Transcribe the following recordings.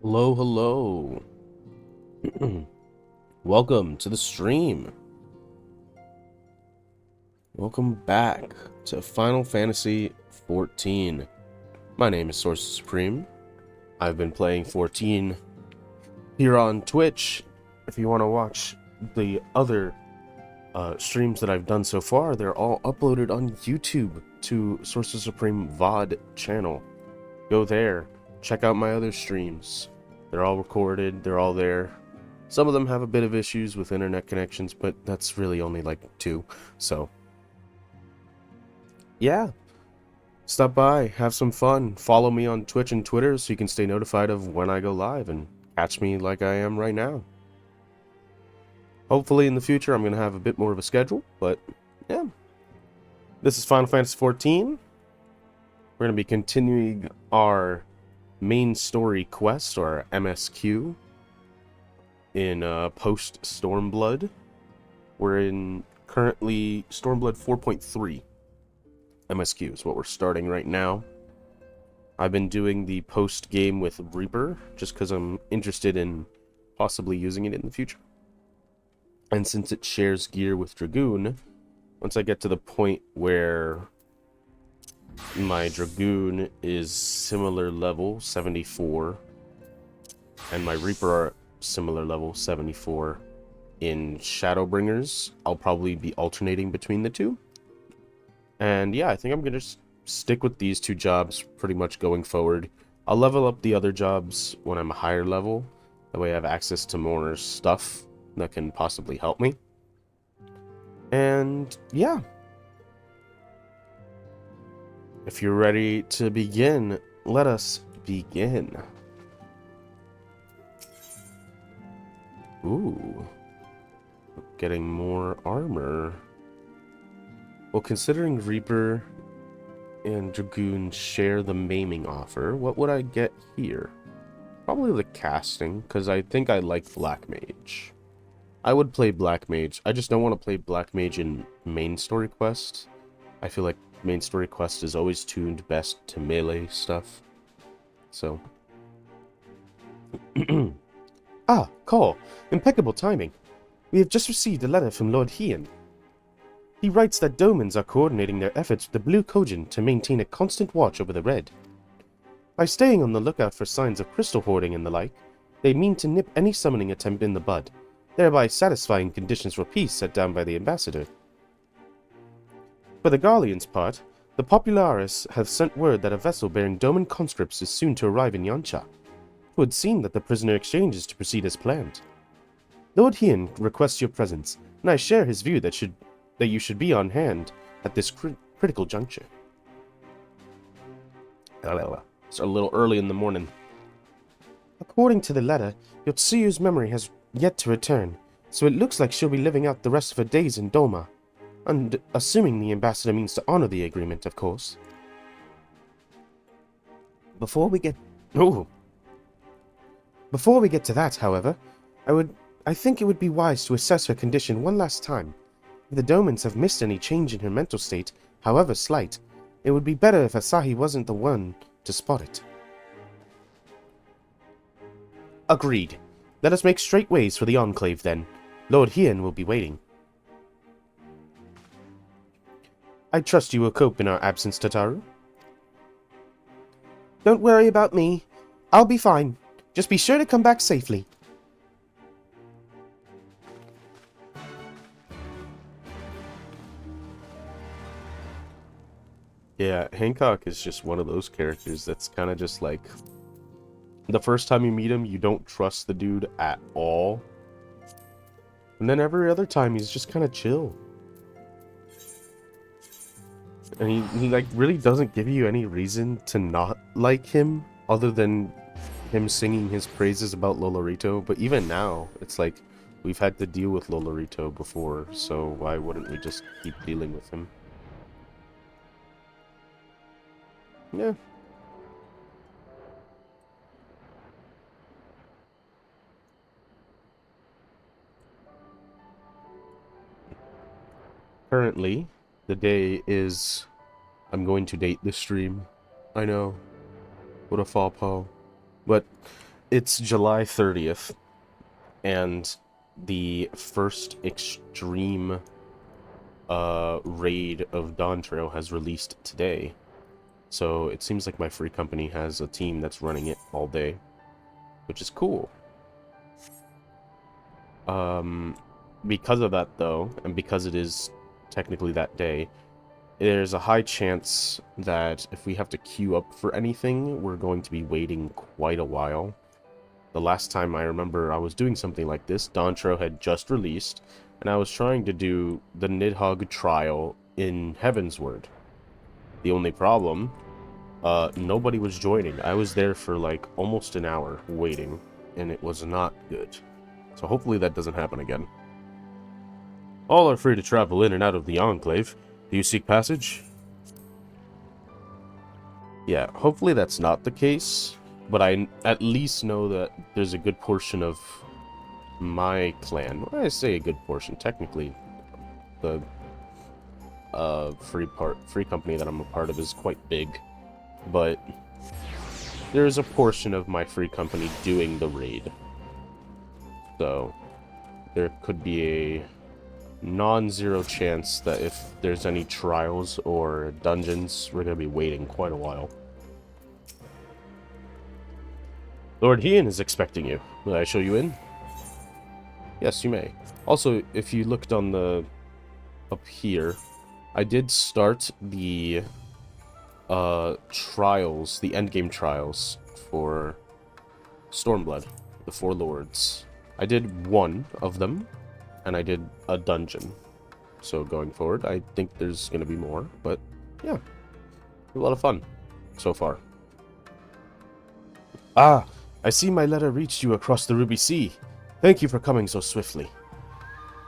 Hello, hello. Welcome to the stream. Welcome back to Final Fantasy XIV. My name is Source Supreme. I've been playing 14 here on Twitch. If you want to watch the other streams that I've done so far, they're all uploaded on YouTube to Source Supreme VOD channel. Go there, check out my other streams. They're all recorded, they're all there. Some of them have a bit of issues with internet connections, but that's really only like 2. So, yeah. Stop by, have some fun. Follow me on Twitch and Twitter so you can stay notified of when I go live and catch me like I am right now. Hopefully in the future I'm going to have a bit more of a schedule, but yeah. This is Final Fantasy XIV. We're going to be continuing our main story quest, or MSQ, in Post-Stormblood. We're in currently Stormblood 4.3. MSQ is what we're starting right now. I've been doing the post-game with Reaper, just because I'm interested in possibly using it in the future. And since it shares gear with Dragoon, once I get to the point where my Dragoon is similar level, 74, and my Reaper are similar level, 74, in Shadowbringers, I'll probably be alternating between the two. And yeah, I think I'm going to stick with these 2 jobs pretty much going forward. I'll level up the other jobs when I'm a higher level. That way I have access to more stuff that can possibly help me. And yeah. If you're ready to begin, let us begin. Ooh. Getting more armor. Well, considering Reaper and Dragoon share the maiming offer, what would I get here? Probably the casting, because I think I like Black Mage. I would play Black Mage. I just don't want to play Black Mage in main story quests. I feel like main story quest is always tuned best to melee stuff. So. Ah, call. Impeccable timing. We have just received a letter from Lord Hien. He writes that Domans are coordinating their efforts with the Blue Kojin to maintain a constant watch over the Red. By staying on the lookout for signs of crystal hoarding and the like, they mean to nip any summoning attempt in the bud, thereby satisfying conditions for peace set down by the ambassador. For the Garlean's part, the Popularis have sent word that a vessel bearing Doman conscripts is soon to arrive in Yancha. It would seem that the prisoner exchange is to proceed as planned. Lord Hien requests your presence, and I share his view that you should be on hand at this critical juncture. It's a little early in the morning. According to the letter, Yotsuyu's memory has yet to return, so it looks like she'll be living out the rest of her days in Doma. And assuming the ambassador means to honor the agreement, of course. Before we get to that, however, I think it would be wise to assess her condition one last time. If the Domans have missed any change in her mental state, however slight, it would be better if Asahi wasn't the one to spot it. Agreed. Let us make straight ways for the Enclave, then. Lord Hien will be waiting. I trust you will cope in our absence, Tataru. Don't worry about me. I'll be fine. Just be sure to come back safely. Yeah, Hancock is just one of those characters that's kind of just like, the first time you meet him, you don't trust the dude at all. And then every other time, he's just kind of chill. And he like really doesn't give you any reason to not like him, other than him singing his praises about Lolorito. But even now, it's like, we've had to deal with Lolorito before, so why wouldn't we just keep dealing with him? Yeah. Currently, the day is... I'm going to date this stream. I know. What a faux pas. But It's July 30th, and the first extreme raid of Dawn Trail has released today. So it seems like my free company has a team that's running it all day, which is cool. Because of that, though, and because it is technically that day, there's a high chance that if we have to queue up for anything, we're going to be waiting quite a while. The last time I remember I was doing something like this, Dawn Trail had just released, and I was trying to do the Nidhogg trial in Heavensward. The only problem, nobody was joining. I was there for like almost an hour waiting, and it was not good. So hopefully that doesn't happen again. All are free to travel in and out of the Enclave. Do you seek passage? Yeah, hopefully that's not the case, but I at least know that there's a good portion of my clan. When I say a good portion, technically, the free company that I'm a part of is quite big, but there is a portion of my free company doing the raid. So there could be a non-zero chance that if there's any trials or dungeons, we're going to be waiting quite a while. Lord Hean is expecting you. Will I show you in? Yes, you may. Also, if you looked on the... up here, I did start the trials, the endgame trials for Stormblood, the Four Lords. I did one of them, and I did a dungeon. So going forward, I think there's going to be more, but yeah, a lot of fun so far. Ah, I see my letter reached you across the Ruby Sea. Thank you for coming so swiftly.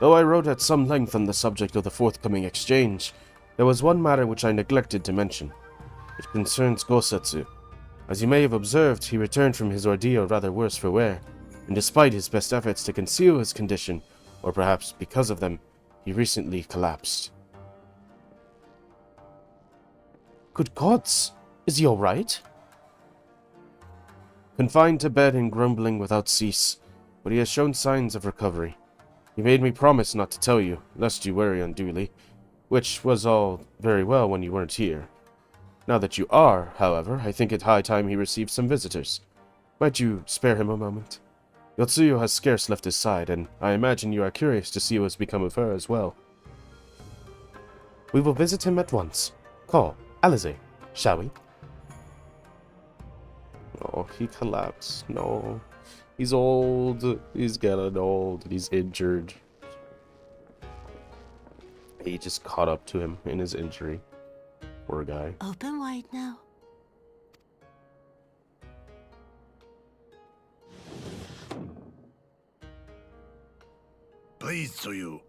Though I wrote at some length on the subject of the forthcoming exchange, there was one matter which I neglected to mention. It concerns Gosetsu. As you may have observed, he returned from his ordeal rather worse for wear, and despite his best efforts to conceal his condition, or perhaps because of them, he recently collapsed. Good gods! Is he all right? Confined to bed and grumbling without cease, but he has shown signs of recovery. He made me promise not to tell you, lest you worry unduly, which was all very well when you weren't here. Now that you are, however, I think it high time he received some visitors. Might you spare him a moment? Yotsuyo has scarce left his side, and I imagine you are curious to see what has become of her as well. We will visit him at once. Call Alize, shall we? Oh, he collapsed. No. He's old. He's getting old. He's injured. He just caught up to him in his injury. Poor guy. Open wide now. Pleased to you.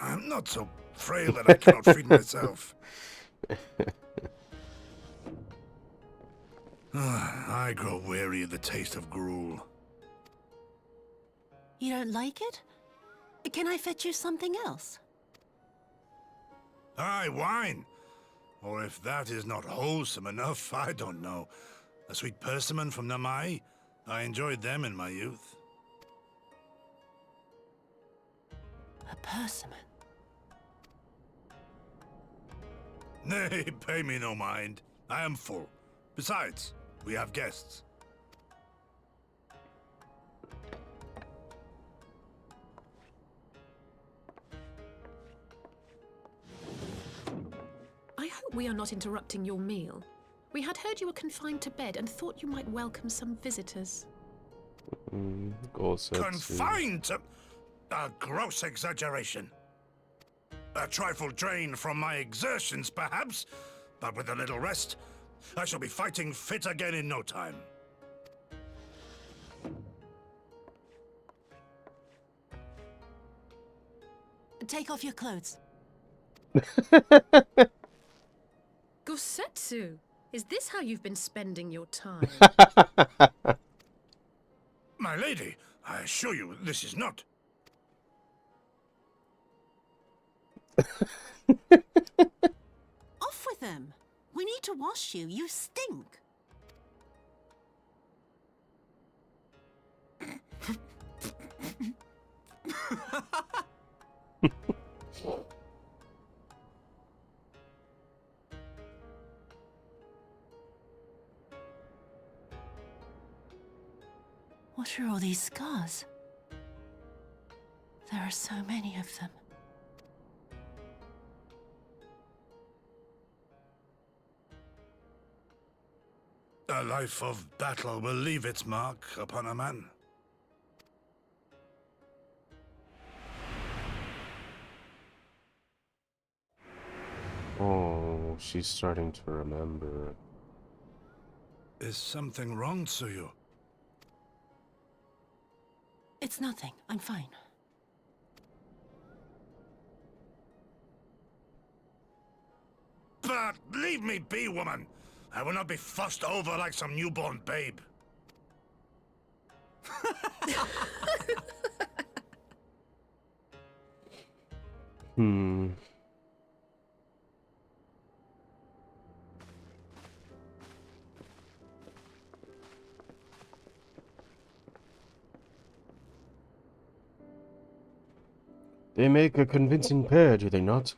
I'm not so frail that I cannot feed myself. I grow weary of the taste of gruel. You don't like it? Can I fetch you something else? Aye, wine. Or if that is not wholesome enough, I don't know. A sweet persimmon from Namai. I enjoyed them in my youth. A persimmon. Nay, pay me no mind. I am full. Besides, we have guests. I hope we are not interrupting your meal. We had heard you were confined to bed and thought you might welcome some visitors. Confined to... A gross exaggeration. A trifle drained from my exertions, perhaps, but with a little rest, I shall be fighting fit again in no time. Take off your clothes. Gosetsu, is this how you've been spending your time? My lady, I assure you, this is not... Off with them. We need to wash you. You stink. After all these scars, there are so many of them. A life of battle will leave its mark upon a man. Oh, she's starting to remember. Is something wrong, Tsuyu? It's nothing. I'm fine. But leave me be, woman! I will not be fussed over like some newborn babe. Hmm. They make a convincing pair, do they not?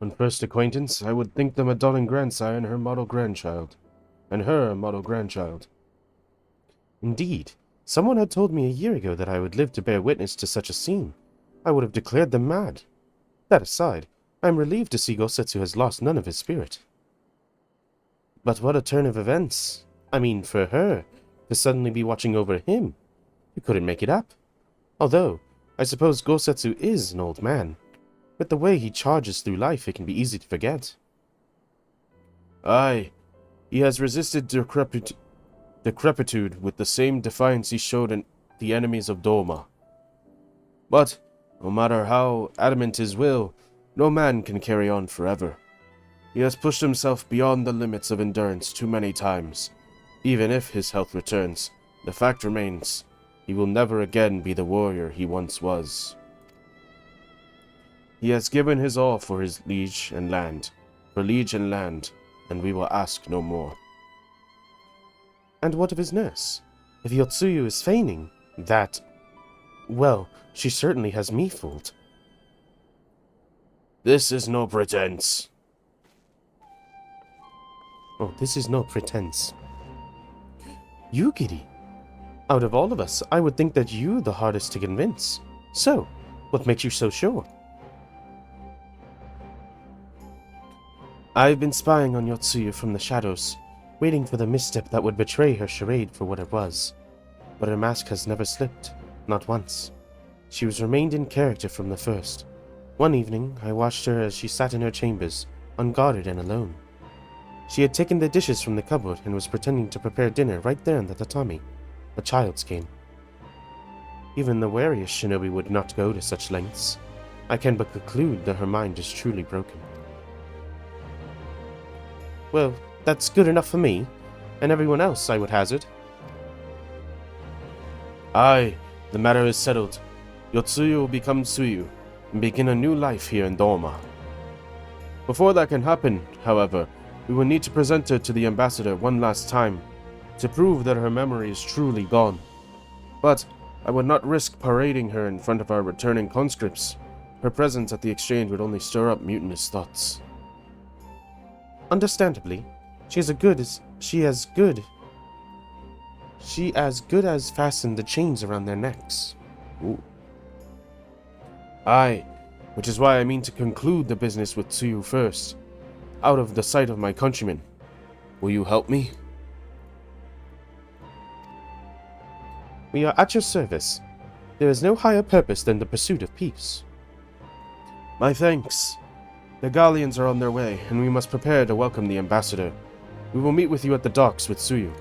On first acquaintance, I would think them a darling grandsire and her model grandchild. And her a model grandchild. Indeed, someone had told me a year ago that I would live to bear witness to such a scene. I would have declared them mad. That aside, I am relieved to see Gosetsu has lost none of his spirit. But what a turn of events. I mean, for her, to suddenly be watching over him. You couldn't make it up. Although, I suppose Gosetsu is an old man. With the way he charges through life, it can be easy to forget. Aye, he has resisted decrepitude with the same defiance he showed in the enemies of Doma. But, no matter how adamant his will, no man can carry on forever. He has pushed himself beyond the limits of endurance too many times. Even if his health returns, the fact remains, he will never again be the warrior he once was. He has given his all for his liege and land, and we will ask no more. And what of his nurse? If Yotsuyu is feigning that, well, she certainly has me fooled. This is no pretense. Oh, this is no pretense. You, Giddy. Out of all of us, I would think that you the hardest to convince. So, what makes you so sure? I've been spying on Yotsuyu from the shadows, waiting for the misstep that would betray her charade for what it was. But her mask has never slipped, not once. She has remained in character from the first. One evening, I watched her as she sat in her chambers, unguarded and alone. She had taken the dishes from the cupboard and was pretending to prepare dinner right there in the tatami. A child's game. Even the wariest shinobi would not go to such lengths. I can but conclude that her mind is truly broken. Well, that's good enough for me, and everyone else, I would hazard. Aye, the matter is settled. Yotsuyu will become Tsuyu, and begin a new life here in Doma. Before that can happen, however, we will need to present her to the ambassador one last time, to prove that her memory is truly gone. But I would not risk parading her in front of our returning conscripts. Her presence at the exchange would only stir up mutinous thoughts. Understandably, she as good as fastened the chains around their necks. Ooh. Aye, which is why I mean to conclude the business with Tsuyu first, out of the sight of my countrymen. Will you help me? We are at your service. There is no higher purpose than the pursuit of peace. My thanks. The galleons are on their way, and we must prepare to welcome the ambassador. We will meet with you at the docks with Tsuyu.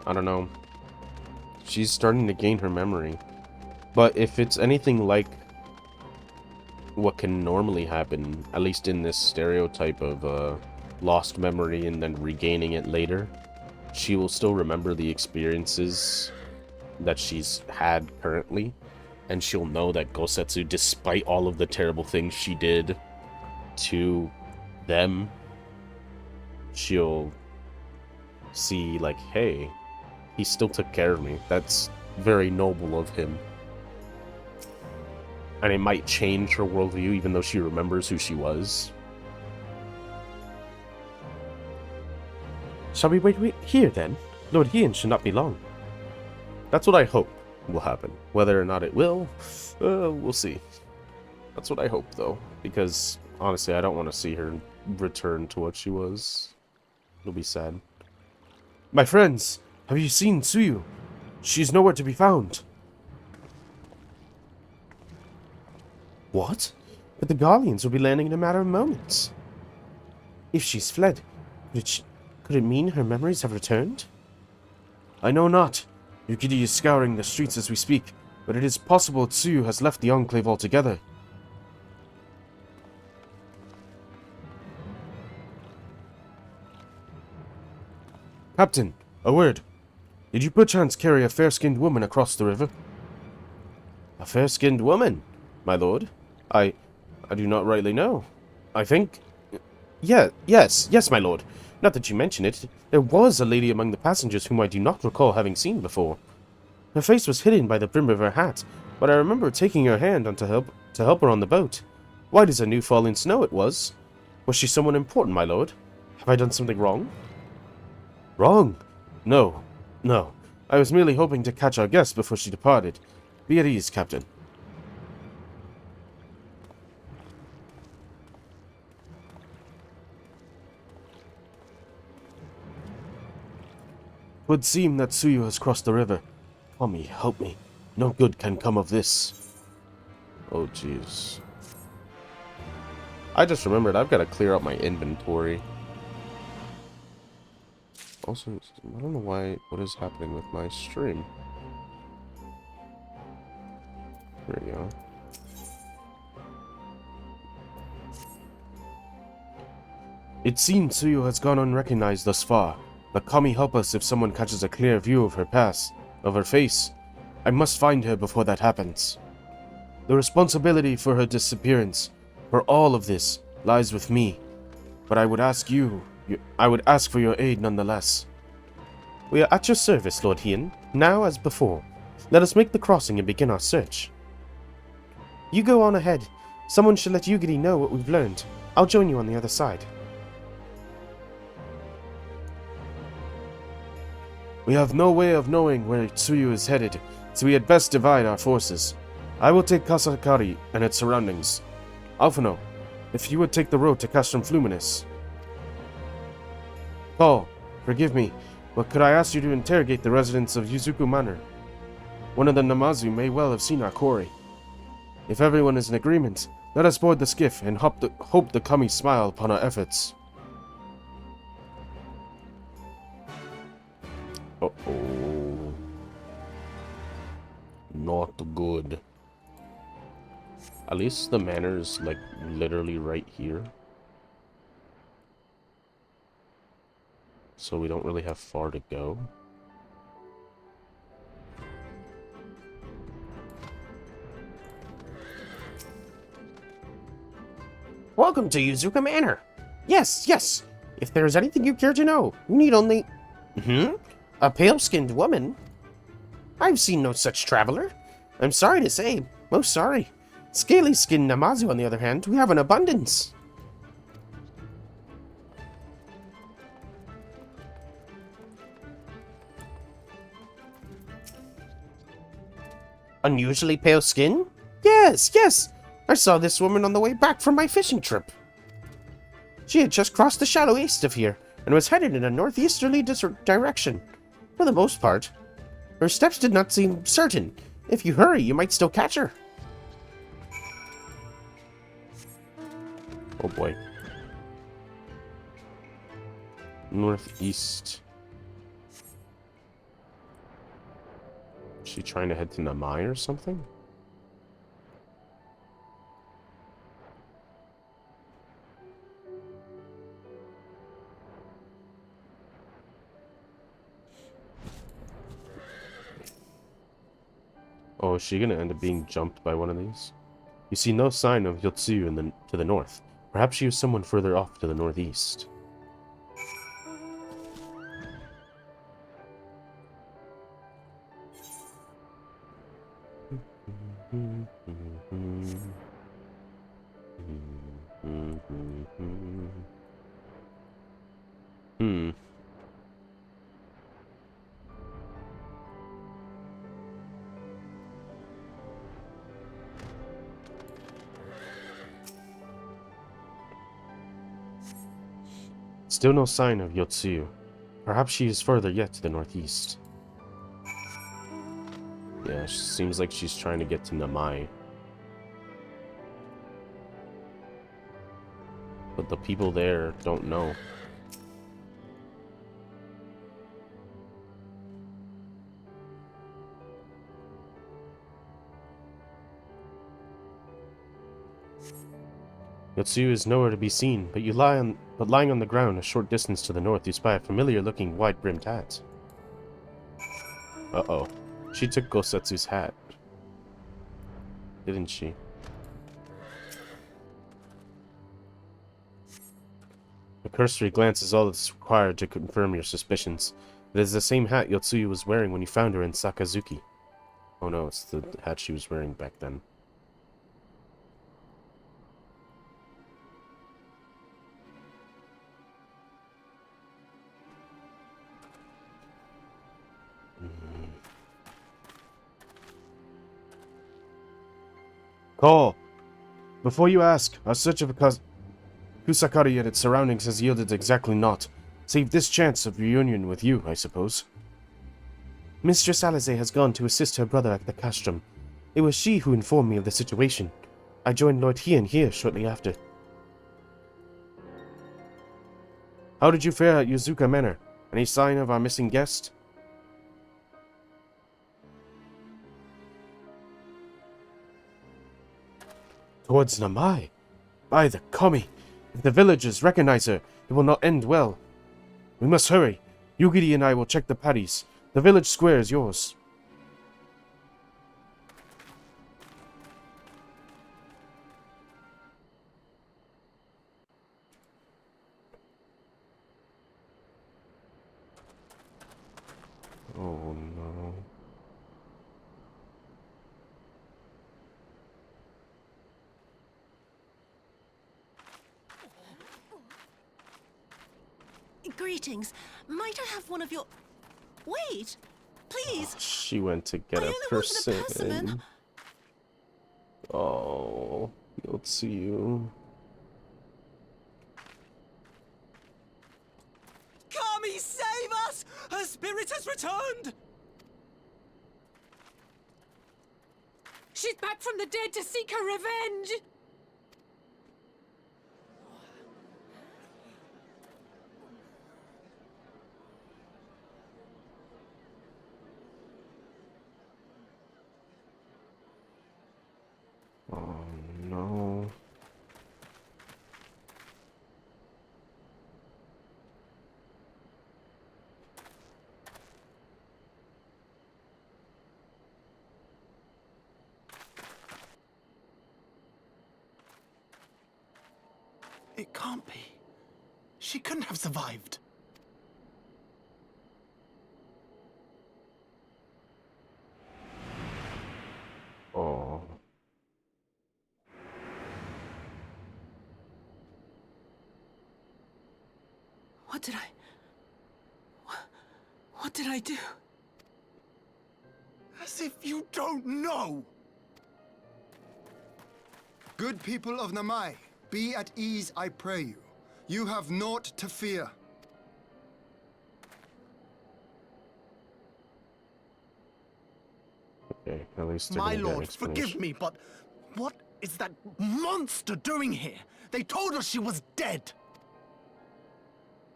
I don't know. She's starting to gain her memory. But if it's anything like what can normally happen, at least in this stereotype of lost memory and then regaining it later, she will still remember the experiences that she's had currently, and she'll know that Gosetsu, despite all of the terrible things she did to them, she'll see, like, hey, he still took care of me. That's very noble of him. And it might change her worldview, even though she remembers who she was. Shall we wait here, then? Lord Hien should not be long. That's what I hope will happen. Whether or not it will, we'll see. That's what I hope, though. Because, honestly, I don't want to see her return to what she was. It'll be sad. My friends, have you seen Tsuyu? She's nowhere to be found. What? But the Guardians will be landing in a matter of moments. If she's fled, could it mean her memories have returned? I know not. Yukiri is scouring the streets as we speak, but it is possible Tsuyu has left the Enclave altogether. Captain, a word. Did you perchance carry a fair-skinned woman across the river? A fair-skinned woman, my lord? I do not rightly know. I think... Yes, my lord. Not that you mention it, there was a lady among the passengers whom I do not recall having seen before. Her face was hidden by the brim of her hat, but I remember taking her hand on to help her on the boat. White as a new fallen snow it was. Was she someone important, my lord? Have I done something wrong? Wrong? No. I was merely hoping to catch our guest before she departed. Be at ease, Captain. Would seem that Tsuyu has crossed the river. Tommy, help me. No good can come of this. Oh, jeez. I just remembered I've got to clear out my inventory. Also, I don't know what is happening with my stream. There we go. It seems Tsuyu has gone unrecognized thus far. But Kami help us if someone catches a clear view of her face. I must find her before that happens. The responsibility for her disappearance, for all of this, lies with me. But I would ask for your aid nonetheless. We are at your service, Lord Hien, now as before. Let us make the crossing and begin our search. You go on ahead. Someone should let Yugiri know what we've learned. I'll join you on the other side. We have no way of knowing where Tsuyu is headed, so we had best divide our forces. I will take Kasakari and its surroundings. Alphino, if you would take the road to Castrum Fluminis. Paul, forgive me, but could I ask you to interrogate the residents of Yuzuku Manor? One of the Namazu may well have seen our quarry. If everyone is in agreement, let us board the skiff and hope the Kami smile upon our efforts. Uh-oh. Not good. At least the manor is, like, literally right here. So we don't really have far to go. Welcome to Yuzuka Manor. Yes. If there is anything you care to know, you need only... A pale-skinned woman? I've seen no such traveler. I'm sorry to say, most sorry. Scaly-skinned Namazu, on the other hand, we have an abundance. Unusually pale skin? Yes. I saw this woman on the way back from my fishing trip. She had just crossed the shadow east of here, and was headed in a northeasterly direction. For the most part. Her steps did not seem certain. If you hurry, you might still catch her. Oh boy. Northeast. Is she trying to head to Namai or something? Oh, is she gonna end up being jumped by one of these? You see no sign of Yotsuyu to the north. Perhaps she was someone further off to the northeast. Hmm. Still no sign of Yotsuyu. Perhaps she is further yet to the northeast. Yeah, seems like she's trying to get to Namai. But the people there don't know. Yotsuyu is nowhere to be seen, but lying on the ground a short distance to the north, you spy a familiar-looking wide-brimmed hat. Uh-oh. She took Gosetsu's hat. Didn't she? A cursory glance is all that's required to confirm your suspicions. It is the same hat Yotsuyu was wearing when you found her in Sakazuki. Oh no, it's the hat she was wearing back then. Call! Before you ask, our search of Kusakari and its surroundings has yielded exactly naught, save this chance of reunion with you, I suppose. Mistress Alize has gone to assist her brother at the castrum. It was she who informed me of the situation. I joined Lord Hien here shortly after. How did you fare at Yuzuka Manor? Any sign of our missing guest? Towards Namai? By the Kami! If the villagers recognize her, it will not end well. We must hurry. Yugiri and I will check the paddies. The village square is yours. Oh no. Greetings. Might I have one of your... Wait! Please! She went to get I a only wanted a persimmon. persimmon. Oh, Yotsuyu. Kami, save us! Her spirit has returned! She's back from the dead to seek her revenge! Oh no. It can't be. She couldn't have survived. Oh. What did I do? As if you don't know! Good people of Namai, be at ease, I pray you. You have naught to fear. Okay, at least they're My gonna get an lord, explanation. forgive me, but what is that monster doing here? They told us she was dead!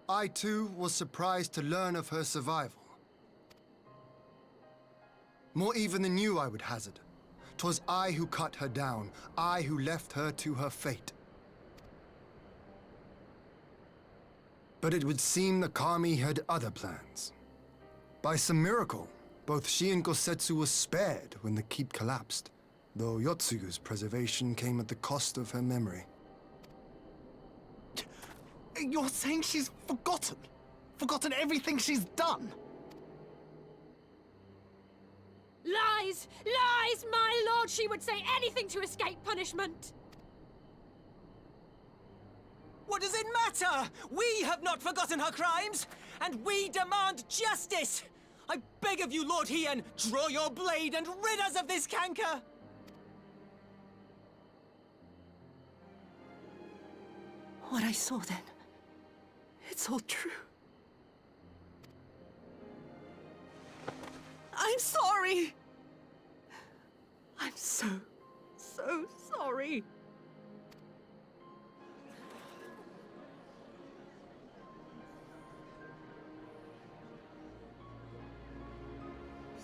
I too was surprised to learn of her survival. More even than you, I would hazard. 'Twas I who cut her down, I who left her to her fate. But it would seem the Kami had other plans. By some miracle, Both she and Gosetsu were spared when the keep collapsed, though Yotsugu's preservation came at the cost of her memory. You're saying she's forgotten? Forgotten everything she's done? Lies! Lies! My lord, she would say anything to escape punishment! What does it matter? We have not forgotten her crimes, and we demand justice! I beg of you, Lord Hien, draw your blade and rid us of this canker! What I saw then, it's all true. I'm sorry. I'm so sorry.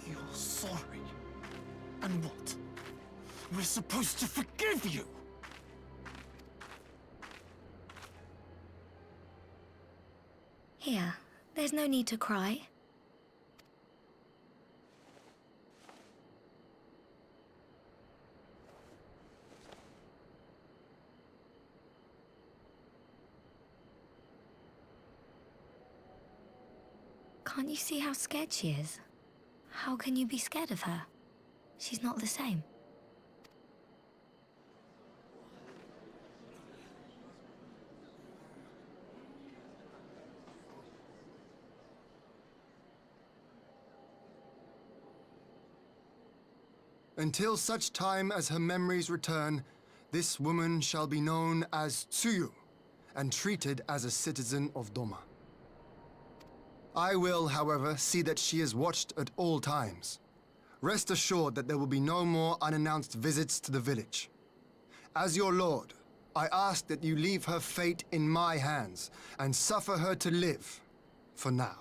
You're sorry? And what? We're supposed to forgive you? Here, there's no need to cry. Can't you see how scared she is? How can you be scared of her? She's not the same. Until such time as her memories return, this woman shall be known as Tsuyu, and treated as a citizen of Doma. I will, however, see that she is watched at all times. Rest assured that there will be no more unannounced visits to the village. As your lord, I ask that you leave her fate in my hands, and suffer her to live, for now.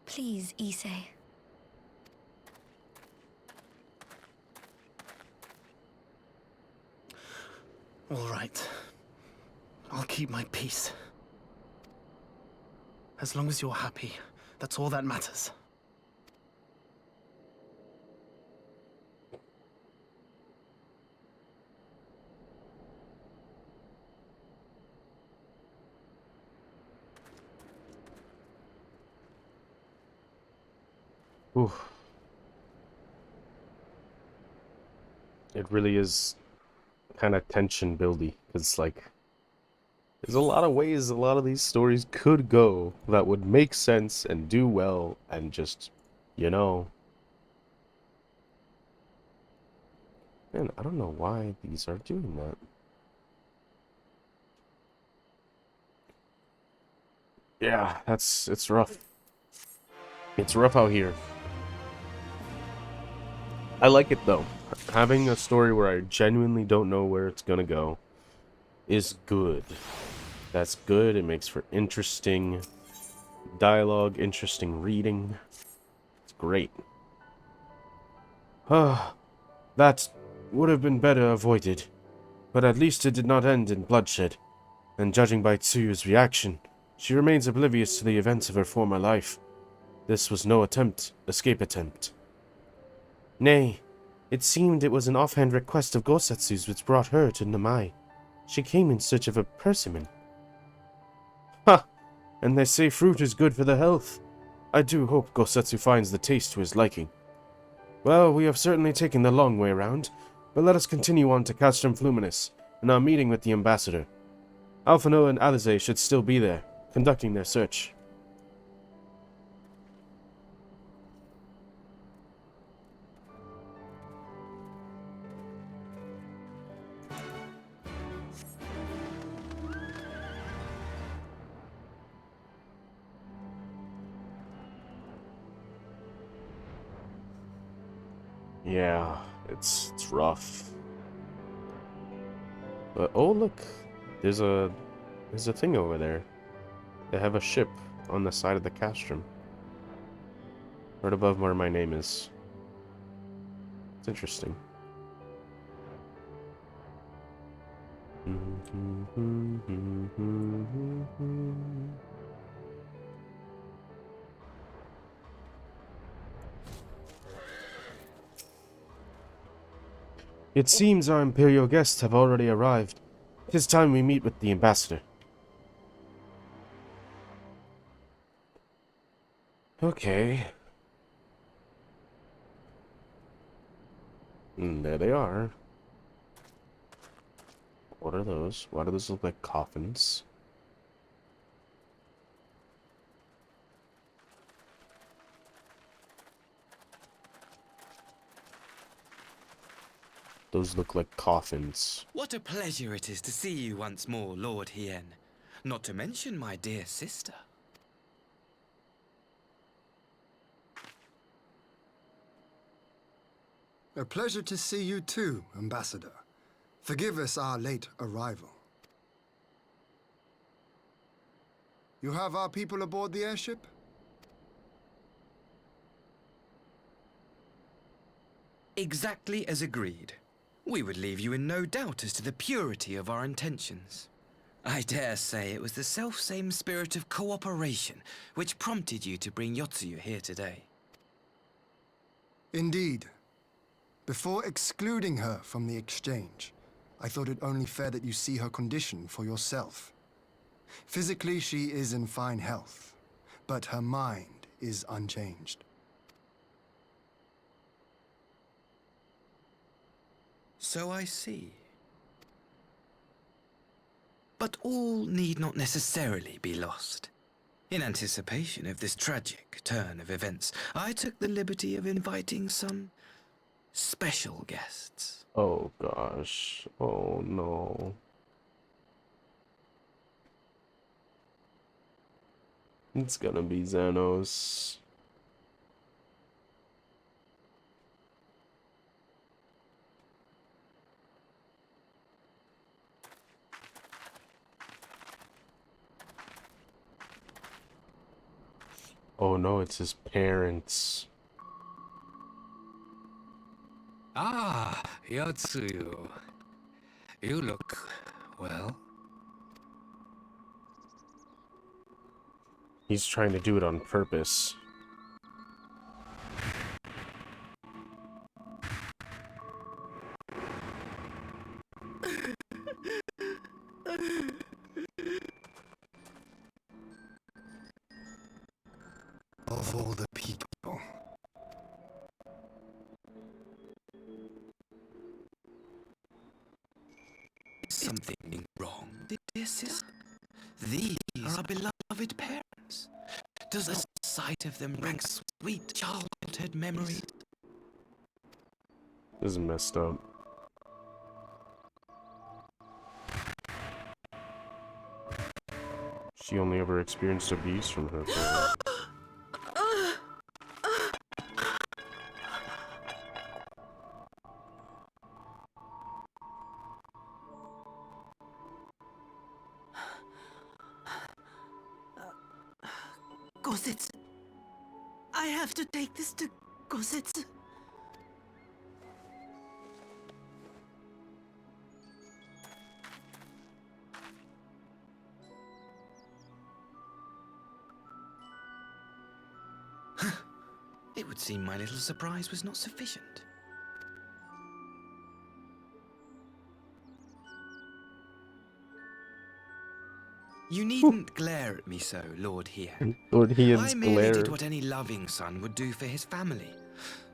Please, Issei. All right. I'll keep my peace. As long as you're happy, that's all that matters. Ooh. It really is kind of tension buildy, because like there's a lot of ways a lot of these stories could go that would make sense and do well, and just, you know. Man, I don't know why these are doing that. Yeah, it's rough. It's rough out here. I like it though. Having a story where I genuinely don't know where it's gonna go is good. That's good. It makes for interesting dialogue, interesting reading. It's great. That would have been better avoided, but at least it did not end in bloodshed. And judging by Tsuyu's reaction, she remains oblivious to the events of her former life. This was no escape attempt. Nay, it seemed it was an offhand request of Gosetsu's which brought her to Namai. She came in search of a persimmon. Ha! And they say fruit is good for the health. I do hope Gosetsu finds the taste to his liking. Well, we have certainly taken the long way around, but let us continue on to Castrum Fluminus, and our meeting with the ambassador. Alphino and Alize should still be there, conducting their search. Yeah, it's rough. But oh look, there's a thing over there. They have a ship on the side of the castrum. Right above where my name is. It's interesting. It seems our Imperial guests have already arrived. It is time we meet with the ambassador. Okay. And there they are. What are those? Why do those look like coffins? Those look like coffins. What a pleasure it is to see you once more, Lord Hien. Not to mention my dear sister. A pleasure to see you too, Ambassador. Forgive us our late arrival. You have our people aboard the airship? Exactly as agreed. We would leave you in no doubt as to the purity of our intentions. I dare say it was the self-same spirit of cooperation which prompted you to bring Yotsuyu here today. Indeed. Before excluding her from the exchange, I thought it only fair that you see her condition for yourself. Physically, she is in fine health, but her mind is unchanged. So I see. But all need not necessarily be lost. In anticipation of this tragic turn of events, I took the liberty of inviting some special guests. Oh gosh. Oh no. It's gonna be Xanos. Oh no, it's his parents. Ah, Yotsuyu. You look well. He's trying to do it on purpose. Of all the people. Is something wrong, dear sister? These are our beloved parents. Does the sight of them bring sweet childhood memories? This is messed up. She only ever experienced abuse from her parents. Gosetsu. I have to take this to Gosetsu. It would seem my little surprise was not sufficient. You needn't glare at me so, Lord Hien. Lord Hien's I merely glare. did what any loving son would do for his family.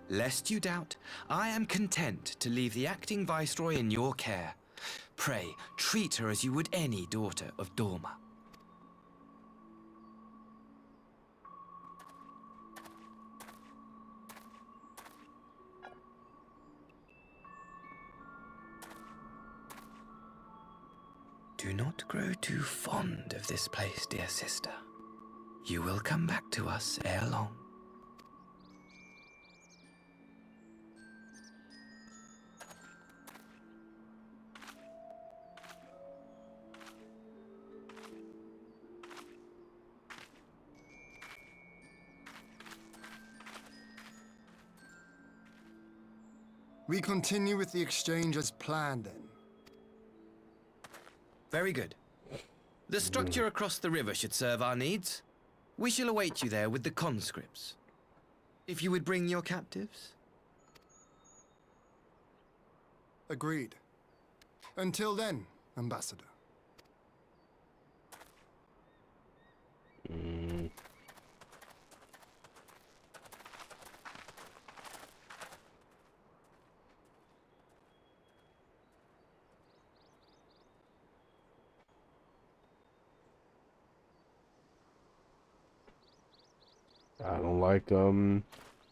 Lest you doubt, I am content to leave the acting viceroy in your care. Pray, treat her as you would any daughter of Dorma. Do not grow too fond of this place, dear sister. You will come back to us ere long. We continue with the exchange as planned then. Very good. The structure across the river should serve our needs. We shall await you there with the conscripts. If you would bring your captives. Agreed. Until then, Ambassador.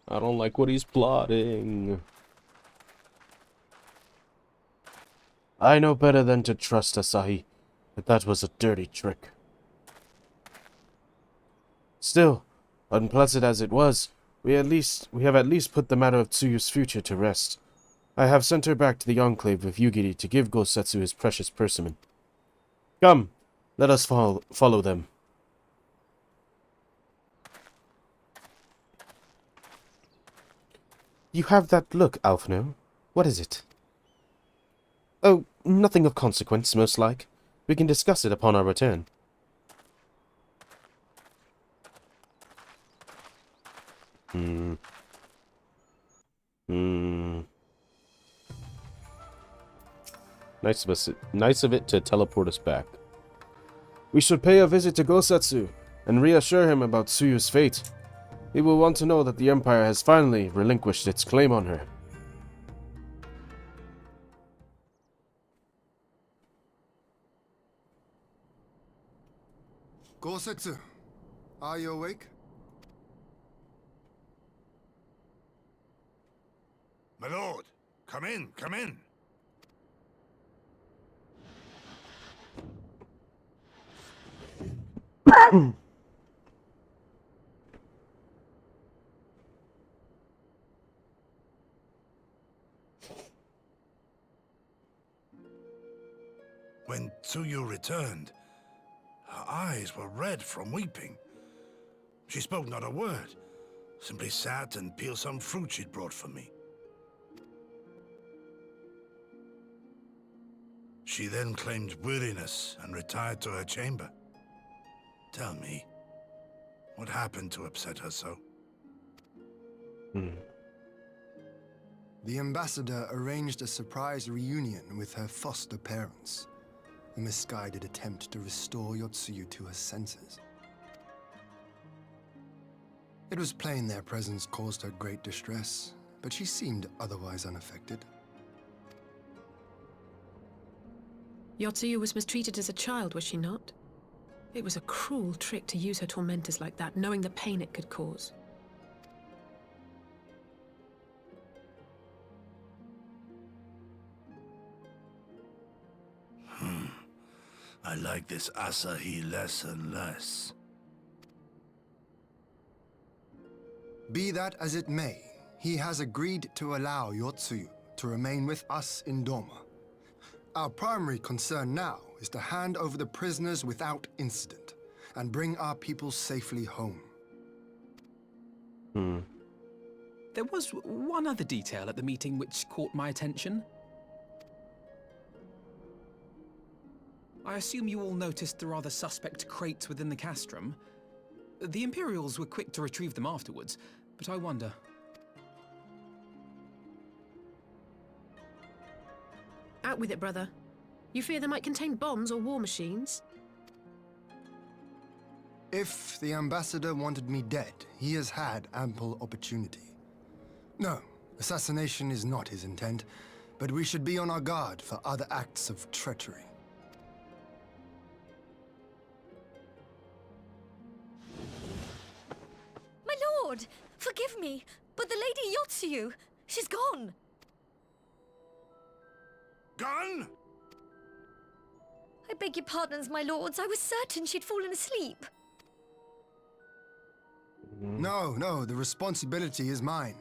I don't like what he's plotting. I know better than to trust Asahi, but that was a dirty trick. Still, unpleasant as it was, we have at least put the matter of Tsuyu's future to rest. I have sent her back to the Enclave of Yugiri to give Gosetsu his precious persimmon. Come, let us follow them. You have that look, Alphino. What is it? Oh, nothing of consequence, most like. We can discuss it upon our return. Nice of it to teleport us back. We should pay a visit to Gosetsu and reassure him about Tsuyu's fate. He will want to know that the Empire has finally relinquished its claim on her. Gosetsu, are you awake? My lord, come in, come in. When Tsuyu returned, her eyes were red from weeping. She spoke not a word, simply sat and peeled some fruit she'd brought for me. She then claimed weariness and retired to her chamber. Tell me, what happened to upset her so? The ambassador arranged a surprise reunion with her foster parents. A misguided attempt to restore Yotsuyu to her senses. It was plain their presence caused her great distress, but she seemed otherwise unaffected. Yotsuyu was mistreated as a child, was she not? It was a cruel trick to use her tormentors like that, knowing the pain it could cause. I like this Asahi less and less. Be that as it may, he has agreed to allow Yotsuyu to remain with us in Doma. Our primary concern now is to hand over the prisoners without incident and bring our people safely home. There was one other detail at the meeting which caught my attention. I assume you all noticed the rather suspect crates within the castrum. The Imperials were quick to retrieve them afterwards, but I wonder... Out with it, brother. You fear they might contain bombs or war machines? If the ambassador wanted me dead, he has had ample opportunity. No, assassination is not his intent, but we should be on our guard for other acts of treachery. My lord! Forgive me, but the Lady Yotsuyu, she's gone! Gone? I beg your pardons, my lords. I was certain she'd fallen asleep. No, the responsibility is mine.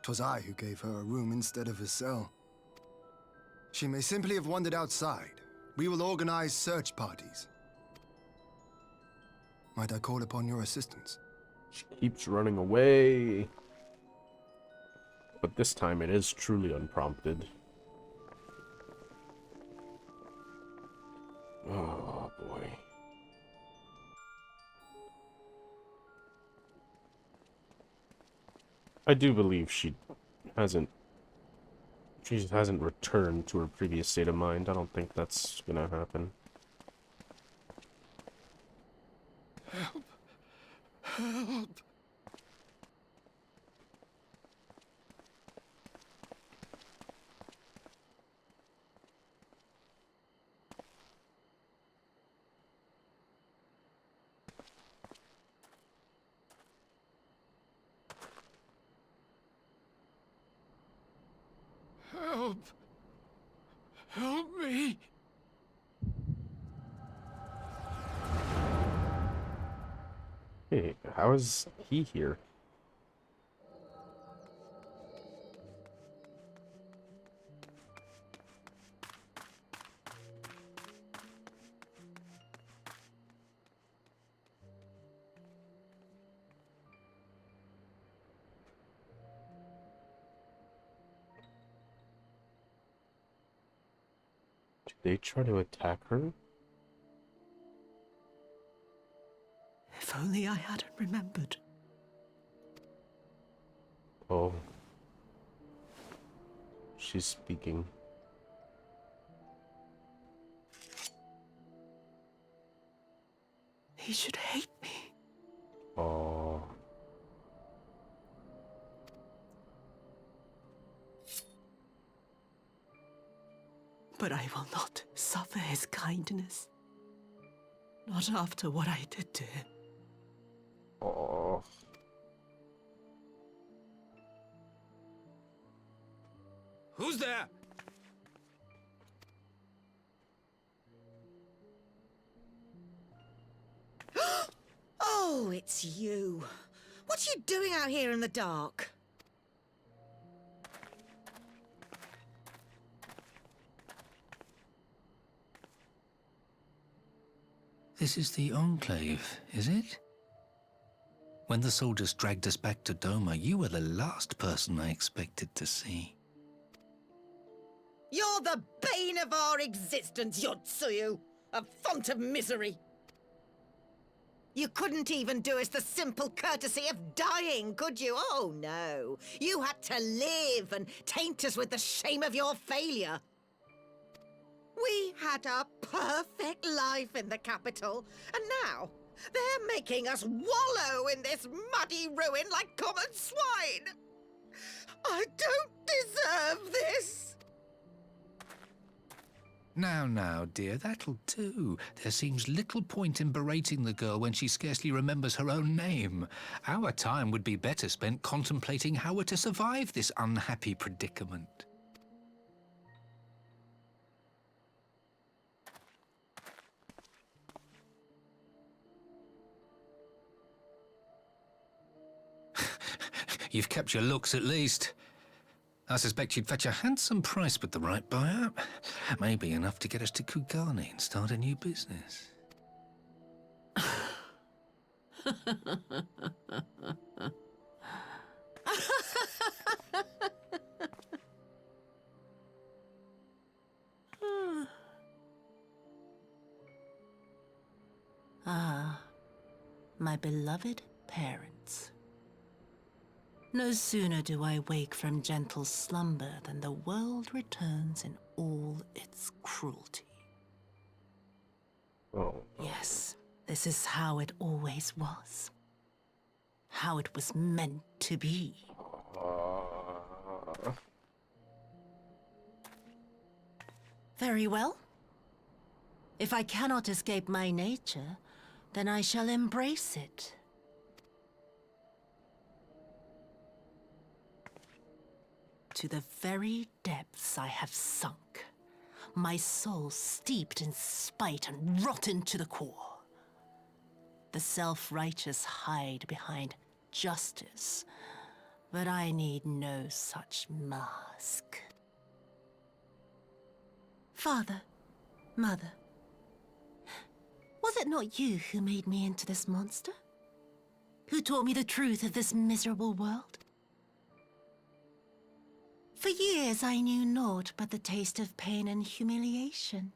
'Twas I who gave her a room instead of a cell. She may simply have wandered outside. We will organize search parties. Might I call upon your assistance? She keeps running away. But this time it is truly unprompted. Oh, boy. I do believe she hasn't returned to her previous state of mind. I don't think that's gonna happen. Help! Help! Help! Help me! Hey, how is he here? Did they try to attack her? If only I hadn't remembered. Oh. She's speaking. He should hate me. Oh. But I will not suffer his kindness. Not after what I did to him. Oh. Who's there? Oh, it's you. What are you doing out here in the dark? This is the Enclave, is it? When the soldiers dragged us back to Doma, you were the last person I expected to see. You're the bane of our existence, Yotsuyu. A font of misery. You couldn't even do us the simple courtesy of dying, could you? Oh, no. You had to live and taint us with the shame of your failure. We had a perfect life in the capital, and now they're making us wallow in this muddy ruin like common swine. I don't deserve this. Now, dear, that'll do. There seems little point in berating the girl when she scarcely remembers her own name. Our time would be better spent contemplating how we're to survive this unhappy predicament. You've kept your looks, at least. I suspect you'd fetch a handsome price with the right buyer. Maybe enough to get us to Kugane and start a new business. Ah, my beloved parents. No sooner do I wake from gentle slumber than the world returns in all its cruelty. Oh. Yes, this is how it always was. How it was meant to be. Very well. If I cannot escape my nature, then I shall embrace it. To the very depths I have sunk, my soul steeped in spite and rotten to the core. The self-righteous hide behind justice, but I need no such mask. Father, Mother, was it not you who made me into this monster? Who taught me the truth of this miserable world? For years I knew naught but the taste of pain and humiliation.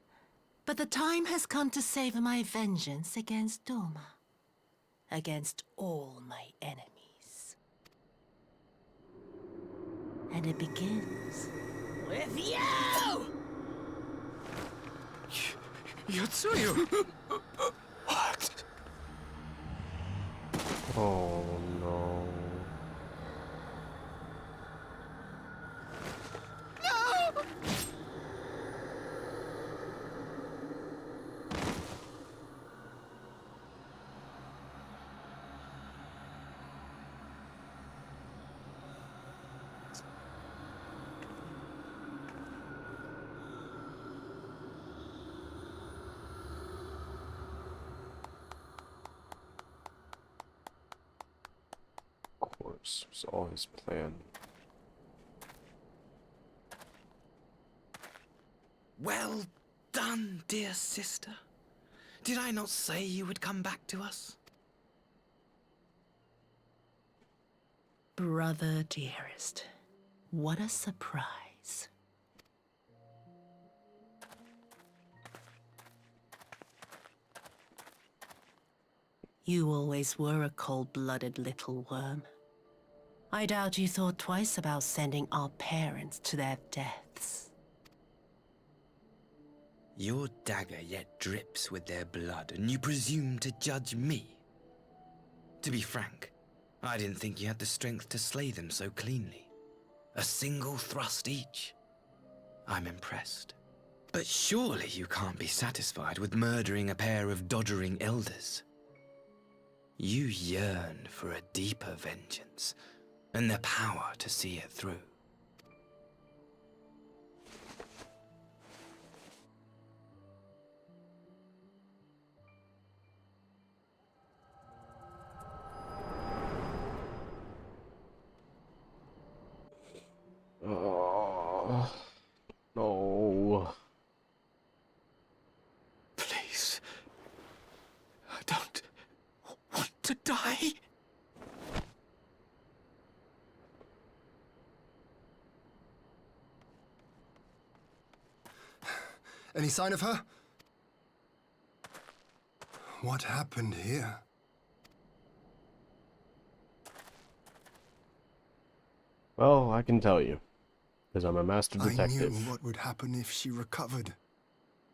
But the time has come to savor my vengeance against Doma. Against all my enemies. And it begins with you! Yotsuyu! What? Oh no. No! Of course, it was all his plan. Well done, dear sister. Did I not say you would come back to us? Brother dearest, what a surprise. You always were a cold-blooded little worm. I doubt you thought twice about sending our parents to their deaths. Your dagger yet drips with their blood, and you presume to judge me? To be frank, I didn't think you had the strength to slay them so cleanly. A single thrust each. I'm impressed. But surely you can't be satisfied with murdering a pair of doddering elders. You yearn for a deeper vengeance, and the power to see it through. No. Please. I don't want to die. Any sign of her? What happened here? Well, I can tell you, because I'm a master detective. I knew what would happen if she recovered.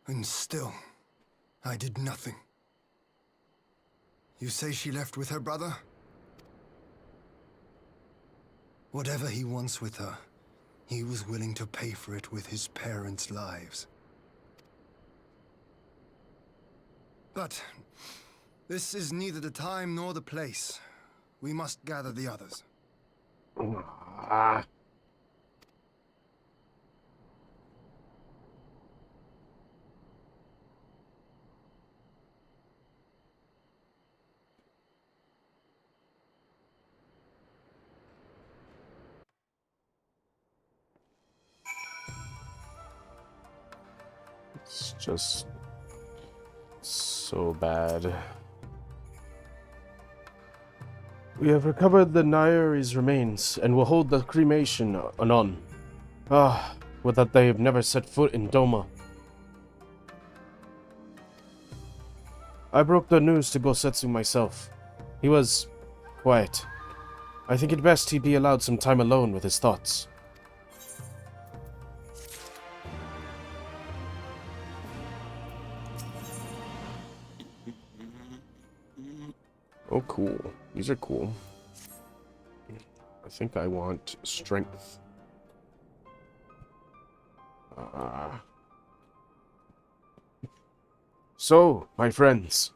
And still, I did nothing. You say she left with her brother? Whatever he wants with her, he was willing to pay for it with his parents' lives. But this is neither the time nor the place. We must gather the others. Ah. It's just so bad. We have recovered the Nairi's remains and will hold the cremation anon. Ah, would that they have never set foot in Doma. I broke the news to Gosetsu myself. He was quiet. I think it best he be allowed some time alone with his thoughts. Oh, cool. These are cool. I think I want strength. So, my friends,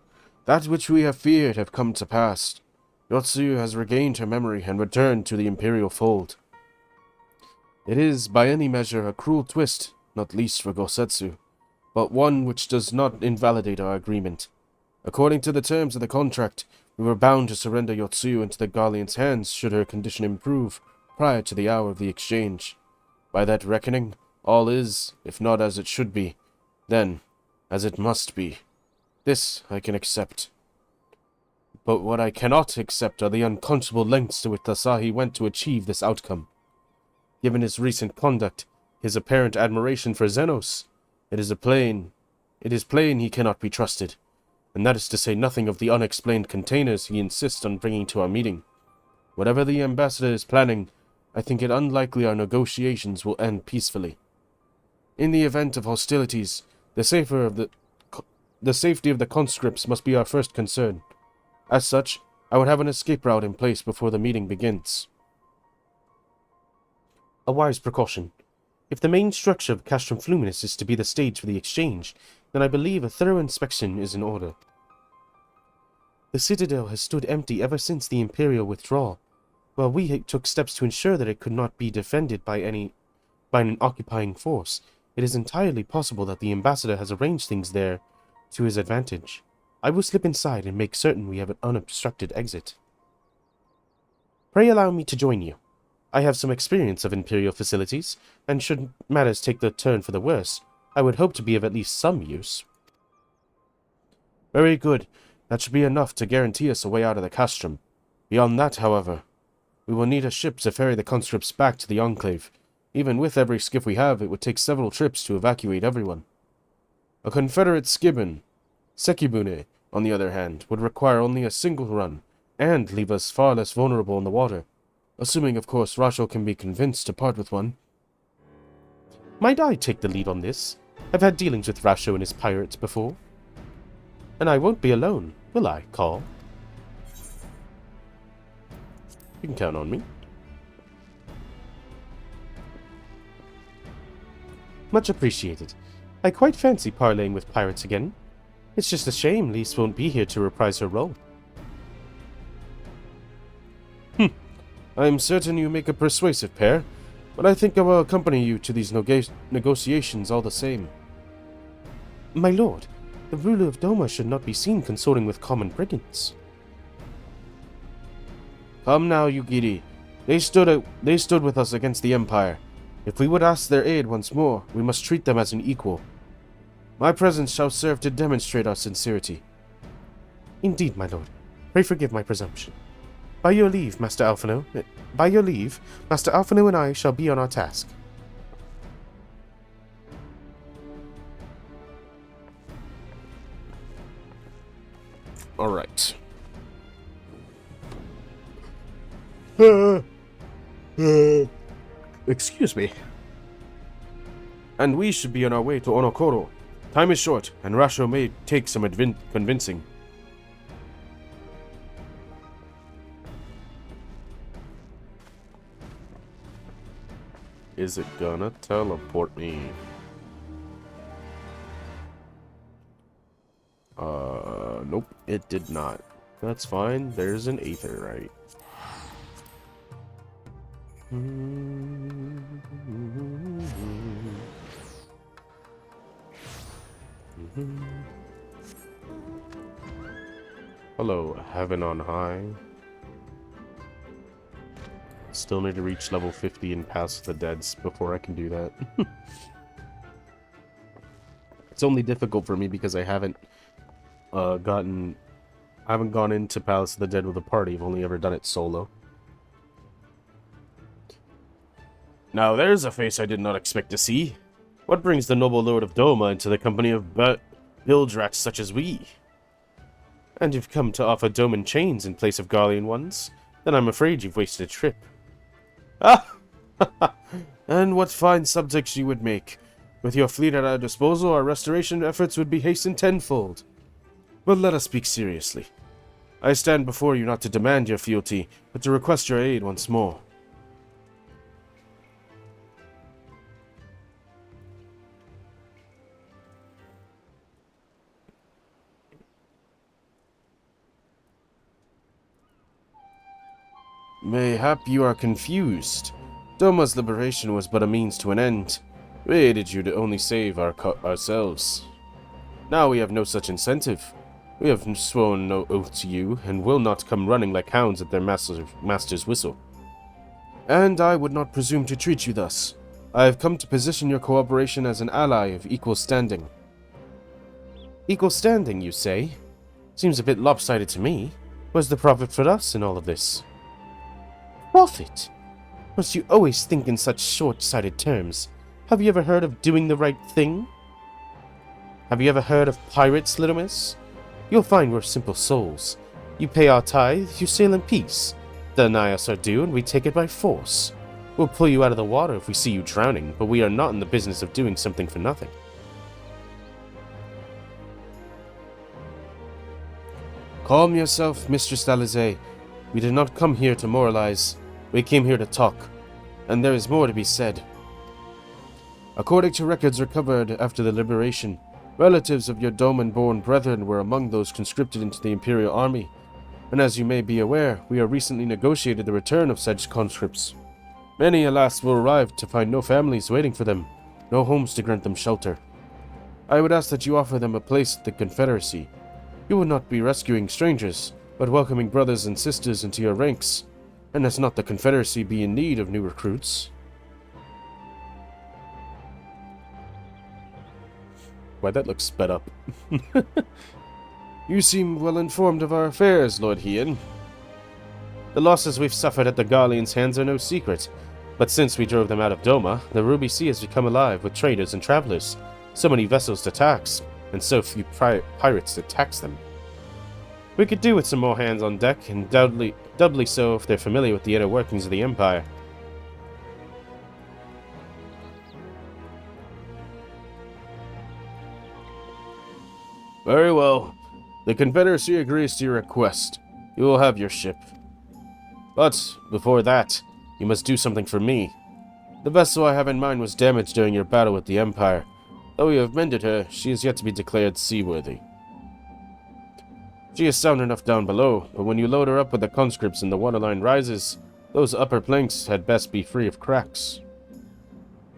that which we have feared have come to pass. Yotsuyu has regained her memory and returned to the Imperial fold. It is, by any measure, a cruel twist, not least for Gosetsu, but one which does not invalidate our agreement. According to the terms of the contract, we were bound to surrender Yotsuyu into the Guardian's hands should her condition improve prior to the hour of the exchange. By that reckoning, all is, if not as it should be, then as it must be. This I can accept. But what I cannot accept are the unconscionable lengths to which Asahi went to achieve this outcome. Given his recent conduct, his apparent admiration for Zenos, it is plain It is plain he cannot be trusted, and that is to say nothing of the unexplained containers he insists on bringing to our meeting. Whatever the ambassador is planning, I think it unlikely our negotiations will end peacefully. In the event of hostilities, the safety of the conscripts must be our first concern. As such, I would have an escape route in place before the meeting begins. A wise precaution. If the main structure of Castrum Fluminus is to be the stage for the exchange, then I believe a thorough inspection is in order. The citadel has stood empty ever since the Imperial withdrawal, while we took steps to ensure that it could not be defended by an occupying force. It is entirely possible that the ambassador has arranged things there to his advantage. I will slip inside and make certain we have an unobstructed exit. Pray allow me to join you. I have some experience of Imperial facilities, and should matters take the turn for the worse, I would hope to be of at least some use. Very good. That should be enough to guarantee us a way out of the Castrum. Beyond that, however, we will need a ship to ferry the conscripts back to the Enclave. Even with every skiff we have, it would take several trips to evacuate everyone. A Confederate skibbon, Sekibune, on the other hand, would require only a single run, and leave us far less vulnerable in the water. Assuming, of course, Rasho can be convinced to part with one. Might I take the lead on this? I've had dealings with Rasho and his pirates before. And I won't be alone, will I, Carl? You can count on me. Much appreciated. I quite fancy parleying with pirates again. It's just a shame Lise won't be here to reprise her role. I'm certain you make a persuasive pair, but I think I will accompany you to these negotiations all the same. My lord, the ruler of Doma should not be seen consorting with common brigands. Come now, Yugiri. They stood with us against the Empire. If we would ask their aid once more, we must treat them as an equal. My presence shall serve to demonstrate our sincerity. Indeed, my lord. Pray forgive my presumption. By your leave, Master Alphino. Master Alphino and I shall be on our task. Alright. Excuse me. And we should be on our way to Onokoro. Time is short, and Rasho may take some convincing. Is it gonna teleport me? Nope, it did not. That's fine, there's an aetherite. Hello, heaven on high. Still need to reach level 50 and pass the deads before I can do that. It's only difficult for me because I haven't gone into Palace of the Dead with a party. I've only ever done it solo. Now there's a face I did not expect to see. What brings the noble lord of Doma into the company of bilge-rats such as we? And you've come to offer Doman chains in place of Garlean ones? Then I'm afraid you've wasted a trip. Ah! And what fine subjects you would make. With your fleet at our disposal, our restoration efforts would be hastened tenfold. But let us speak seriously. I stand before you not to demand your fealty, but to request your aid once more. Mayhap you are confused. Doma's liberation was but a means to an end. We aided you to only save ourselves. Now we have no such incentive. We have sworn no oath to you, and will not come running like hounds at their master's whistle. And I would not presume to treat you thus. I have come to position your cooperation as an ally of equal standing. Equal standing, you say? Seems a bit lopsided to me. Where's the profit for us in all of this? Profit? Must you always think in such short-sighted terms? Have you ever heard of doing the right thing? Have you ever heard of pirates, little miss? You'll find we're simple souls. You pay our tithe, you sail in peace. Deny us our due, and we take it by force. We'll pull you out of the water if we see you drowning, but we are not in the business of doing something for nothing. Calm yourself, Mistress Alizé. We did not come here to moralize. We came here to talk. And there is more to be said. According to records recovered after the liberation, relatives of your Doman-born brethren were among those conscripted into the Imperial Army. And as you may be aware, we have recently negotiated the return of such conscripts. Many, alas, will arrive to find no families waiting for them, no homes to grant them shelter. I would ask that you offer them a place at the Confederacy. You will not be rescuing strangers, but welcoming brothers and sisters into your ranks. And does not the Confederacy be in need of new recruits? Why, that looks sped up. You seem well informed of our affairs, Lord Hien. The losses we've suffered at the Garlean's hands are no secret, but since we drove them out of Doma, the Ruby Sea has become alive with traders and travelers. So many vessels to tax, and so few pirates to tax them. We could do with some more hands on deck, and doubly so if they're familiar with the inner workings of the Empire. Very well. The Confederacy agrees to your request. You will have your ship. But, before that, you must do something for me. The vessel I have in mind was damaged during your battle with the Empire. Though you have mended her, she is yet to be declared seaworthy. She is sound enough down below, but when you load her up with the conscripts and the waterline rises, those upper planks had best be free of cracks.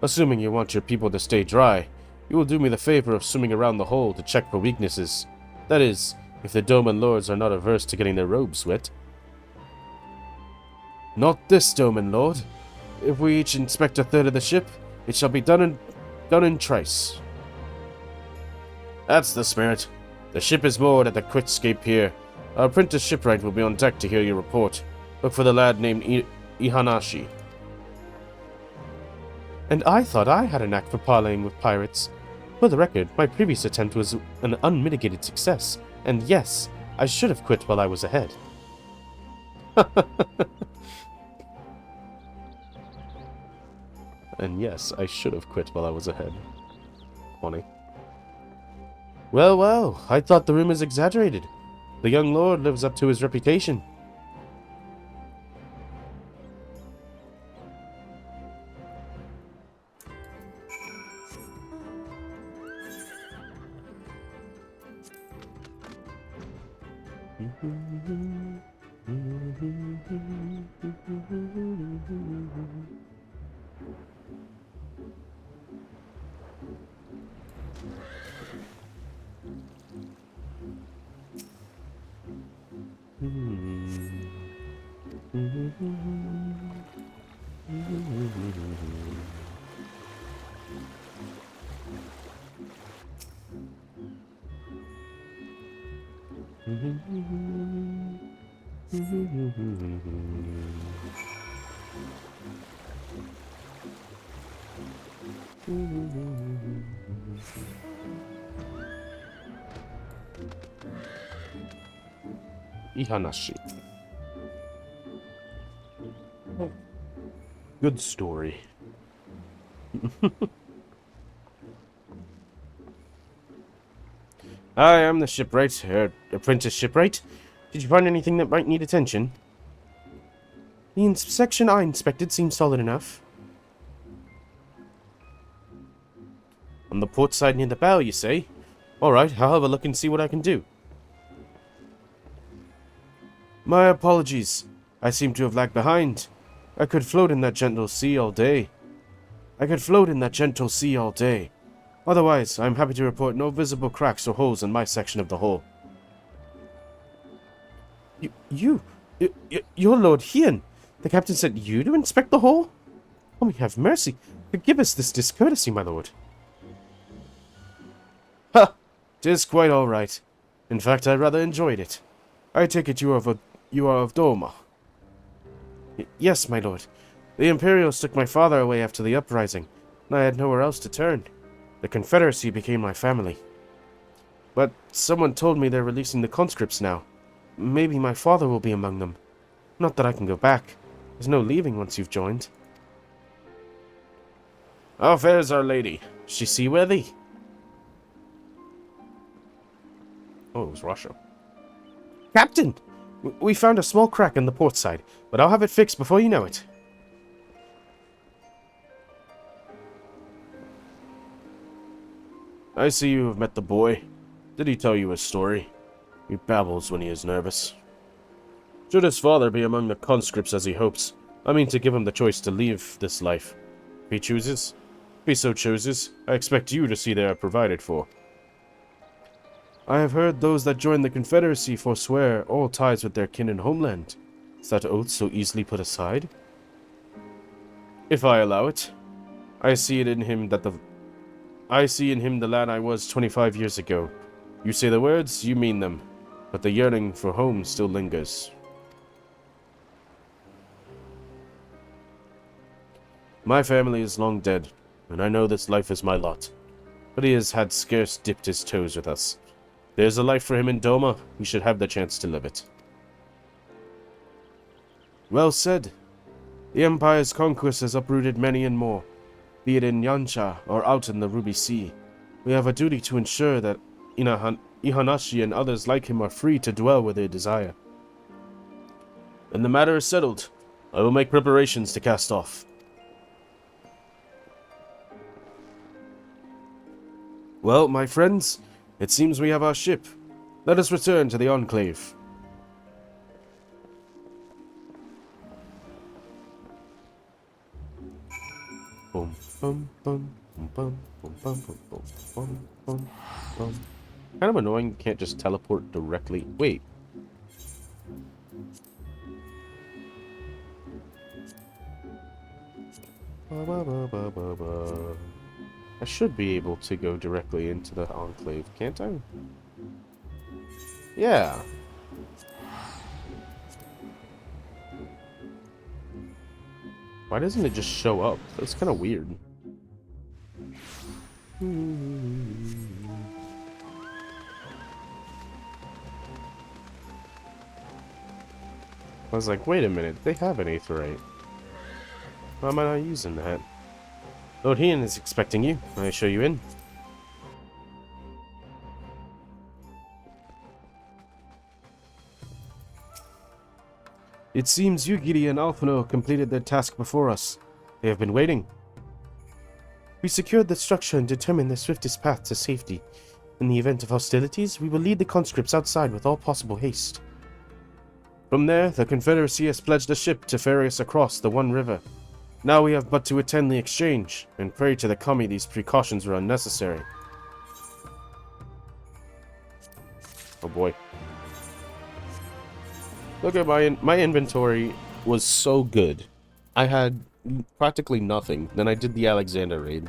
Assuming you want your people to stay dry, you will do me the favor of swimming around the hull to check for weaknesses. That is, if the Doman lords are not averse to getting their robes wet. Not this, Doman lord. If we each inspect a third of the ship, it shall be done in trice. That's the spirit. The ship is moored at the Quitscape Pier. Our apprentice shipwright will be on deck to hear your report. Look for the lad named Ihanashi. And I thought I had a knack for parleying with pirates. For the record, my previous attempt was an unmitigated success, and yes, I should have quit while I was ahead. And yes, I should have quit while I was ahead. Funny. Well, well, I thought the rumors exaggerated. The young lord lives up to his reputation. Ihanashi. Good story. I am the shipwright, apprentice shipwright. Did you find anything that might need attention? The section I inspected seems solid enough. On the port side near the bow, you say? Alright, I'll have a look and see what I can do. My apologies. I seem to have lagged behind. I could float in that gentle sea all day. Otherwise, I am happy to report no visible cracks or holes in my section of the hull. You're Lord Hien. The captain sent you to inspect the hull? Oh, may have mercy. Forgive us this discourtesy, my lord. Ha! 'Tis quite all right. In fact, I rather enjoyed it. I take it you are of Doma. Yes, my lord. The Imperials took my father away after the uprising, and I had nowhere else to turn. The Confederacy became my family. But someone told me they're releasing the conscripts now. Maybe my father will be among them. Not that I can go back. There's no leaving once you've joined. How fares our lady? Is she seaworthy? Oh, it was Russia. Captain! We found a small crack in the port side, but I'll have it fixed before you know it. I see you have met the boy. Did he tell you his story? He babbles when he is nervous. Should his father be among the conscripts as he hopes, I mean to give him the choice to leave this life. If he chooses, if he so chooses, I expect you to see they are provided for. I have heard those that join the Confederacy forswear all ties with their kin and homeland. Is that oath so easily put aside? If I allow it, I see in him the lad I was 25 years ago. You say the words, you mean them, but the yearning for home still lingers. My family is long dead, and I know this life is my lot, but he has had scarce dipped his toes with us. There's a life for him in Doma. He should have the chance to live it. Well said. The Empire's conquest has uprooted many and more, be it in Yancha or out in the Ruby Sea. We have a duty to ensure that Ihanashi and others like him are free to dwell where they desire. When the matter is settled, I will make preparations to cast off. Well, my friends, it seems we have our ship. Let us return to the Enclave. Boom, boom, boom, boom, boom, boom, boom, boom, boom, boom, boom. Kind of annoying you can't just teleport directly. Wait. I should be able to go directly into the Enclave, can't I? Yeah. Why doesn't it just show up? That's kind of weird. I was like, wait a minute, they have an Aetheryte. Why am I not using that? Lord Ian is expecting you. May I show you in? It seems Yugiri and Alphino completed their task before us. They have been waiting. We secured the structure and determined the swiftest path to safety. In the event of hostilities, we will lead the conscripts outside with all possible haste. From there, the Confederacy has pledged a ship to ferry us across the One River. Now we have but to attend the exchange, and pray to the Kami these precautions were unnecessary. Oh boy. Look at my inventory was so good. I had practically nothing. Then I did the Alexander raid.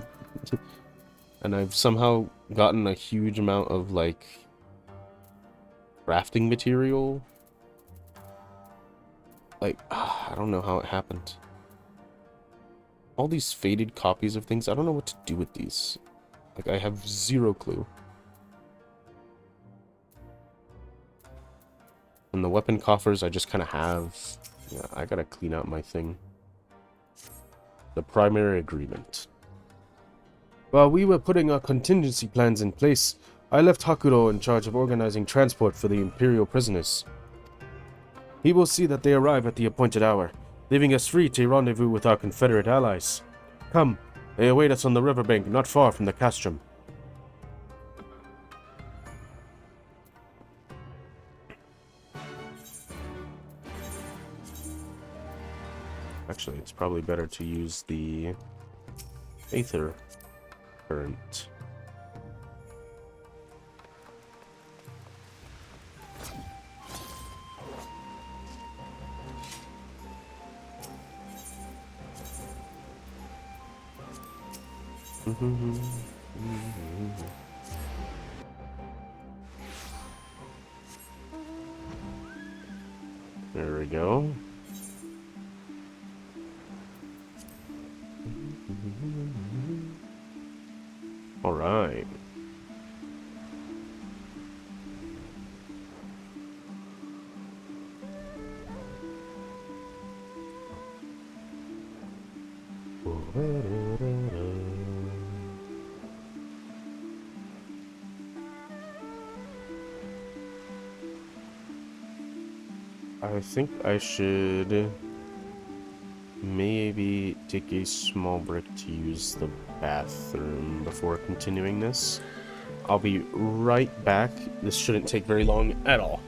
And I've somehow gotten a huge amount of, like, crafting material. Like, I don't know how it happened. All these faded copies of things, I don't know what to do with these. Like, I have zero clue. And the weapon coffers, I just kind of have... Yeah, I gotta clean out my thing. The primary agreement. While we were putting our contingency plans in place, I left Hakuro in charge of organizing transport for the Imperial prisoners. He will see that they arrive at the appointed hour, leaving us free to rendezvous with our Confederate allies. Come, they await us on the riverbank not far from the castrum. Actually, it's probably better to use the Aether Current. There we go. All right. I think I should maybe take a small break to use the bathroom before continuing this. I'll be right back. This shouldn't take very long at all.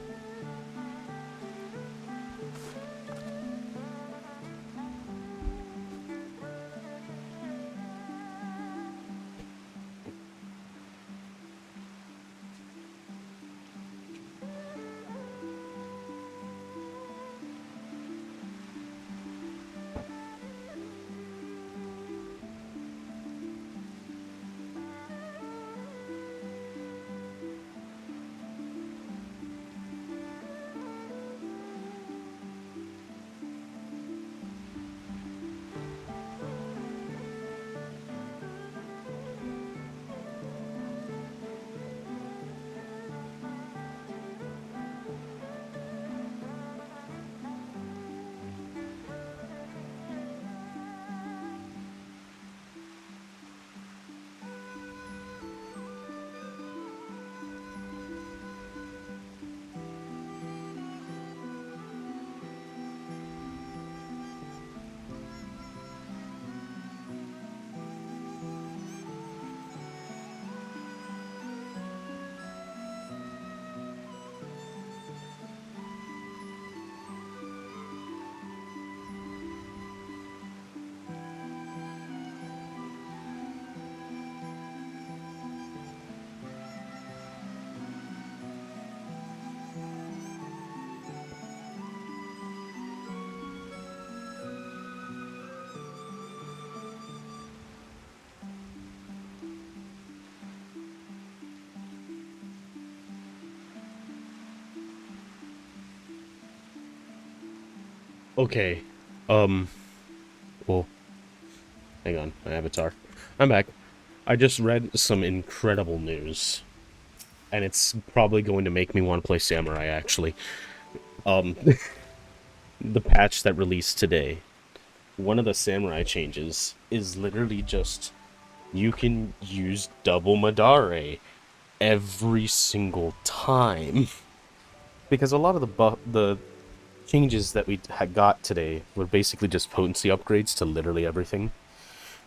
Okay, well, hang on, my avatar. I'm back. I just read some incredible news, and it's probably going to make me want to play Samurai, actually. The patch that released today, one of the Samurai changes is literally just, you can use double Madare every single time. Because a lot of the changes that we had got today were basically just potency upgrades to literally everything.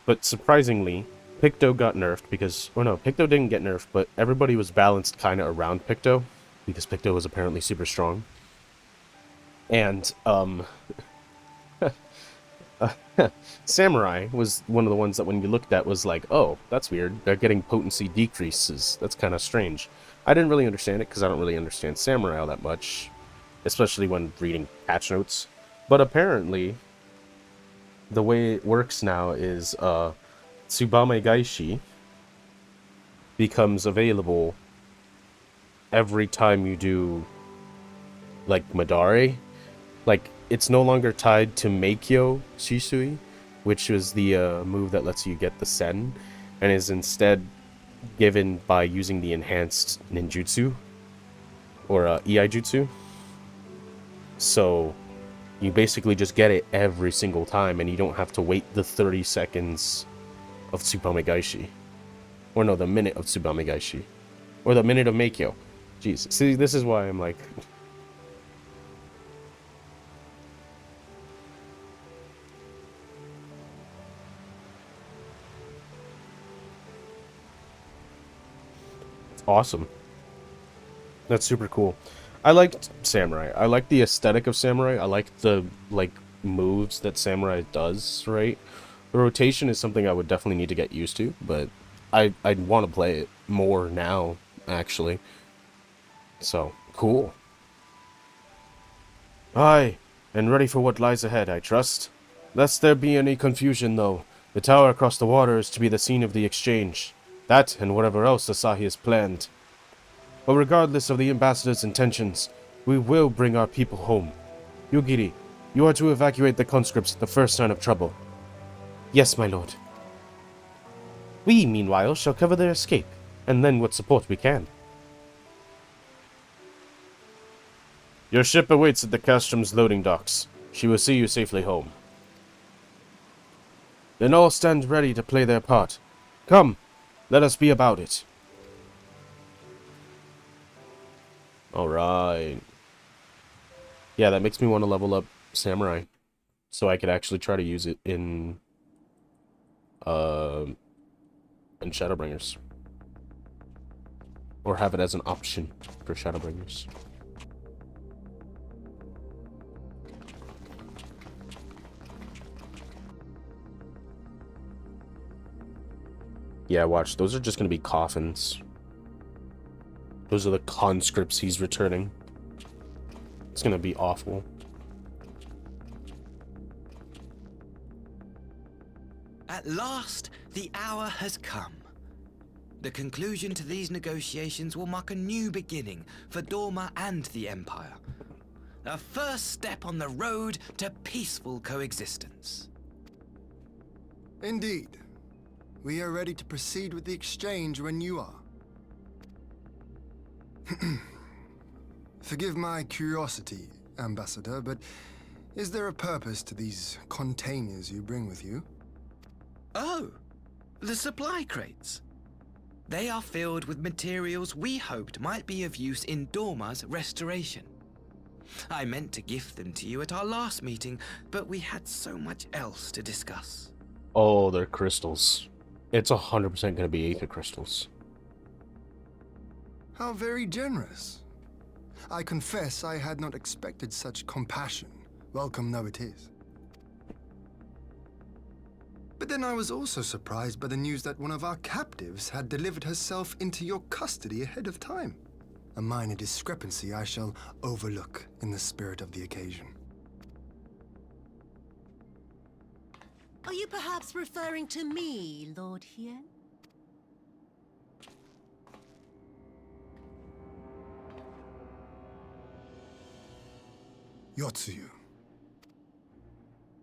But surprisingly, Picto got nerfed because... Oh no, Picto didn't get nerfed, but everybody was balanced kind of around Picto, because Picto was apparently super strong. And, Samurai was one of the ones that when you looked at was like, oh, that's weird, they're getting potency decreases. That's kind of strange. I didn't really understand it because I don't really understand Samurai all that much, especially when reading patch notes. But apparently, the way it works now is, Tsubame Gaishi becomes available every time you do, like, Madare. Like, it's no longer tied to Meikyo Shisui, which was the move that lets you get the Sen, and is instead given by using the enhanced ninjutsu, or Iaijutsu. So, you basically just get it every single time, and you don't have to wait the 30 seconds of Tsubame Gaishi. Or no, the minute of Tsubame Gaishi. Or the minute of Meikyo. Jeez, see, this is why I'm like... It's awesome. That's super cool. I liked Samurai. I like the aesthetic of Samurai. I like the, like, moves that Samurai does, right? The rotation is something I would definitely need to get used to, but I'd want to play it more now, actually. So, cool. Aye, and ready for what lies ahead, I trust. Lest there be any confusion, though, the tower across the water is to be the scene of the exchange. That, and whatever else Asahi has planned. But regardless of the ambassador's intentions, we will bring our people home. Yugiri, you are to evacuate the conscripts at the first sign of trouble. Yes, my lord. We, meanwhile, shall cover their escape, and lend what support we can. Your ship awaits at the Castrom's loading docks. She will see you safely home. Then all stand ready to play their part. Come, let us be about it. Alright. Yeah, that makes me want to level up Samurai, so I could actually try to use it in Shadowbringers, or have it as an option for Shadowbringers. Yeah, watch. Those are just going to be coffins. Those are the conscripts he's returning. It's going to be awful. At last, the hour has come. The conclusion to these negotiations will mark a new beginning for Dorma and the Empire. A first step on the road to peaceful coexistence. Indeed. We are ready to proceed with the exchange when you are. Forgive my curiosity, Ambassador, but is there a purpose to these containers you bring with you? Oh, the supply crates. They are filled with materials we hoped might be of use in Dorma's restoration. I meant to gift them to you at our last meeting, but we had so much else to discuss. Oh, they're crystals. It's 100% going to be Aether crystals. How very generous. I confess I had not expected such compassion, welcome though it is. But then I was also surprised by the news that one of our captives had delivered herself into your custody ahead of time. A minor discrepancy I shall overlook in the spirit of the occasion. Are you perhaps referring to me, Lord Hien? Yotsuyu.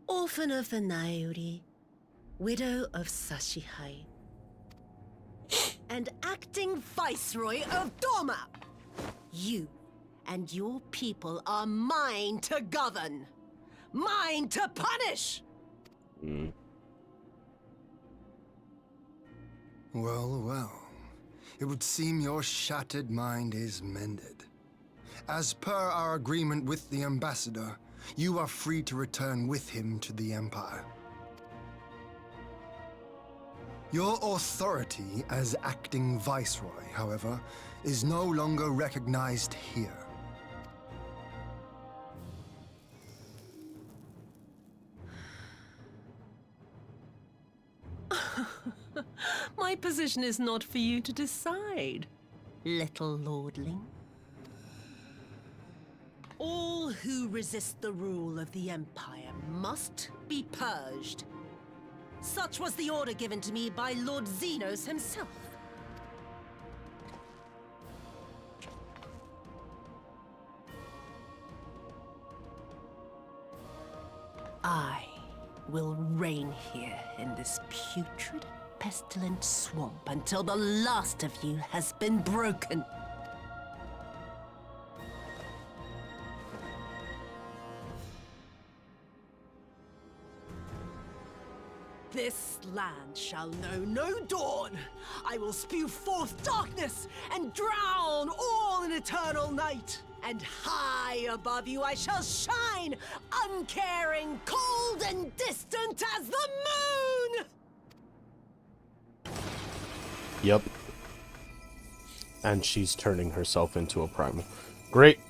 Orphan of the Nairi, widow of Sashihai, and acting Viceroy of Dorma. You and your people are mine to govern, mine to punish. Well, well. It would seem your shattered mind is mended. As per our agreement with the Ambassador, you are free to return with him to the Empire. Your authority as acting Viceroy, however, is no longer recognized here. My position is not for you to decide, little lordling. All who resist the rule of the Empire must be purged. Such was the order given to me by Lord Xenos himself. I will reign here in this putrid, pestilent swamp until the last of you has been broken. This land shall know no dawn. I will spew forth darkness and drown all in eternal night. And high above you I shall shine, uncaring, cold and distant as the moon! Yep. And she's turning herself into a primal. Great.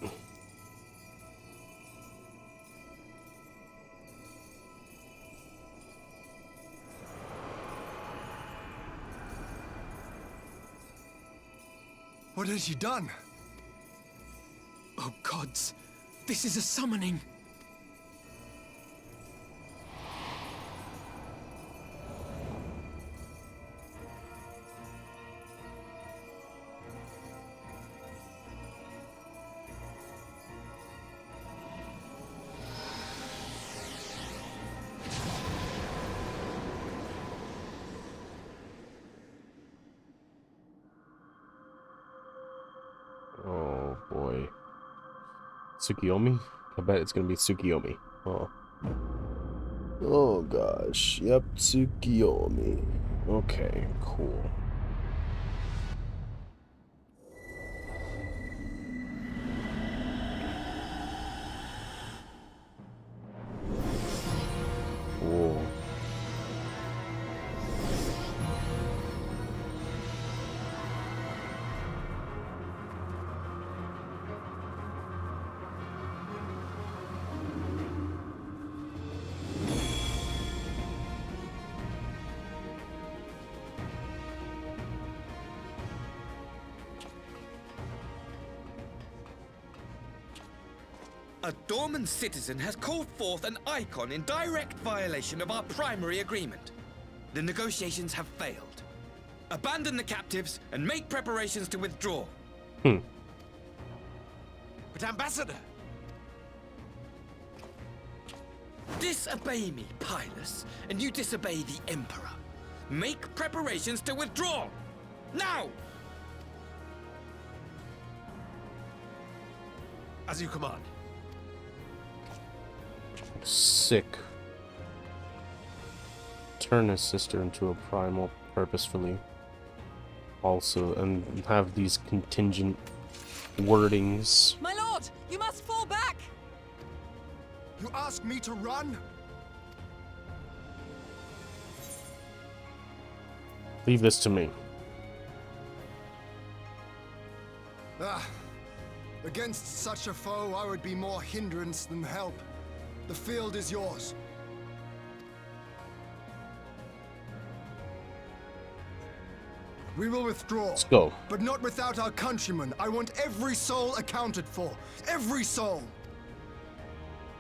What has she done? Oh gods, this is a summoning. Oh boy. Tsukiyomi? I bet it's gonna be Tsukiyomi. Oh. Oh gosh. Yep, Tsukiyomi. Okay, cool. A Dorman citizen has called forth an icon in direct violation of our primary agreement. The negotiations have failed. Abandon the captives and make preparations to withdraw. But Ambassador! Disobey me, Pilus, and you disobey the Emperor. Make preparations to withdraw! Now! As you command. Sick. Turn his sister into a primal purposefully. Also, and have these contingent wordings. My lord, you must fall back! You ask me to run? Leave this to me. Against such a foe, I would be more hindrance than help. The field is yours. We will withdraw. Let's go. But not without our countrymen. I want every soul accounted for. Every soul!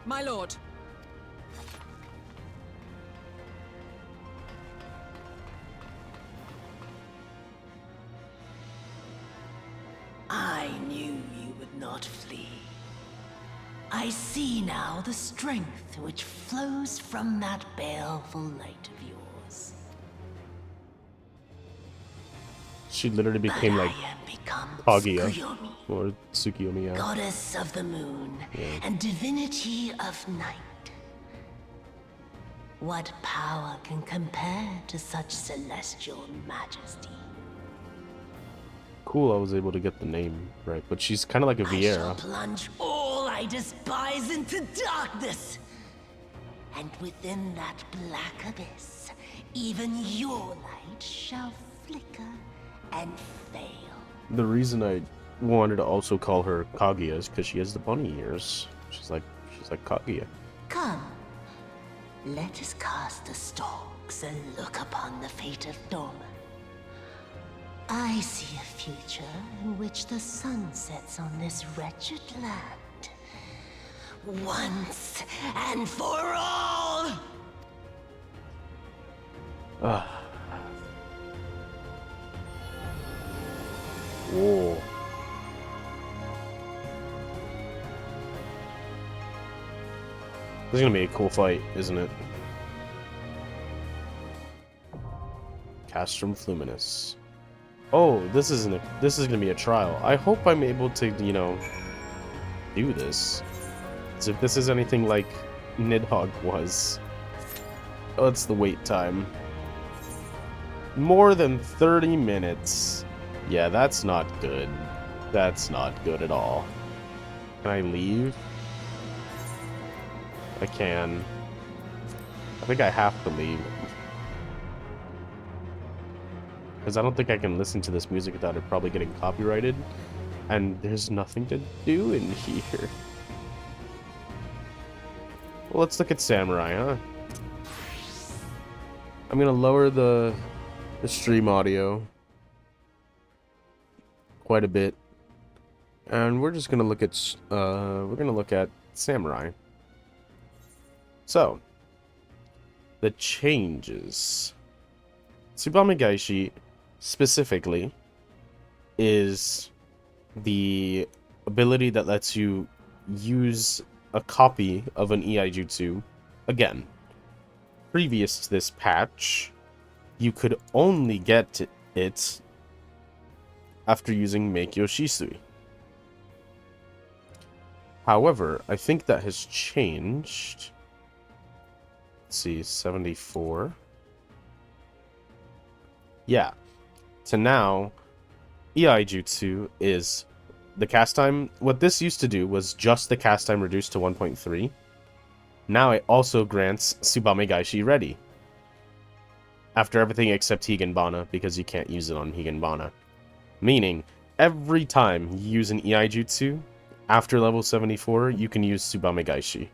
My lord. I knew you would not flee. I see now the strength which flows from that baleful light of yours. She literally became But like I am become Kaguya Tsukuyomi, or Tsukiyomi. Yeah. goddess of the moon and divinity of night. What power can compare to such celestial majesty? Cool, I was able to get the name right, but she's kind of like a I shall Viera. plunge all I despise into darkness. And within that black abyss, even your light shall flicker and fail. The reason I wanted to also call her Kaguya is because she has the bunny ears. She's like Kaguya. Come, let us cast the stalks and look upon the fate of Dorma. I see a future in which the sun sets on this wretched land. Once and for all! Whoa. This is gonna be a cool fight, isn't it? Castrum Fluminous. Oh, this is gonna be a trial. I hope I'm able to, you know, do this. As if this is anything like Nidhogg was. Oh, it's the wait time. More than 30 minutes. Yeah, that's not good. That's not good at all. Can I leave? I can. I think I have to leave. Because I don't think I can listen to this music without it probably getting copyrighted. And there's nothing to do in here. Well, let's look at Samurai, huh? I'm gonna lower the stream audio quite a bit. And we're just gonna look at Samurai. So, the changes. Tsubame Gaishi specifically is the ability that lets you use a copy of an EI Jutsu again. Previous to this patch, you could only get it after using Meikyo Shisui. However, I think that has changed. Let's see, 74. Yeah. So now, EI Jutsu is the cast time. What this used to do was just the cast time reduced to 1.3. Now it also grants Tsubame Gaishi ready. After everything except Higanbana, because you can't use it on Higanbana. Meaning, every time you use an EI Jutsu, after level 74, you can use Tsubame Gaishi.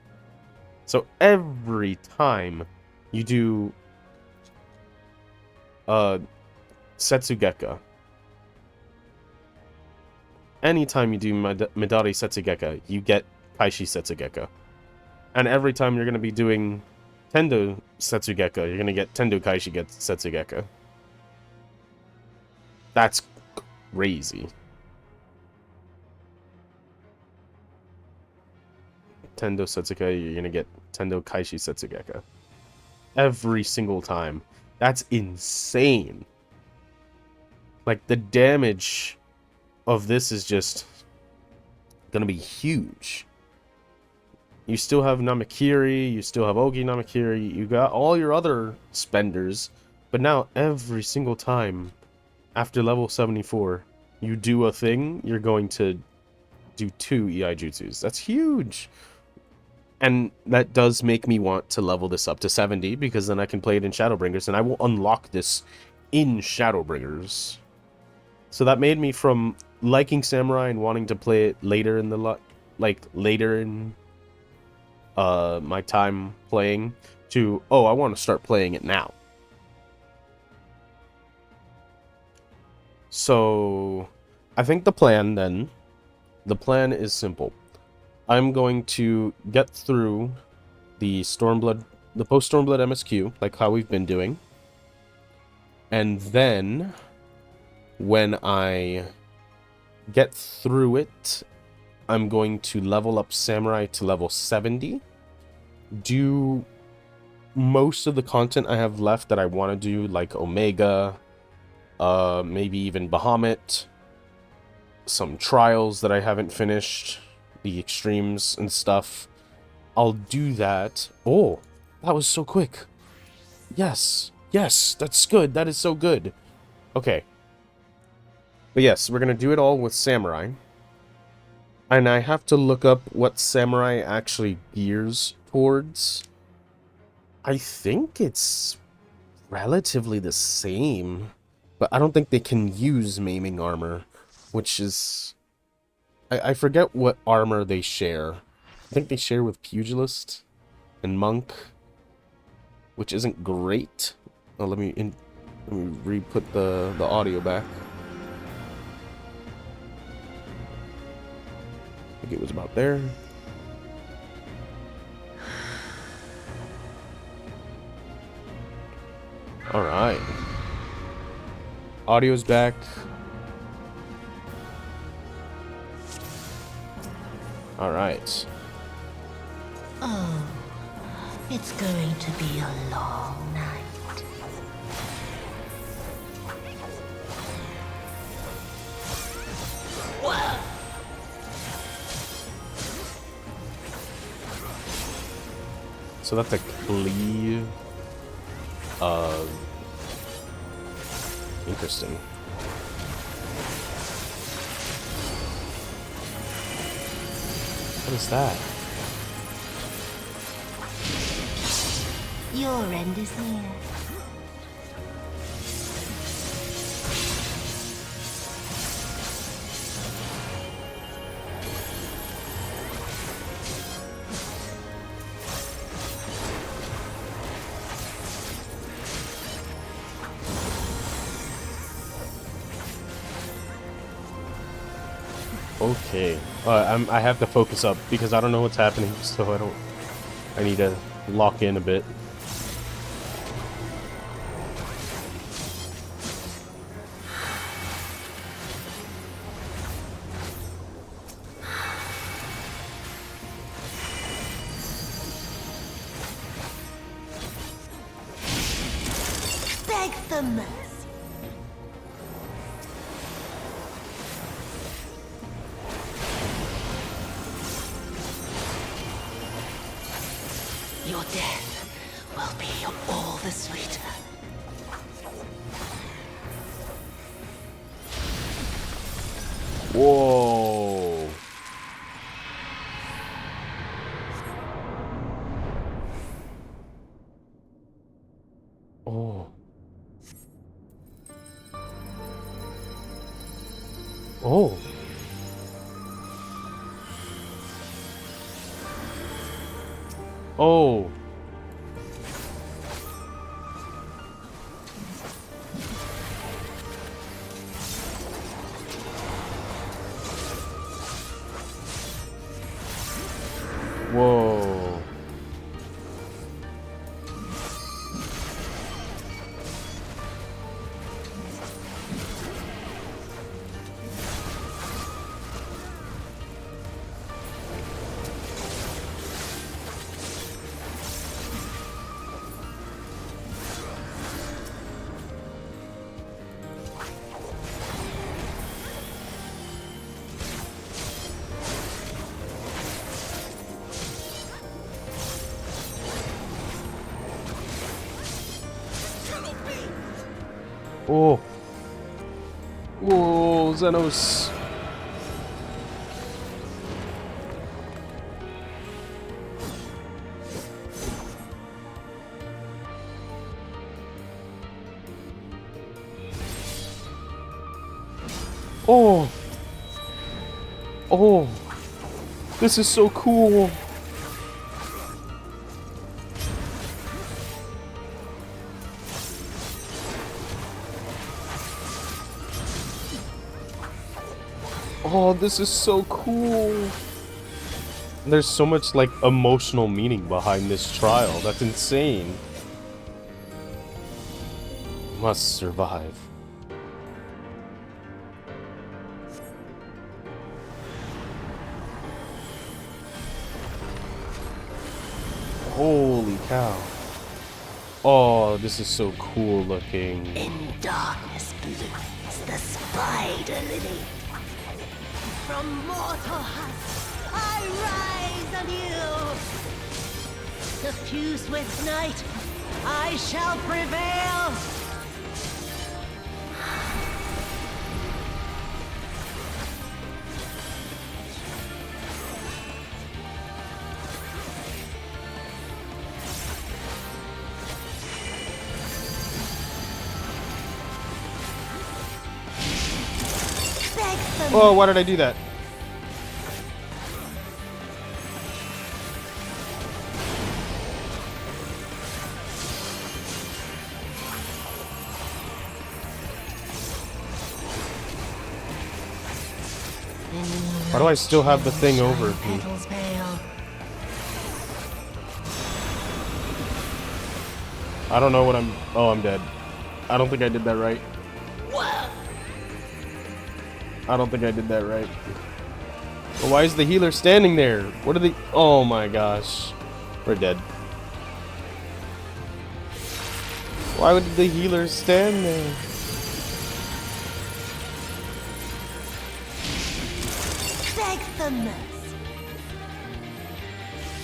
So every time you do Setsugeka, anytime you do Midari Setsugeka, you get Kaishi Setsugekko. And every time you're going to be doing Tendo Setsugekko, you're going to get Tendo Kaishi Setsugekko. That's crazy. Tendo Setsugekko, you're going to get Tendo Kaishi Setsugekko. Every single time. That's insane. Like, the damage of this is just going to be huge. You still have Namakiri, you still have Ogi Namakiri, you got all your other spenders, but now every single time after level 74, you do a thing, you're going to do 2 EI Jutsus. That's huge! And that does make me want to level this up to 70, because then I can play it in Shadowbringers, and I will unlock this in Shadowbringers. So that made me from liking Samurai and wanting to play it later in the later in my time playing to, oh, I want to start playing it now. So I think the plan is simple. I'm going to get through the Post-Stormblood MSQ, like how we've been doing. And then when I get through it, I'm going to level up Samurai to level 70. Do most of the content I have left that I want to do, like Omega, maybe even Bahamut, some trials that I haven't finished, the extremes and stuff. I'll do that. Oh, that was so quick. Yes, that's good. That is so good. Okay. But yes, we're going to do it all with Samurai. And I have to look up what Samurai actually gears towards. I think it's relatively the same, but I don't think they can use maiming armor, which is... I forget what armor they share. I think they share with Pugilist and Monk, which isn't great. Oh, let me re-put the audio back. I think it was about there. Alright. Audio's back. Alright. Oh, it's going to be a long night. Whoa! So that's a cleave. Interesting. What is that? Your end is near. Okay. I have to focus up because I don't know what's happening, so I need to lock in a bit. Beg for mercy. Your death will be all the sweeter. Whoa. Oh. Oh. Oh. Oh. Whoa, Xenos. Oh. Oh. This is so cool. Oh, this is so cool. There's so much, like, emotional meaning behind this trial. That's insane. Must survive. Holy cow. Oh, this is so cool looking. In darkness blooms the spider lily. From mortal husk, I rise anew. Suffused with night, I shall prevail. Oh, why did I do that? Why do I still have the thing over me? I don't know what I'm... Oh, I'm dead. I don't think I did that right. I don't think I did that right. But why is the healer standing there? What are they... Oh my gosh. We're dead. Why would the healer stand there?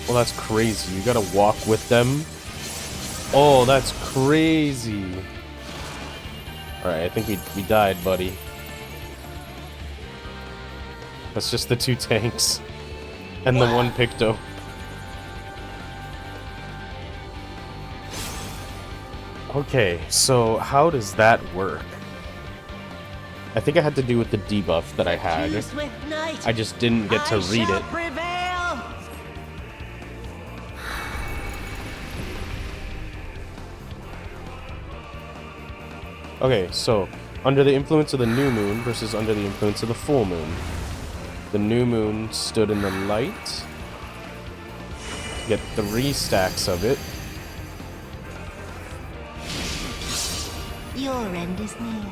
Well, that's crazy. You gotta walk with them. Oh, that's crazy. Alright, I think we died, buddy. That's just the 2 tanks. And the 1 Picto. Okay, so how does that work? I think it had to do with the debuff that I had. I just didn't get to read it. Okay, so under the influence of the new moon versus under the influence of the full moon. The new moon stood in the light. Get 3 stacks of it. Your end is near.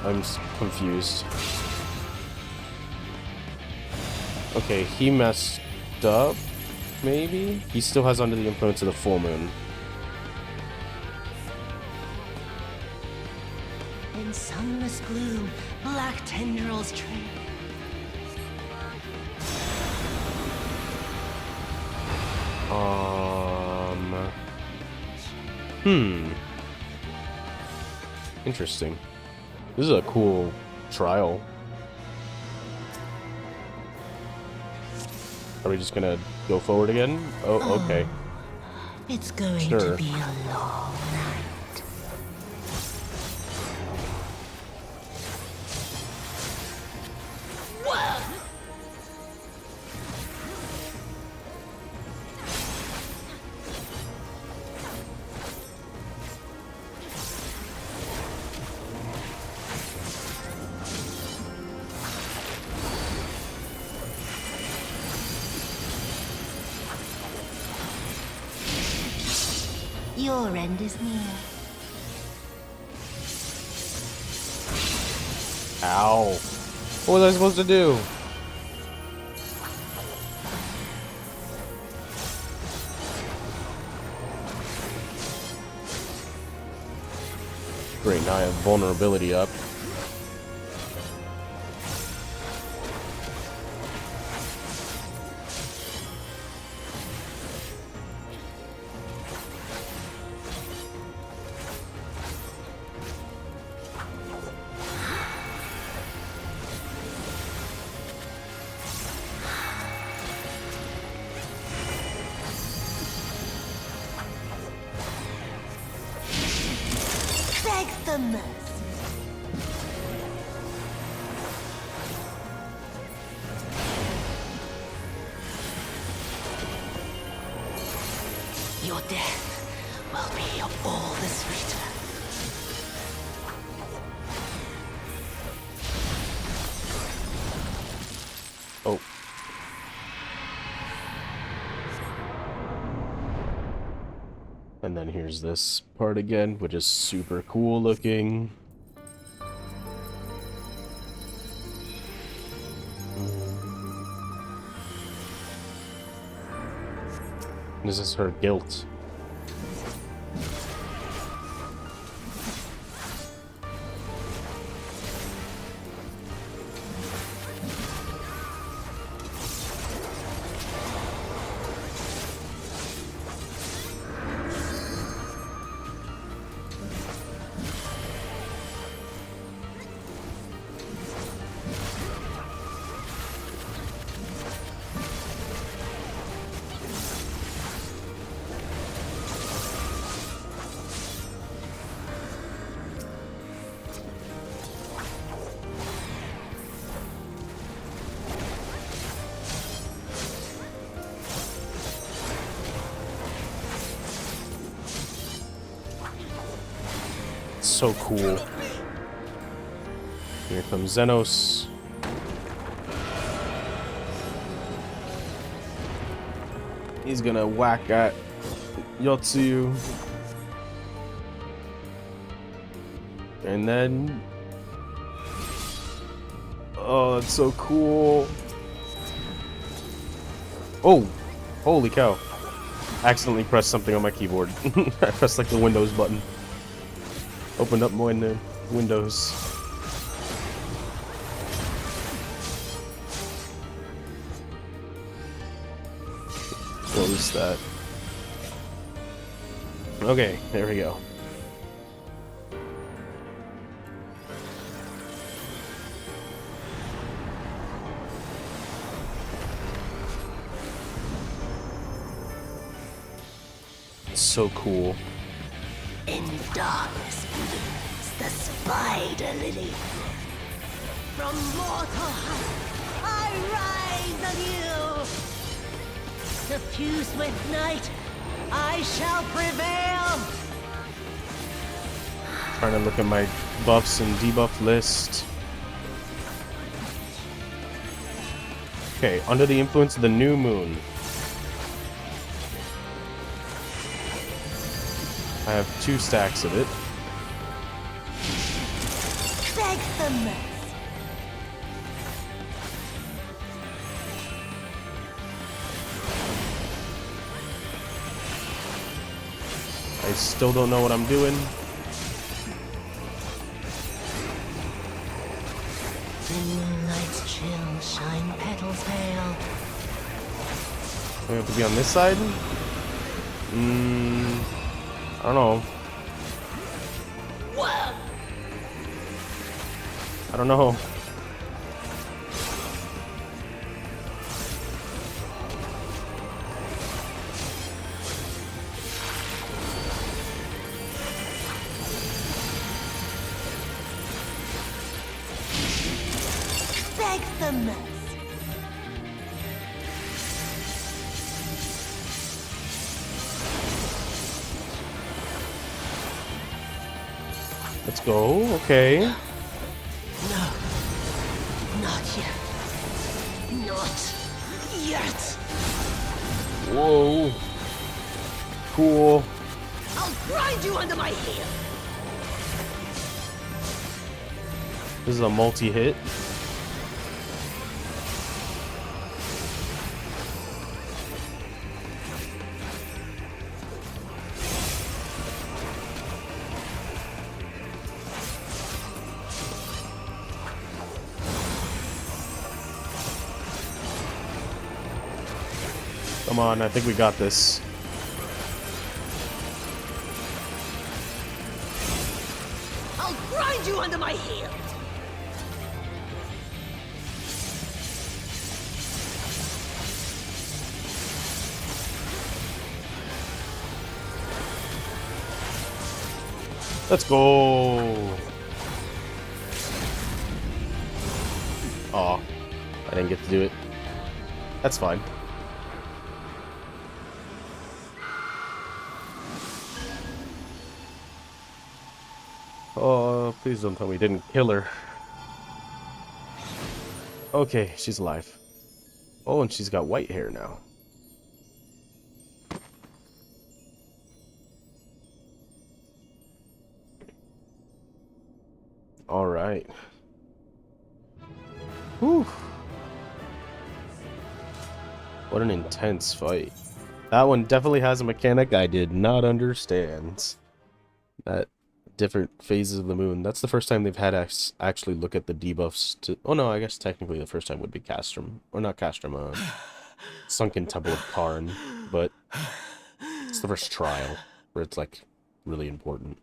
I'm confused. Okay, he messed up, maybe? He still has under the influence of the full moon. In sunless gloom, black tendrils trail. Interesting. This is a cool trial. Are we just gonna go forward again? Oh, okay. It's going Sure. to be a long night. Your end is near. Ow. What was I supposed to do? Great, now I have vulnerability up. Your death will be all the sweeter. Oh. And then here's this part again, which is super cool looking. This is her guilt. So cool. Here comes Xenos. He's gonna whack at Yotsu. And then... oh, that's so cool. Oh! Holy cow. I accidentally pressed something on my keyboard. I pressed like the Windows button. Opened up more in the windows. Close that. Okay, there we go. It's so cool. In darkness blooms the spider lily. From mortal height, I rise anew. Suffused with night, I shall prevail. Trying to look at my buffs and debuff list. Okay, under the influence of the new moon. I have 2 stacks of it. I still don't know what I'm doing. The moonlight's chill shine petals pale. We have to be on this side? I don't know. Whoa. I don't know. Beg the mess. Let's go. Okay. No. Not yet. Not yet. Whoa. Cool. I'll grind you under my heel. This is a multi-hit. Come on, I think we got this. I'll grind you under my heel. Let's go. Aw, I didn't get to do it. That's fine. Oh, please don't tell me he didn't kill her. Okay, she's alive. Oh, and she's got white hair now. Alright. Whew. What an intense fight. That one definitely has a mechanic I did not understand. That different phases of the moon. That's the first time they've had us actually look at the debuffs to... Oh no, I guess technically the first time would be Castrum. Or not Castrum, Sunken Temple of Karn. But it's the first trial where it's like really important.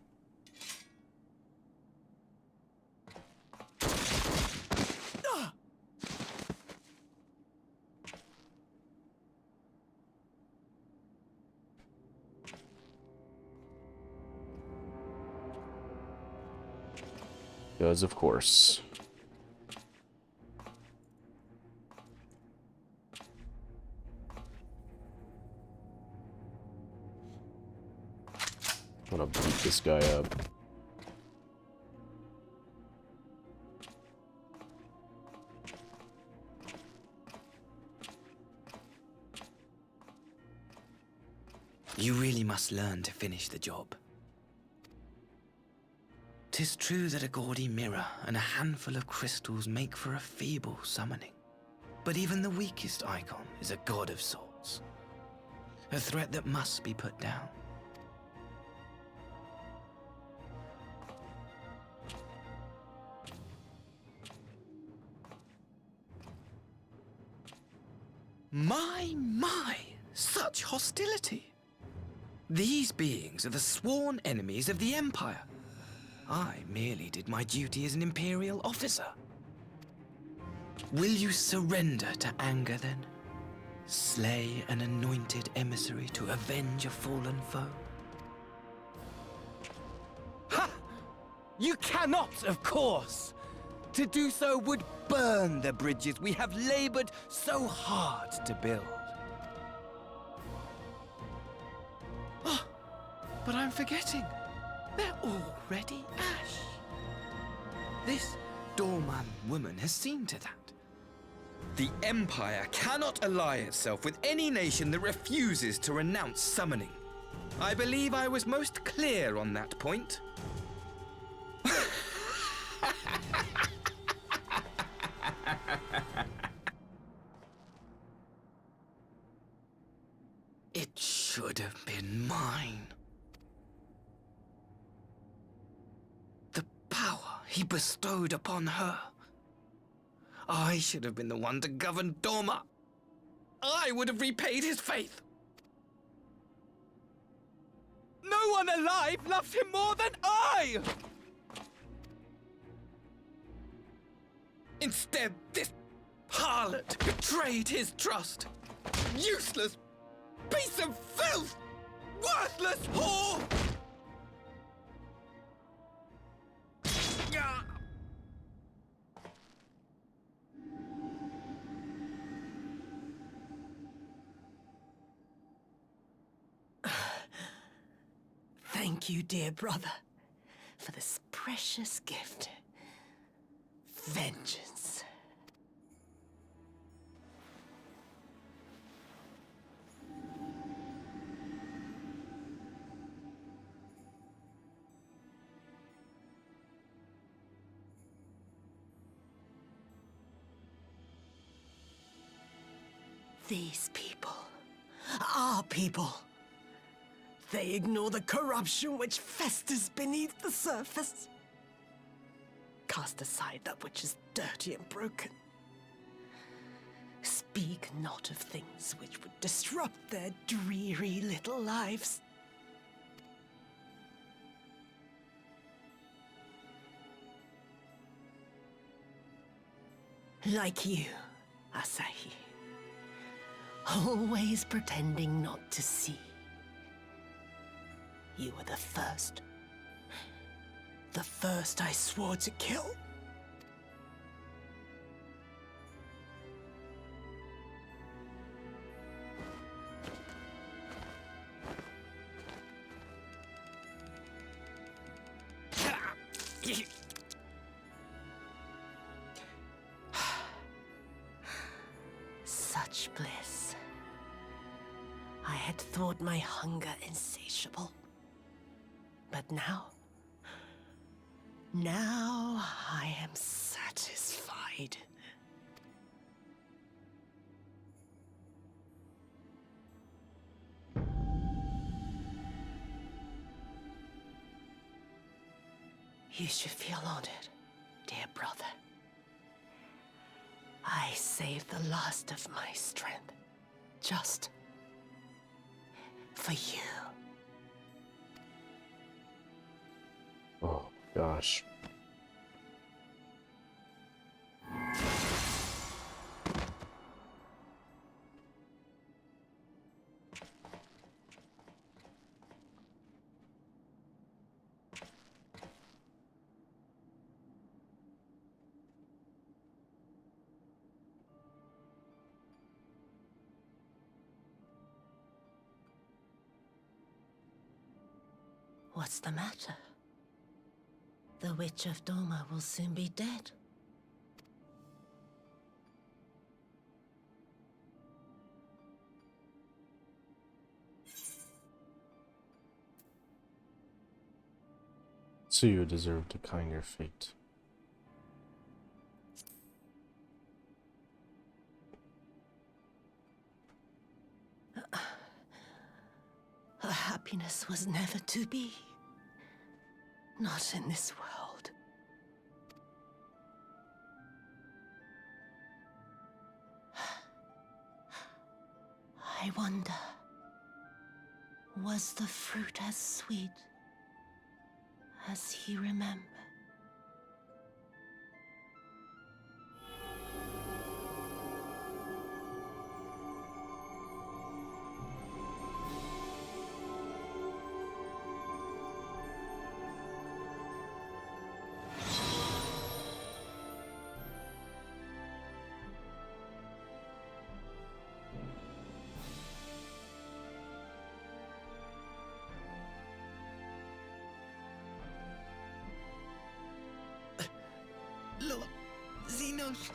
Because of course. I'm gonna beat this guy up. You really must learn to finish the job. 'Tis true that a gaudy mirror and a handful of crystals make for a feeble summoning. But even the weakest icon is a god of sorts. A threat that must be put down. My, such hostility! These beings are the sworn enemies of the Empire. I merely did my duty as an Imperial officer. Will you surrender to anger, then? Slay an anointed emissary to avenge a fallen foe? Ha! You cannot, of course! To do so would burn the bridges we have labored so hard to build. Oh, but I'm forgetting. They're already ash. This Dorman woman has seen to that. The Empire cannot ally itself with any nation that refuses to renounce summoning. I believe I was most clear on that point. It should have been mine. The power he bestowed upon her. I should have been the one to govern Dorma. I would have repaid his faith. No one alive loves him more than I! Instead, this harlot betrayed his trust. Useless piece of filth! Worthless whore! Thank you, dear brother, for this precious gift. Vengeance. These people, our people, they ignore the corruption which festers beneath the surface. Cast aside that which is dirty and broken. Speak not of things which would disrupt their dreary little lives. Like you, Asahi. Always pretending not to see. You were the first. The first I swore to kill. such bliss. I had thought my hunger insatiable. But now I am satisfied. You should feel honored, dear brother. I saved the last of my strength, just for you. Oh, gosh. What's the matter? The Witch of Doma will soon be dead. So you deserved a kinder fate. Her happiness was never to be. Not in this world. I wonder, was the fruit as sweet as he remembered? Lord Xenos.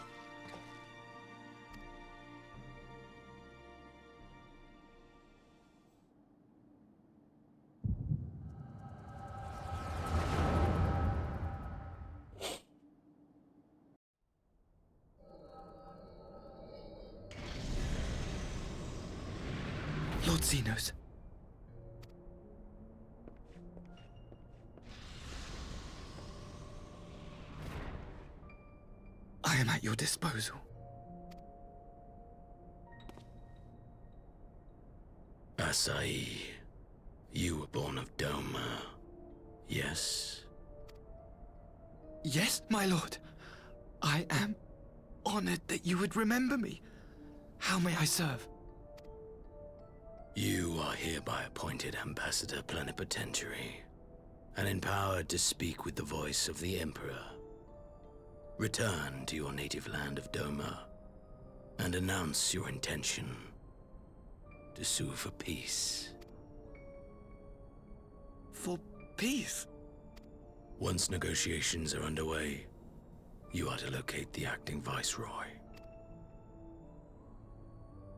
Lord Xenos. I am at your disposal. Asai, you were born of Doma, yes? Yes, my lord. I am honored that you would remember me. How may I serve? You are hereby appointed Ambassador Plenipotentiary, and empowered to speak with the voice of the Emperor. Return to your native land of Doma, and announce your intention to sue for peace. For peace? Once negotiations are underway, you are to locate the acting Viceroy.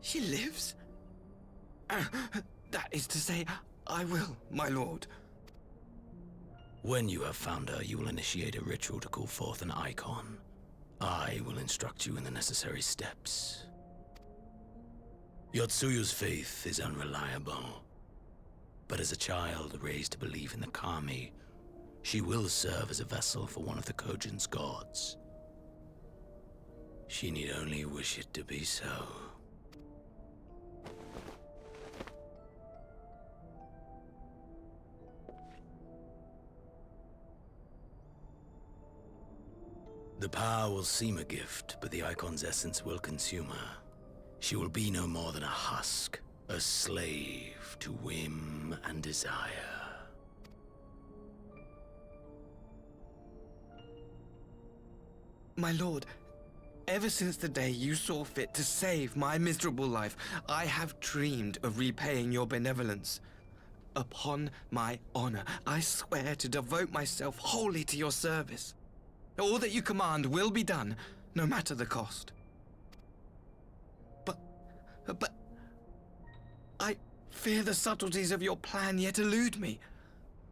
She lives? That is to say, I will, my lord. When you have found her, you will initiate a ritual to call forth an icon. I will instruct you in the necessary steps. Yotsuyu's faith is unreliable, but as a child raised to believe in the Kami, she will serve as a vessel for one of the Kojin's gods. She need only wish it to be so. The power will seem a gift, but the icon's essence will consume her. She will be no more than a husk, a slave to whim and desire. My lord, ever since the day you saw fit to save my miserable life, I have dreamed of repaying your benevolence. Upon my honor, I swear to devote myself wholly to your service. All that you command will be done, no matter the cost. But But I fear the subtleties of your plan yet elude me.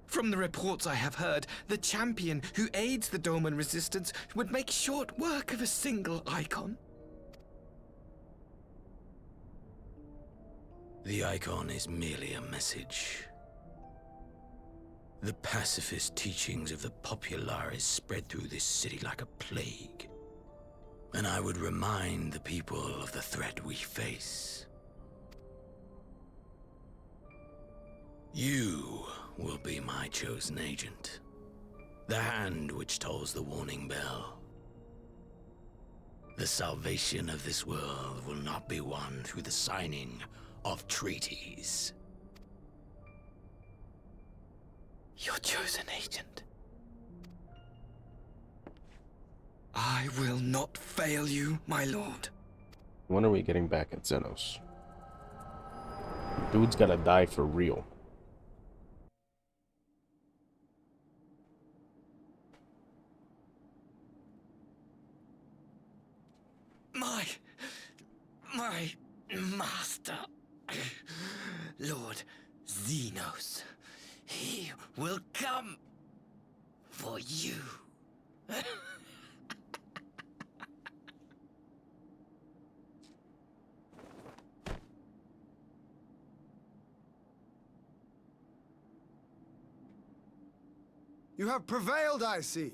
From the reports I have heard, the champion who aids the Doman resistance would make short work of a single icon. The icon is merely a message. The pacifist teachings of the Populares spread through this city like a plague. And I would remind the people of the threat we face. You will be my chosen agent. The hand which tolls the warning bell. The salvation of this world will not be won through the signing of treaties. Your chosen agent. I will not fail you, my lord. When are we getting back at Xenos? Dude's gotta die for real. My master, Lord Xenos, he will come for you. You have prevailed, I see.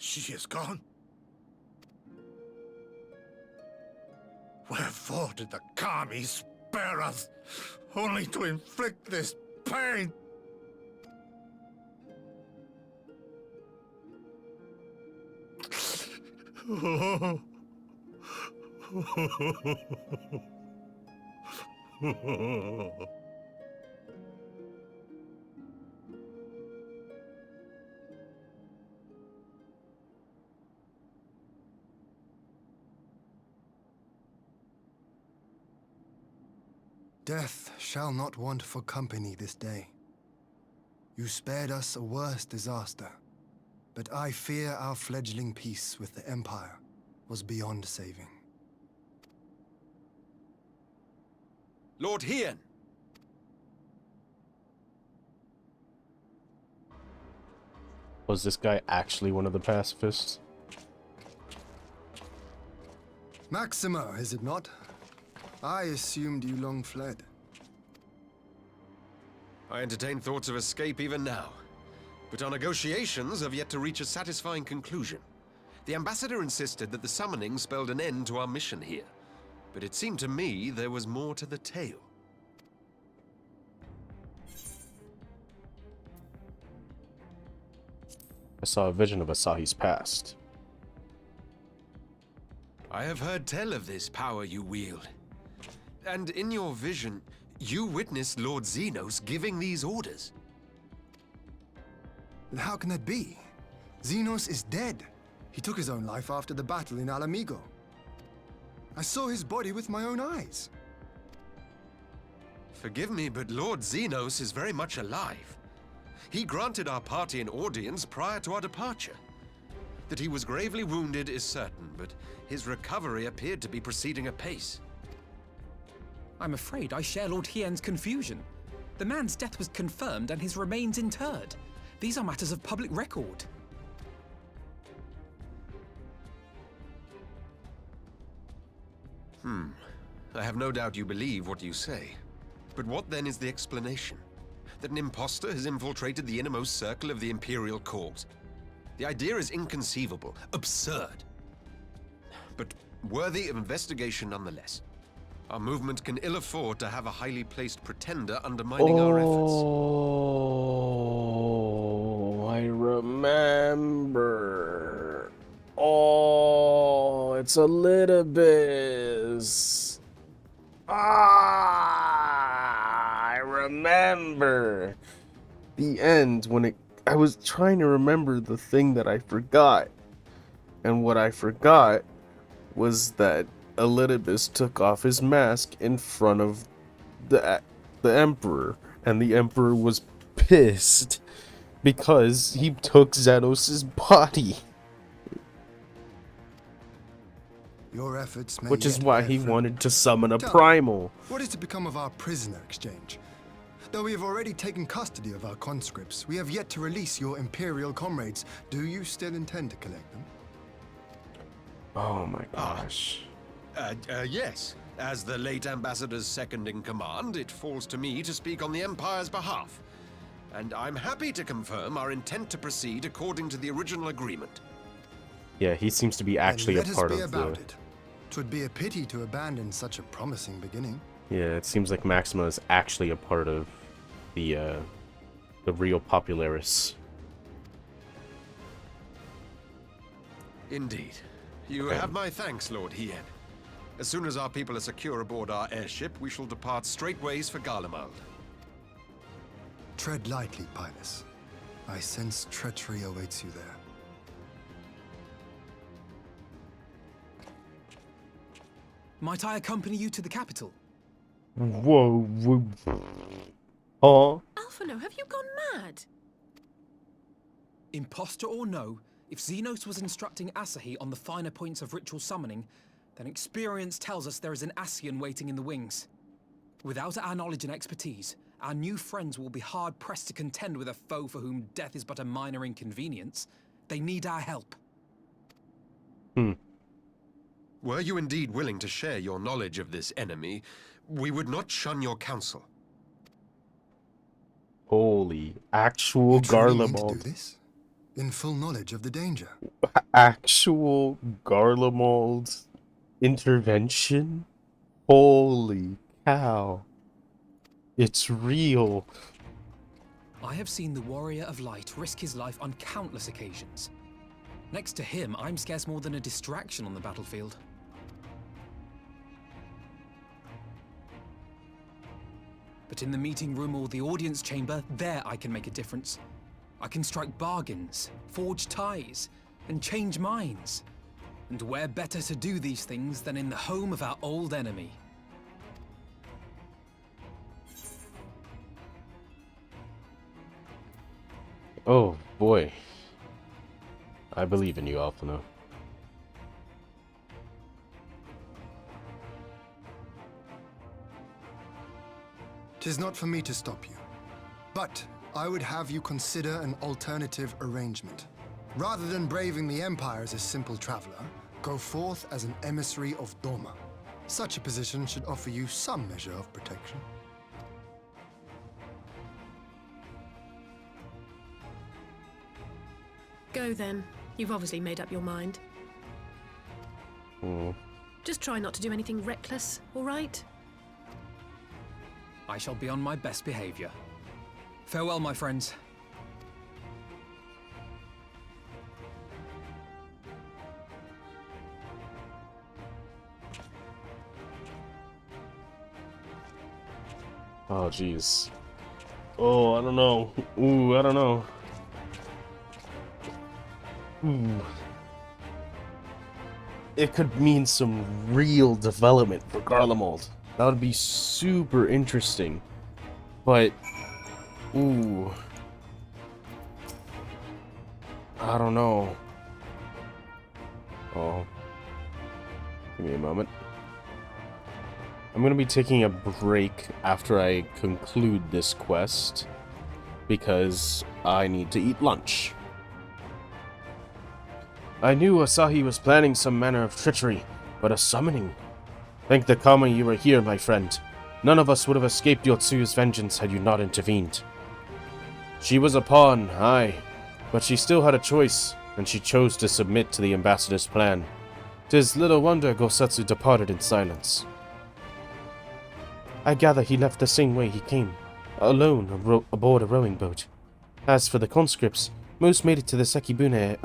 She is gone. Wherefore did the Kami spare us, only to inflict this pain? Death shall not want for company this day. You spared us a worse disaster, but I fear our fledgling peace with the Empire was beyond saving. Lord Hien! Was this guy actually one of the pacifists? Maxima, is it not? I assumed you long fled. I entertain thoughts of escape even now, but our negotiations have yet to reach a satisfying conclusion. The ambassador insisted that the summoning spelled an end to our mission here, but it seemed to me there was more to the tale. I saw a vision of Asahi's past. I have heard tell of this power you wield. And in your vision, you witnessed Lord Xenos giving these orders. How can that be? Xenos is dead. He took his own life after the battle in Alamigo. I saw his body with my own eyes. Forgive me, but Lord Xenos is very much alive. He granted our party an audience prior to our departure. That he was gravely wounded is certain, but his recovery appeared to be proceeding apace. I'm afraid I share Lord Hien's confusion. The man's death was confirmed and his remains interred. These are matters of public record. I have no doubt you believe what you say. But what then is the explanation? That an imposter has infiltrated the innermost circle of the Imperial Court? The idea is inconceivable, absurd. But worthy of investigation nonetheless. Our movement can ill afford to have a highly placed pretender undermining our efforts. Oh, I remember. Oh, it's Elidibus. I remember. The end when it I was trying to remember the thing that I forgot. And what I forgot was that Elidibus took off his mask in front of the Emperor. And the Emperor was pissed because he took Xenos' body. Your efforts may Which is yet why bear he fruit. wanted to summon a Tell me, primal. what is to become of our prisoner exchange? Though we have already taken custody of our conscripts, we have yet to release your Imperial comrades. Do you still intend to collect them? Oh my gosh. Yes. As the late Ambassador's second in command, it falls to me to speak on the Empire's behalf. And I'm happy to confirm our intent to proceed according to the original agreement. Yeah, he seems to be actually a Then part let us of be about the... it. 'Twould be a pity to abandon such a promising beginning. Yeah, it seems like Maxima is actually a part of the real Popularis. Indeed. You have my thanks, Lord Hien. As soon as our people are secure aboard our airship, we shall depart straightways for Garlemald. Tread lightly, Pilus. I sense treachery awaits you there. Might I accompany you to the capital? Whoa. Oh. Alphino, have you gone mad? Imposter or no, if Xenos was instructing Asahi on the finer points of ritual summoning, then experience tells us there is an Ascian waiting in the wings. Without our knowledge and expertise, our new friends will be hard-pressed to contend with a foe for whom death is but a minor inconvenience. They need our help. Were you indeed willing to share your knowledge of this enemy, we would not shun your counsel. Holy, actual You truly mean to do Garlemald. this? In full knowledge of the danger? Actual Garlemald intervention? Holy cow. It's real. I have seen the Warrior of Light risk his life on countless occasions. Next to him, I'm scarce more than a distraction on the battlefield. But in the meeting room or the audience chamber, there I can make a difference. I can strike bargains, forge ties, and change minds. And where better to do these things than in the home of our old enemy? Oh boy. I believe in you, Alphino. 'Tis not for me to stop you. But I would have you consider an alternative arrangement. Rather than braving the Empire as a simple traveler, go forth as an emissary of Doma. Such a position should offer you some measure of protection. Go then. You've obviously made up your mind. Just try not to do anything reckless, all right? I shall be on my best behavior. Farewell, my friends. Oh, jeez. Oh, I don't know. Ooh, I don't know. Ooh. It could mean some real development for Garlemald. That would be super interesting. But, ooh. I don't know. Oh. Give me a moment. I'm going to be taking a break after I conclude this quest because I need to eat lunch. I knew Asahi was planning some manner of treachery, but a summoning? Thank the Kama you were here, my friend. None of us would have escaped Yotsuyu's vengeance had you not intervened. She was a pawn, aye, but she still had a choice, and she chose to submit to the ambassador's plan. 'Tis little wonder Gosatsu departed in silence. I gather he left the same way he came, alone aboard a rowing boat. As for the conscripts, most made it to the Sekibune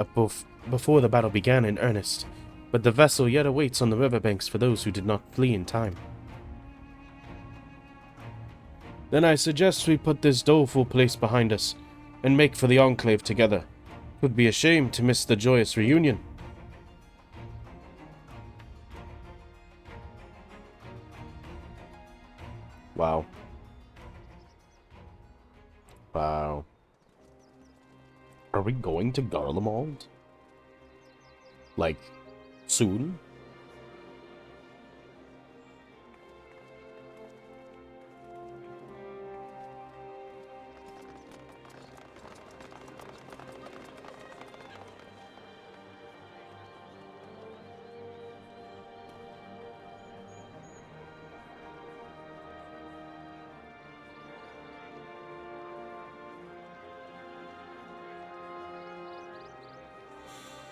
before the battle began in earnest, but the vessel yet awaits on the riverbanks for those who did not flee in time. Then I suggest we put this doleful place behind us, and make for the Enclave together. It would be a shame to miss the joyous reunion. Wow. Wow. Are we going to Garlemald? Like, soon?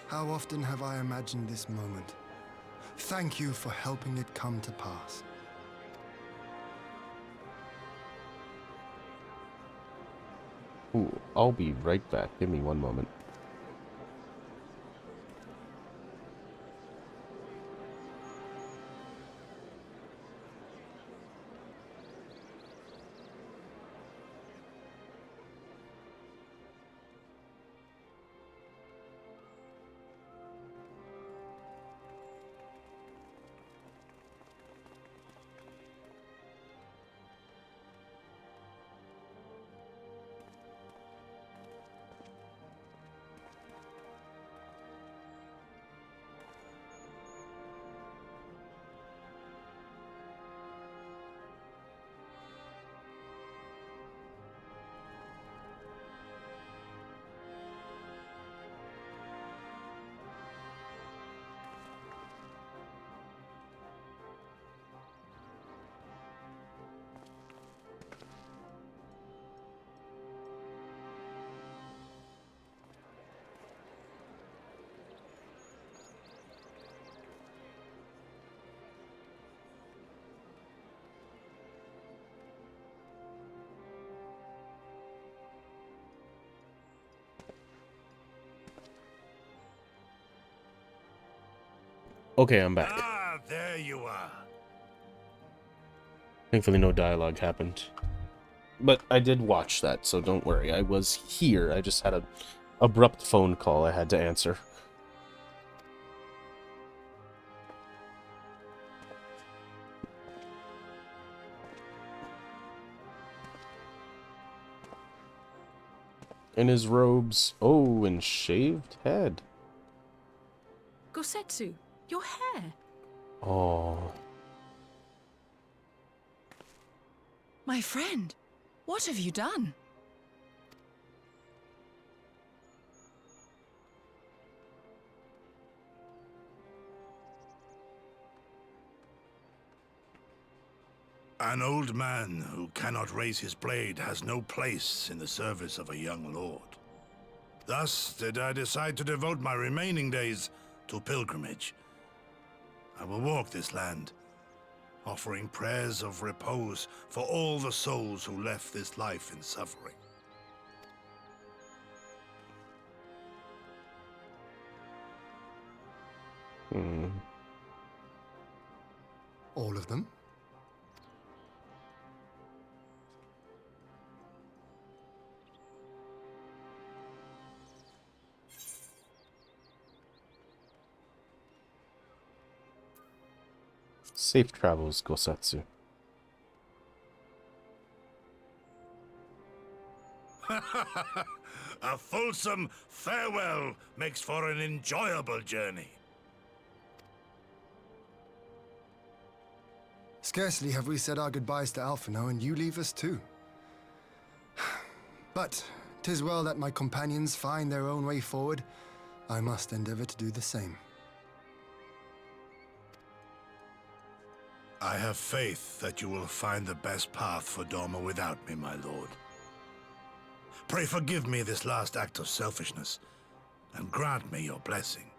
How often have I imagined this moment? Thank you for helping it come to pass. Ooh, I'll be right back. Give me one moment. Okay, I'm back. Ah, there you are. Thankfully no dialogue happened. But I did watch that, so don't worry. I was here. I just had an abrupt phone call I had to answer. In his robes. Oh, and shaved head. Gosetsu, your hair. Oh. My friend, what have you done? An old man who cannot raise his blade has no place in the service of a young lord. Thus did I decide to devote my remaining days to pilgrimage. I will walk this land, offering prayers of repose for all the souls who left this life in suffering. All of them? Safe travels, Gosetsu. A fulsome farewell makes for an enjoyable journey. Scarcely have we said our goodbyes to Alphino, and you leave us too. But 'tis well that my companions find their own way forward. I must endeavor to do the same. I have faith that you will find the best path for Doma without me, my lord. Pray forgive me this last act of selfishness, and grant me your blessing.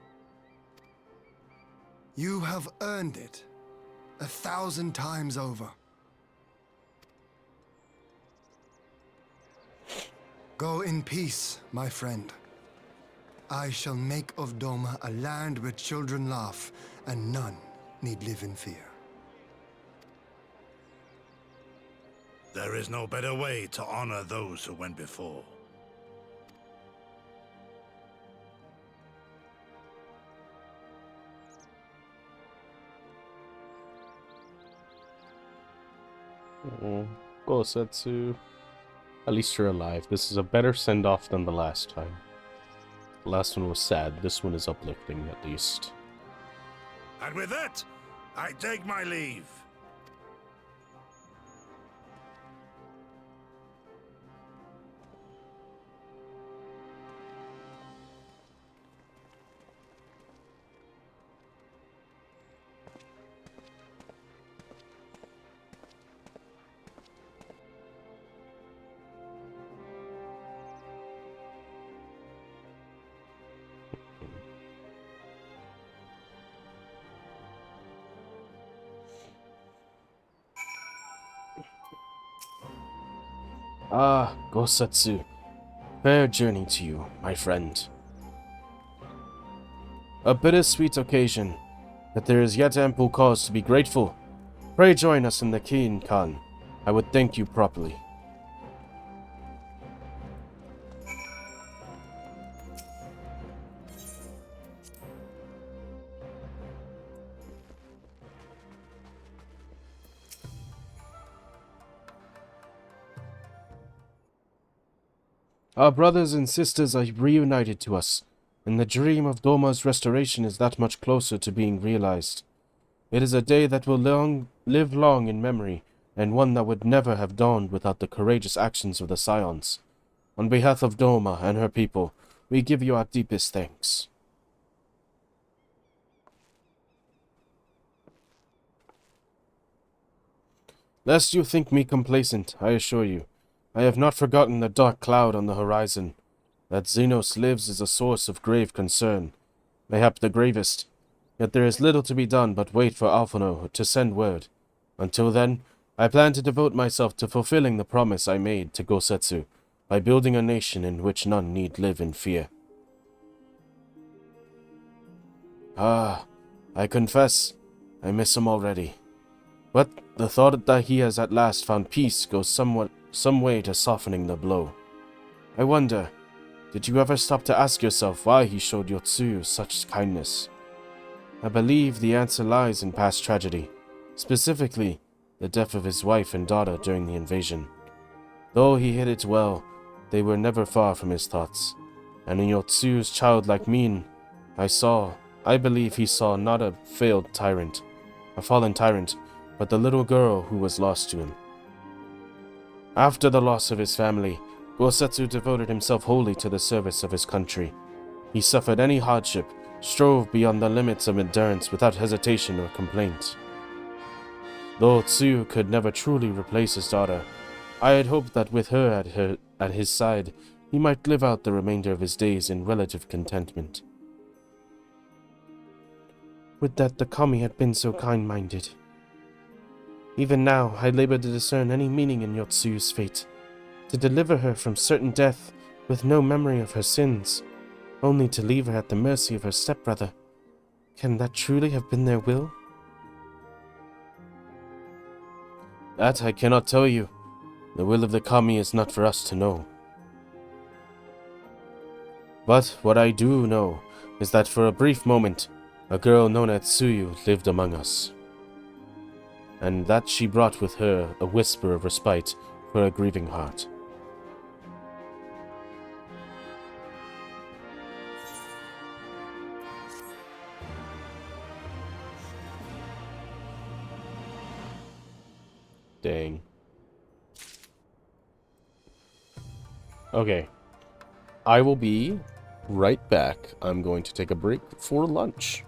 You have earned it 1,000 times over. Go in peace, my friend. I shall make of Doma a land where children laugh and none need live in fear. There is no better way to honor those who went before. Gosetsu. At least you're alive. This is a better send-off than the last time. The last one was sad. This one is uplifting, at least. And with that, I take my leave. Ah, Gosetsu. Fair journey to you, my friend. A bittersweet occasion, but there is yet ample cause to be grateful. Pray join us in the Kin-Kan. I would thank you properly. Our brothers and sisters are reunited to us, and the dream of Doma's restoration is that much closer to being realized. It is a day that will live long in memory, and one that would never have dawned without the courageous actions of the Scions. On behalf of Doma and her people, we give you our deepest thanks. Lest you think me complacent, I assure you, I have not forgotten the dark cloud on the horizon. That Xenos lives is a source of grave concern, mayhap the gravest. Yet there is little to be done but wait for Alphino to send word. Until then, I plan to devote myself to fulfilling the promise I made to Gosetsu by building a nation in which none need live in fear. Ah, I confess, I miss him already. But the thought that he has at last found peace goes some way to softening the blow. I wonder, did you ever stop to ask yourself why he showed Yotsuyu such kindness? I believe the answer lies in past tragedy, specifically the death of his wife and daughter during the invasion. Though he hid it well, they were never far from his thoughts, and in Yotsuyu's childlike mien, I believe he saw not a fallen tyrant, but the little girl who was lost to him. After the loss of his family, Gosetsu devoted himself wholly to the service of his country. He suffered any hardship, strove beyond the limits of endurance without hesitation or complaint. Though Tsuyu could never truly replace his daughter, I had hoped that with her at his side, he might live out the remainder of his days in relative contentment. Would that the kami had been so kind-minded. Even now, I labor to discern any meaning in Yotsuyu's fate, to deliver her from certain death with no memory of her sins, only to leave her at the mercy of her stepbrother. Can that truly have been their will? That I cannot tell you. The will of the kami is not for us to know. But what I do know is that for a brief moment, a girl known as Tsuyu lived among us, and that she brought with her a whisper of respite for a grieving heart. Dang. Okay. I will be right back. I'm going to take a break for lunch.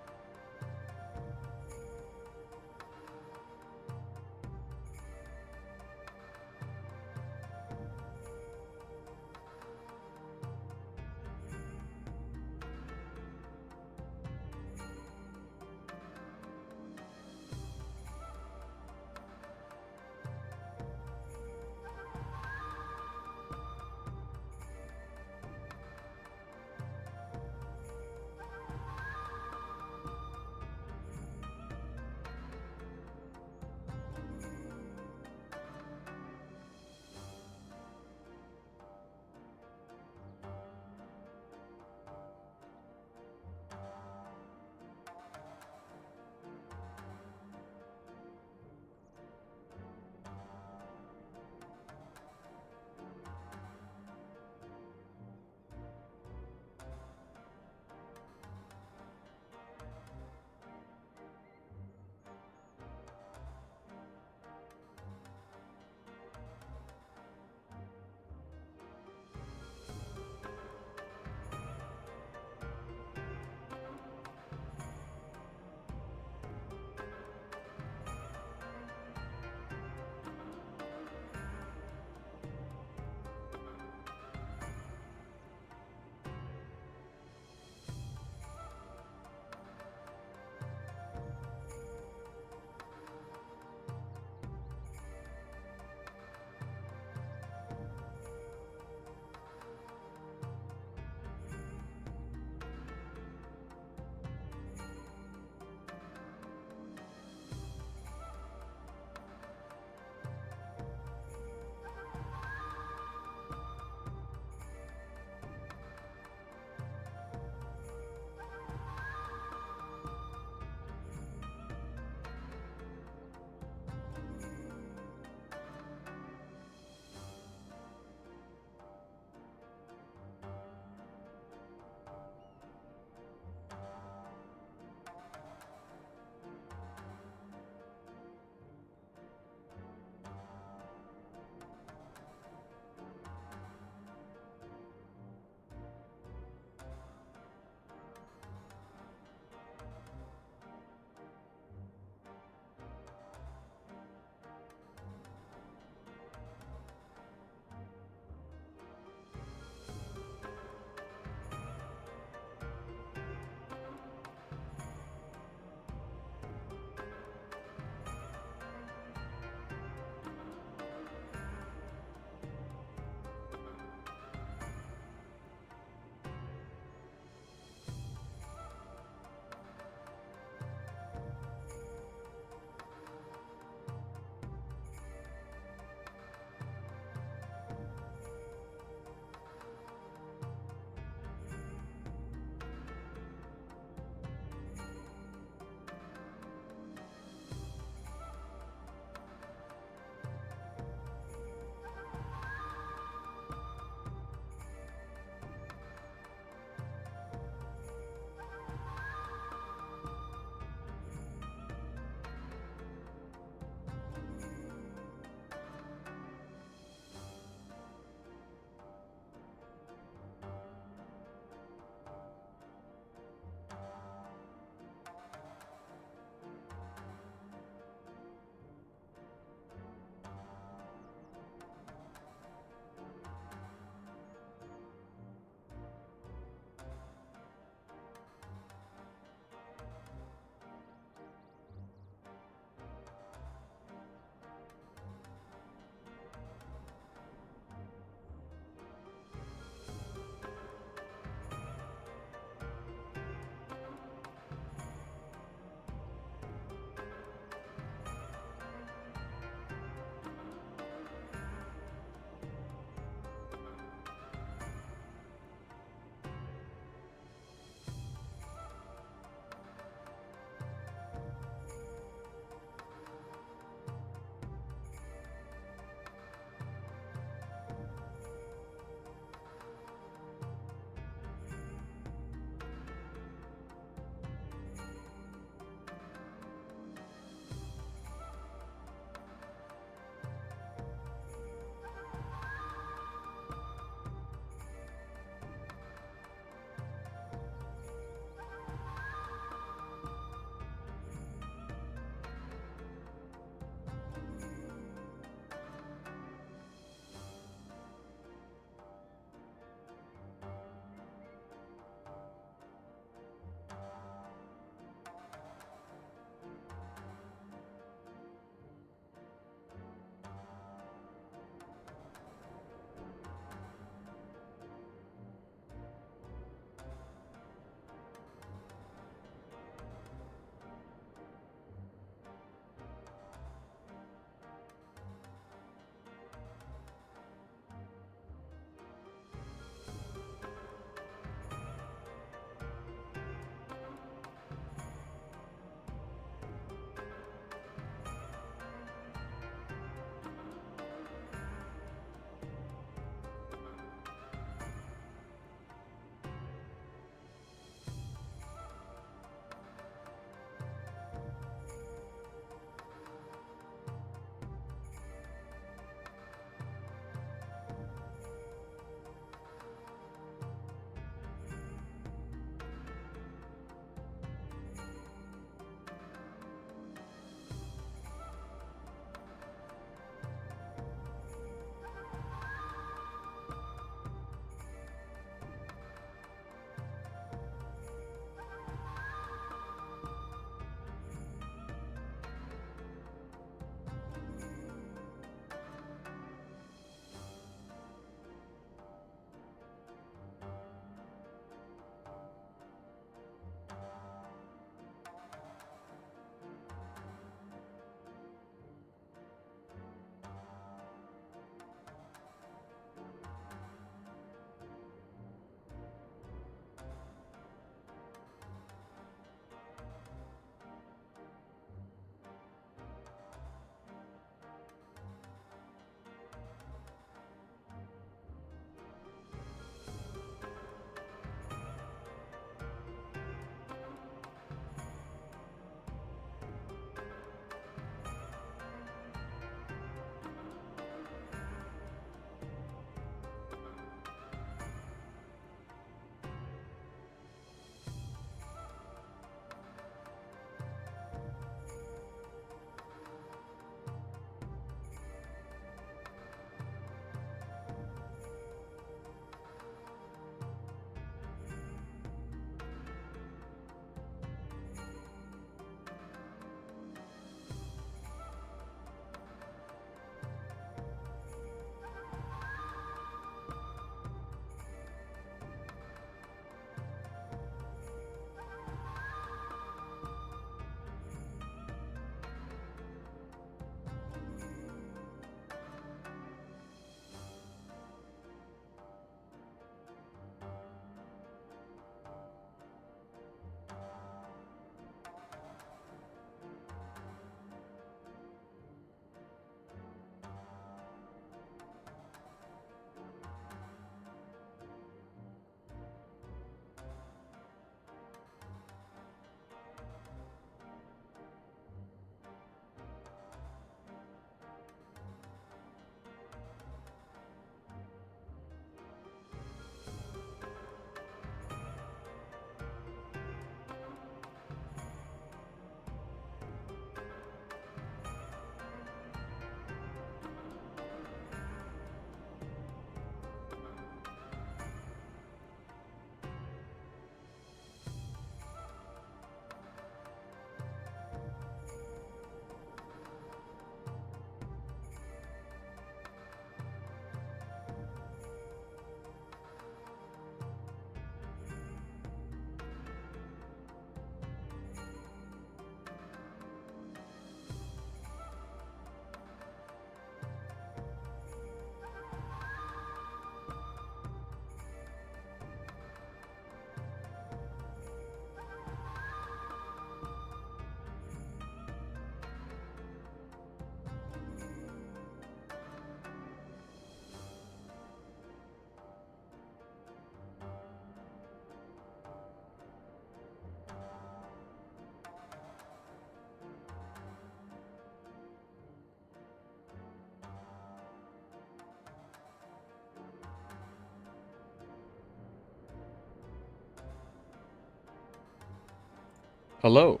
Hello.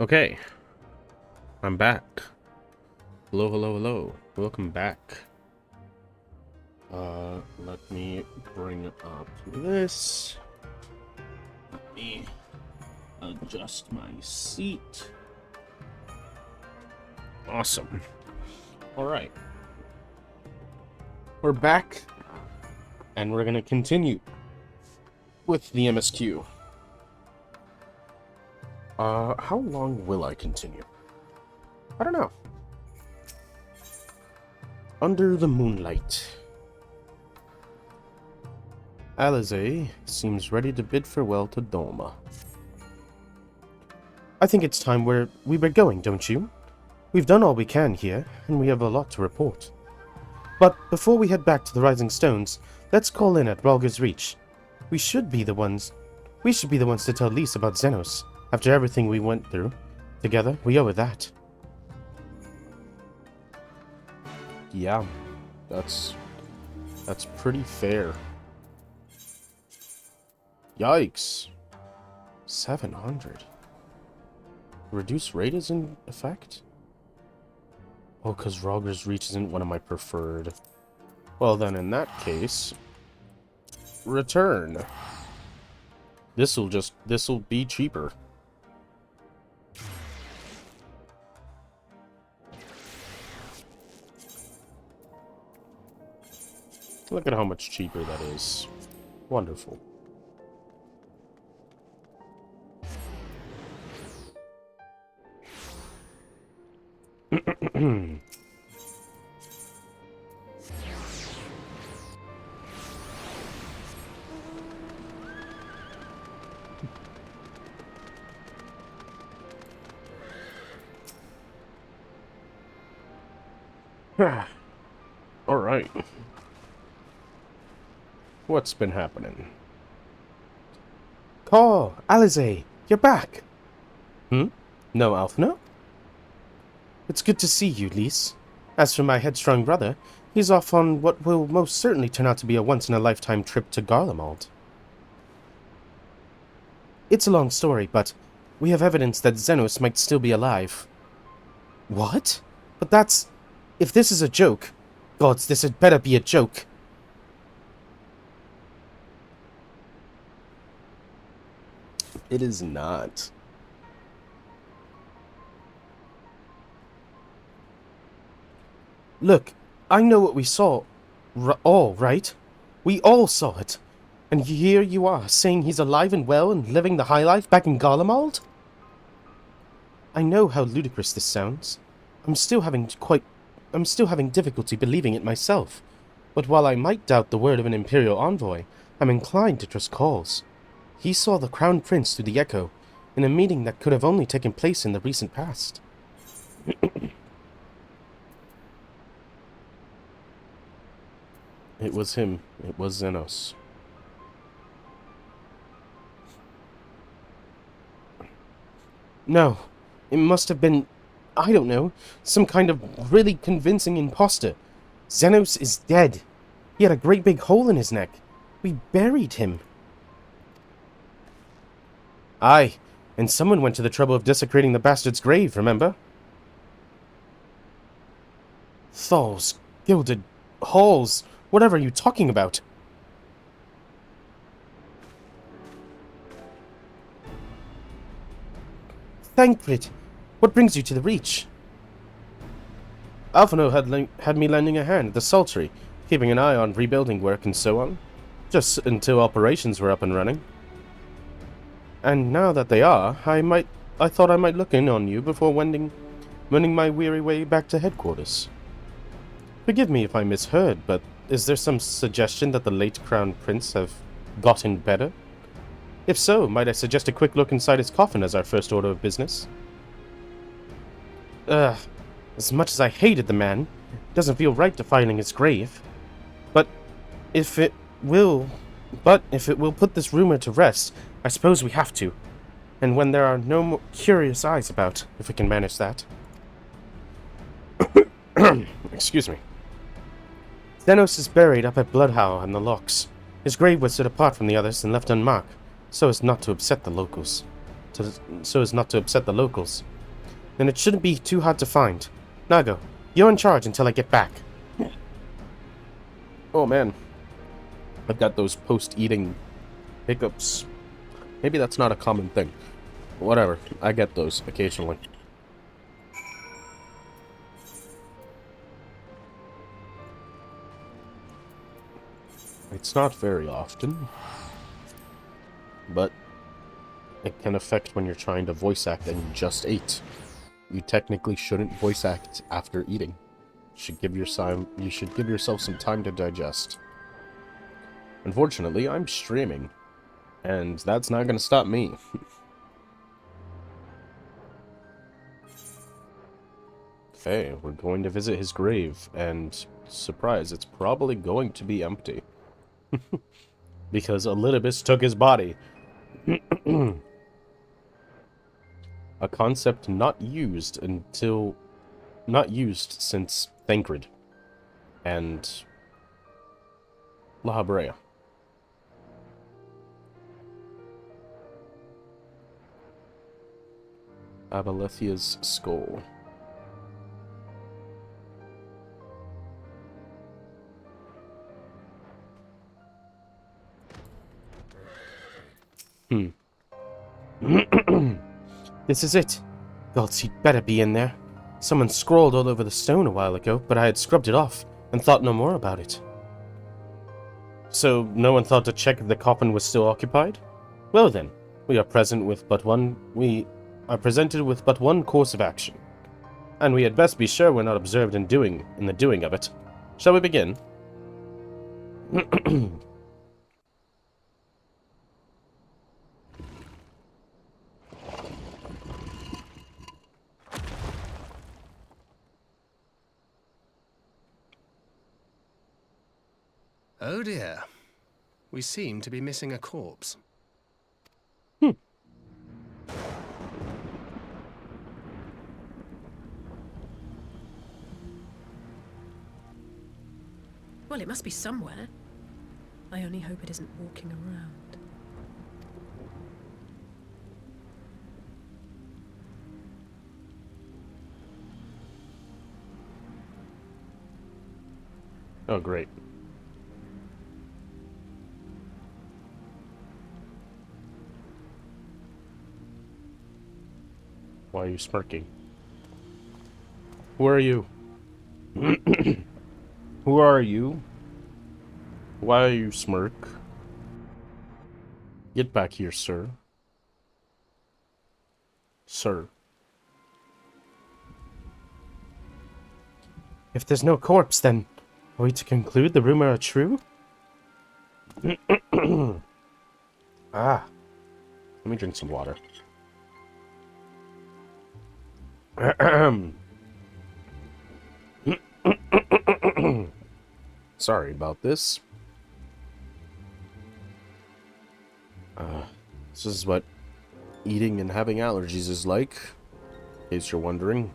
Okay. I'm back. Hello, hello, hello. Welcome back. Let me bring up this. Let me adjust my seat. Awesome. Alright. We're back, and we're gonna continue with the MSQ. How long will I continue? I don't know. Under the moonlight. Alize seems ready to bid farewell to Doma. I think it's time we were going, don't you? We've done all we can here, and we have a lot to report. But before we head back to the Rising Stones, let's call in at Rhalgr's Reach. We should be the ones to tell Lys about Xenos. After everything we went through together, we owe her that. Yeah, that's pretty fair. Yikes. 700. Reduce rate is in effect? Oh, because Rhalgr's Reach isn't one of my preferred. Well then, in that case, return. This'll be cheaper. Look at how much cheaper that is. Wonderful. All right. What's been happening? Call, Alize, you're back. No, Alphna? It's good to see you, Lys. As for my headstrong brother, he's off on what will most certainly turn out to be a once-in-a-lifetime trip to Garlemald. It's a long story, but we have evidence that Xenos might still be alive. What? But that's... If this is a joke... Gods, this had better be a joke. It is not. Look, I know what we saw. All, right? We all saw it. And here you are, saying he's alive and well and living the high life back in Garlemald? I know how ludicrous this sounds. I'm still having difficulty believing it myself. But while I might doubt the word of an Imperial envoy, I'm inclined to trust calls. He saw the Crown Prince through the Echo, in a meeting that could have only taken place in the recent past. It was him. It was Xenos. No, it must have been, I don't know, some kind of really convincing imposter. Xenos is dead. He had a great big hole in his neck. We buried him. Aye, and someone went to the trouble of desecrating the bastard's grave, remember? Thalls, gilded halls, whatever are you talking about? Thancred, what brings you to the Reach? Alphino had me lending a hand at the Sultry, keeping an eye on rebuilding work and so on, just until operations were up and running. And now that they are, I thought I might look in on you before wending my weary way back to headquarters. Forgive me if I misheard, but is there some suggestion that the late Crown Prince have gotten better? If so, might I suggest a quick look inside his coffin as our first order of business? As much as I hated the man, it doesn't feel right defiling his grave. But if it will put this rumor to rest, I suppose we have to. And when there are no more curious eyes about, if we can manage that. Excuse me. Xenos is buried up at Bloodhowl and the Locks. His grave was set apart from the others and left unmarked, so as not to upset the locals. so as not to upset the locals. Then it shouldn't be too hard to find. Nago, you're in charge until I get back. Oh man. I've got those post-eating hiccups. Maybe that's not a common thing. Whatever, I get those occasionally. It's not very often, but it can affect when you're trying to voice act and you just ate. You technically shouldn't voice act after eating. You should give yourself some time to digest. Unfortunately, I'm streaming, and that's not going to stop me. Okay, we're going to visit his grave, and surprise, it's probably going to be empty. Because Elidibus took his body. A concept not used since Thancred and La Habrea. Abalethia's skull. This is it. Gods, he'd better be in there. Someone scrawled all over the stone a while ago, but I had scrubbed it off and thought no more about it. So, no one thought to check if the coffin was still occupied? Well then, we are presented with but one course of action. And we had best be sure we're not observed in the doing of it. Shall we begin? Oh dear. We seem to be missing a corpse. Well, it must be somewhere. I only hope it isn't walking around. Oh, great. Why are you smirking? Who are you? Who are you? Why are you smirk? Get back here, sir. Sir. If there's no corpse, then are we to conclude the rumor are true? Ah. Let me drink some water. Sorry about this. This is what eating and having allergies is like, in case you're wondering.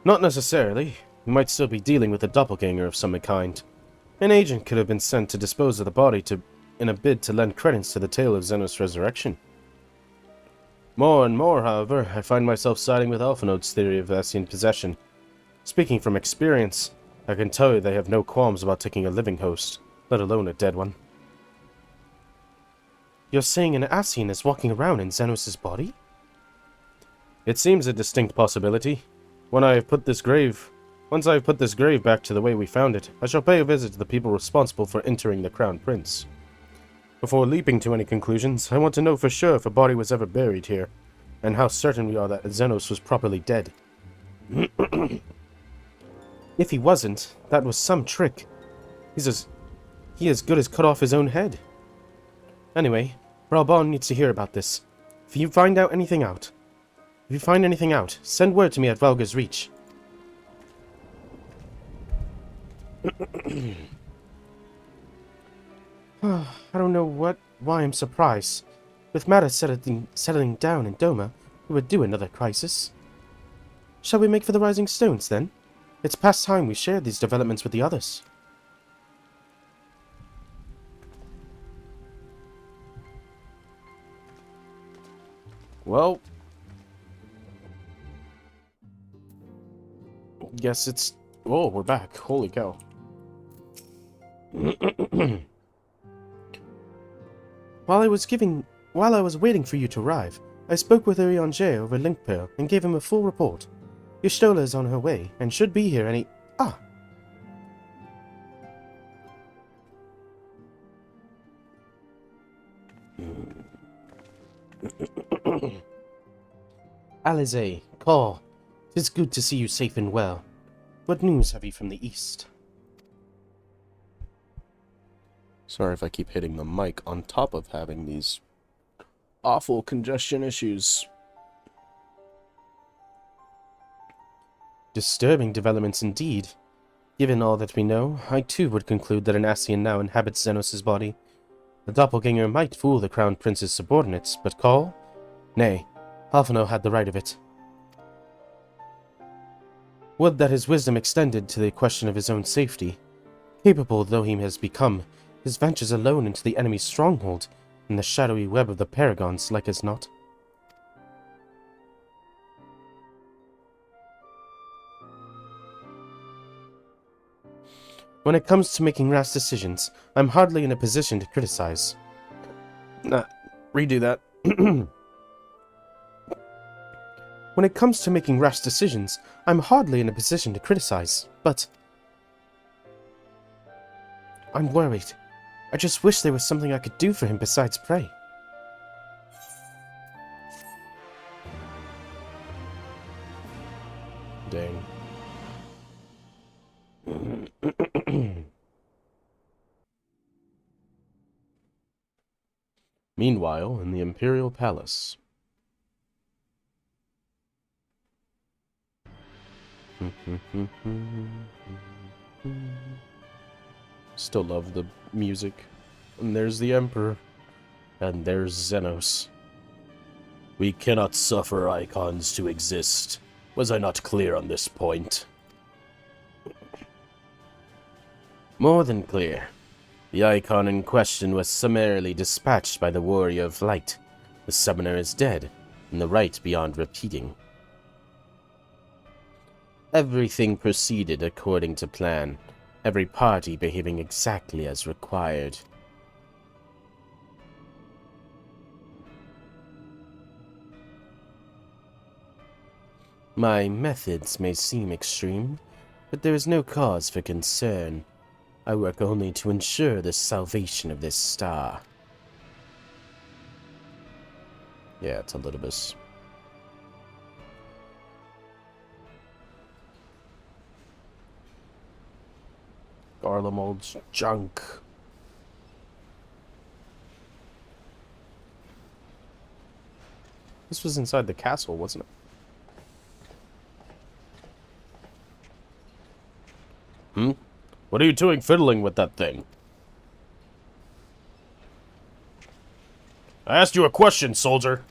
Not necessarily. We might still be dealing with a doppelganger of some kind. An agent could have been sent to dispose of the body in a bid to lend credence to the tale of Xenos' resurrection. More and more, however, I find myself siding with Alphinode's theory of Ascian possession. Speaking from experience, I can tell you they have no qualms about taking a living host, let alone a dead one. You're saying an Ascian is walking around in Xenos' body? It seems a distinct possibility. Once I have put this grave back to the way we found it, I shall pay a visit to the people responsible for entering the Crown Prince. Before leaping to any conclusions, I want to know for sure if a body was ever buried here, and how certain we are that Xenos was properly dead. If he wasn't, that was some trick. He as good as cut off his own head. Anyway, Bralbon needs to hear about this. If you find anything out, send word to me at Valga's Reach. I don't know why I'm surprised. With matters settling down in Doma, we would do another crisis. Shall we make for the Rising Stones, then? It's past time we shared these developments with the others. Well, guess it's... Oh, we're back. Holy cow. While I was waiting for you to arrive, I spoke with Urianger over Linkpearl and gave him a full report. Y'shtola is on her way and should be here any... Ah! Alize, Cor, 'tis good to see you safe and well. What news have you from the east? Sorry if I keep hitting the mic on top of having these awful congestion issues. Disturbing developments indeed. Given all that we know, I too would conclude that an Ascian now inhabits Xenos' body. The doppelganger might fool the Crown Prince's subordinates, but Call? Nay, Alphino had the right of it. Would that his wisdom extended to the question of his own safety. Capable though he has become, his ventures alone into the enemy's stronghold, in the shadowy web of the Paragons, like as not. When it comes to making rash decisions, I'm hardly in a position to criticize. Redo that. When it comes to making rash decisions, I'm hardly in a position to criticize, but... I'm worried. I just wish there was something I could do for him besides pray. Dang. Meanwhile, in the Imperial Palace. Still love the music. And there's the Emperor. And there's Xenos. We cannot suffer icons to exist. Was I not clear on this point? More than clear. The icon in question was summarily dispatched by the Warrior of Light. The summoner is dead, and the right beyond repeating. Everything proceeded according to plan, every party behaving exactly as required. My methods may seem extreme, but there is no cause for concern. I work only to ensure the salvation of this star. Yeah, it's a little bit... Garlemald's junk. This was inside the castle, wasn't it? What are you doing fiddling with that thing? I asked you a question, soldier.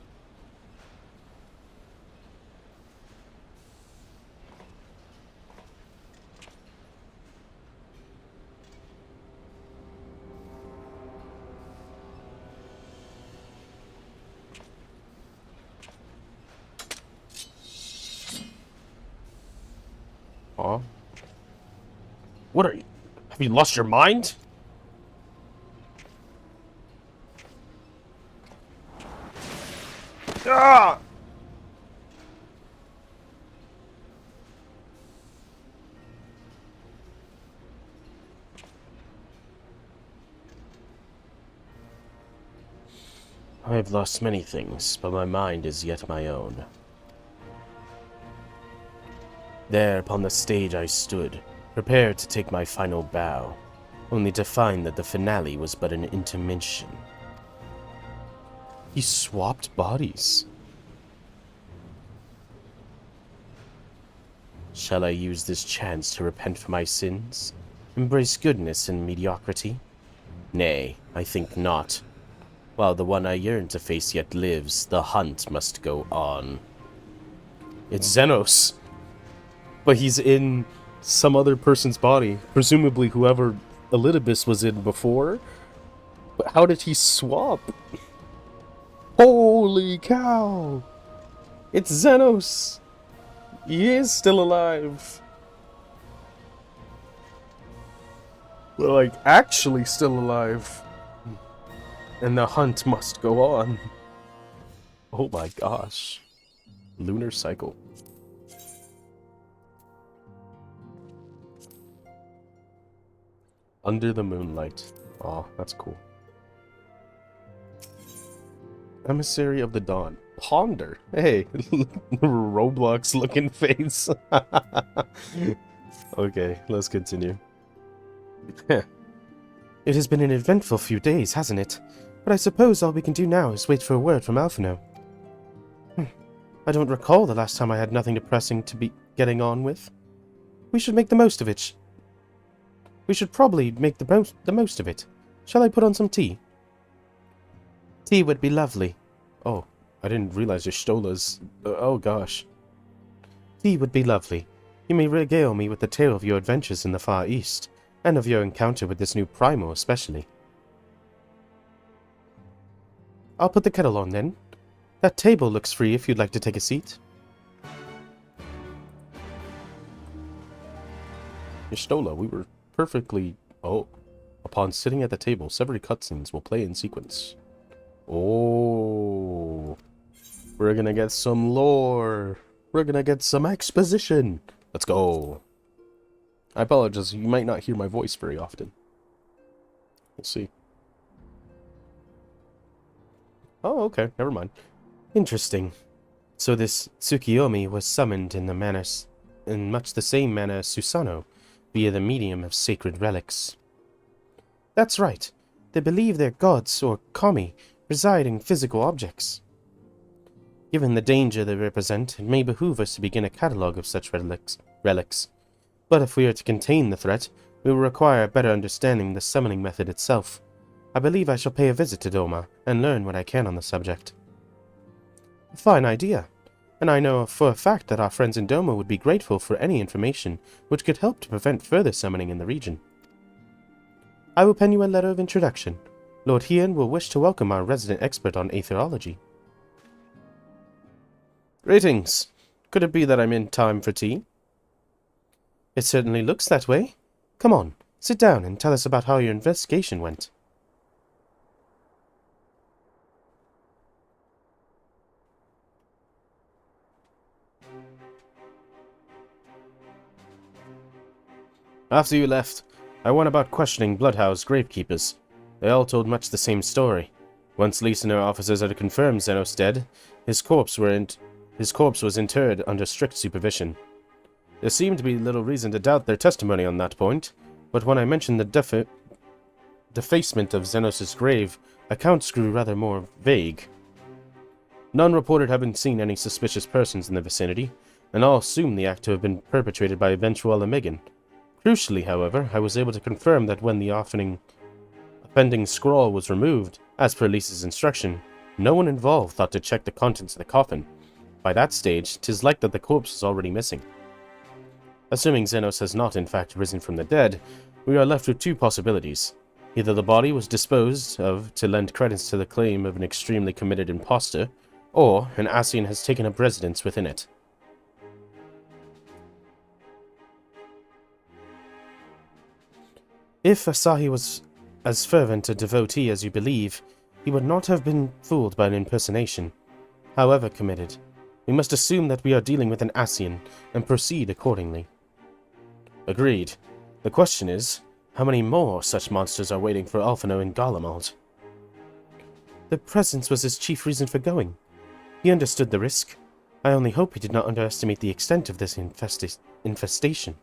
Huh? What are you? Have you lost your mind? Ah! I have lost many things, but my mind is yet my own. There upon the stage I stood, prepared to take my final bow, only to find that the finale was but an intermission. He swapped bodies. Shall I use this chance to repent for my sins? Embrace goodness and mediocrity? Nay, I think not. While the one I yearn to face yet lives, the hunt must go on. It's Xenos. But he's in some other person's body. Presumably whoever Elidibus was in before. But how did he swap? Holy cow! It's Xenos! He is still alive! Well, like, actually still alive. And the hunt must go on. Oh my gosh. Lunar cycle. Under the moonlight. Aw, that's cool. Emissary of the Dawn. Ponder. Hey, Roblox looking face. Okay, let's continue. It has been an eventful few days, hasn't it? But I suppose all we can do now is wait for a word from Alphino. I don't recall the last time I had nothing depressing to be getting on with. We should make the most of it. We should probably make the most of it. Shall I put on some tea? Tea would be lovely. Oh, I didn't realize your Stola's... oh gosh. Tea would be lovely. You may regale me with the tale of your adventures in the Far East, and of your encounter with this new Primo especially. I'll put the kettle on then. That table looks free if you'd like to take a seat. Stola, we were perfectly... oh. Upon sitting at the table, several cutscenes will play in sequence. Oh. We're gonna get some lore. We're gonna get some exposition. Let's go. I apologize, you might not hear my voice very often. We'll see. Oh, okay, never mind. Interesting. So this Tsukiyomi was summoned in much the same manner as Susanoo, via the medium of sacred relics. That's right. They believe their gods, or kami, reside in physical objects. Given the danger they represent, it may behoove us to begin a catalogue of such relics. But if we are to contain the threat, we will require a better understanding of the summoning method itself. I believe I shall pay a visit to Doma, and learn what I can on the subject. A fine idea, and I know for a fact that our friends in Doma would be grateful for any information which could help to prevent further summoning in the region. I will pen you a letter of introduction. Lord Hien will wish to welcome our resident expert on aetherology. Greetings. Could it be that I'm in time for tea? It certainly looks that way. Come on, sit down and tell us about how your investigation went. After you left, I went about questioning Bloodhouse gravekeepers. They all told much the same story. Once Lise and her officers had confirmed Xenos dead, his corpse was interred under strict supervision. There seemed to be little reason to doubt their testimony on that point, but when I mentioned the defacement of Xenos' grave, accounts grew rather more vague. None reported having seen any suspicious persons in the vicinity, and all assumed the act to have been perpetrated by Eventuella Megan. Crucially, however, I was able to confirm that when the offending scrawl was removed, as per Lisa's instruction, no one involved thought to check the contents of the coffin. By that stage, 'tis like that the corpse was already missing. Assuming Xenos has not in fact risen from the dead, we are left with two possibilities. Either the body was disposed of to lend credence to the claim of an extremely committed impostor, or an Ascian has taken up residence within it. If Asahi was as fervent a devotee as you believe, he would not have been fooled by an impersonation. However committed, we must assume that we are dealing with an Ascian, and proceed accordingly. Agreed. The question is, how many more such monsters are waiting for Alphino in Garlemald? Their presence was his chief reason for going. He understood the risk. I only hope he did not underestimate the extent of this infestation.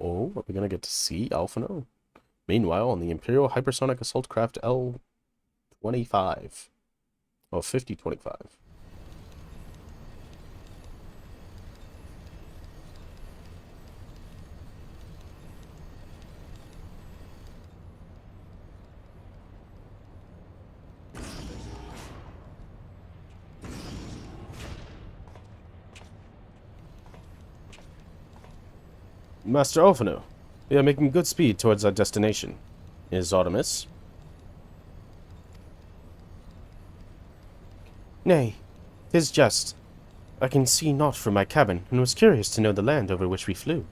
Oh, are we gonna get to see Alphino? Meanwhile, on the Imperial Hypersonic Assault Craft L-25. Oh, 5025. Master Alphino, We are making good speed towards our destination. Is Artemis? Nay, 'tis just. I can see naught from my cabin, and was curious to know the land over which we flew.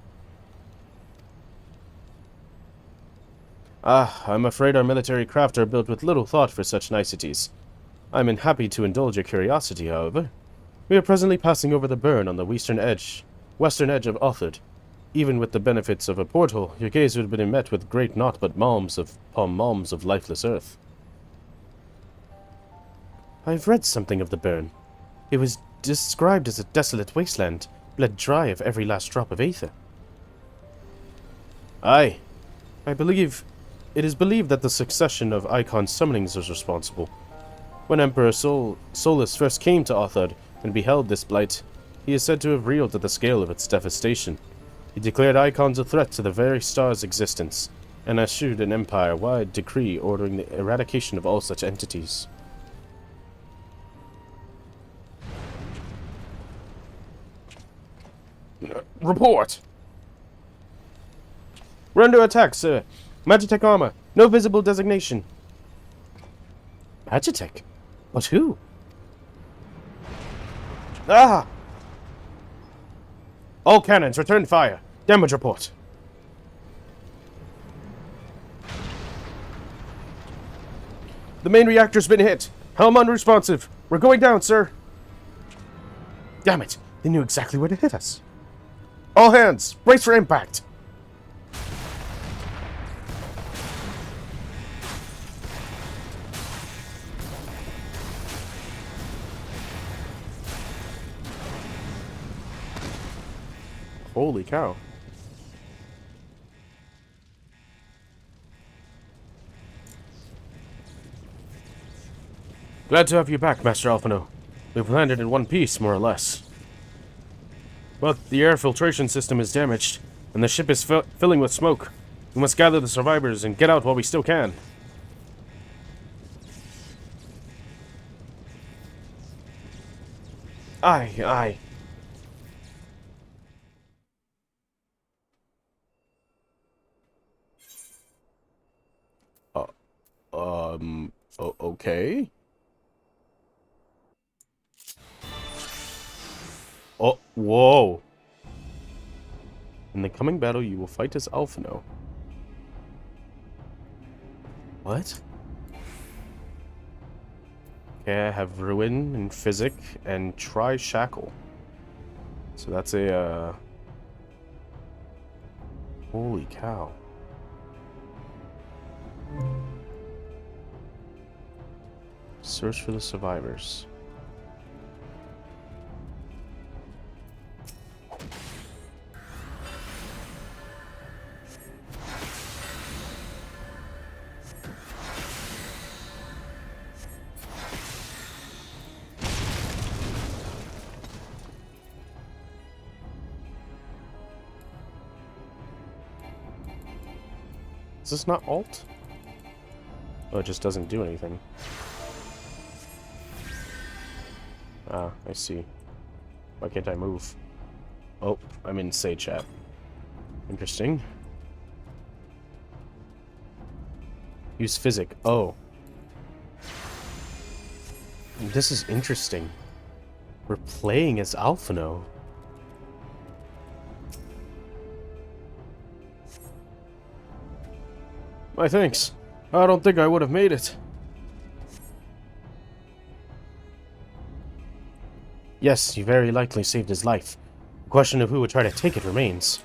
Ah, I'm afraid our military craft are built with little thought for such niceties. I'm happy to indulge your curiosity, however. We are presently passing over the burn on the western edge of Alford. Even with the benefits of a portal, your gaze would have been met with great naught but malms of lifeless earth. I've read something of the burn. It was described as a desolate wasteland, bled dry of every last drop of aether. Aye. It is believed that the succession of Icon summonings was responsible. When Emperor Solus first came to Alford and beheld this blight, he is said to have reeled at the scale of its devastation. He declared Icons a threat to the very star's existence, and issued an empire-wide decree ordering the eradication of all such entities. Report! We're under attack, sir. Magitech armor. No visible designation. Magitech? But who? Ah! All cannons, return fire. Damage report. The main reactor's been hit. Helm unresponsive. We're going down, sir. Damn it. They knew exactly where to hit us. All hands, brace for impact. Holy cow. Glad to have you back, Master Alphino. We've landed in one piece, more or less. But the air filtration system is damaged, and the ship is filling with smoke. We must gather the survivors and get out while we still can. Aye, aye. Okay. Oh, whoa. In the coming battle, you will fight as Alphino. What? Okay, I have Ruin and Physic and Try Shackle. So that's a, holy cow. Search for the survivors. Is this not alt? Oh, it just doesn't do anything. Ah, I see. Why can't I move? Oh, I'm in Say Chat. Interesting. Use Physic. Oh. This is interesting. We're playing as Alphino. My thanks. I don't think I would have made it. Yes, you very likely saved his life. The question of who would try to take it remains.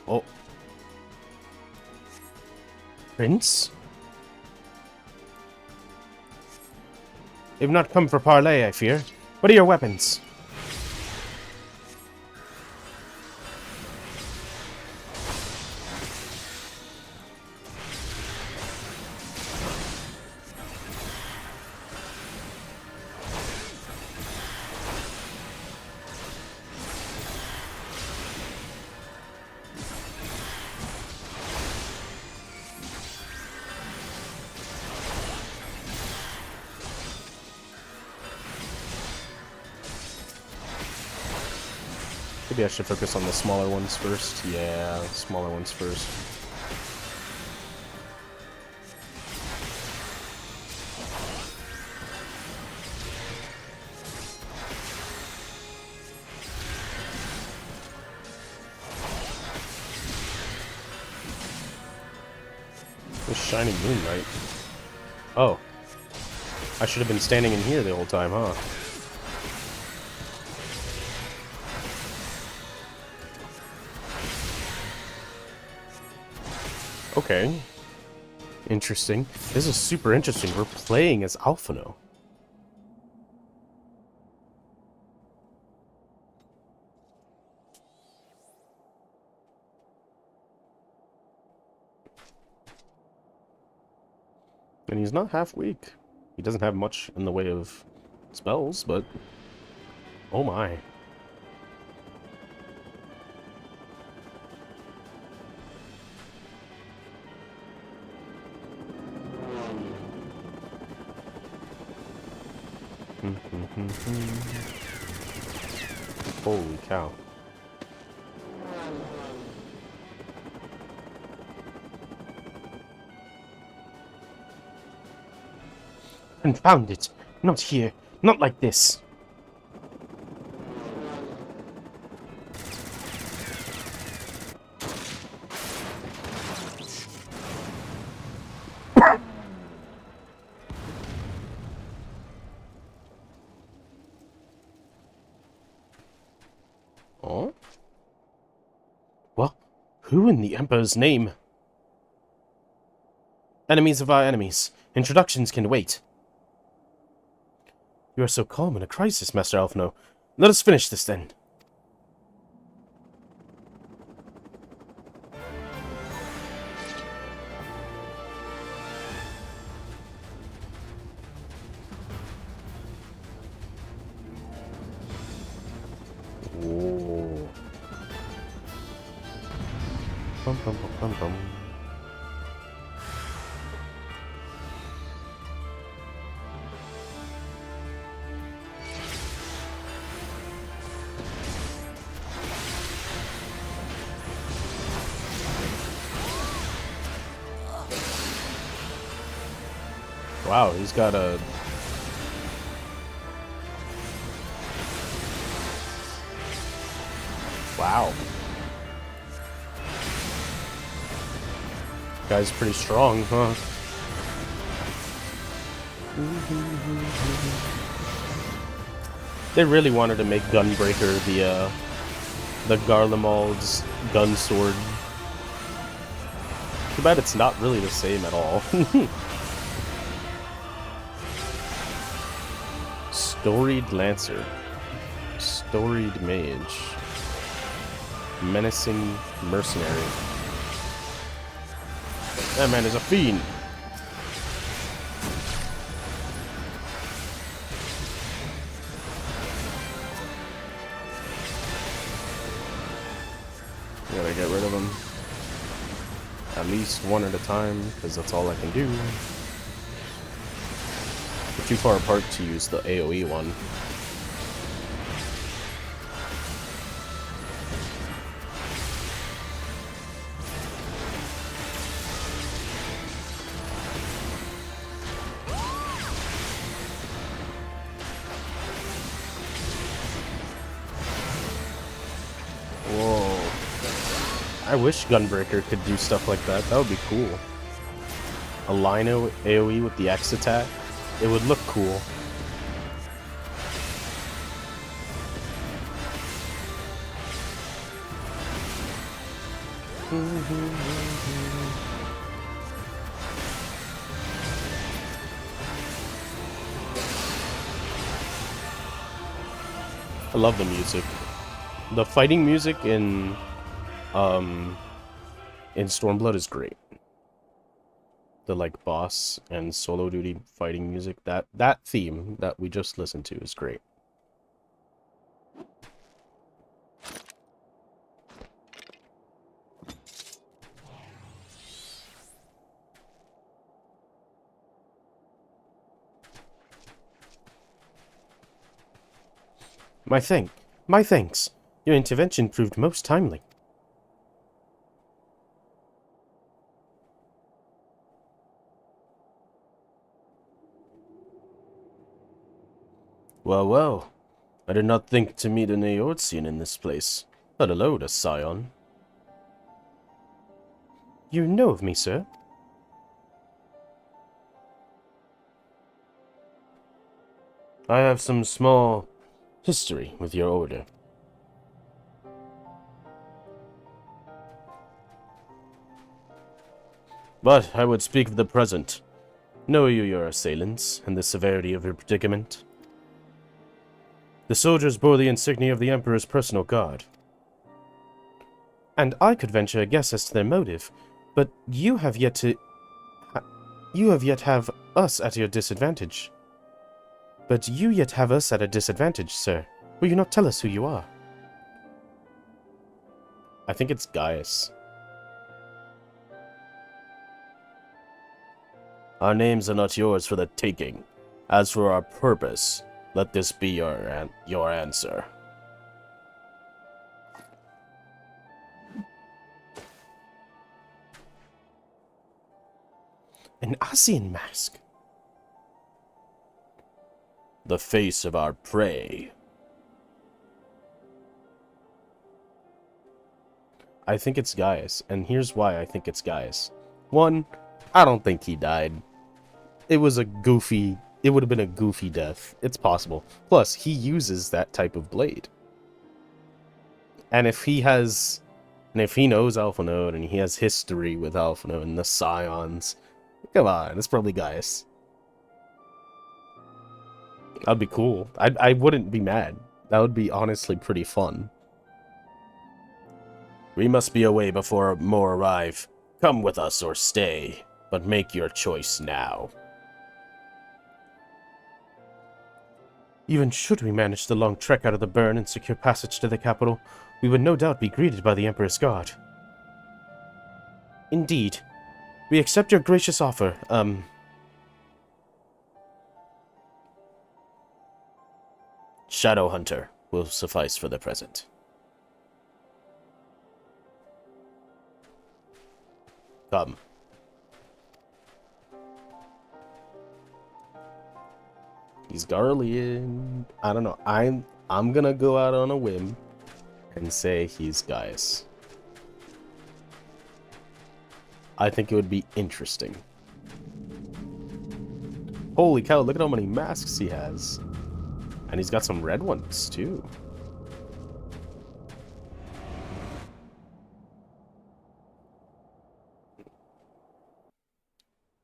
Oh. Prince? They've not come for parley, I fear. What are your weapons? Maybe I should focus on the smaller ones first. Yeah, smaller ones first. This shining moonlight. Oh. I should have been standing in here the whole time, huh? Okay. Interesting. This is super interesting. We're playing as Alphino. And he's not half weak. He doesn't have much in the way of spells, but... oh my. Holy cow. Confound it! Not here! Not like this! Oh? Well, who in the Emperor's name? Enemies of our enemies. Introductions can wait. You are so calm in a crisis, Master Alphino. Let us finish this then. Oh. Bum, bum, bum, bum, bum. Wow, he's got a... wow. Guy's pretty strong, huh? They really wanted to make Gunbreaker the Garlemald's gun sword. Too bad it's not really the same at all. Storied Lancer. Storied Mage. Menacing Mercenary. That man is a fiend. Gotta get rid of him. At least one at a time, because that's all I can do. We're too far apart to use the AoE one. Whoa. I wish Gunbreaker could do stuff like that. That would be cool. A Lino AoE with the X attack. It would look cool. I love the music. The fighting music in Stormblood is great. The like boss and solo duty fighting music, that theme that we just listened to is great. My thanks. Your intervention proved most timely. Well, well. I did not think to meet an Eorzean in this place, let alone a Scion. You know of me, sir? I have some small history with your order. But I would speak of the present. Know you your assailants, and the severity of your predicament? The soldiers bore the insignia of the Emperor's personal guard. And I could venture a guess as to their motive, but you have yet have us at your disadvantage. But you yet have us at a disadvantage, sir. Will you not tell us who you are? I think it's Gaius. Our names are not yours for the taking. As for our purpose, let this be your answer. An Ascian mask. The face of our prey. I think it's Gaius, and here's why I think it's Gaius. One, I don't think he died. It would have been a goofy death. It's possible. Plus, he uses that type of blade. And if he knows Alphanode and he has history with Alphanode and the Scions, come on, it's probably Gaius. That'd be cool. I wouldn't be mad. That would be honestly pretty fun. We must be away before more arrive. Come with us or stay, but make your choice now. Even should we manage the long trek out of the burn and secure passage to the capital, we would no doubt be greeted by the Emperor's guard. Indeed. We accept your gracious offer, Shadowhunter will suffice for the present. Come. He's Garlean. I don't know. I'm gonna go out on a whim and say he's Gaius. I think it would be interesting. Holy cow, look at how many masks he has. And he's got some red ones, too.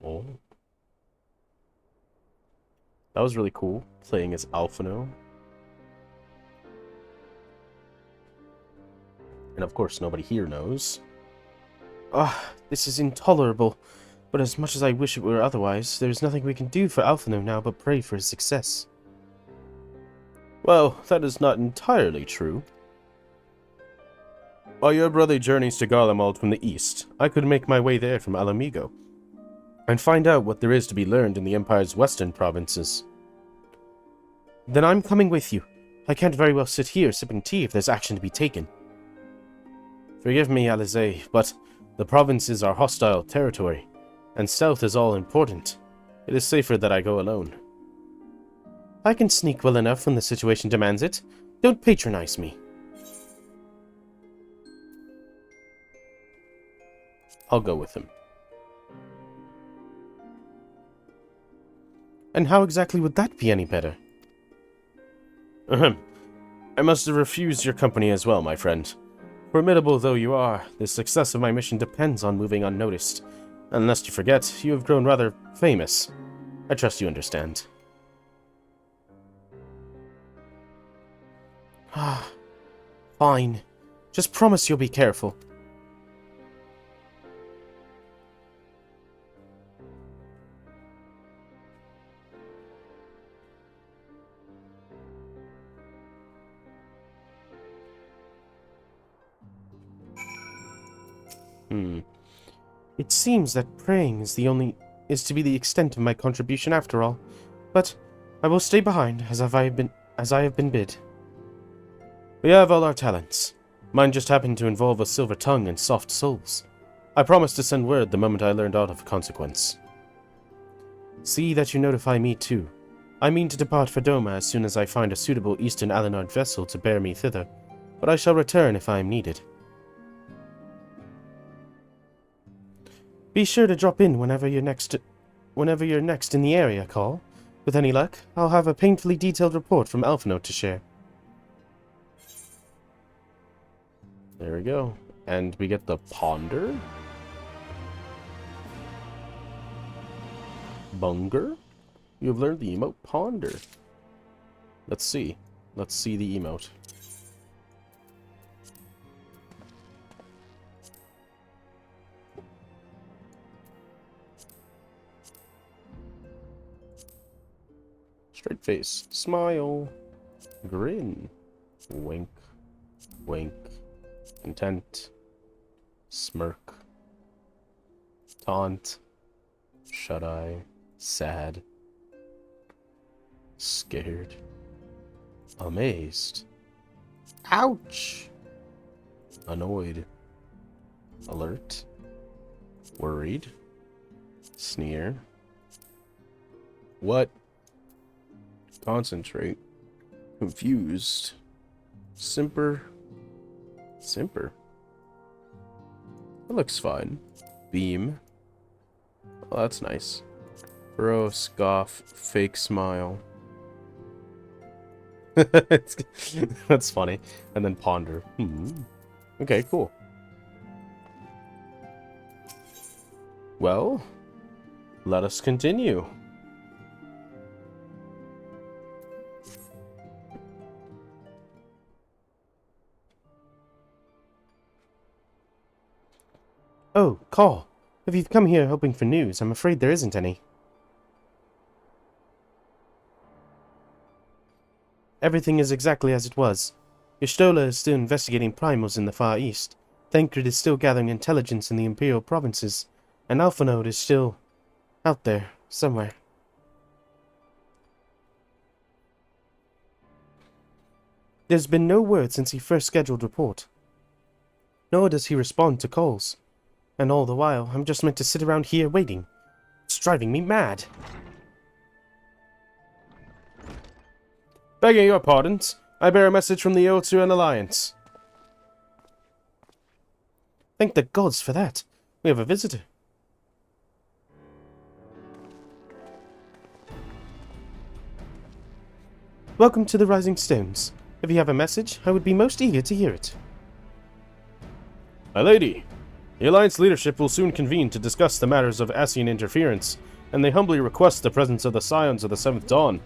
Oh. That was really cool, playing as Alphino. And of course, nobody here knows. This is intolerable. But as much as I wish it were otherwise, there is nothing we can do for Alphino now but pray for his success. Well, that is not entirely true. While your brother journeys to Garlemald from the east, I could make my way there from Alamigo, and find out what there is to be learned in the Empire's western provinces. Then I'm coming with you. I can't very well sit here sipping tea if there's action to be taken. Forgive me, Alizé, but the provinces are hostile territory, and stealth is all important. It is safer that I go alone. I can sneak well enough when the situation demands it. Don't patronize me. I'll go with him. And how exactly would that be any better? Ahem. I must have refused your company as well, my friend. Formidable though you are, the success of my mission depends on moving unnoticed. And lest you forget, you have grown rather famous. I trust you understand. Fine. Just promise you'll be careful. It seems that praying is to be the extent of my contribution after all. But I will stay behind as I have been bid. We have all our talents. Mine just happened to involve a silver tongue and soft souls. I promised to send word the moment I learned aught of consequence. See that you notify me too. I mean to depart for Doma as soon as I find a suitable Eastern Alinard vessel to bear me thither, but I shall return if I am needed. Be sure to drop in whenever you're next in the area, Call. With any luck, I'll have a painfully detailed report from Alphanote to share. There we go. And we get the Ponder. Bunger? You have learned the emote Ponder. Let's see. Let's see the emote. Straight face. Smile. Grin. Wink. Wink. Content. Smirk. Taunt. Shut-eye. Sad. Scared. Amazed. Ouch! Annoyed. Alert. Worried. Sneer. What? Concentrate. Confused. Simper. Simper. That looks fine. Beam. Oh, that's nice. Bro, scoff, fake smile. That's funny. And then ponder. Okay, cool. Well, let us continue. Oh, Call. If you've come here hoping for news, I'm afraid there isn't any. Everything is exactly as it was. Y'shtola is still investigating primals in the Far East. Thancred is still gathering intelligence in the Imperial provinces. And Alphanode is still out there, somewhere. There's been no word since he first scheduled report. Nor does he respond to calls. And all the while, I'm just meant to sit around here waiting. It's driving me mad. Begging your pardons, I bear a message from the Otuan Alliance. Thank the gods for that. We have a visitor. Welcome to the Rising Stones. If you have a message, I would be most eager to hear it. My lady, the Alliance leadership will soon convene to discuss the matters of Ascian interference, and they humbly request the presence of the Scions of the Seventh Dawn.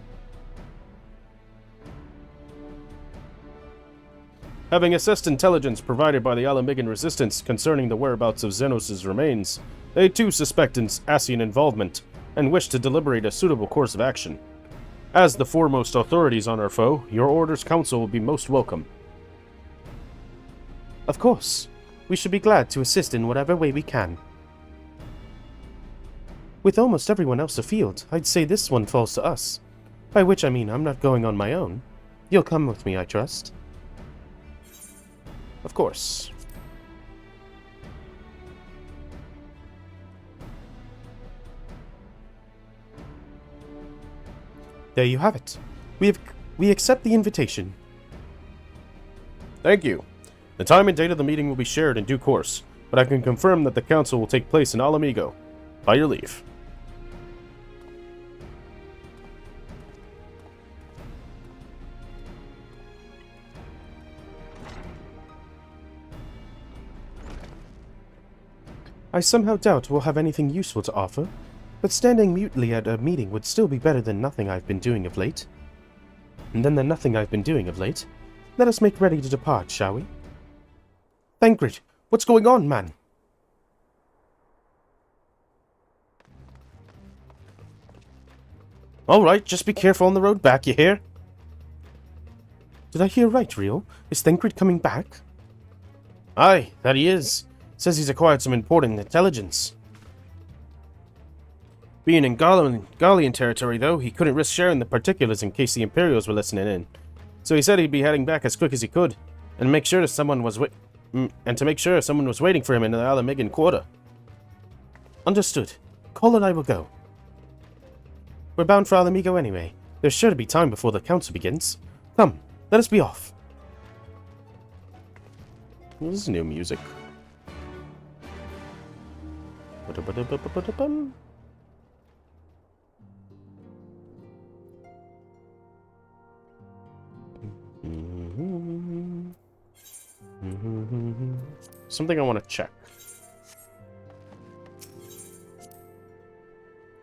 Having assessed intelligence provided by the Alamigan resistance concerning the whereabouts of Xenos' remains, they too suspect Ascian involvement, and wish to deliberate a suitable course of action. As the foremost authorities on our foe, your Order's counsel will be most welcome. Of course. We should be glad to assist in whatever way we can. With almost everyone else afield, I'd say this one falls to us. By which I mean I'm not going on my own. You'll come with me, I trust. Of course. There you have it. We accept the invitation. Thank you. The time and date of the meeting will be shared in due course, but I can confirm that the council will take place in Alamigo. By your leave. I somehow doubt we'll have anything useful to offer, but standing mutely at a meeting would still be better than nothing I've been doing of late. And then the nothing I've been doing of late. Let us make ready to depart, shall we? Thancred, what's going on, man? Alright, just be careful on the road back, you hear? Did I hear right, Real? Is Thancred coming back? Aye, that he is. Says he's acquired some important intelligence. Being in Gallian territory, though, he couldn't risk sharing the particulars in case the Imperials were listening in. So he said he'd be heading back as quick as he could. and make sure that someone was to make sure someone was waiting for him in the Alamigan Quarter. Understood. Cole and I will go. We're bound for Alamigo anyway. There's sure to be time before the council begins. Come, let us be off. This is new music. Something I want to check.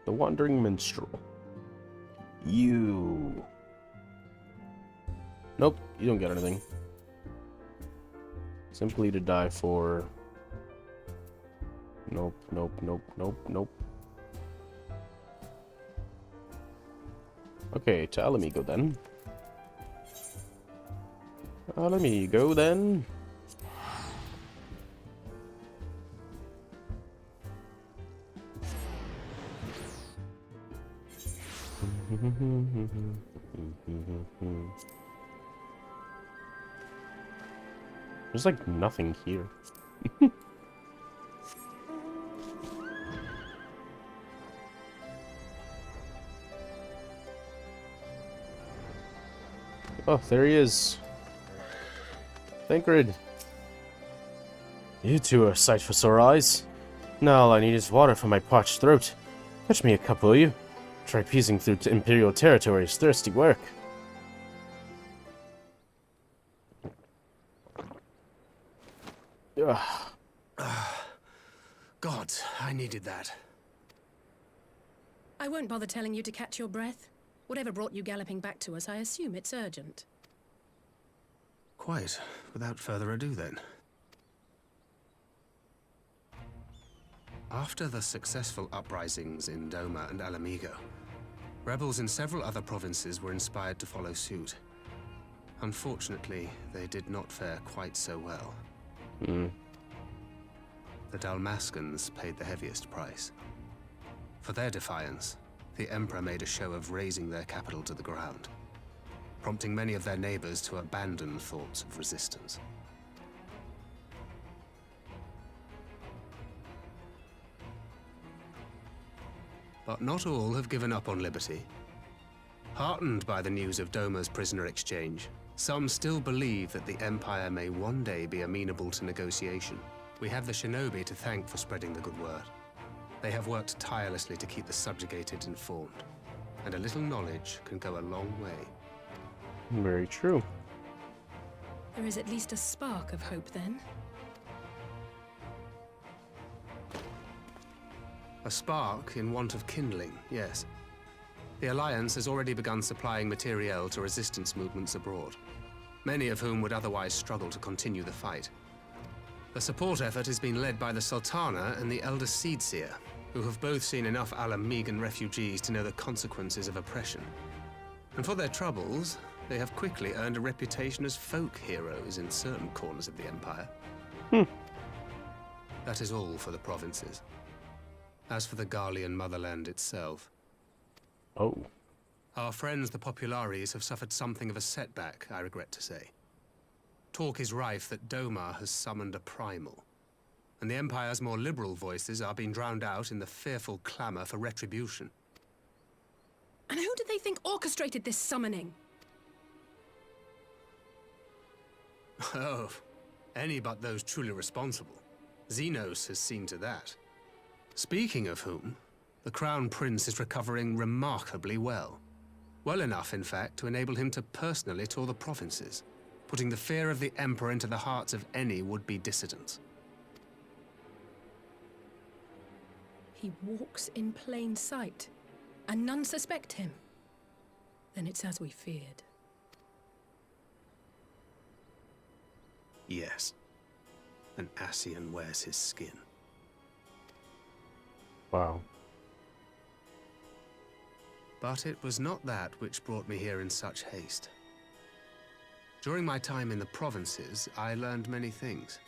The Wandering Minstrel. You. Nope, you don't get anything. Simply to die for. Nope, nope, nope, nope, nope. Okay, to Alamigo then. Alamigo then. There's like nothing here. Oh, there he is. Thancred. You two are a sight for sore eyes. Now all I need is water for my parched throat. Fetch me a cup, will you? Try piecing through Imperial territory is thirsty work. God, I needed that. I won't bother telling you to catch your breath. Whatever brought you galloping back to us, I assume it's urgent. Quite. Without further ado, then. After the successful uprisings in Doma and Alamigo, rebels in several other provinces were inspired to follow suit. Unfortunately, they did not fare quite so well. The Dalmascans paid the heaviest price. For their defiance, the Emperor made a show of razing their capital to the ground, prompting many of their neighbors to abandon thoughts of resistance. But not all have given up on liberty. Heartened by the news of Doma's prisoner exchange, some still believe that the Empire may one day be amenable to negotiation. We have the shinobi to thank for spreading the good word. They have worked tirelessly to keep the subjugated informed, and a little knowledge can go a long way. Very true. There is at least a spark of hope, then. A spark in want of kindling, yes. The Alliance has already begun supplying materiel to resistance movements abroad, many of whom would otherwise struggle to continue the fight. The support effort has been led by the Sultana and the Elder Seedseer, who have both seen enough Alamigan refugees to know the consequences of oppression. And for their troubles, they have quickly earned a reputation as folk heroes in certain corners of the Empire. That is all for the provinces. As for the Garlean motherland itself... Our friends the Populares have suffered something of a setback, I regret to say. Talk is rife that Doma has summoned a primal, and the Empire's more liberal voices are being drowned out in the fearful clamor for retribution. And who did they think orchestrated this summoning? Oh, any but those truly responsible. Xenos has seen to that. Speaking of whom, the Crown Prince is recovering remarkably well. Well enough, in fact, to enable him to personally tour the provinces, putting the fear of the Emperor into the hearts of any would-be dissidents. He walks in plain sight, and none suspect him. Then it's as we feared. Yes. An Ascian wears his skin. Wow. But it was not that which brought me here in such haste. During my time in the provinces, I learned many things.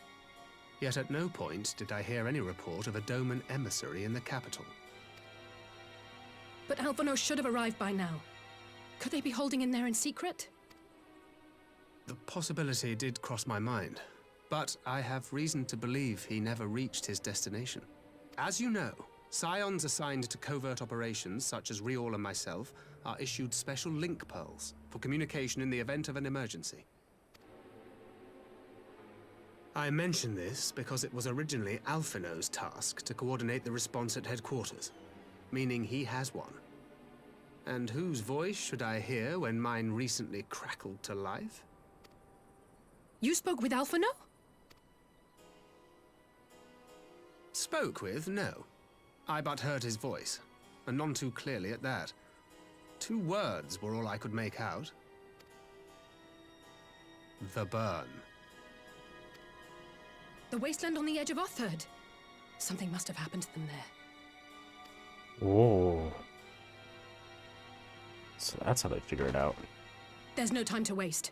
Yet at no point did I hear any report of a Doman emissary in the capital. But Alphonse should have arrived by now. Could they be holding in there in secret? The possibility did cross my mind, but I have reason to believe he never reached his destination. As you know, Scions assigned to covert operations, such as Riol and myself, are issued special link pearls for communication in the event of an emergency. I mention this because it was originally Alphino's task to coordinate the response at headquarters, meaning he has one. And whose voice should I hear when mine recently crackled to life? You spoke with Alphino? Spoke with, no. I but heard his voice, and none too clearly at that. 2 words were all I could make out. The burn. The wasteland on the edge of Otherd. Something must have happened to them there. Oh. So that's how they figure it out. There's no time to waste.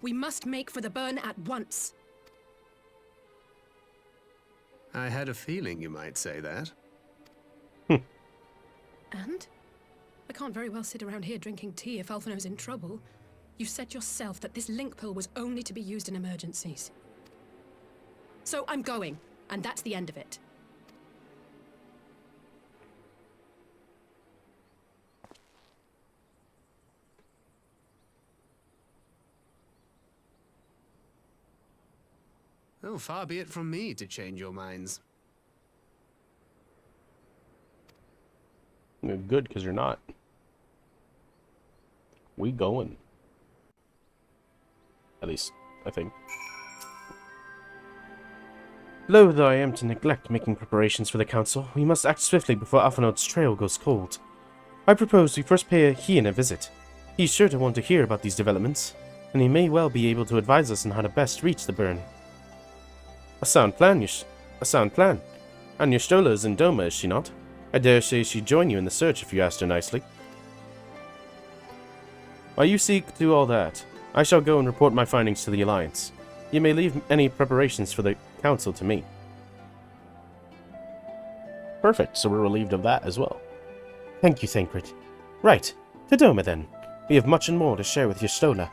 We must make for the burn at once. I had a feeling you might say that. And? I can't very well sit around here drinking tea if Alphino's in trouble. You said yourself that this link pill was only to be used in emergencies. So I'm going, and that's the end of it. Oh, far be it from me to change your minds. Good, because you're not. We going. At least, I think. Loath though I am to neglect making preparations for the council, we must act swiftly before Alphinaud's trail goes cold. I propose we first pay Hien a visit. He's sure to want to hear about these developments, and he may well be able to advise us on how to best reach the burn. A sound plan, a sound plan. And your Stola is in Doma, is she not? I dare say she'd join you in the search if you asked her nicely. While you seek to do all that, I shall go and report my findings to the Alliance. You may leave any preparations for the council to me. Perfect, so we're relieved of that as well. Thank you, Thancred. Right, to Doma then. We have much and more to share with your Stola.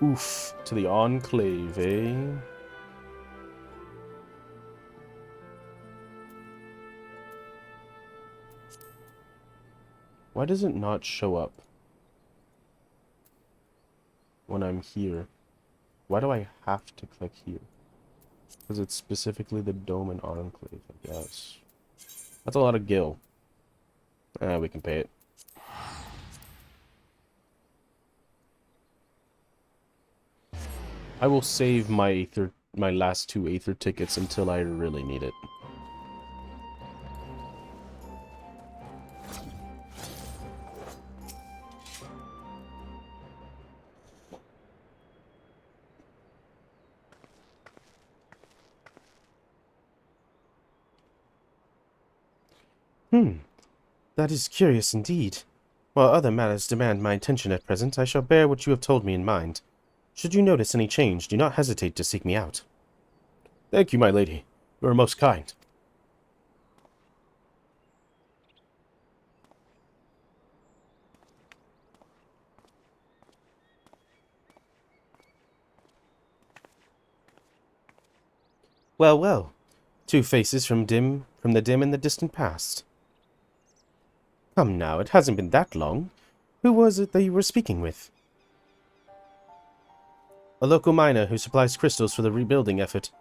Oof, to the Enclave, eh? Why does it not show up when I'm here? Why do I have to click here? Because it's specifically the Dome and Enclave, I guess. That's a lot of gil. We can pay it. I will save my last 2 Aether tickets until I really need it. That is curious indeed. While other matters demand my attention at present, I shall bear what you have told me in mind. Should you notice any change, do not hesitate to seek me out. Thank you, my lady. You are most kind. Well, well. 2 faces from the dim and the distant past. Come now, it hasn't been that long. Who was it that you were speaking with? A local miner who supplies crystals for the rebuilding effort.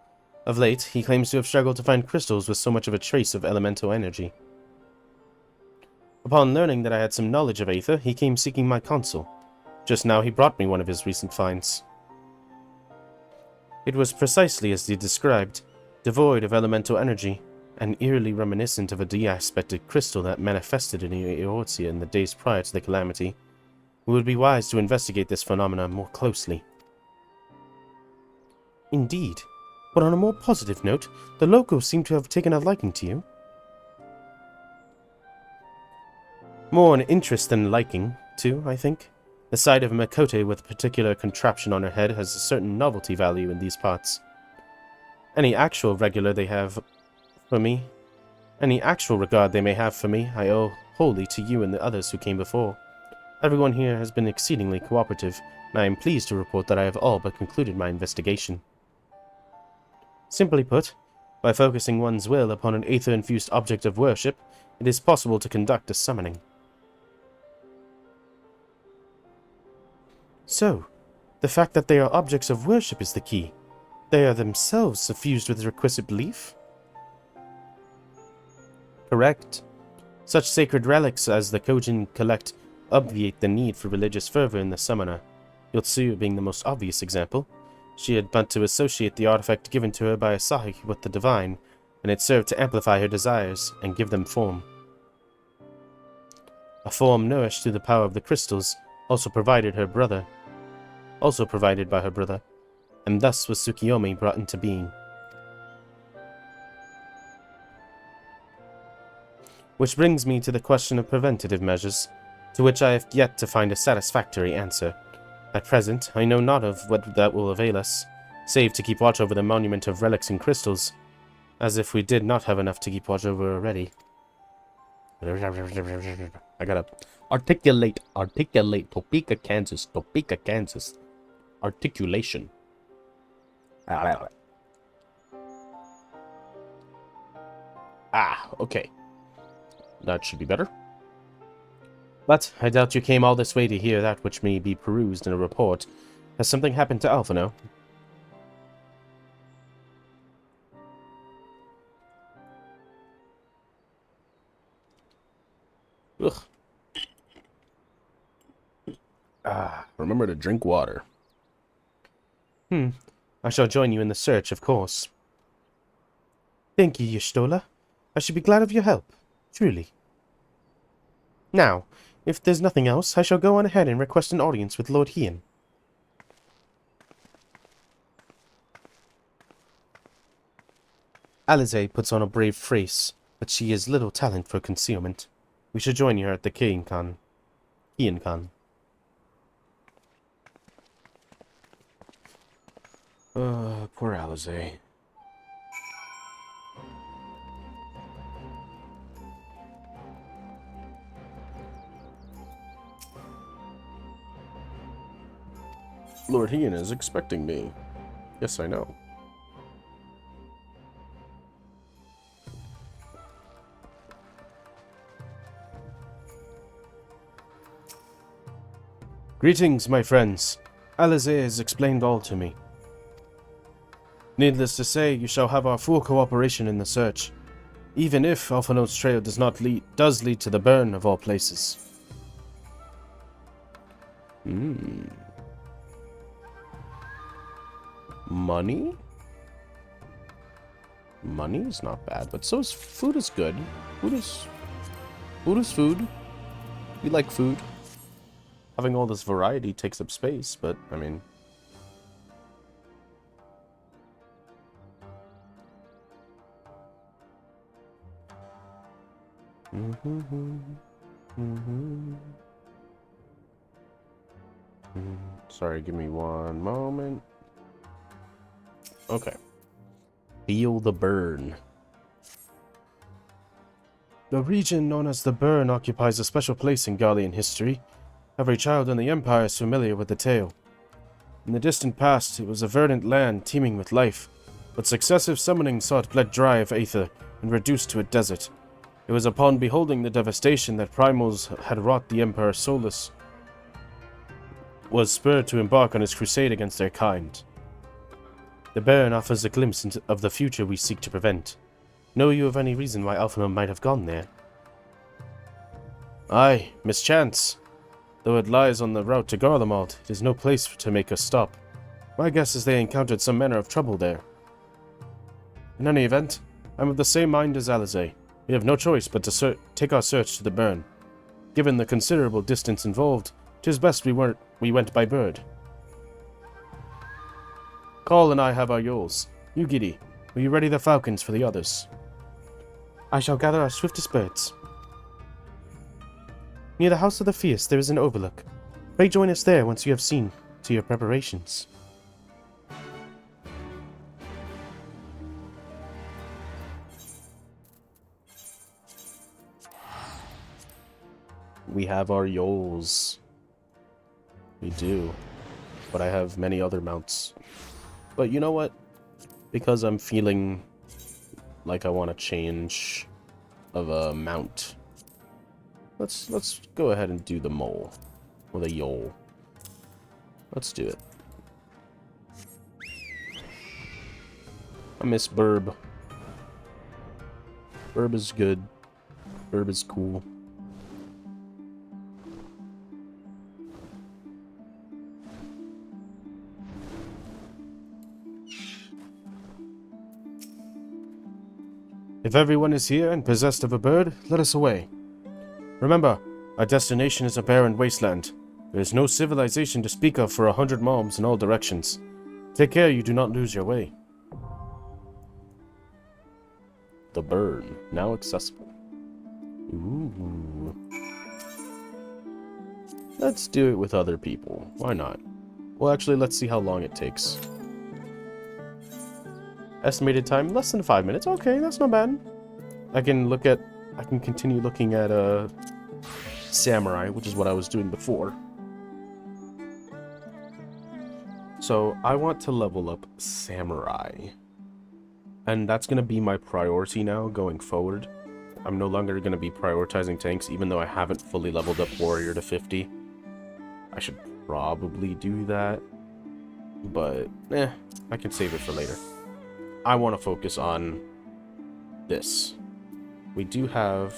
Of late, he claims to have struggled to find crystals with so much of a trace of elemental energy. Upon learning that I had some knowledge of Aether, he came seeking my counsel. Just now he brought me one of his recent finds. It was precisely as he described, devoid of elemental energy, and eerily reminiscent of a de-aspected crystal that manifested in Eorzea in the days prior to the calamity. It would be wise to investigate this phenomenon more closely. Indeed, but on a more positive note, the locals seem to have taken a liking to you. More an interest than liking, too, I think. The sight of a Makote with a particular contraption on her head has a certain novelty value in these parts. Any actual regard they may have for me, I owe wholly to you and the others who came before. Everyone here has been exceedingly cooperative, and I am pleased to report that I have all but concluded my investigation. Simply put, by focusing one's will upon an aether-infused object of worship, it is possible to conduct a summoning. So, the fact that they are objects of worship is the key. They are themselves suffused with requisite belief? Correct. Such sacred relics as the Kojin collect obviate the need for religious fervor in the summoner, Yotsuyu being the most obvious example. She had but to associate the artifact given to her by Asahi with the divine, and it served to amplify her desires and give them form. A form nourished through the power of the crystals also provided by her brother, and thus was Tsukiyomi brought into being. Which brings me to the question of preventative measures, to which I have yet to find a satisfactory answer. At present, I know not of what that will avail us, save to keep watch over the monument of relics and crystals, as if we did not have enough to keep watch over already. I gotta articulate, Topeka, Kansas, articulation. Okay. That should be better. But I doubt you came all this way to hear that which may be perused in a report. Has something happened to Alphino? Ugh. Remember to drink water. I shall join you in the search, of course. Thank you, Y'shtola. I should be glad of your help. Truly. Now, if there's nothing else, I shall go on ahead and request an audience with Lord Hien. Alize puts on a brave face, but she has little talent for concealment. We shall join her at the Hien-kan. Poor Alize. Lord Hien is expecting me. Yes, I know. Greetings, my friends. Alize has explained all to me. Needless to say, you shall have our full cooperation in the search, even if Alphino's trail does lead to the burn of all places. Money? Money is not bad, but so is food is good. Food is food. We like food. Having all this variety takes up space, but I mean. Sorry, give me one moment. Okay. Feel the burn. The region known as the Burn occupies a special place in Gallian history. Every child in the Empire is familiar with the tale. In the distant past, it was a verdant land teeming with life, but successive summonings saw it bled dry of aether and reduced to a desert. It was upon beholding the devastation that Primals had wrought the Emperor Solus was spurred to embark on his crusade against their kind. The Burn offers a glimpse of the future we seek to prevent. Know you of any reason why Alphino might have gone there? Aye, mischance. Though it lies on the route to Garlemald, it is no place to make a stop. My guess is they encountered some manner of trouble there. In any event, I'm of the same mind as Alize. We have no choice but to take our search to the Burn. Given the considerable distance involved, 'tis best we went by bird. Call and I have our yoles. You, Giddy, will you ready the falcons for the others? I shall gather our swiftest birds. Near the House of the Fierce there is an overlook. Pray join us there once you have seen to your preparations. We have our Yols. We do. But I have many other mounts. But you know what? Because I'm feeling like I want to change of a mount. Let's go ahead and do the mole. Or the Yol. Let's do it. I miss Burb. Burb is good. Burb is cool. If everyone is here and possessed of a bird, let us away. Remember, our destination is a barren wasteland. There is no civilization to speak of for 100 malms in all directions. Take care you do not lose your way. The bird, now accessible. Ooh. Let's do it with other people. Why not? Well, actually, let's see how long it takes. Estimated time, less than 5 minutes. Okay, that's not bad. I can continue looking at Samurai, which is what I was doing before. So, I want to level up Samurai. And that's going to be my priority now, going forward. I'm no longer going to be prioritizing tanks, even though I haven't fully leveled up Warrior to 50. I should probably do that. But, I can save it for later. I want to focus on this. We do have,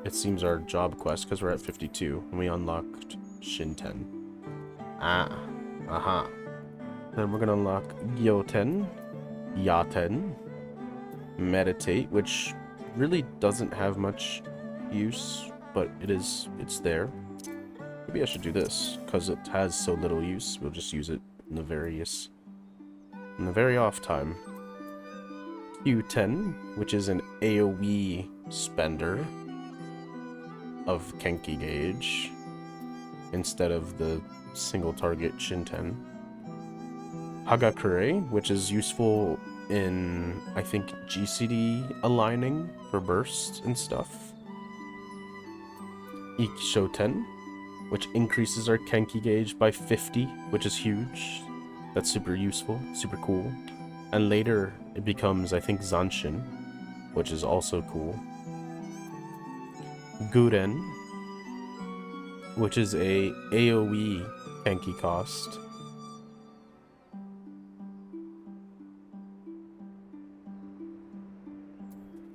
it seems, our job quest, because we're at 52, and we unlocked Shinten. Aha. Then we're going to unlock Gyoten, Yaten, Meditate, which really doesn't have much use, but it's there. Maybe I should do this, because it has so little use. We'll just use it in the very off time. Q10, which is an AoE spender of Kenki gauge instead of the single target Shinten. Hagakure, which is useful in, I think, GCD aligning for bursts and stuff. Ikishoten, which increases our Kenki gauge by 50, which is huge. That's super useful, super cool. And later, it becomes, I think, Zanshin, which is also cool. Guren, which is a AoE Kenki cost.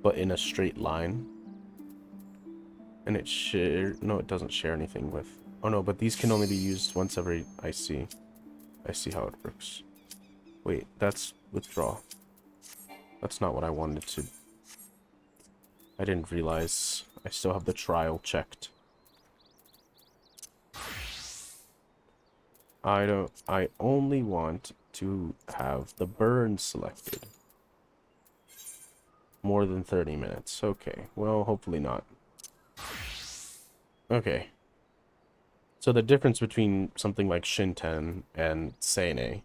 But in a straight line. And it no, it doesn't share anything with... Oh no, but these can only be used once every... I see how it works. Wait, that's withdraw. That's not what I wanted to... I didn't realize I still have the trial checked. I only want to have the burn selected. More than 30 minutes. Okay, well, hopefully not. Okay. So the difference between something like Shinten and Seine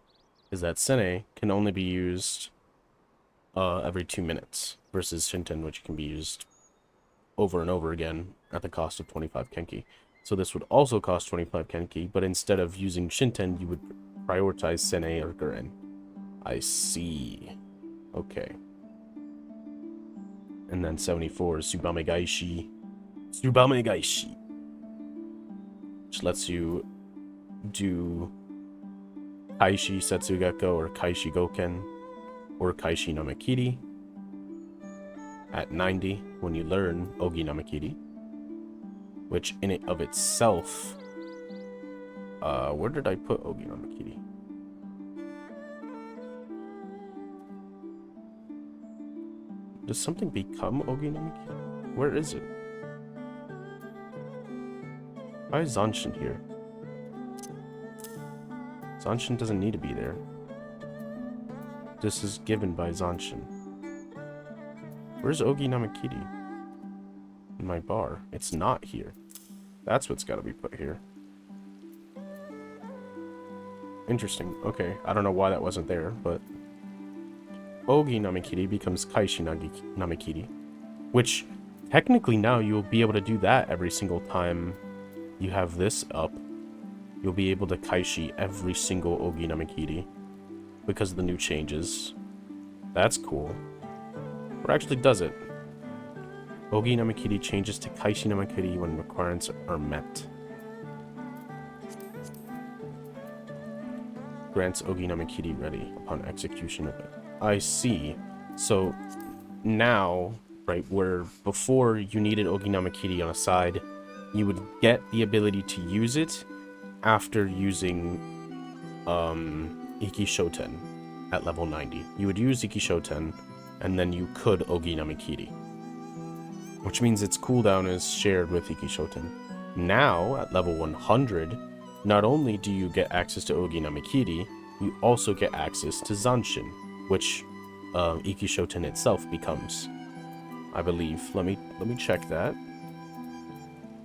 is that Seine can only be used every 2 minutes, versus Shinten, which can be used over and over again at the cost of 25 Kenki. So this would also cost 25 Kenki, but instead of using Shinten, you would prioritize Seine or Guren. I see. Okay. And then 74 is Tsubame Gaishi. Tsubame Gaishi. Which lets you do Kaishi Setsugeko or Kaishi Goken or Kaishi Namakiri at 90 when you learn Ogi Namakiri, which in and of itself, where did I put Ogi Namakiri? Does something become Ogi Namakiri? Where is it? Why is Zanshin here? Zanshin doesn't need to be there. This is given by Zanshin. Where's Ogi Namakiri? In my bar. It's not here. That's what's got to be put here. Interesting. Okay, I don't know why that wasn't there, but... Ogi Namakiri becomes Kaishi Namakiri, which technically now you'll be able to do that every single time you have this up, you'll be able to Kaishi every single Ogi Namakiri because of the new changes. That's cool. Or actually does it? Ogi Namakiri changes to Kaishi Namakiri when requirements are met. Grants Ogi Namakiri ready upon execution of it. I see. So now, right, where before you needed Ogi Namakiri on a side, you would get the ability to use it after using Iki Shoten at level 90. You would use Iki Shoten, and then you could Ogi Namakiri. Which means its cooldown is shared with Iki Shoten. Now, at level 100, not only do you get access to Ogi Namakiri, you also get access to Zanshin, which Iki Shoten itself becomes, I believe. Let me check that.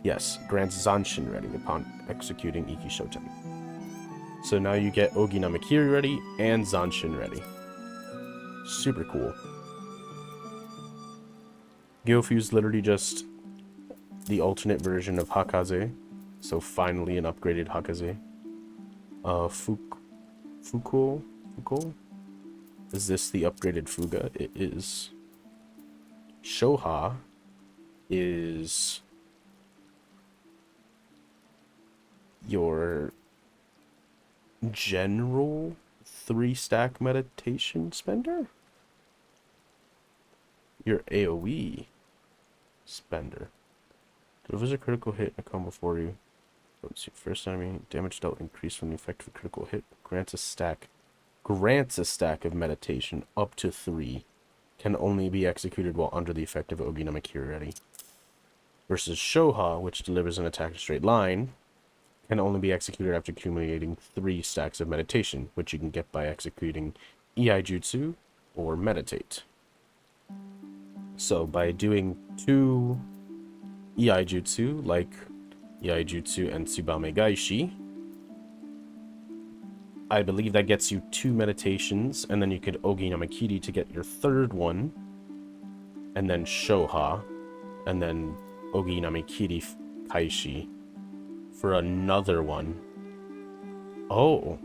Yes, grants Zanshin ready upon executing Iki Shoten. So now you get Ogi Namakiri ready and Zanshin ready. Super cool. Gyofu is literally just the alternate version of Hakaze. So finally an upgraded Hakaze. Fuko? Is this the upgraded Fuga? It is. Shoha is your general 3-stack meditation spender? Your AoE spender. Delivers a critical hit in a combo for you. First enemy damage dealt increased when the effect of a critical hit. Grants a stack of meditation up to 3. Can only be executed while under the effect of Ogi Namakiri ready. Versus Shoha, which delivers an attack in a straight line, can only be executed after accumulating 3 stacks of meditation, which you can get by executing EI Jutsu or Meditate. So by doing 2 EI Jutsu, like EI Jutsu and Tsubame Gaishi, I believe that gets you 2 meditations, and then you could Ogi Namakiri to get your 3rd one, and then Shoha, and then Ogi Namakiri Kaishi for another one. Oh,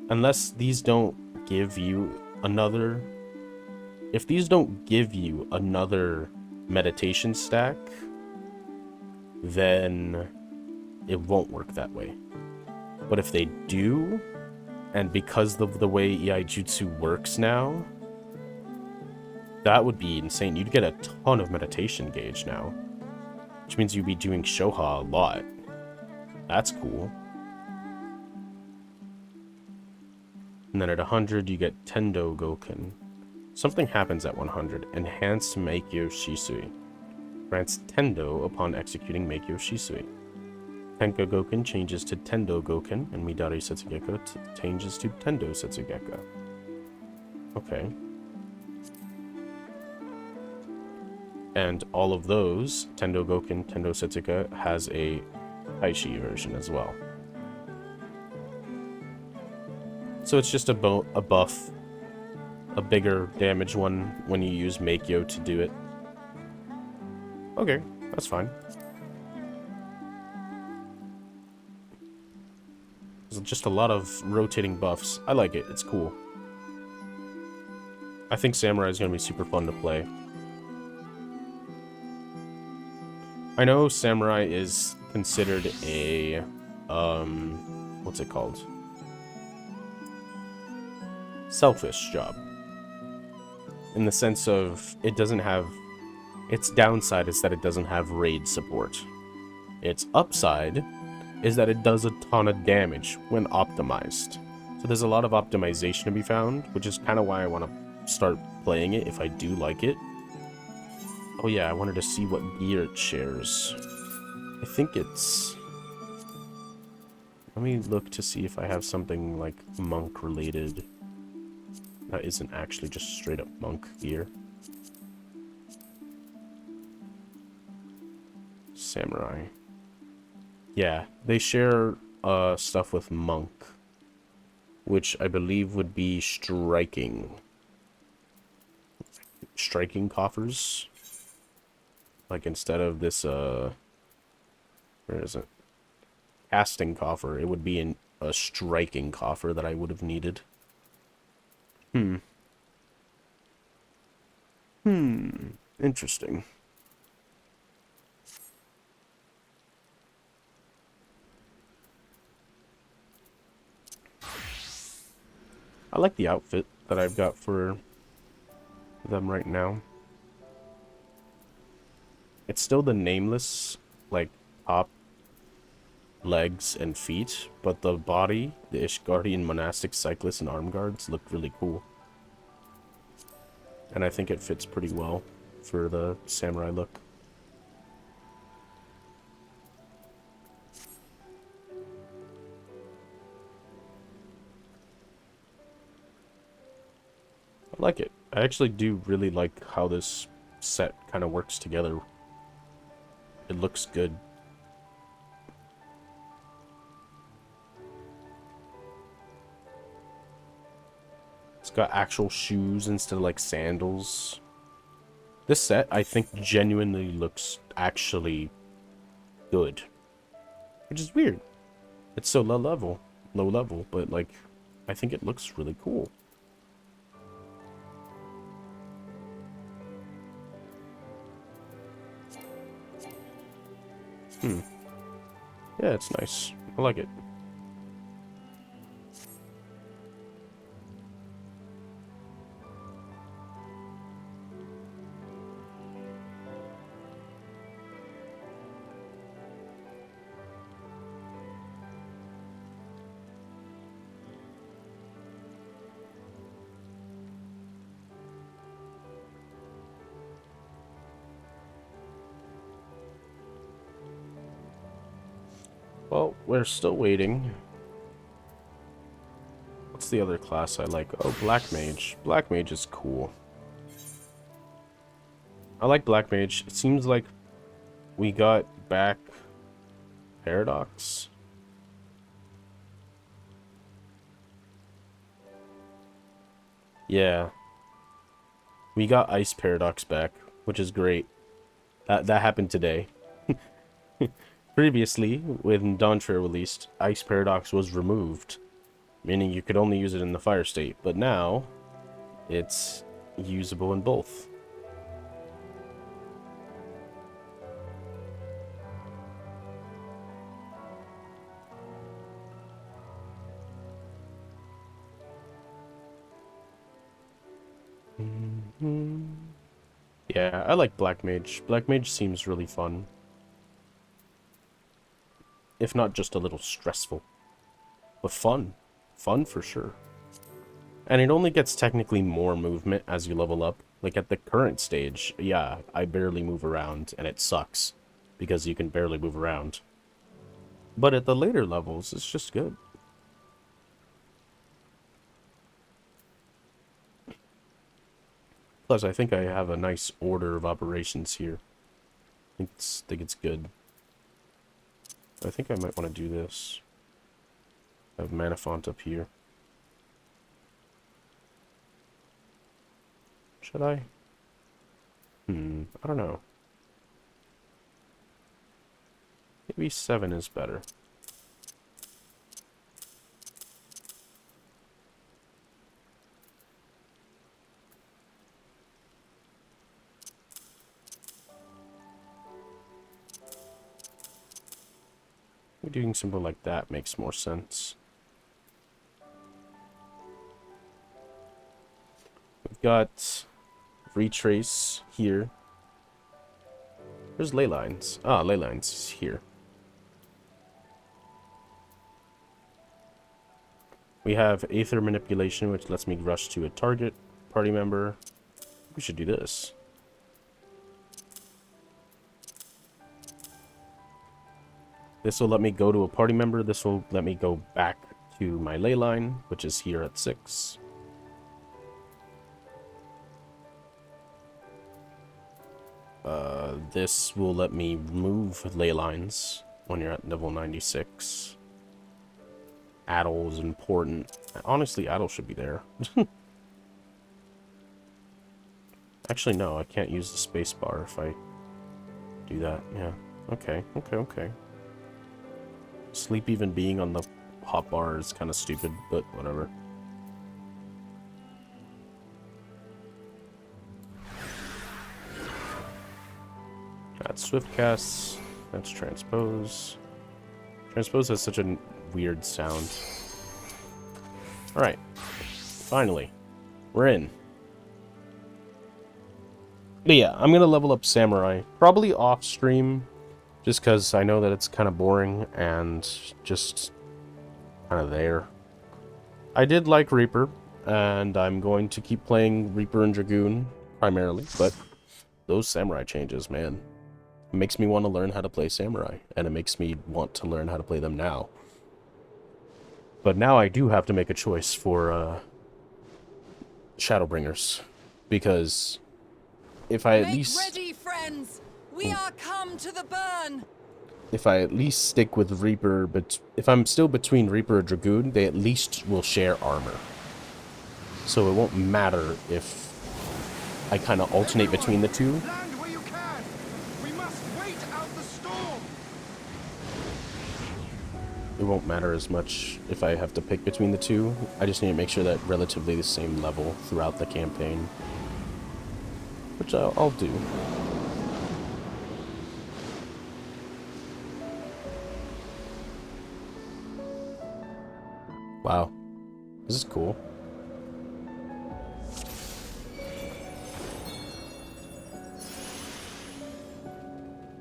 unless these don't give you another... If these don't give you another meditation stack, then it won't work that way. But if they do, and because of the way EI Jutsu works now, that would be insane. You'd get a ton of meditation gauge now, which means you'd be doing Shoha a lot. That's cool. And then at 100, you get Tendo Goken. Something happens at 100. Enhanced Meikyo Shisui. Grants Tendo upon executing Meikyo Shisui. Tenka Goken changes to Tendo Goken, and Midari Setsugeko changes to Tendo Setsugeko. Okay. And all of those, Tendo Goken, Tendo Setsuga, has a Kaishi version as well. So it's just a buff, a bigger damage one when you use Meikyo to do it. Okay, that's fine. There's just a lot of rotating buffs. I like it, it's cool. I think Samurai is going to be super fun to play. I know Samurai is considered a, what's it called? Selfish job. In the sense of, it doesn't have, its downside is that it doesn't have raid support. Its upside is that it does a ton of damage when optimized. So there's a lot of optimization to be found, which is kind of why I want to start playing it if I do like it. Oh yeah, I wanted to see what gear it shares. I think it's... Let me look to see if I have something like monk related. That isn't actually just straight up monk gear. Samurai. Yeah, they share stuff with monk, which I believe would be striking. Striking coffers. Like instead of this, where is it? casting coffer. It would be a striking coffer that I would have needed. Interesting. I like the outfit that I've got for them right now. It's still the nameless, like, top, legs, and feet, but the body, the Ishgardian monastic cyclists and arm guards look really cool. And I think it fits pretty well for the samurai look. I like it. I actually do really like how this set kind of works together. It looks good. It's got actual shoes instead of like sandals. This set, I think, genuinely looks actually good. Which is weird. It's so low level, but like, I think it looks really cool. Yeah, it's nice. I like it. Well, we're still waiting. What's the other class I like? Oh, Black Mage. Black Mage is cool. I like Black Mage. It seems like we got back Paradox. Yeah. We got Ice Paradox back, which is great. That happened today. Previously, when Dawntrail released, Ice Paradox was removed, meaning you could only use it in the fire state, but now it's usable in both. Yeah, I like Black Mage. Black Mage seems really fun. If not just a little stressful. But fun. Fun for sure. And it only gets technically more movement as you level up. Like at the current stage, yeah, I barely move around and it sucks. Because you can barely move around. But at the later levels, it's just good. Plus, I think I have a nice order of operations here. I think it's good. I think I might want to do this. I have Mana Font up here. Should I? I don't know. Maybe 7 is better. Doing something like that makes more sense. We've got Retrace here. There's ley lines. Ah, ley lines is here. We have Aether Manipulation, which lets me rush to a target party member. We should do this. This will let me go to a party member. This will let me go back to my ley line, which is here at 6. This will let me move ley lines when you're at level 96. Addle is important. Honestly, Addle should be there. Actually, no, I can't use the space bar if I do that. Yeah. Okay. Sleep even being on the hotbar is kind of stupid, but whatever. That's swift casts. That's transpose. Transpose has such a weird sound. Alright. Finally. We're in. But yeah, I'm gonna level up Samurai. Probably off stream. Just because I know that it's kind of boring and just kind of there. I did like Reaper, and I'm going to keep playing Reaper and Dragoon primarily, but those Samurai changes, man. It makes me want to learn how to play Samurai, and it makes me want to learn how to play them now. But now I do have to make a choice for Shadowbringers, because if I at least... ready, friends! We are come to the burn! If I at least stick with Reaper, but if I'm still between Reaper and Dragoon, they at least will share armor. So it won't matter if I kind of alternate between the two. Land where you can! We must wait out the storm! It won't matter as much if I have to pick between the two. I just need to make sure that relatively the same level throughout the campaign. Which I'll do. Wow. This is cool.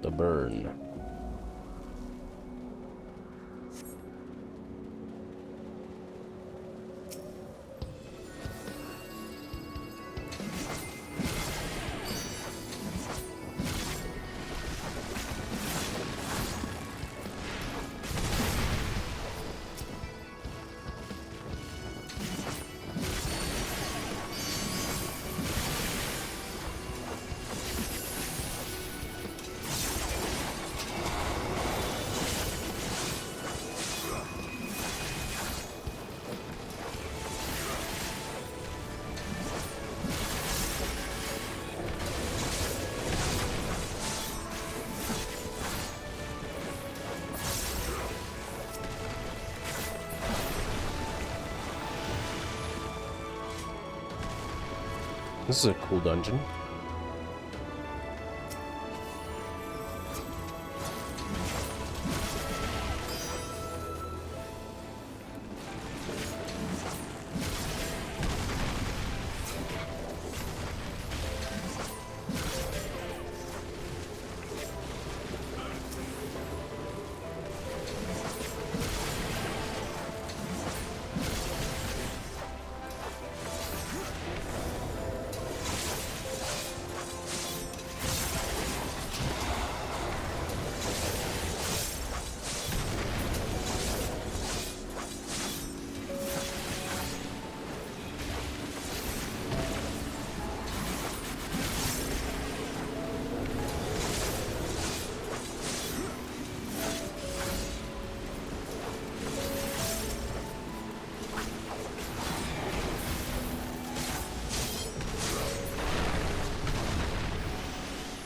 The burn. This is a cool dungeon.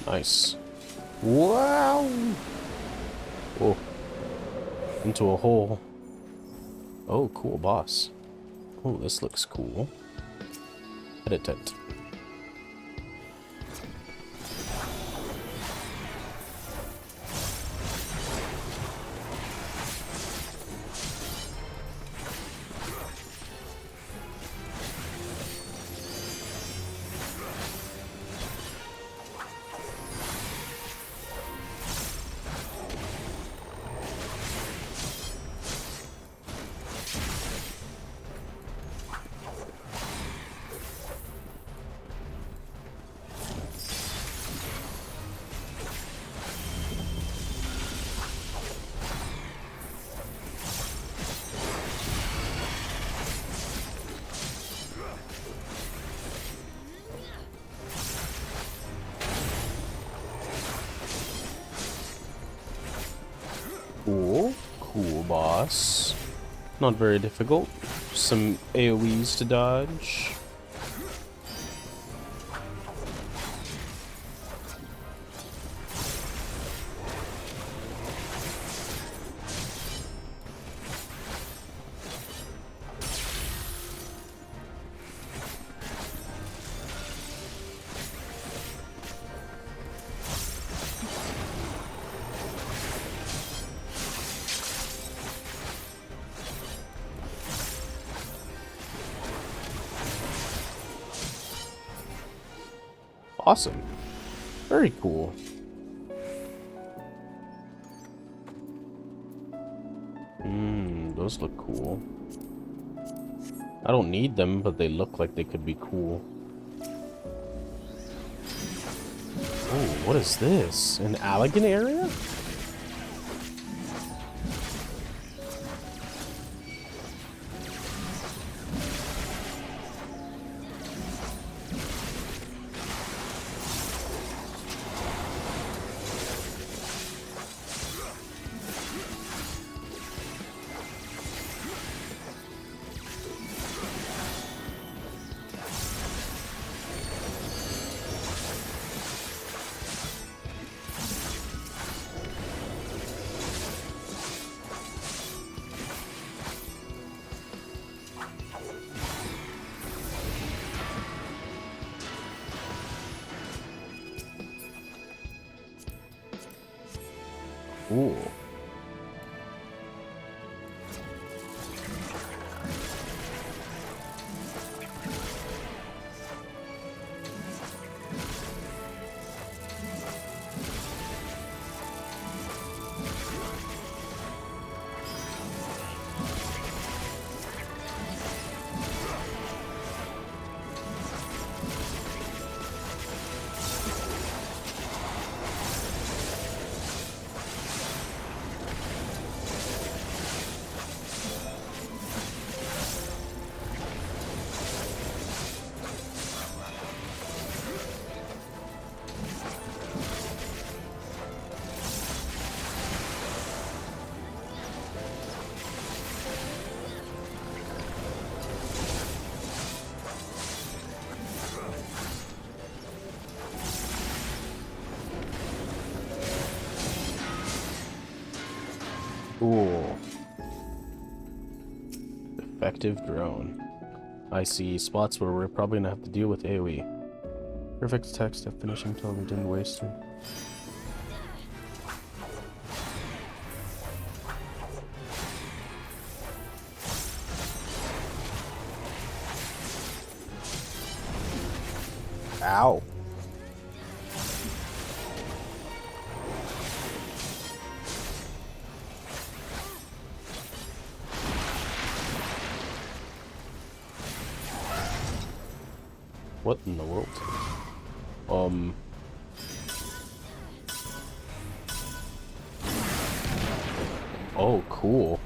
Nice. Wow! Whoa. Into a hole. Oh, cool boss. Oh, this looks cool. Edit it. Cool. Cool boss. Not very difficult. Some AoEs to dodge. Awesome. Very cool. Those look cool. I don't need them, but they look like they could be cool. Oh, what is this? An Allegan area? Ooh. Cool. Effective drone. I see spots where we're probably gonna have to deal with AoE. Perfect attack step finishing until we didn't waste it. Ow. What in the world? Oh, cool.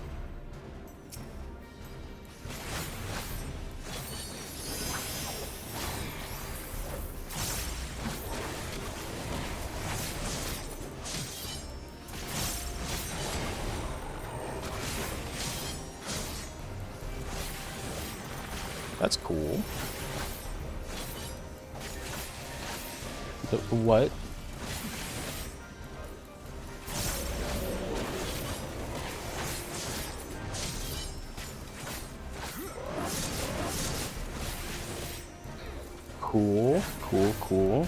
That's cool. What? Cool, cool, cool.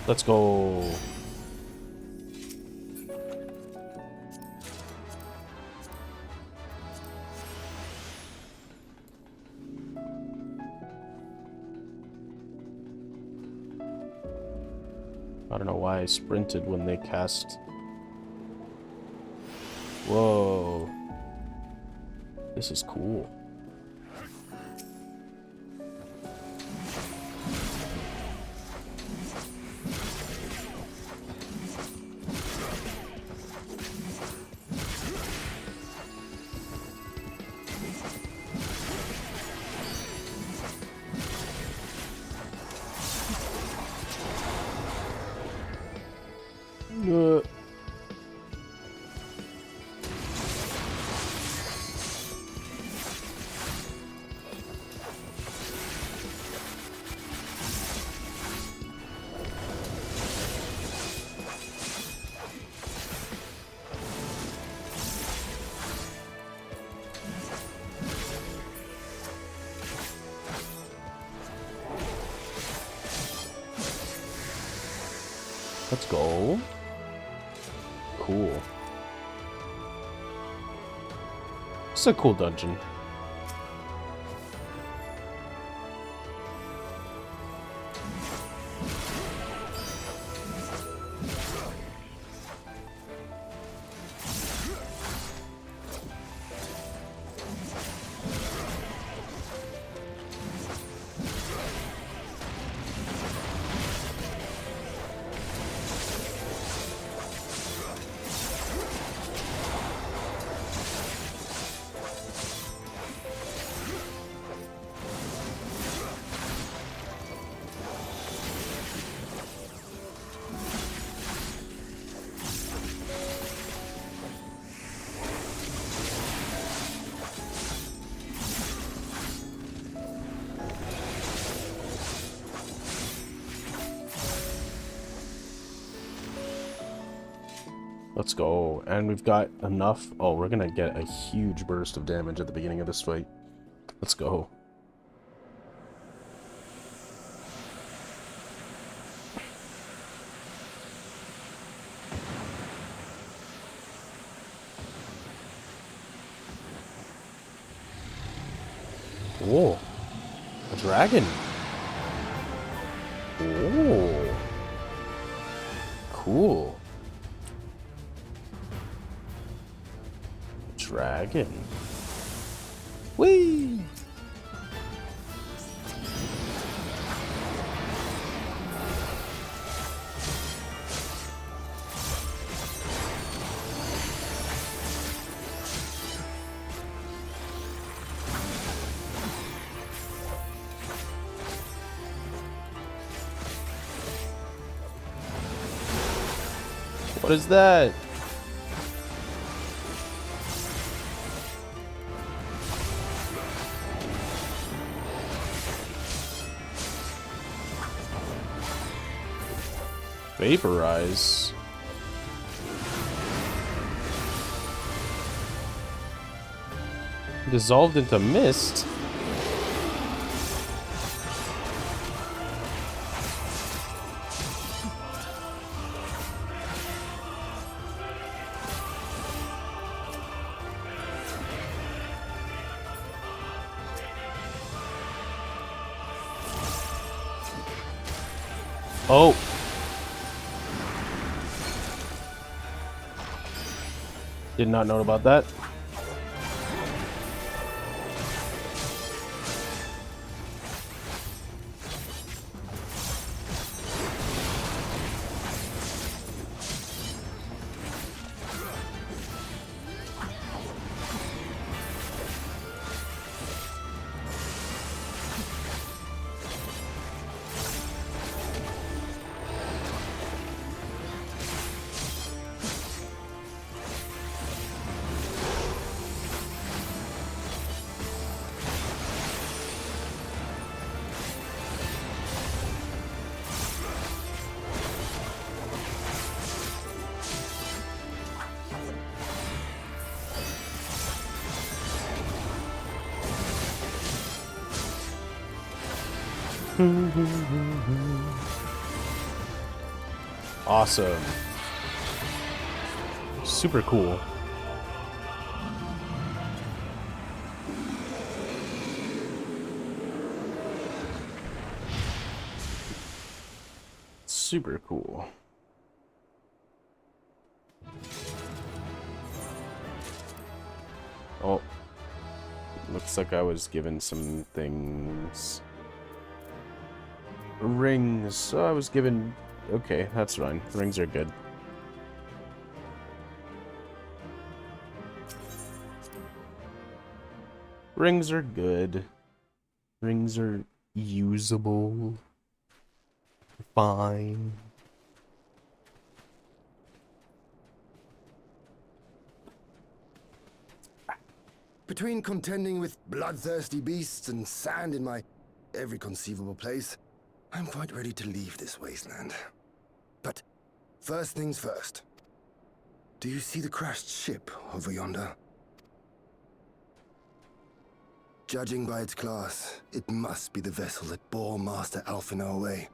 Let's go. I don't know why I sprinted when they cast. Whoa. This is cool. Let's go. cool. It's a cool dungeon. Let's go. And we've got enough. Oh, we're gonna get a huge burst of damage at the beginning of this fight. Let's go. Whoa. A dragon. Oh. Cool. Dragon. Whee! What is that? Vaporize. Dissolved into mist. Oh. Did not know about that. Awesome. Super cool. Super cool. Oh. Looks like I was given some things. Rings. So I was given... Okay, that's fine. Rings are good. Rings are good. Rings are usable. Fine. Between contending with bloodthirsty beasts and sand in my every conceivable place, I'm quite ready to leave this wasteland. But first things first. Do you see the crashed ship over yonder? Judging by its class, it must be the vessel that bore Master Alphinaud away.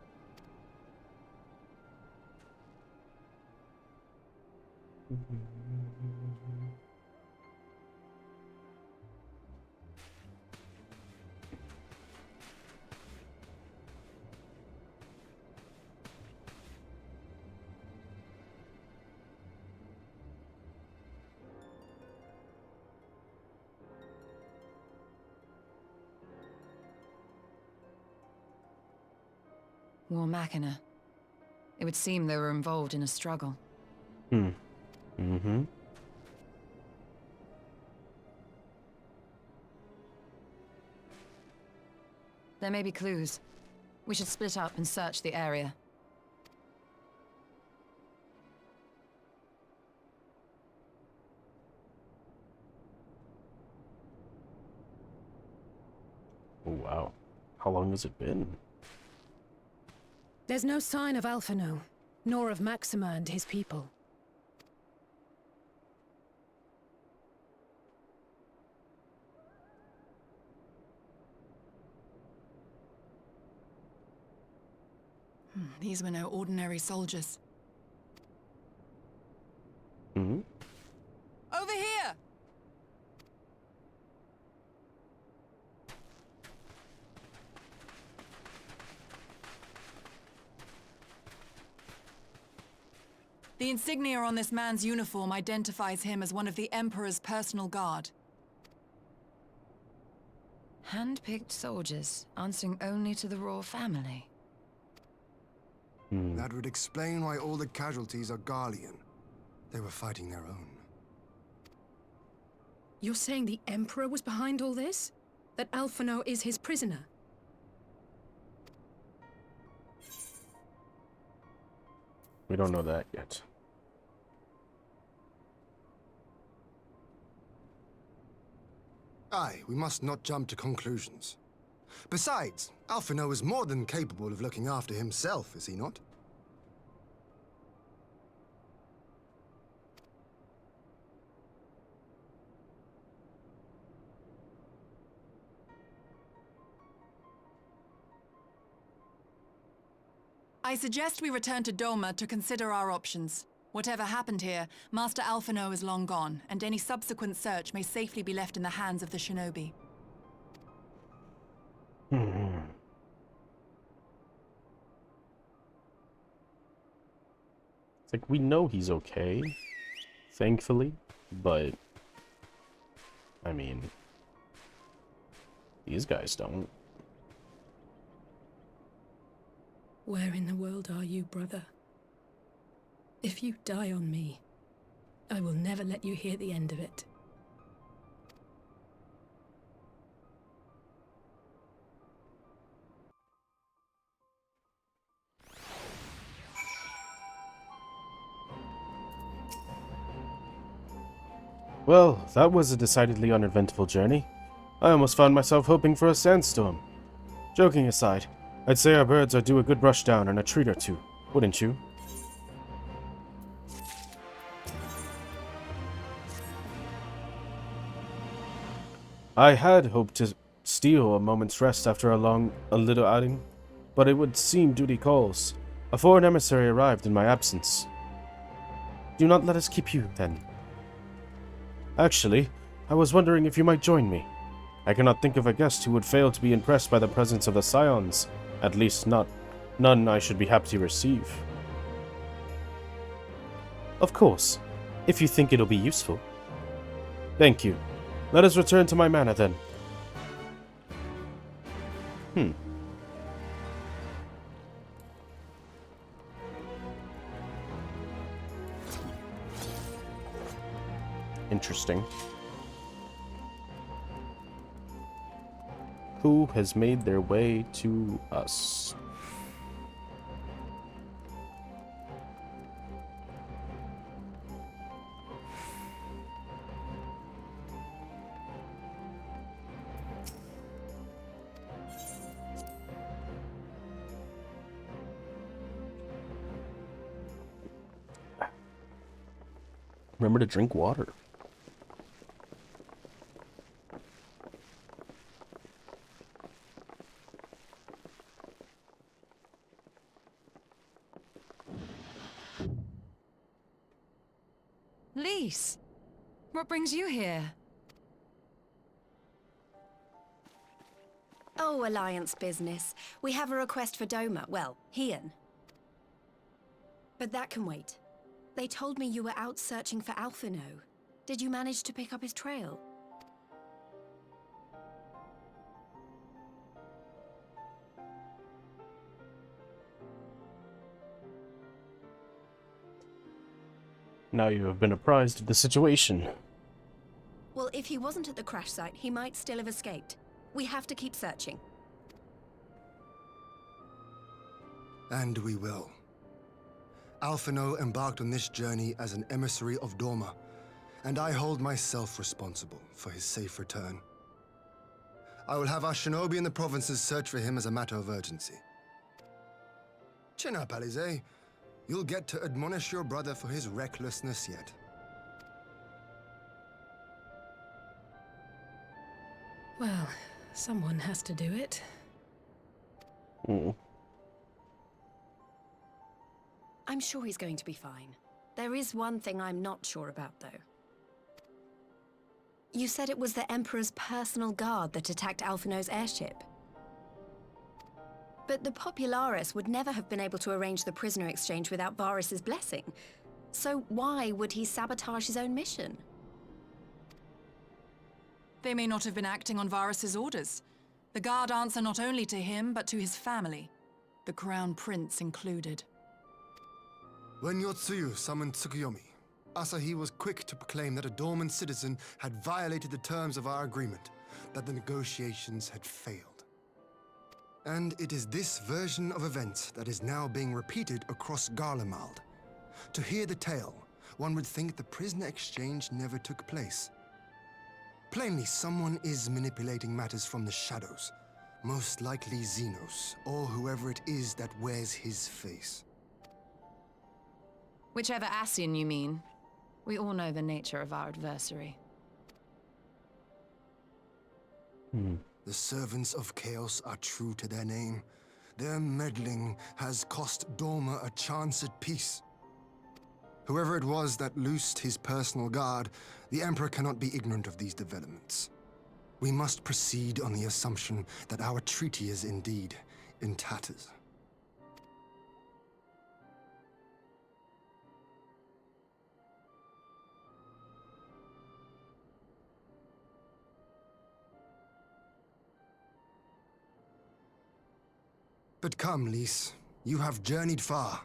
War Machina. It would seem they were involved in a struggle. Mm-hmm. There may be clues. We should split up and search the area. Oh, wow. How long has it been? There's no sign of Alphino, nor of Maxima and his people. These were no ordinary soldiers. Mm-hmm. Over here! The insignia on this man's uniform identifies him as one of the Emperor's personal guard. Hand-picked soldiers, answering only to the royal family. That would explain why all the casualties are Garlean. They were fighting their own. You're saying the Emperor was behind all this? That Alphino is his prisoner? We don't know that yet. Aye, we must not jump to conclusions. Besides, Alphino is more than capable of looking after himself, is he not? I suggest we return to Doma to consider our options. Whatever happened here, Master Alphino is long gone, and any subsequent search may safely be left in the hands of the shinobi. It's like, we know he's okay, thankfully, but, I mean, these guys don't. Where in the world are you, brother? If you die on me, I will never let you hear the end of it. Well, that was a decidedly uneventful journey. I almost found myself hoping for a sandstorm. Joking aside, I'd say our birds are due a good brushdown and a treat or two, wouldn't you? I had hoped to steal a moment's rest after a little outing, but it would seem duty calls. A foreign emissary arrived in my absence. Do not let us keep you, then. Actually, I was wondering if you might join me. I cannot think of a guest who would fail to be impressed by the presence of the Scions, at least none I should be happy to receive. Of course, if you think it'll be useful. Thank you. Let us return to my manor, then. Interesting. Who has made their way to us? Remember to drink water. Lise, what brings you here? Oh, Alliance business. We have a request for Doma. Well, Hian. But that can wait. They told me you were out searching for Alphino. Did you manage to pick up his trail? Now you have been apprised of the situation. Well, if he wasn't at the crash site, he might still have escaped. We have to keep searching. And we will. Alphino embarked on this journey as an emissary of Doma, and I hold myself responsible for his safe return. I will have our shinobi in the provinces search for him as a matter of urgency. Chin up, Alize. You'll get to admonish your brother for his recklessness yet. Well, someone has to do it. I'm sure he's going to be fine. There is one thing I'm not sure about, though. You said it was the Emperor's personal guard that attacked Alphino's airship. But the Popularis would never have been able to arrange the prisoner exchange without Varus's blessing. So why would he sabotage his own mission? They may not have been acting on Varus's orders. The guard answer not only to him, but to his family, the Crown Prince included. When Yotsuyu summoned Tsukuyomi, Asahi was quick to proclaim that a Dorman citizen had violated the terms of our agreement, that the negotiations had failed. And it is this version of events that is now being repeated across Garlemald. To hear the tale, one would think the prisoner exchange never took place. Plainly, someone is manipulating matters from the shadows, most likely Xenos, or whoever it is that wears his face. Whichever Ascian you mean. We all know the nature of our adversary. The servants of chaos are true to their name. Their meddling has cost Doma a chance at peace. Whoever it was that loosed his personal guard, the Emperor cannot be ignorant of these developments. We must proceed on the assumption that our treaty is indeed in tatters. But come, Lise. You have journeyed far.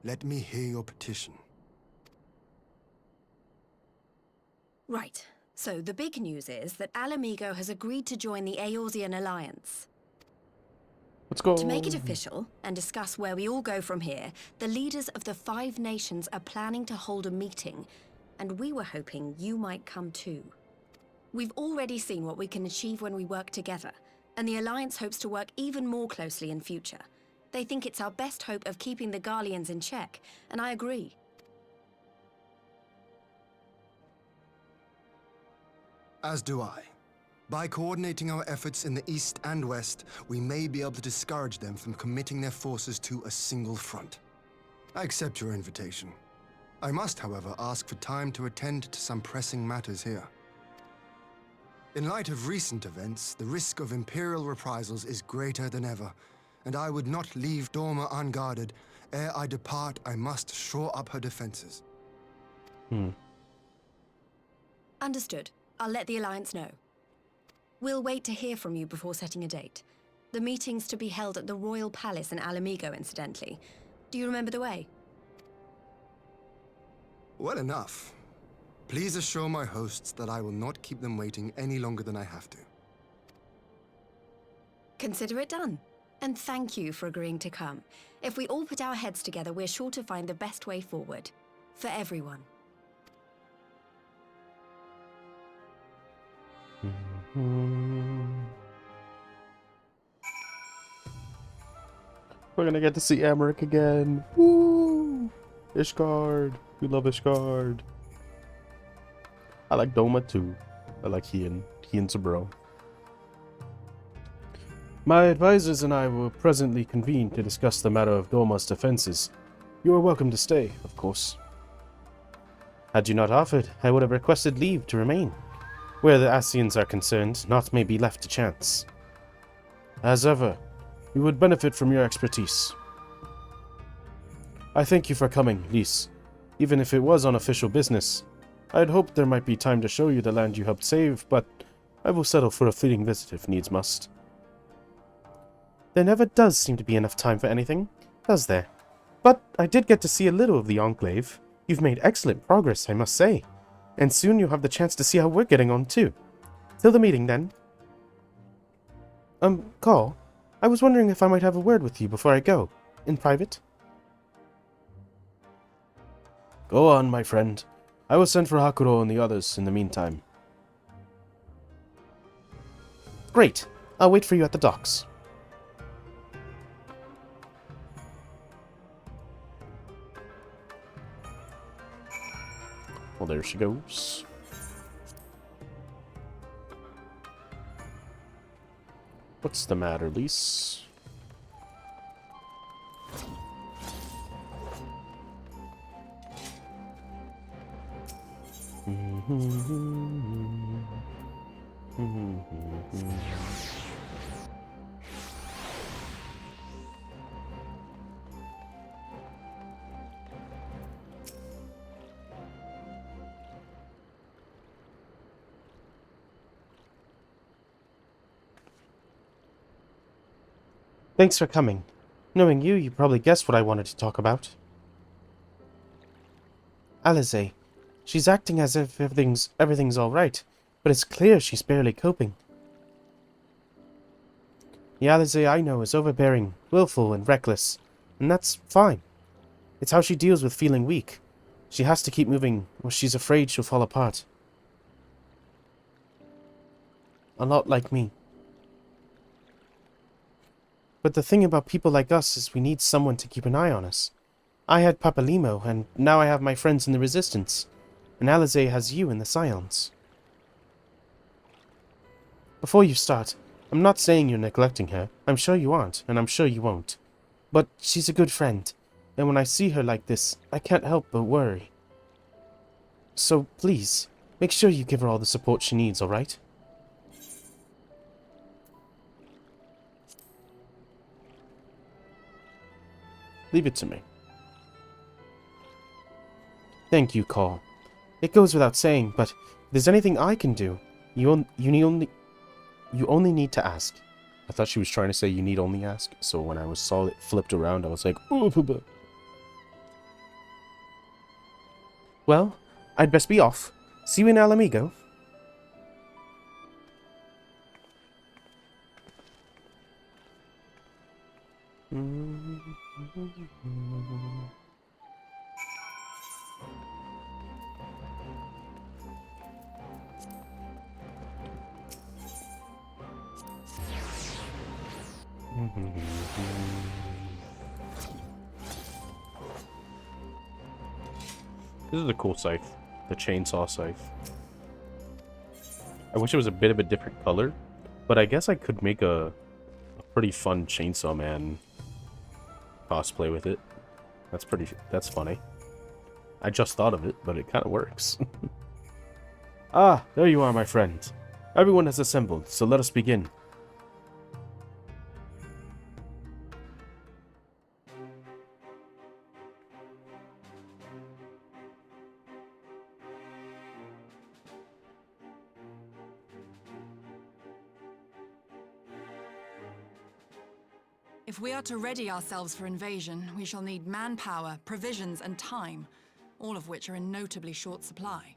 Let me hear your petition. Right. So the big news is that Alamigo has agreed to join the Eorzean Alliance. Let's go. To make it official and discuss where we all go from here, the leaders of the 5 nations are planning to hold a meeting, and we were hoping you might come too. We've already seen what we can achieve when we work together, and the Alliance hopes to work even more closely in future. They think it's our best hope of keeping the Garleans in check, and I agree. As do I. By coordinating our efforts in the east and west, we may be able to discourage them from committing their forces to a single front. I accept your invitation. I must, however, ask for time to attend to some pressing matters here. In light of recent events, the risk of Imperial reprisals is greater than ever, and I would not leave Doma unguarded. Ere I depart, I must shore up her defenses. Understood. I'll let the Alliance know. We'll wait to hear from you before setting a date. The meeting's to be held at the Royal Palace in Alamigo, incidentally. Do you remember the way? Well enough. Please assure my hosts that I will not keep them waiting any longer than I have to. Consider it done. And thank you for agreeing to come. If we all put our heads together, we're sure to find the best way forward. For everyone. We're gonna get to see Amaric again. Woo! Ishgard. We love Ishgard. I like Doma too. I like Hian. Hian's a bro. My advisors and I will presently convene to discuss the matter of Doma's defenses. You are welcome to stay, of course. Had you not offered, I would have requested leave to remain. Where the Asians are concerned, naught may be left to chance. As ever, we would benefit from your expertise. I thank you for coming, Lys. Even if it was unofficial business, I had hoped there might be time to show you the land you helped save, but I will settle for a fleeting visit if needs must. There never does seem to be enough time for anything, does there? But I did get to see a little of the Enclave. You've made excellent progress, I must say. And soon you'll have the chance to see how we're getting on, too. Till the meeting, then. Call, I was wondering if I might have a word with you before I go. In private? Go on, my friend. I will send for Hakuro and the others in the meantime. Great. I'll wait for you at the docks. Well, there she goes. What's the matter, Lys? Thanks for coming. Knowing you, you probably guessed what I wanted to talk about. Alize. She's acting as if everything's all right, but it's clear she's barely coping. The Alize I know is overbearing, willful, and reckless, and that's fine. It's how she deals with feeling weak. She has to keep moving, or she's afraid she'll fall apart. A lot like me. But the thing about people like us is we need someone to keep an eye on us. I had Papalimo, and now I have my friends in the Resistance. And Alize has you in the Scions. Before you start, I'm not saying you're neglecting her. I'm sure you aren't, and I'm sure you won't. But she's a good friend, and when I see her like this, I can't help but worry. So please, make sure you give her all the support she needs, alright? Leave it to me. Thank you, Call. It goes without saying, but if there's anything I can do, you only need to ask. I thought she was trying to say you need only ask, so when I saw it flipped around, I was like, ooh. Well, I'd best be off. See you in Alamigo. This is a cool scythe. The chainsaw scythe. I wish it was a bit of a different color, but I guess I could make a pretty fun Chainsaw Man cosplay with it. That's funny. I just thought of it, but it kind of works. Ah, there you are, my friend. Everyone has assembled, so let us begin. If we are to ready ourselves for invasion, we shall need manpower, provisions, and time, all of which are in notably short supply.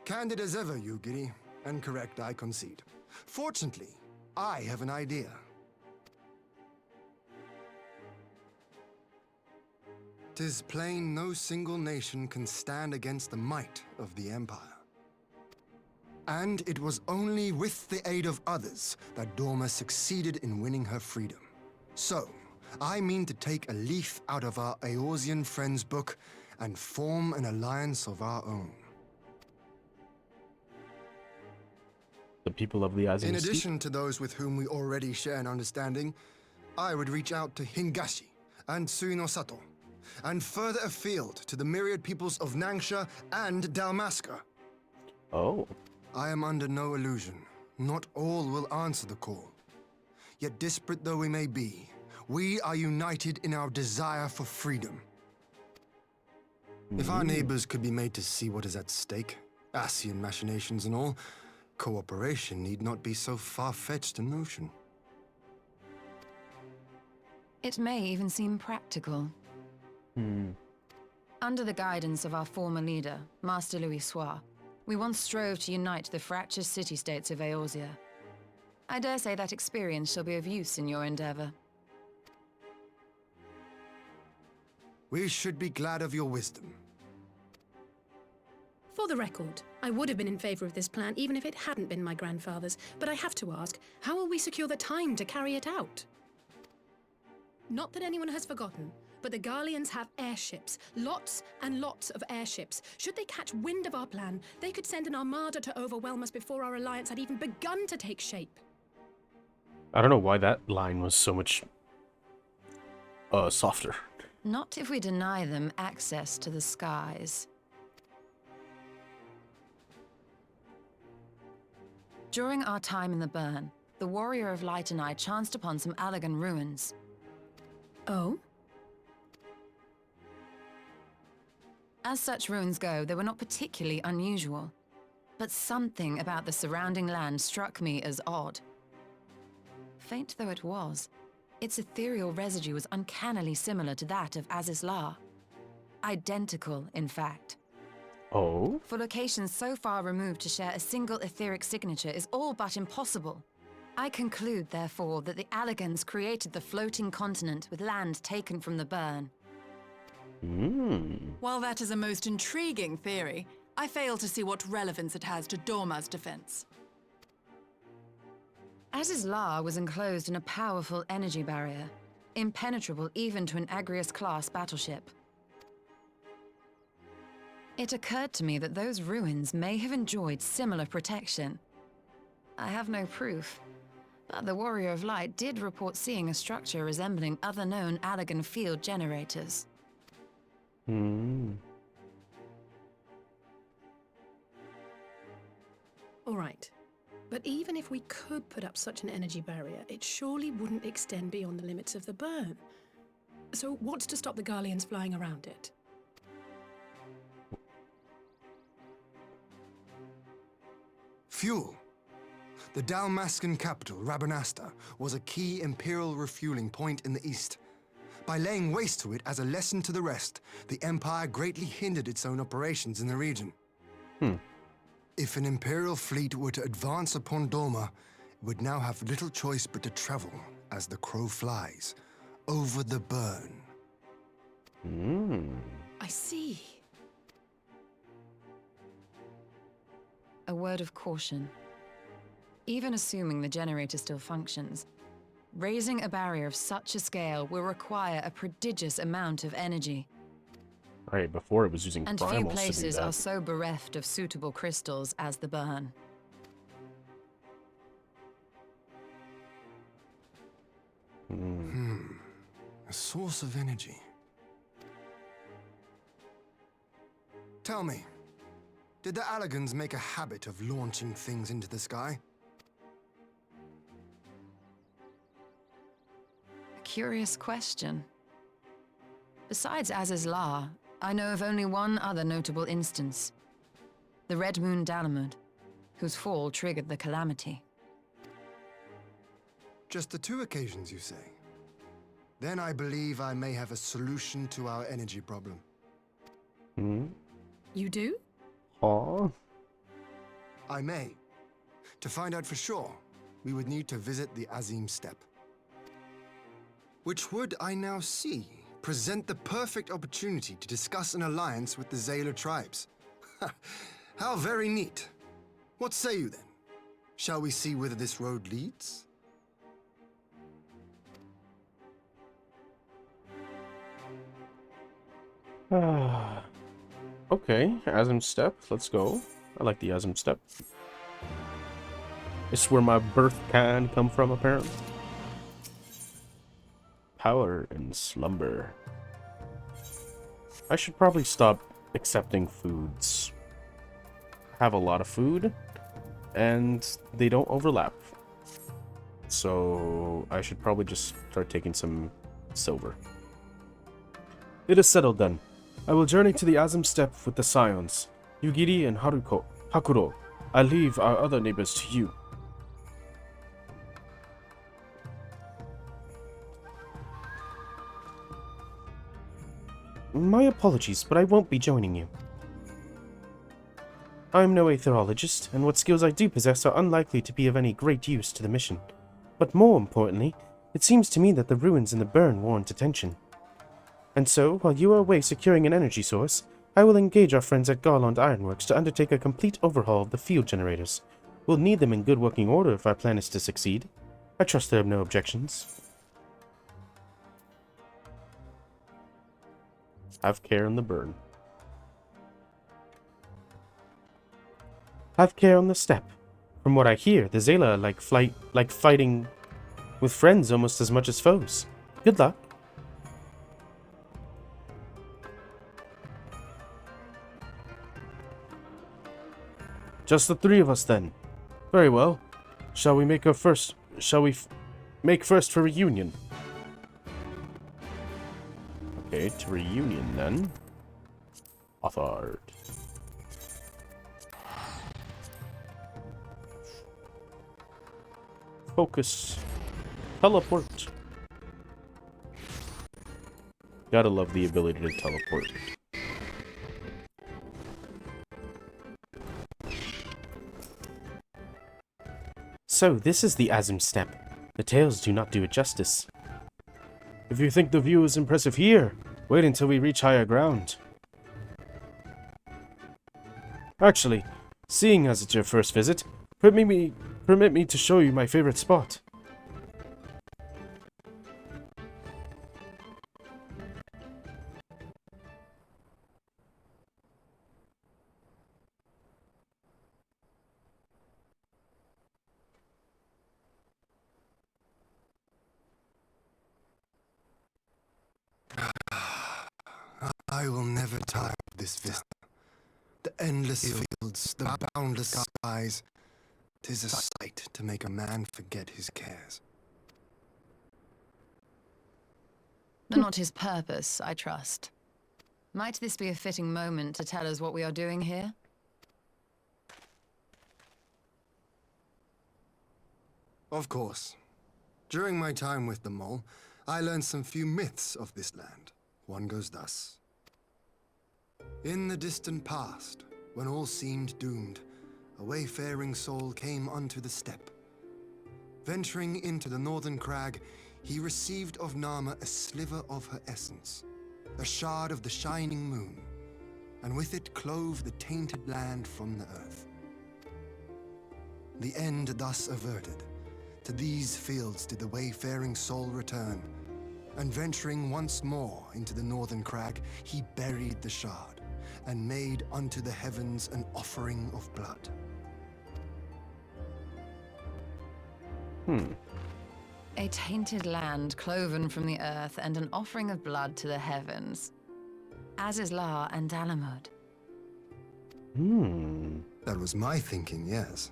Candid as ever, Yugiri, and correct, I concede. Fortunately, I have an idea. "'Tis plain no single nation can stand against the might of the Empire. And it was only with the aid of others that Dorma succeeded in winning her freedom. So, I mean to take a leaf out of our Eorzean friends' book and form an alliance of our own. The people of the Asian In addition to those with whom we already share an understanding, I would reach out to Hingashi and Tsunosato, and further afield to the myriad peoples of Nangsha and Dalmasca. Oh. I am under no illusion. Not all will answer the call. Yet disparate though we may be, we are united in our desire for freedom. If our neighbors could be made to see what is at stake, Ascian machinations and all, cooperation need not be so far-fetched a notion. It may even seem practical. Under the guidance of our former leader, Master Louis Soir, we once strove to unite the fractious city-states of Eorzea. I dare say that experience shall be of use in your endeavor. We should be glad of your wisdom. For the record, I would have been in favor of this plan even if it hadn't been my grandfather's, but I have to ask, how will we secure the time to carry it out? Not that anyone has forgotten, but the Garleans have airships. Lots and lots of airships. Should they catch wind of our plan, they could send an armada to overwhelm us before our alliance had even begun to take shape. I don't know why that line was so much softer. Not if we deny them access to the skies. During our time in the Burn, the Warrior of Light and I chanced upon some Allagan ruins. Oh? As such ruins go, they were not particularly unusual, but something about the surrounding land struck me as odd. Faint though it was, its ethereal residue was uncannily similar to that of Azizlar. Identical, in fact. Oh? For locations so far removed to share a single etheric signature is all but impossible. I conclude, therefore, that the Allagans created the floating continent with land taken from the Burn. While that is a most intriguing theory, I fail to see what relevance it has to Dorma's defense. Azizlar was enclosed in a powerful energy barrier, impenetrable even to an Agrias-class battleship. It occurred to me that those ruins may have enjoyed similar protection. I have no proof, but the Warrior of Light did report seeing a structure resembling other known Allagan field generators. All right. But even if we could put up such an energy barrier, it surely wouldn't extend beyond the limits of the Burn. So what's to stop the Garleans flying around it? Fuel. The Dalmascan capital, Rabanasta, was a key Imperial refueling point in the east. By laying waste to it as a lesson to the rest, the Empire greatly hindered its own operations in the region. If an Imperial fleet were to advance upon Doma, it would now have little choice but to travel, as the crow flies, over the Burn. I see. A word of caution. Even assuming the generator still functions, raising a barrier of such a scale will require a prodigious amount of energy. Right, before it was using And primals few to do places that. are so bereft of suitable crystals as the Burn. A source of energy. Tell me, did the Allagans make a habit of launching things into the sky? A curious question. Besides Azizlar, I know of only one other notable instance. The Red Moon Dalamud, whose fall triggered the calamity. Just the two occasions, you say? Then I believe I may have a solution to our energy problem. You do? I may. To find out for sure, we would need to visit the Azim Steppe. Which would, I now see, present the perfect opportunity to discuss an alliance with the Zayla tribes. How very neat. What say you then? Shall we see whither this road leads? Okay, Azim Steppe, let's go. I like the Azim Steppe. It's where my birth kind come from, apparently. Power and slumber. I should probably stop accepting foods. I have a lot of food, and they don't overlap. So I should probably just start taking some silver. It is settled then. I will journey to the Azim Steppe with the Scions, Yugiri and Hakuro. I leave our other neighbors to you. My apologies, but I won't be joining you. I am no aetherologist, and what skills I do possess are unlikely to be of any great use to the mission. But more importantly, it seems to me that the ruins and the burn warrant attention. And so, while you are away securing an energy source, I will engage our friends at Garland Ironworks to undertake a complete overhaul of the field generators. We'll need them in good working order if our plan is to succeed. I trust they have no objections. Have care on the burn. Have care on the steppe. From what I hear, the Zela like fighting with friends almost as much as foes. Good luck. Just the three of us then. Very well. Shall we make first for reunion? Okay, to reunion then. Authored. Focus. Teleport. Gotta love the ability to teleport. So, this is the Azim Steppe. The tales do not do it justice. If you think the view is impressive here, wait until we reach higher ground. Actually, seeing as it's your first visit, permit me to show you my favorite spot. I will never tire of this vista. The endless fields, the boundless skies. 'Tis a sight to make a man forget his cares. But not his purpose, I trust. Might this be a fitting moment to tell us what we are doing here? Of course. During my time with the mole, I learned some few myths of this land. One goes thus. In the distant past, when all seemed doomed, a wayfaring soul came unto the steppe. Venturing into the northern crag, he received of Nama a sliver of her essence, a shard of the shining moon, and with it clove the tainted land from the earth. The end thus averted, to these fields did the wayfaring soul return, and venturing once more into the northern crag, he buried the shard, and made unto the heavens an offering of blood. A tainted land cloven from the earth and an offering of blood to the heavens. Azizlar and Dalamud. That was my thinking, yes.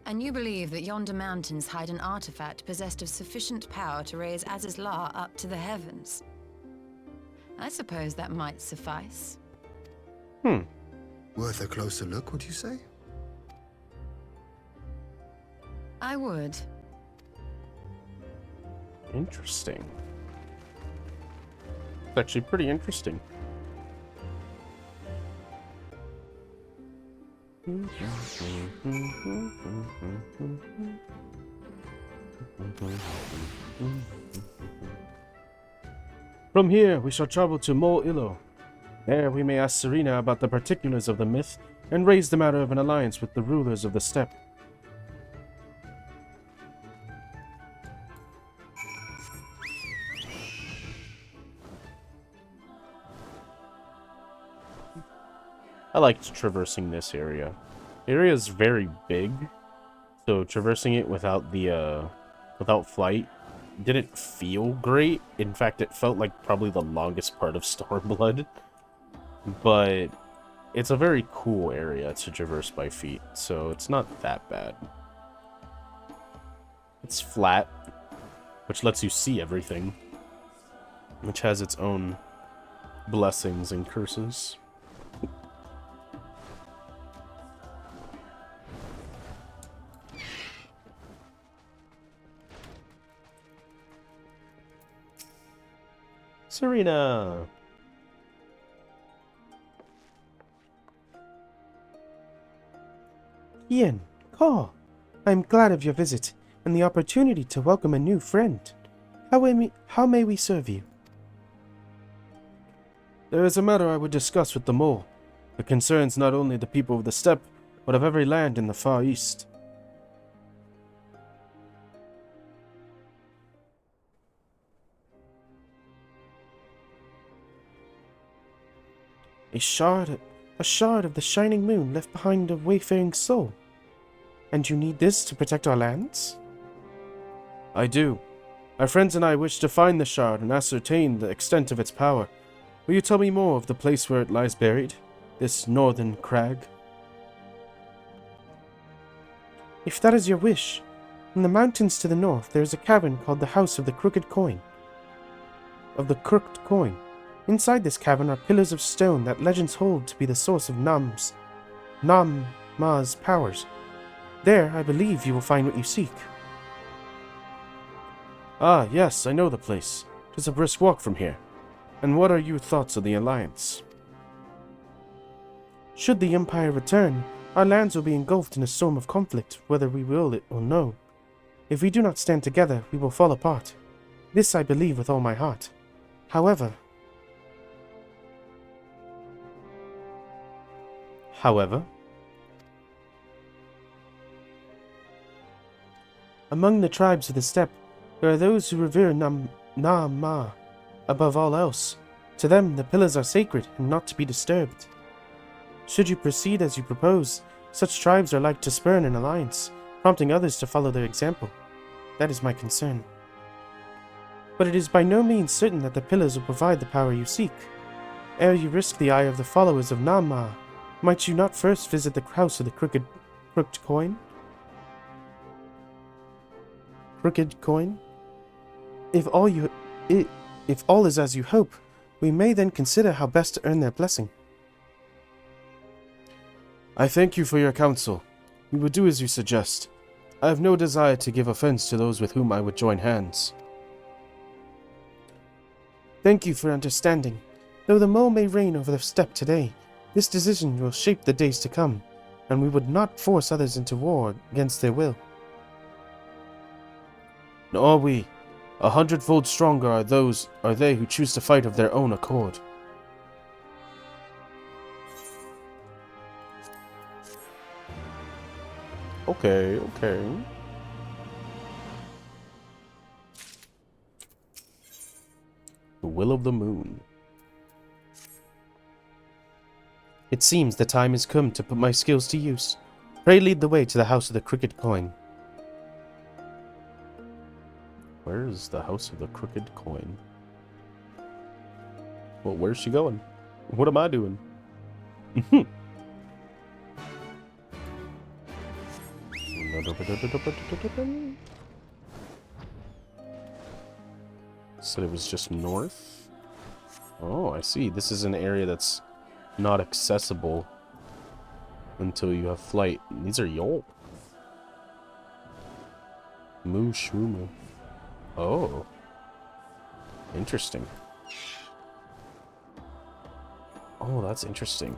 And you believe that yonder mountains hide an artifact possessed of sufficient power to raise Azizlar up to the heavens? I suppose that might suffice. Worth a closer look, would you say? I would. Interesting. It's actually pretty interesting. From here, we shall travel to Mol Illo. There we may ask Serena about the particulars of the myth and raise the matter of an alliance with the rulers of the steppe. I liked traversing this area. The area is very big, so traversing it without the without flight didn't feel great. In fact, it felt like probably the longest part of Stormblood. But it's a very cool area to traverse by feet, so it's not that bad. It's flat, which lets you see everything, which has its own blessings and curses. Serena! Ian, Carl, I am glad of your visit and the opportunity to welcome a new friend. How may we serve you? There is a matter I would discuss with the mole. It concerns not only the people of the steppe, but of every land in the Far East. A shard of the shining moon left behind a wayfaring soul. And you need this to protect our lands? I do. My friends and I wish to find the shard and ascertain the extent of its power. Will you tell me more of the place where it lies buried? This northern crag? If that is your wish, in the mountains to the north there is a cavern called the House of the Crooked Coin. Inside this cavern are pillars of stone that legends hold to be the source of Nam-Ma's powers. There, I believe you will find what you seek. Ah, yes, I know the place. 'Tis a brisk walk from here. And what are your thoughts of the Alliance? Should the Empire return, our lands will be engulfed in a storm of conflict, whether we will it or no. If we do not stand together, we will fall apart. This I believe with all my heart. However, among the tribes of the steppe, there are those who revere Nam-Ma above all else. To them, the pillars are sacred and not to be disturbed. Should you proceed as you propose, such tribes are like to spurn an alliance, prompting others to follow their example. That is my concern. But it is by no means certain that the pillars will provide the power you seek. Ere you risk the ire of the followers of Nam-Ma, might you not first visit the House of the Crooked Coin? Crooked Coin? If all is as you hope, we may then consider how best to earn their blessing. I thank you for your counsel. We will do as you suggest. I have no desire to give offense to those with whom I would join hands. Thank you for understanding. Though the mole may reign over the steppe today, this decision will shape the days to come, and we would not force others into war against their will. Nor we. 100-fold stronger are they who choose to fight of their own accord. Okay. The Will of the Moon. It seems the time has come to put my skills to use. Pray lead the way to the House of the Crooked Coin. Where is the House of the Crooked Coin? Well, where's she going? What am I doing? Said it was just north? Oh, I see. This is an area that's not accessible until you have flight. These are Yolp. Moo Shmoo. Oh. Interesting. Oh, that's interesting.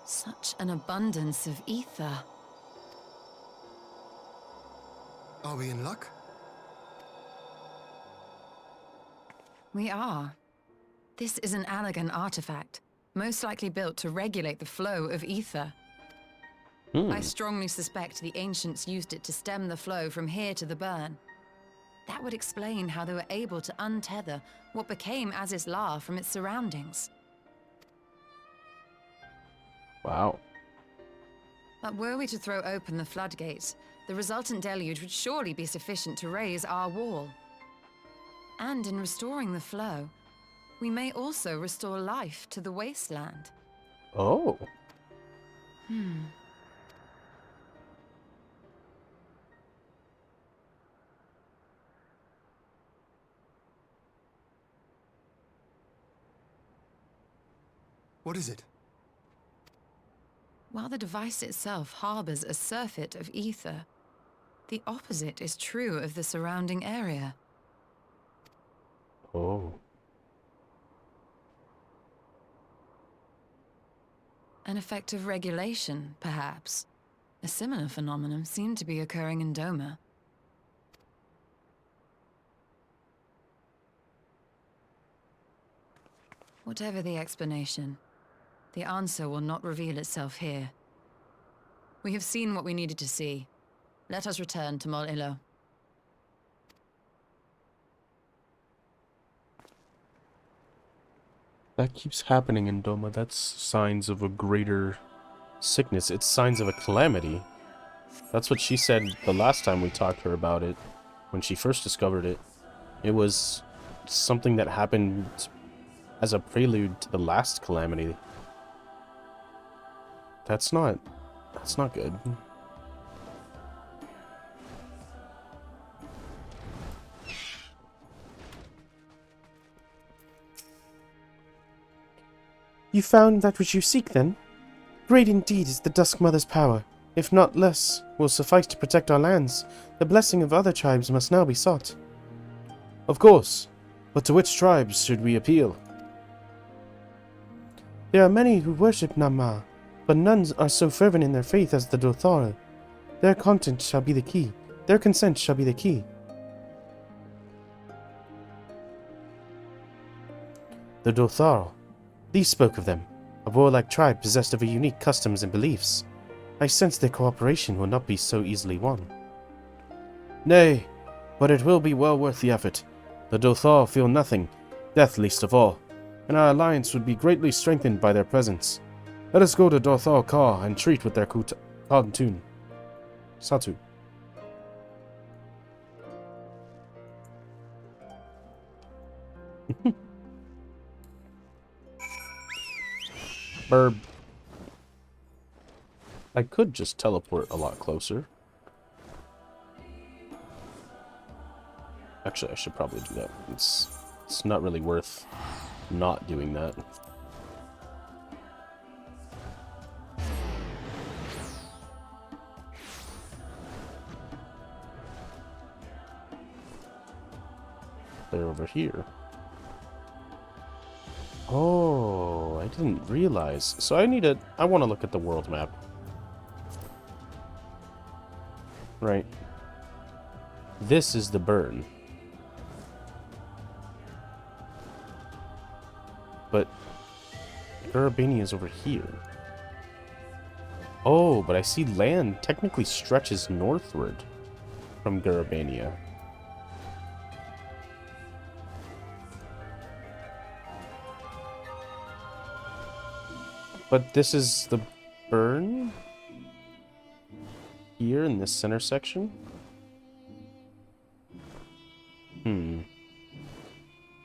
Such an abundance of ether. Are we in luck? We are. This is an elegant artifact, most likely built to regulate the flow of ether. I strongly suspect the ancients used it to stem the flow from here to the burn. That would explain how they were able to untether what became Azys La from its surroundings. Wow. But were we to throw open the floodgates, the resultant deluge would surely be sufficient to raise our wall. And in restoring the flow, we may also restore life to the wasteland. Oh. What is it? While the device itself harbors a surfeit of ether, the opposite is true of the surrounding area. Oh. An effect of regulation, perhaps. A similar phenomenon seemed to be occurring in Doma. Whatever the explanation, the answer will not reveal itself here. We have seen what we needed to see. Let us return to Mol Ilo. That keeps happening in Doma. That's signs of a greater sickness. It's signs of a calamity. That's what she said the last time we talked to her about it, when she first discovered it. It was something that happened as a prelude to the last calamity. That's not good. You found that which you seek, then? Great indeed is the Dusk Mother's power. If not less, will suffice to protect our lands. The blessing of other tribes must now be sought. Of course. But to which tribes should we appeal? There are many who worship Nama, but none are so fervent in their faith as the Dothara. Their consent shall be the key. Their consent shall be the key. The Dothar. These spoke of them, a warlike tribe possessed of unique customs and beliefs. I sense their cooperation will not be so easily won. Nay, but it will be well worth the effort. The Dothar feel nothing, death least of all, and our alliance would be greatly strengthened by their presence. Let us go to Dothar Ka and treat with their Khantun. Satu. Burb. I could just teleport a lot closer. Actually, I should probably do that. It's not really worth not doing that. They're over here. Oh, I didn't realize. So I want to look at the world map. Right. This is the burn. But Garabania is over here. Oh, but I see land technically stretches northward from Garabania. But this is the burn? Here in this center section?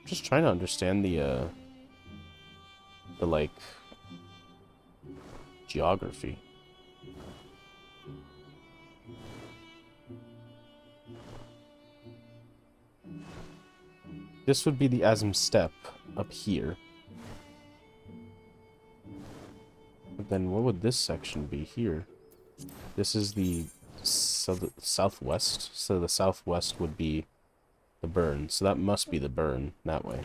Just trying to understand the like geography. This would be the Azim Steppe up here. But then what would this section be here? This is the southwest, so the southwest would be the burn. So that must be the burn that way.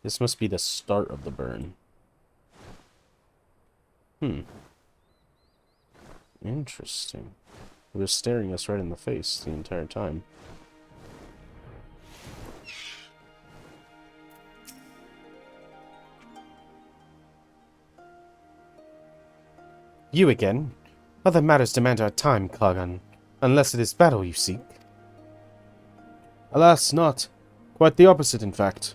This must be the start of the burn. Interesting. It was staring us right in the face the entire time. You again? Other matters demand our time, Kagan, unless it is battle you seek. Alas, not. Quite the opposite, in fact.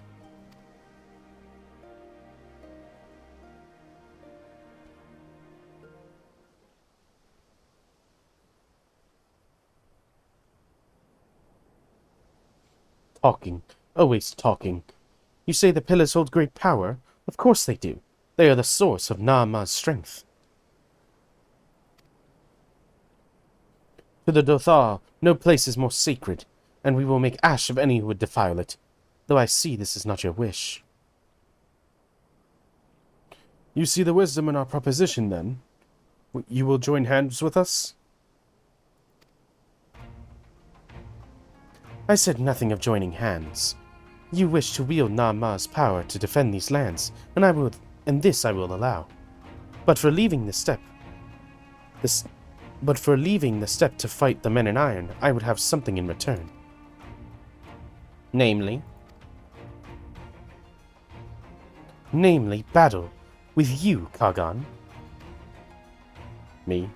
Talking. Always talking. You say the pillars hold great power? Of course they do. They are the source of Naama's strength. To the Dothar, no place is more sacred, and we will make ash of any who would defile it, though I see this is not your wish. You see the wisdom in our proposition, then? You will join hands with us? I said nothing of joining hands. You wish to wield Naama's power to defend these lands, and this I will allow. But for leaving the step to fight the men in iron, I would have something in return. Namely, battle with you, Kagan. Me?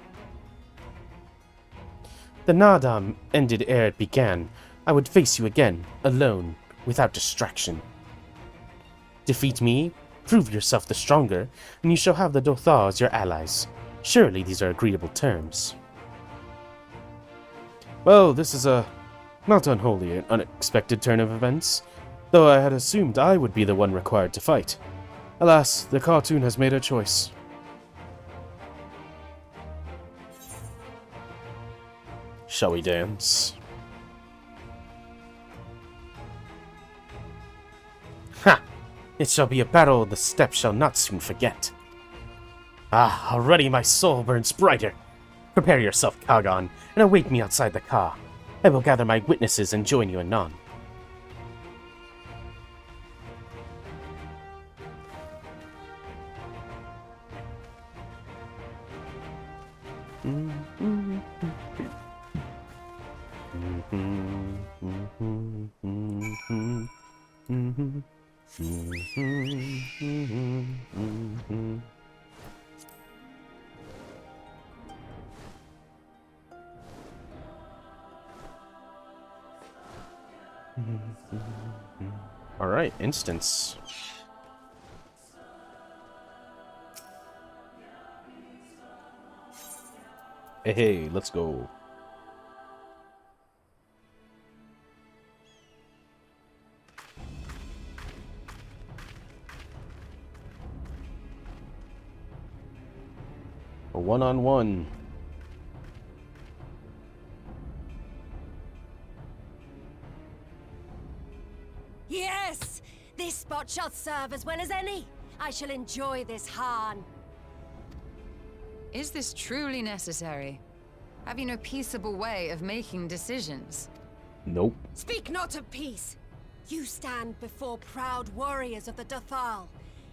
The Nadam ended ere it began. I would face you again, alone, without distraction. Defeat me, prove yourself the stronger, and you shall have the Dothar as your allies. Surely these are agreeable terms. Well, this is a not unwholly unexpected turn of events, though I had assumed I would be the one required to fight. Alas, the cartoon has made a choice. Shall we dance? Ha! It shall be a battle the steppe shall not soon forget. Ah, already my soul burns brighter. Prepare yourself, Kagan, and await me outside the car. I will gather my witnesses and join you anon. Alright, instance. Hey, let's go. A one-on-one. Yes! This spot shall serve as well as any. I shall enjoy this Hahn. Is this truly necessary? Have you no peaceable way of making decisions? Nope. Speak not of peace. You stand before proud warriors of the Dothal.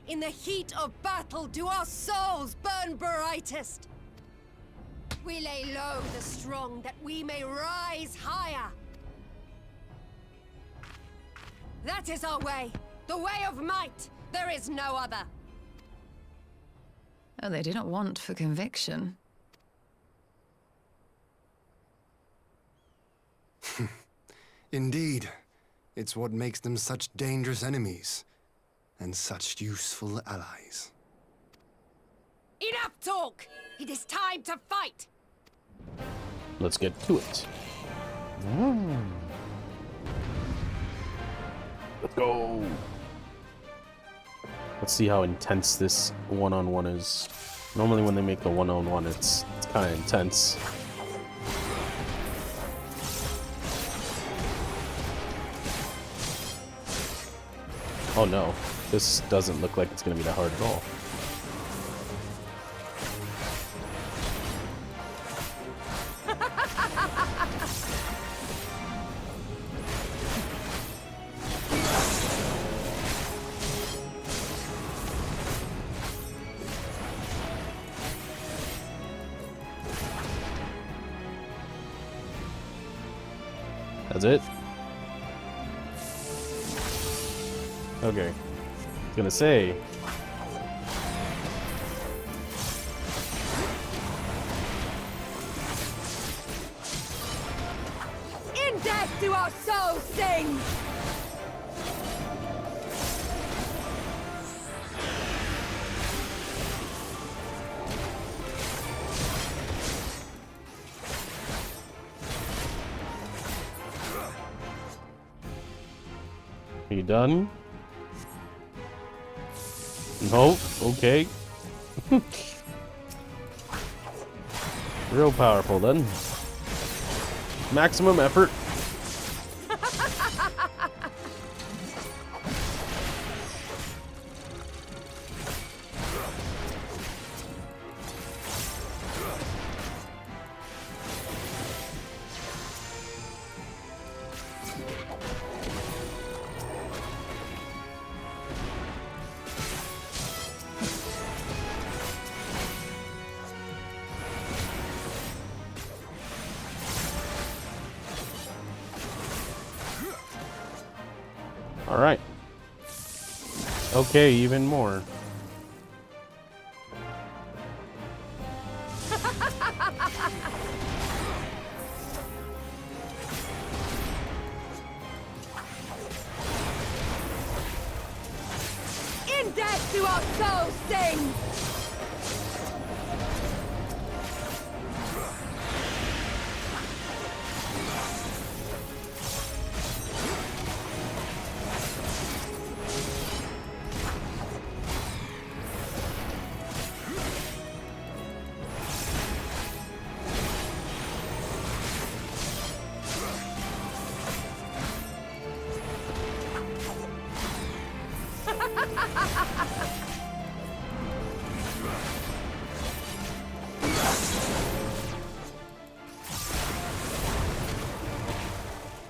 In the heat of battle do our souls burn brightest. We lay low the strong that we may rise higher. That is our way. The way of might. There is no other. Oh, they do not want for conviction. Indeed. It's what makes them such dangerous enemies. And such useful allies. Enough talk! It is time to fight! Let's get to it. Let's go. Let's see how intense this one-on-one is. Normally when they make a one-on-one, it's kind of intense. Oh no, this doesn't look like it's going to be that hard at all. That's it? Okay. I was gonna say. death do our souls sing! Are you done? No? Okay. Real powerful then. Maximum effort. Alright. Okay, even more. In death do our souls sing!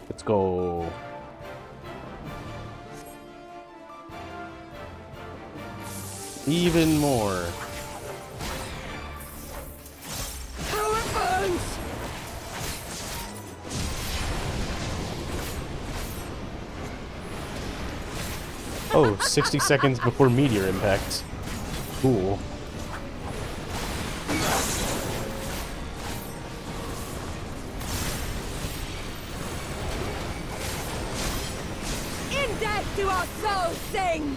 Let's go. Even more. How it burns! Oh, 60 seconds before meteor impact. Cool. In death do our souls sing!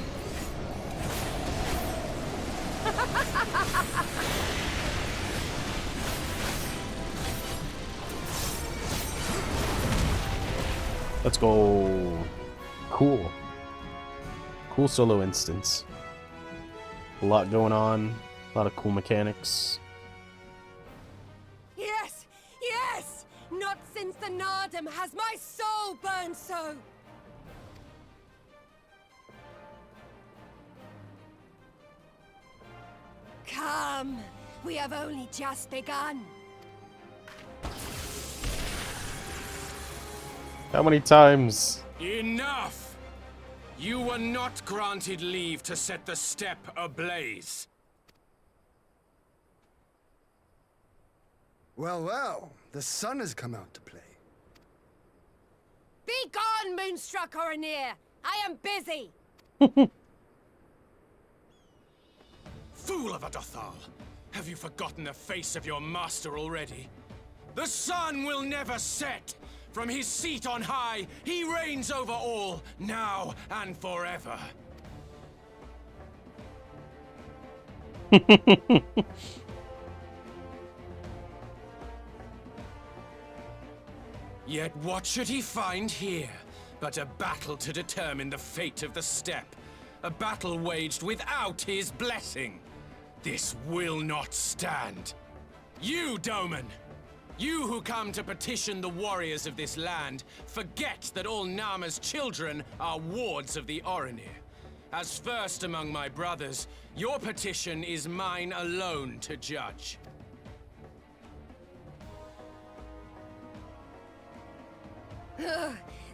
Let's go. Cool. Cool solo instance. A lot going on. A lot of cool mechanics. Yes! Yes! Not since the Nardum has my soul burned so! Come! We have only just begun. How many times? Enough! You were not granted leave to set the steppe ablaze. Well, well, the sun has come out to play. Be gone, Moonstruck Oranir! I am busy! Fool of a Dothal! Have you forgotten the face of your master already? The sun will never set! From his seat on high, he reigns over all, now and forever. Yet what should he find here but a battle to determine the fate of the steppe? A battle waged without his blessing. This will not stand. You, Doman! You who come to petition the warriors of this land, forget that all Nama's children are wards of the Oranir. As first among my brothers, your petition is mine alone to judge.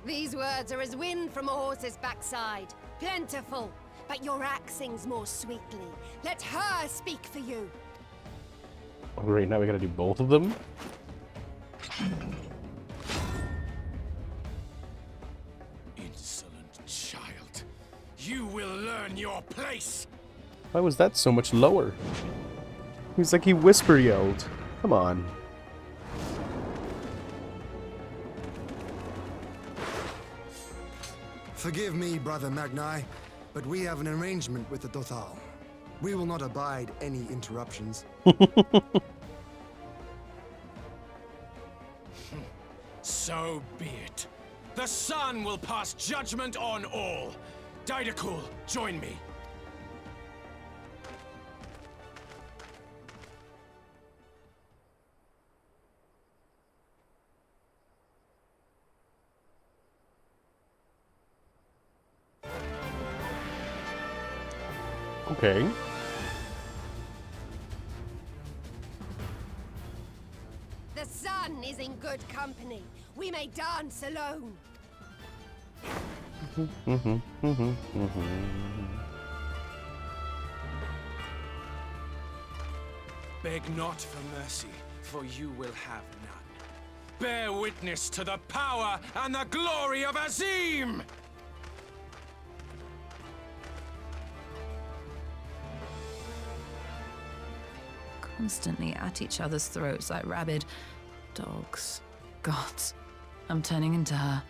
These words are as wind from a horse's backside. Plentiful, but your axe sings more sweetly. Let her speak for you. Oh, great, now we gotta do both of them? Insolent child. You will learn your place! Why was that so much lower? He's like he whisper yelled. Come on. Forgive me, Brother Magni, but we have an arrangement with the Dothal. We will not abide any interruptions. So be it. The sun will pass judgment on all. Didakul, join me. Okay. The sun is in good company. We may dance alone. Beg not for mercy, for you will have none. Bear witness to the power and the glory of Azim! Constantly at each other's throats like rabid dogs. Gods, I'm turning into her.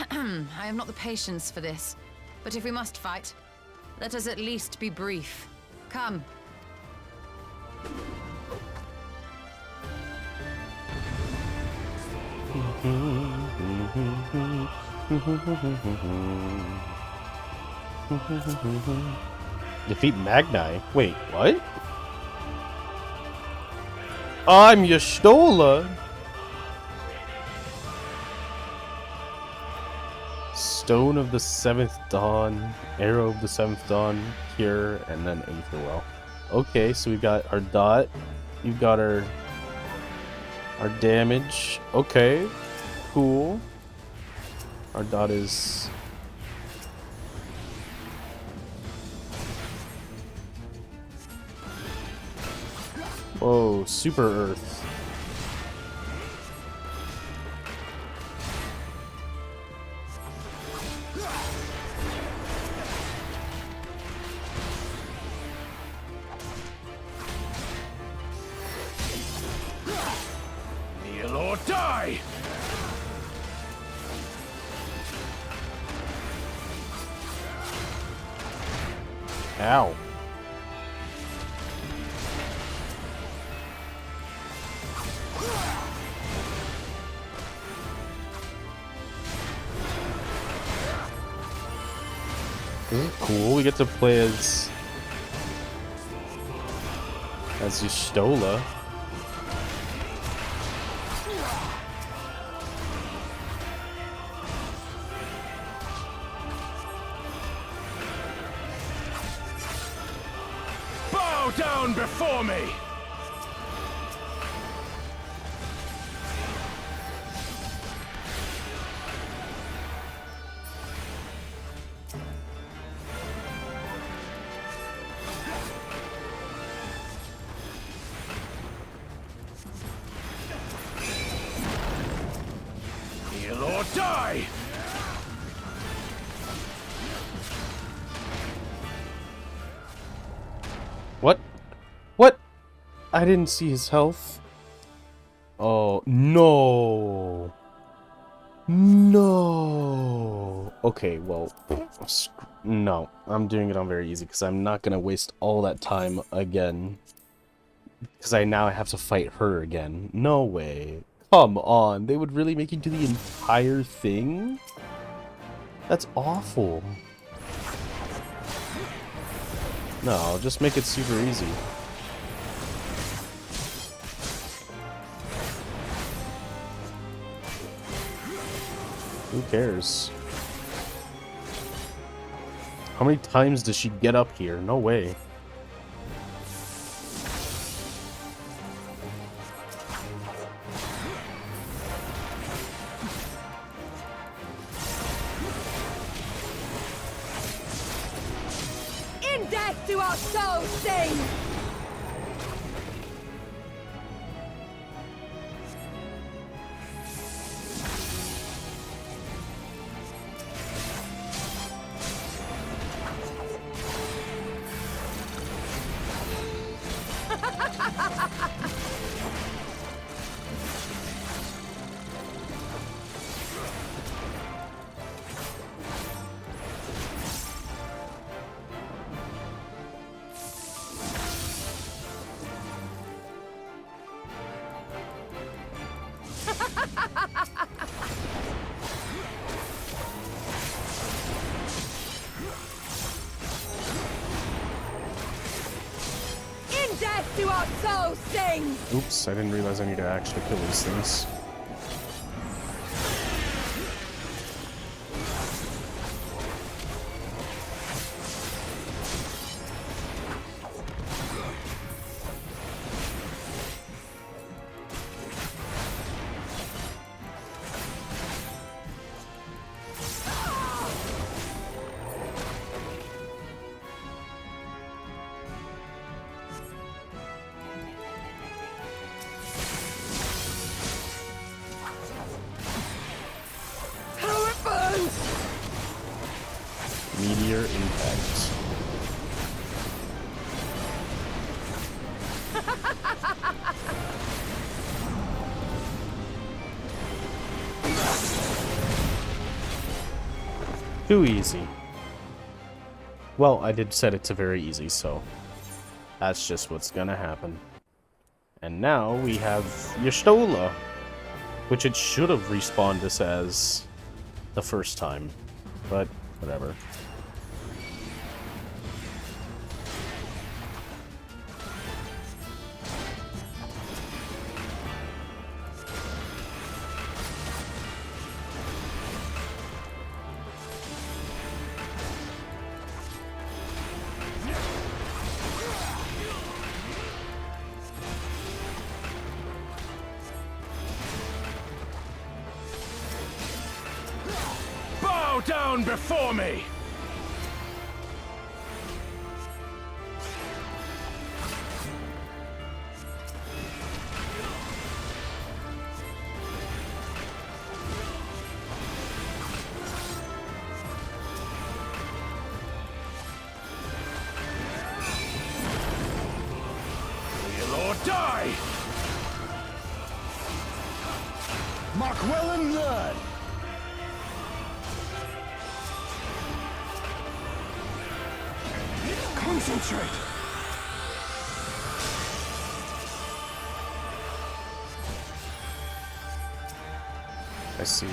I have not the patience for this, but if we must fight, let us at least be brief. Come. Defeat Magni. Wait, what? I'm Y'shtola. Stone of the Seventh Dawn, Arrow of the Seventh Dawn, Cure, and then Aetherwell. Okay, so we've got our dot. You've got our damage. Okay, cool. Our dot is... Whoa, Super Earth. Kneel or die! Ow. Cool, we get to play as Y'shtola. Bow down before me! Kneel or die! What? What? I didn't see his health. Oh, no. No. Okay, well, no. I'm doing it on very easy because I'm not going to waste all that time again. Because I now have to fight her again. No way. Come on. They would really make you do the entire thing? That's awful. No, just make it super easy. Who cares? How many times does she get up here? No way. In death do our souls sing! In death do our souls sing! Oops, I didn't realize I need to actually kill these things. Meteor impact. Too easy. Well, I did set it to very easy, so that's just what's gonna happen. And now we have Y'shtola, which it should have respawned us as the first time, but whatever. Bow down before me! Kneel or die! Mark well and learn! Concentrate! I see.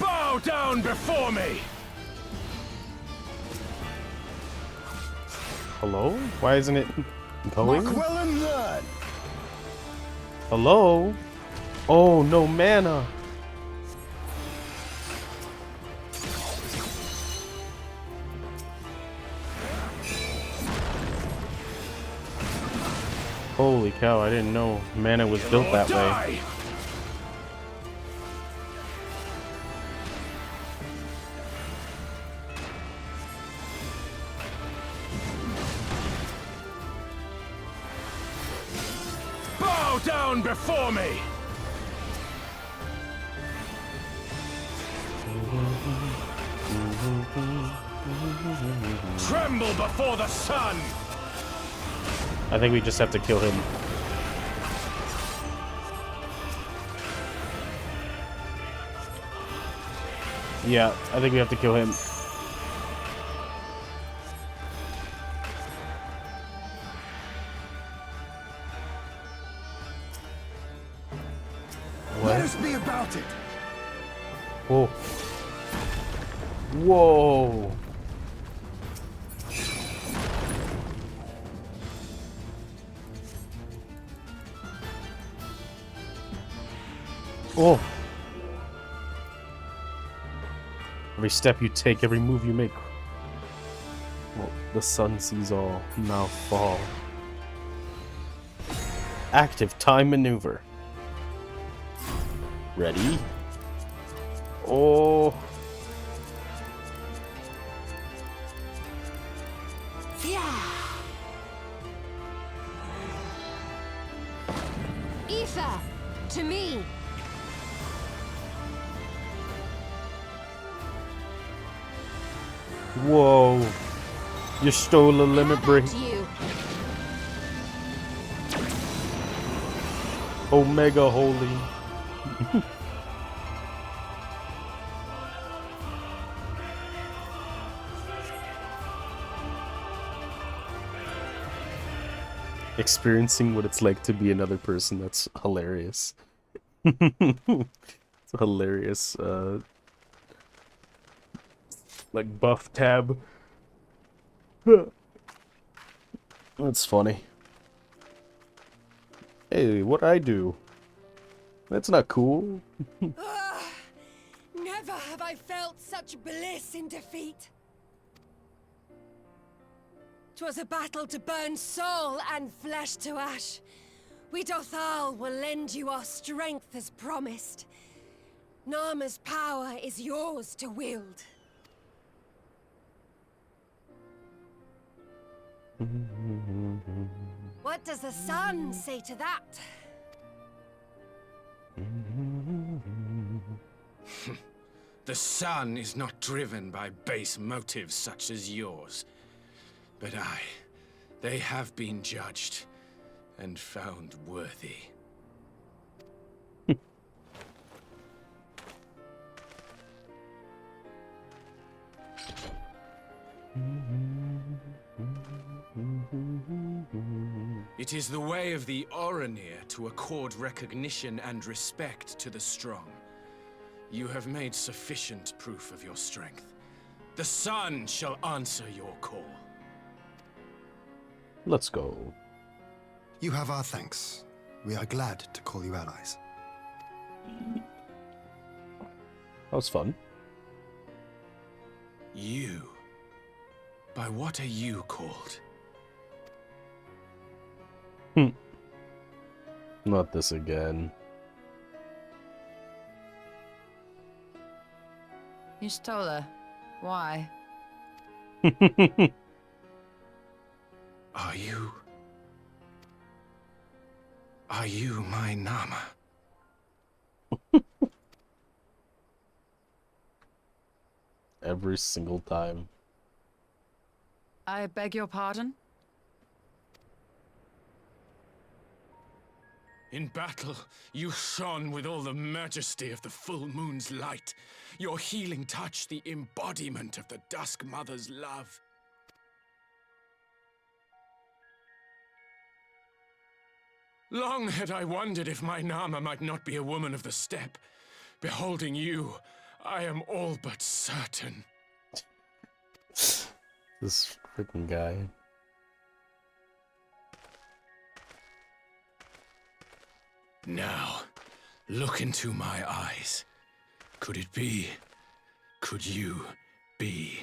Bow down before me! Hello? Why isn't it going? Mark well and learn! Hello? Oh, no mana. Holy cow, I didn't know mana was built that way. Bow down before me! Tremble before the sun! I think we just have to kill him. Yeah, I think we have to kill him. Let us be about it! Whoa. Whoa. Oh. Every step you take, every move you make. Well, the sun sees all, now fall. Active time maneuver. Ready? Oh. Yeah. Ether, to me. Whoa. You stole a limit break. You. Omega Holy. Experiencing what it's like to be another person, that's hilarious. It's a hilarious, like, buff tab. That's funny. Hey, what'd I do? That's not cool. Never have I felt such bliss in defeat. 'Twas a battle to burn soul and flesh to ash. We Dothal will lend you our strength as promised. Narma's power is yours to wield. What does the sun say to that? The sun is not driven by base motives such as yours. But they have been judged and found worthy. It is the way of the Oranir to accord recognition and respect to the strong. You have made sufficient proof of your strength. The sun shall answer your call. Let's go. You have our thanks. We are glad to call you allies. That was fun. You? By what are you called? Not this again. You stole her. Why? Are you my Nama? Every single time. I beg your pardon? In battle, you shone with all the majesty of the full moon's light. Your healing touch, the embodiment of the Dusk Mother's love. Long had I wondered if my Nama might not be a woman of the steppe. Beholding you, I am all but certain. This freaking guy. Now, look into my eyes. Could it be? Could you be?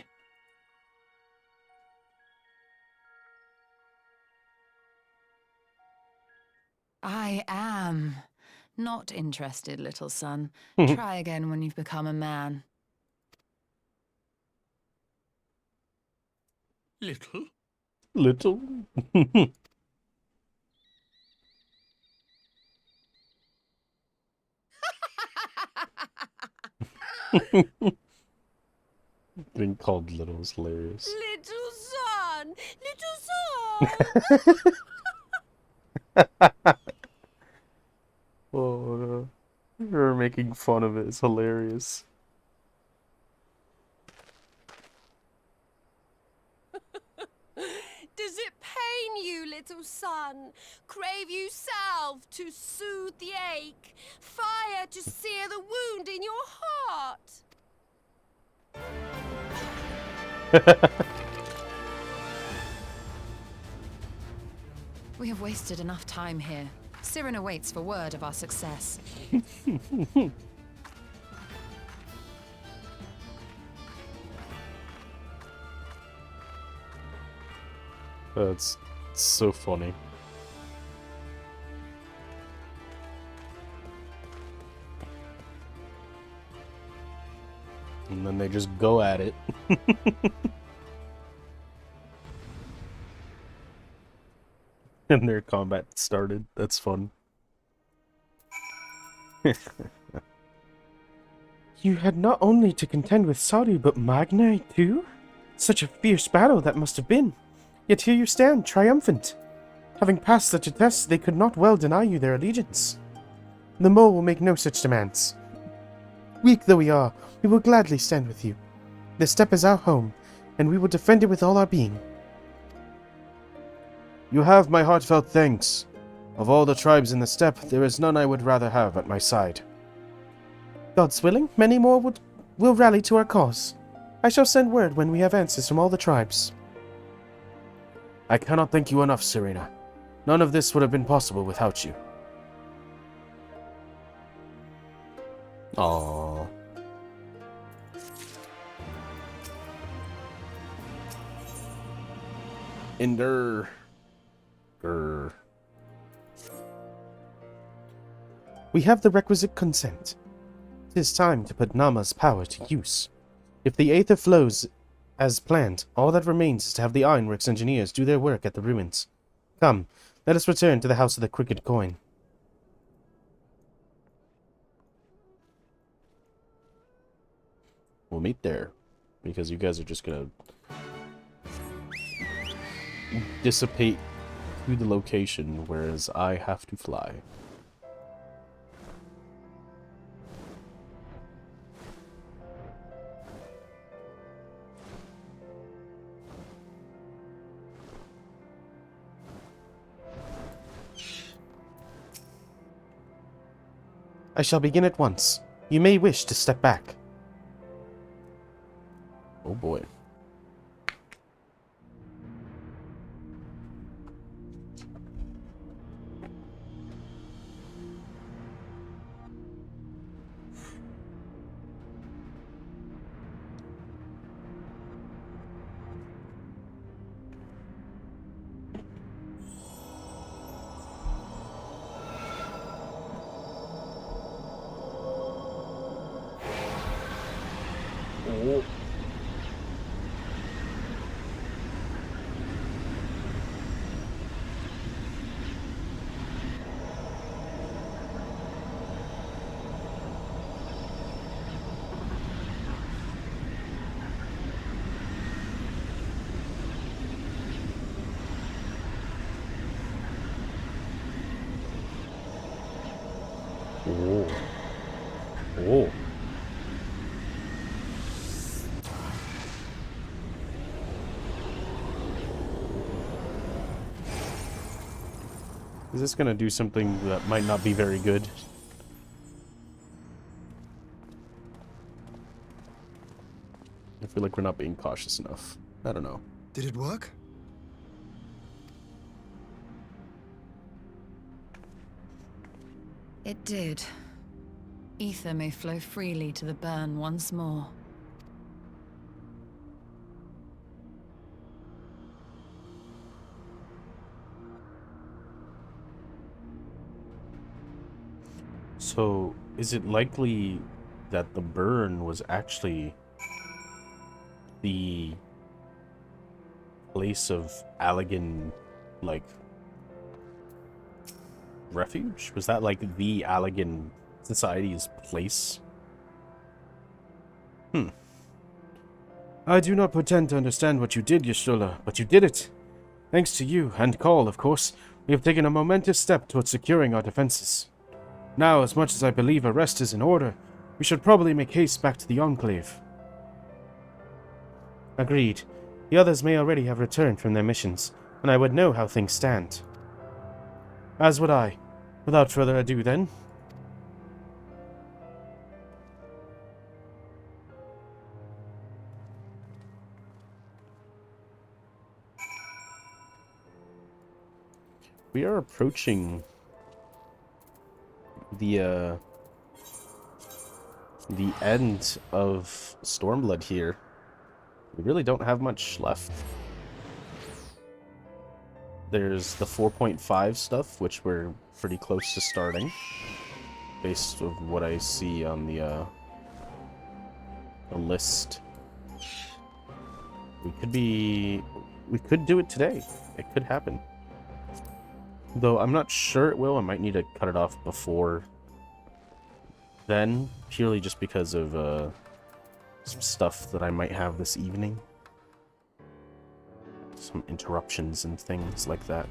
I am. Not interested, little son. Try again when you've become a man. Little? Little? Being called little is hilarious. Little son! Little son! Oh, you're making fun of it. It's hilarious. Does it pain you, little son? Crave you salve to soothe the ache? Fire to sear the wound in your heart? We have wasted enough time here. Siren awaits for word of our success. That's so funny. And then they just go at it. And their combat started. That's fun. You had not only to contend with Saru, but Magna too? Such a fierce battle that must have been. Yet here you stand, triumphant. Having passed such a test, they could not well deny you their allegiance. The mole will make no such demands. Weak though we are, we will gladly stand with you. The steppe is our home, and we will defend it with all our being. You have my heartfelt thanks. Of all the tribes in the steppe, there is none I would rather have at my side. God's willing, many more will rally to our cause. I shall send word when we have answers from all the tribes. I cannot thank you enough, Serena. None of this would have been possible without you. Aww. Ender. Grr. We have the requisite consent. 'Tis time to put Nama's power to use. If the Aether flows as planned, all that remains is to have the Ironworks engineers do their work at the ruins. Come, let us return to the House of the Crooked Coin. We'll meet there, because you guys are just gonna dissipate to the location, whereas I have to fly. I shall begin at once. You may wish to step back. Oh boy. Oh. Oh. Oh. Is this gonna do something that might not be very good? I feel like we're not being cautious enough. I don't know. Did it work? It did. Ether may flow freely to the burn once more. So, is it likely that the burn was actually the place of Allegan, like, refuge? Was that, like, the Allegan Society's place? I do not pretend to understand what you did, Yashola, but you did it. Thanks to you, and Call, of course, we have taken a momentous step towards securing our defenses. Now, as much as I believe a rest is in order, we should probably make haste back to the Enclave. Agreed. The others may already have returned from their missions, and I would know how things stand. As would I. Without further ado, then. We are approaching the end of Stormblood here. We really don't have much left. There's the 4.5 stuff, which we're pretty close to starting, based on what I see on the list. We could do it today. It could happen. Though I'm not sure it will. I might need to cut it off before then, purely just because of some stuff that I might have this evening. Some interruptions and things like that.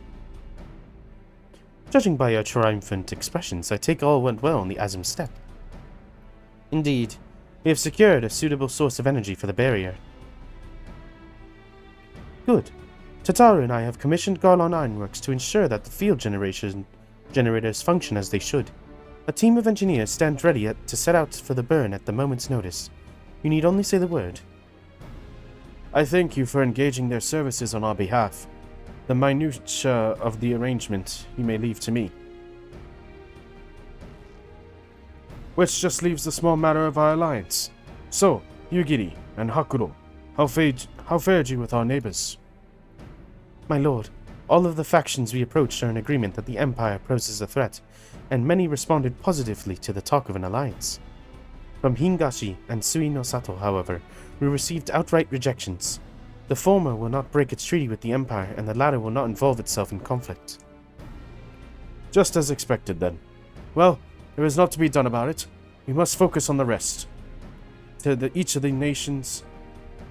Judging by your triumphant expressions, I take all went well on the Azim Steppe. Indeed, we have secured a suitable source of energy for the barrier. Good. Tataru and I have commissioned Garlon Ironworks to ensure that the field generators function as they should. A team of engineers stands ready to set out for the burn at the moment's notice. You need only say the word. I thank you for engaging their services on our behalf. The minutiae of the arrangement you may leave to me. Which just leaves the small matter of our alliance. So, Yugiri and Hakuro, how fared you with our neighbors? My lord, all of the factions we approached are in agreement that the Empire poses a threat, and many responded positively to the talk of an alliance. From Hingashi and Sui no Sato, however, we received outright rejections. The former will not break its treaty with the Empire, and the latter will not involve itself in conflict. Just as expected, then. Well, there is naught to be done about it. We must focus on the rest. To each of the nations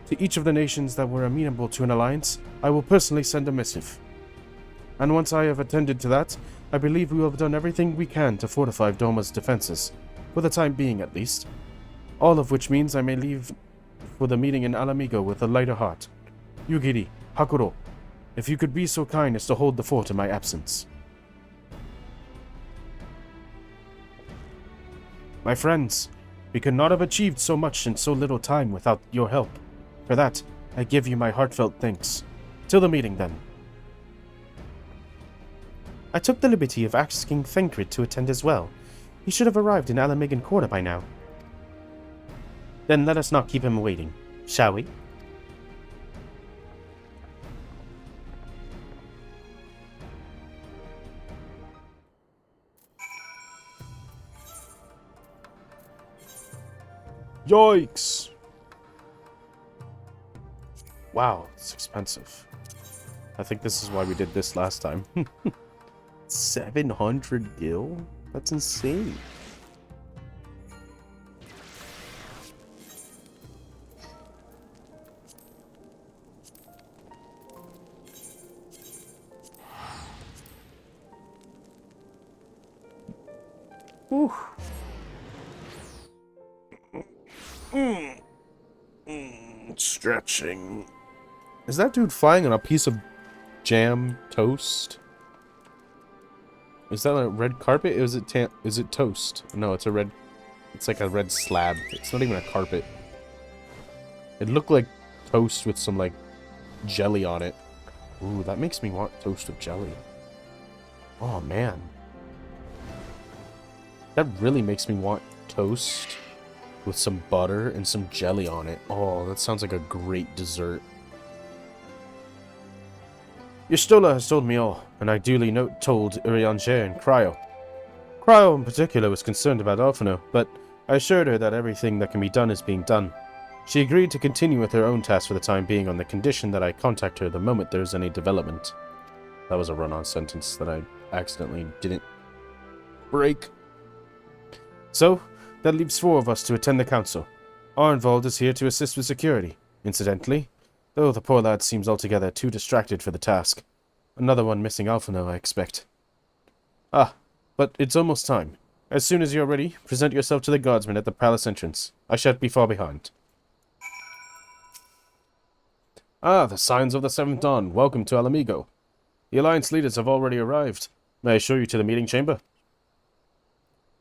that were amenable to an alliance, I will personally send a missive. And once I have attended to that, I believe we will have done everything we can to fortify Doma's defenses, for the time being at least. All of which means I may leave for the meeting in Alamigo with a lighter heart. Yugiri, Hakuro, if you could be so kind as to hold the fort in my absence. My friends, we could not have achieved so much in so little time without your help. For that, I give you my heartfelt thanks. Till the meeting, then. I took the liberty of asking Thancred to attend as well. He should have arrived in Alamigan Quarter by now. Then let us not keep him waiting, shall we? Yikes! Wow, it's expensive. I think this is why we did this last time. 700 gil? That's insane. Whew. Stretching. Is that dude flying on a piece of jam toast? Is that a red carpet? Is it toast? No, it's a red. It's like a red slab. It's not even a carpet. It looked like toast with some like jelly on it. Ooh, that makes me want toast with jelly. Oh man, that really makes me want toast with some butter and some jelly on it. Oh, that sounds like a great dessert. Y'shtola has told me all, and I duly told Urianger and Cryo. Cryo in particular was concerned about Alphino, but I assured her that everything that can be done is being done. She agreed to continue with her own task for the time being on the condition that I contact her the moment there is any development. That was a run-on sentence that I accidentally didn't break. So, that leaves 4 of us to attend the council. Arnvald is here to assist with security. Incidentally, though the poor lad seems altogether too distracted for the task. Another one missing Alphino, I expect. Ah, but it's almost time. As soon as you're ready, present yourself to the guardsmen at the palace entrance. I shan't be far behind. Ah, the signs of the 7th dawn. Welcome to Alamigo. The Alliance leaders have already arrived. May I show you to the meeting chamber?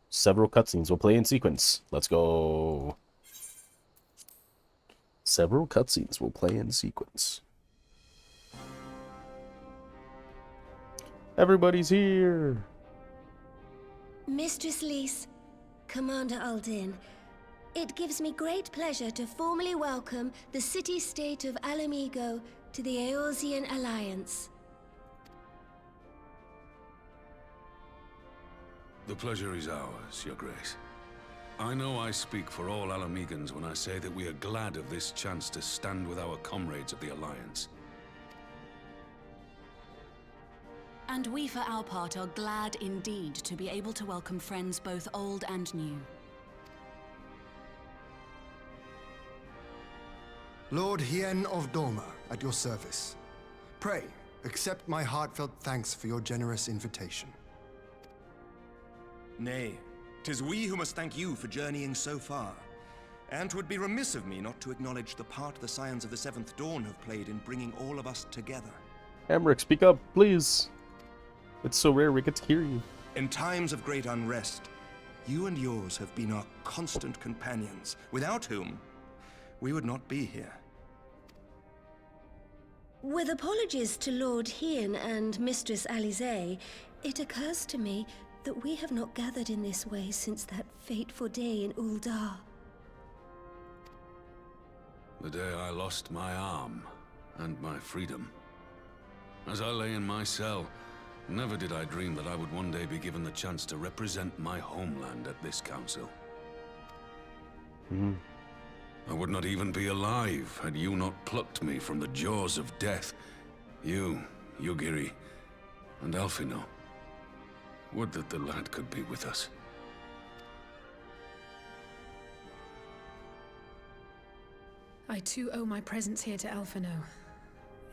Several cutscenes will play in sequence. Let's go. Several cutscenes will play in sequence. Everybody's here. Mistress Lys, Commander Aldin, it gives me great pleasure to formally welcome the city-state of Alamigo to the Eorzean Alliance. The pleasure is ours, Your Grace. I know I speak for all Alamegans when I say that we are glad of this chance to stand with our comrades of the Alliance. And we, for our part, are glad indeed to be able to welcome friends both old and new. Lord Hien of Doma, at your service. Pray, accept my heartfelt thanks for your generous invitation. Nay, 'tis we who must thank you for journeying so far. And 'twould be remiss of me not to acknowledge the part the Scions of the Seventh Dawn have played in bringing all of us together. Emmerich, speak up, please. It's so rare we get to hear you. In times of great unrest, you and yours have been our constant companions, without whom we would not be here. With apologies to Lord Hien and Mistress Alize, it occurs to me that we have not gathered in this way since that fateful day in Uldar. The day I lost my arm and my freedom. As I lay in my cell, never did I dream that I would one day be given the chance to represent my homeland at this council. I would not even be alive had you not plucked me from the jaws of death. You, Yugiri, and Alphino. Would that the lad could be with us. I too owe my presence here to Alphino,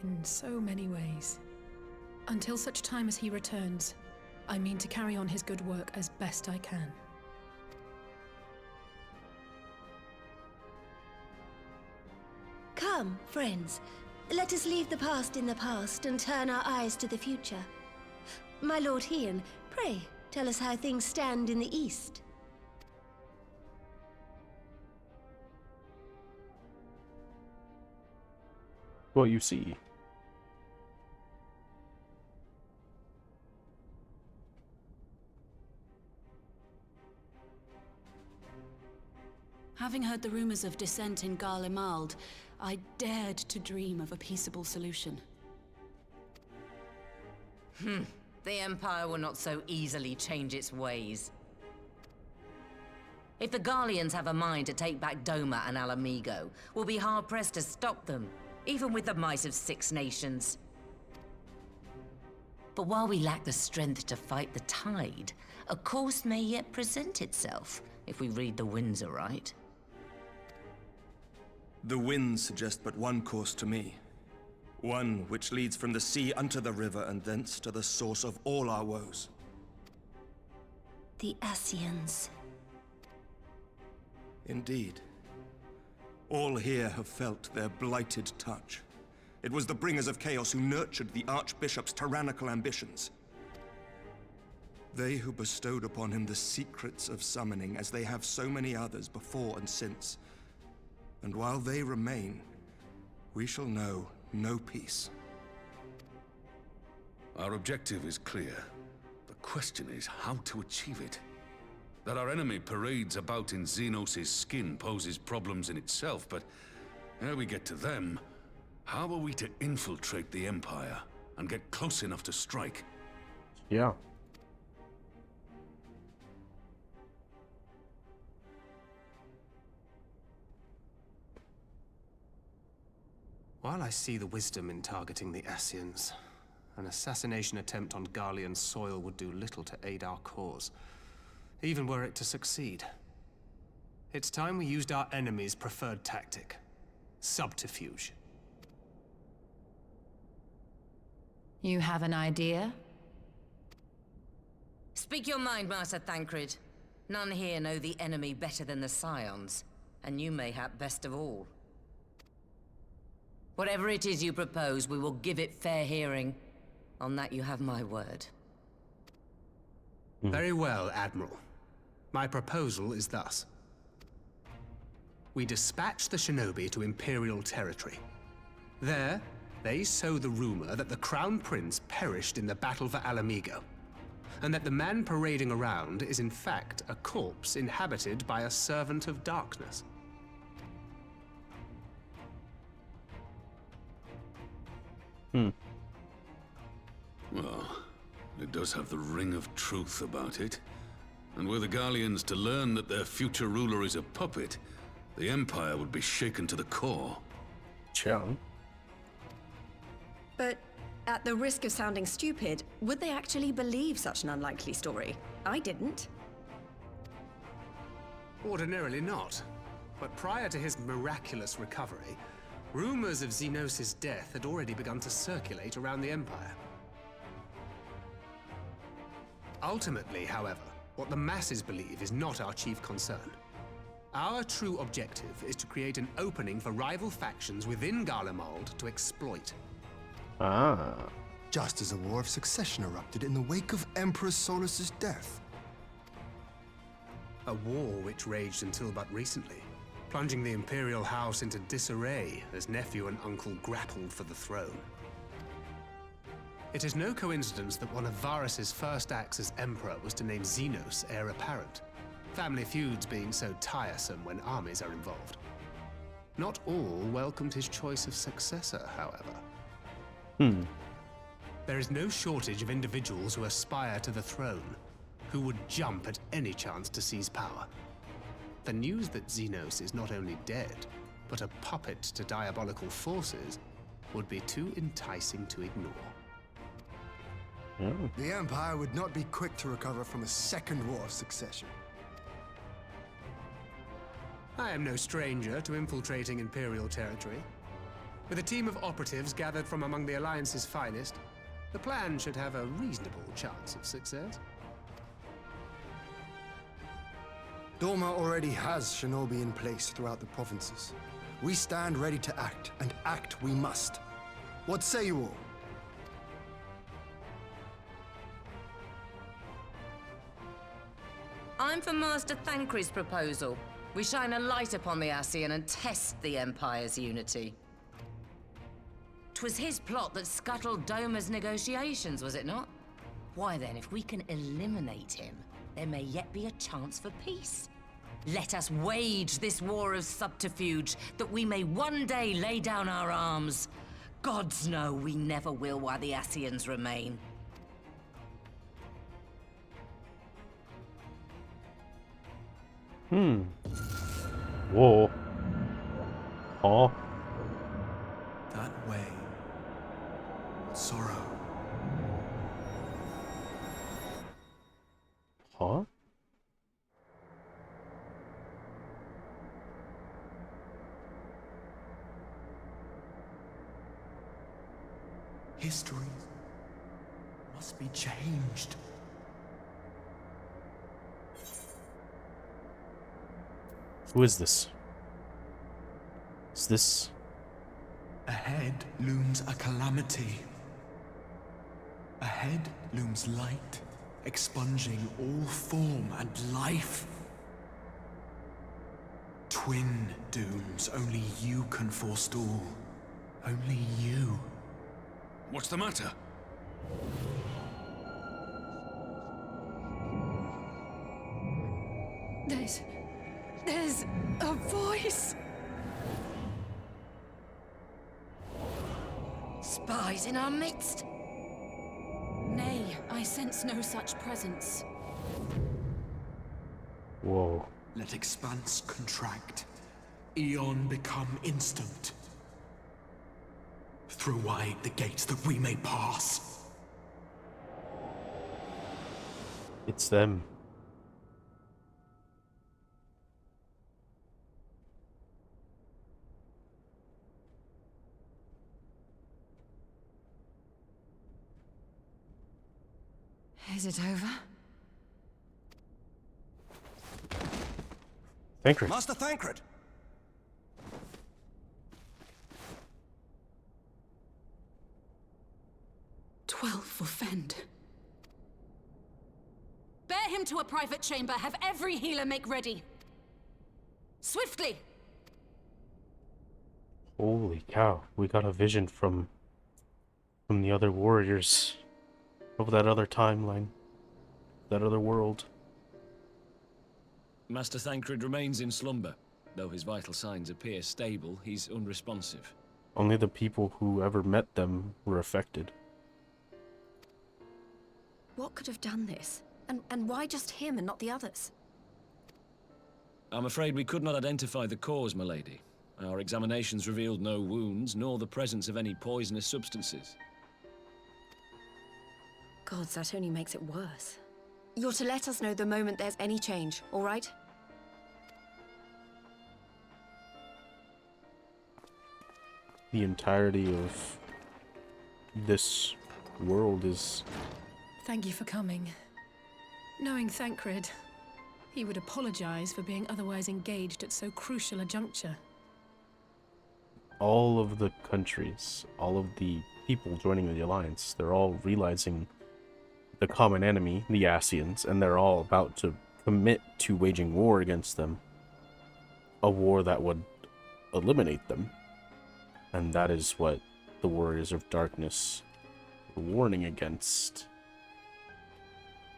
in so many ways. Until such time as he returns, I mean to carry on his good work as best I can. Come, friends. Let us leave the past in the past and turn our eyes to the future. My Lord Hien, pray, tell us how things stand in the east. Well, you see. Having heard the rumors of dissent in Garlemald, I dared to dream of a peaceable solution. The Empire will not so easily change its ways. If the Garleans have a mind to take back Doma and Alamigo, we'll be hard-pressed to stop them, even with the might of 6 nations. But while we lack the strength to fight the tide, a course may yet present itself, if we read the winds aright. The winds suggest but one course to me. One which leads from the sea unto the river and thence to the source of all our woes. The Ascians. Indeed. All here have felt their blighted touch. It was the bringers of chaos who nurtured the Archbishop's tyrannical ambitions. They who bestowed upon him the secrets of summoning, as they have so many others before and since. And while they remain, we shall know no peace. Our objective is clear. The question is how to achieve it. That our enemy parades about in Xenos' skin poses problems in itself, but ere we get to them, how are we to infiltrate the Empire and get close enough to strike? Yeah. While I see the wisdom in targeting the Ascians, an assassination attempt on Garlean soil would do little to aid our cause, even were it to succeed. It's time we used our enemy's preferred tactic: subterfuge. You have an idea? Speak your mind, Master Thancred. None here know the enemy better than the Scions, and you mayhap best of all. Whatever it is you propose, we will give it fair hearing. On that you have my word. Very well, Admiral. My proposal is thus. We dispatch the shinobi to Imperial territory. There, they sow the rumor that the Crown Prince perished in the battle for Alamigo, and that the man parading around is in fact a corpse inhabited by a servant of darkness. Well, it does have the ring of truth about it. And were the Garleans to learn that their future ruler is a puppet, the Empire would be shaken to the core. Chung. But at the risk of sounding stupid, would they actually believe such an unlikely story? I didn't. Ordinarily not. But prior to his miraculous recovery, rumors of Xenos' death had already begun to circulate around the Empire. Ultimately, however, What the masses believe is not our chief concern. Our true objective is to create an opening for rival factions within Garlemald to exploit. Ah. Just as a war of succession erupted in the wake of Emperor Solus's death. A war which raged until but recently, plunging the Imperial House into disarray as nephew and uncle grappled for the throne. It is no coincidence that one of Varus's first acts as Emperor was to name Xenos heir apparent, family feuds being so tiresome when armies are involved. Not all welcomed his choice of successor, however. There is no shortage of individuals who aspire to the throne, who would jump at any chance to seize power. The news that Xenos is not only dead, but a puppet to diabolical forces would be too enticing to ignore. The Empire would not be quick to recover from a second war of succession. I am no stranger to infiltrating Imperial territory. With a team of operatives gathered from among the Alliance's finest, the plan should have a reasonable chance of success. Doma already has shinobi in place throughout the provinces. We stand ready to act, and act we must. What say you all? I'm for Master Thancred's proposal. We shine a light upon the Ascian and test the Empire's unity. 'Twas his plot that scuttled Doma's negotiations, was it not? Why then, if we can eliminate him, there may yet be a chance for peace. Let us wage this war of subterfuge, that we may one day lay down our arms. Gods know we never will while the Ascians remain. Whoa. Huh? That way. Sorrow. Huh? History must be changed. Who is this? Is this... Ahead looms a calamity. Ahead looms light, expunging all form and life. Twin dooms only you can forestall. Only you. What's the matter? There's a voice. Spies in our midst? Nay, I sense no such presence. Whoa. Let expanse contract. Eon become instant. Throw wide the gates that we may pass. It's them. Is it over? Thancred. Master Thancred! 12 for Fend. Bear him to a private chamber. Have every healer make ready. Swiftly! Holy cow. We got a vision from the other warriors of that other timeline. That other world. Master Thancred remains in slumber. Though his vital signs appear stable, he's unresponsive. Only the people who ever met them were affected. What could have done this? And why just him and not the others? I'm afraid we could not identify the cause, my lady. Our examinations revealed no wounds, nor the presence of any poisonous substances. Gods, that only makes it worse. You're to let us know the moment there's any change, all right? The entirety of this world is... Thank you for coming. Knowing Thancred, he would apologize for being otherwise engaged at so crucial a juncture. All of the countries, all of the people joining the Alliance, they're all realizing the common enemy, the Ascians, and they're all about to commit to waging war against them. A war that would eliminate them. And that is what the Warriors of Darkness were warning against.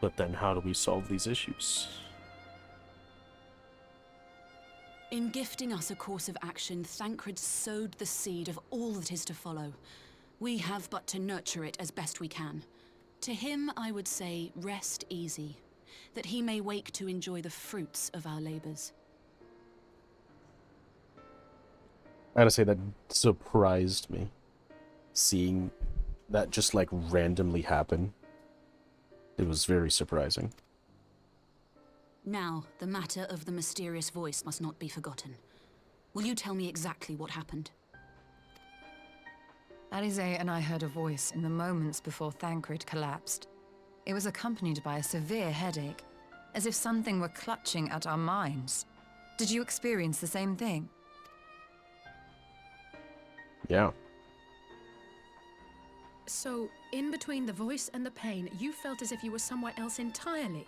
But then how do we solve these issues? In gifting us a course of action, Thancred sowed the seed of all that is to follow. We have but to nurture it as best we can. To him, I would say, rest easy, that he may wake to enjoy the fruits of our labors. I gotta say, that surprised me. Seeing that just, like, randomly happen. It was very surprising. Now, the matter of the mysterious voice must not be forgotten. Will you tell me exactly what happened? Alize and I heard a voice in the moments before Thancred collapsed. It was accompanied by a severe headache, as if something were clutching at our minds. Did you experience the same thing? Yeah. So, in between the voice and the pain, you felt as if you were somewhere else entirely.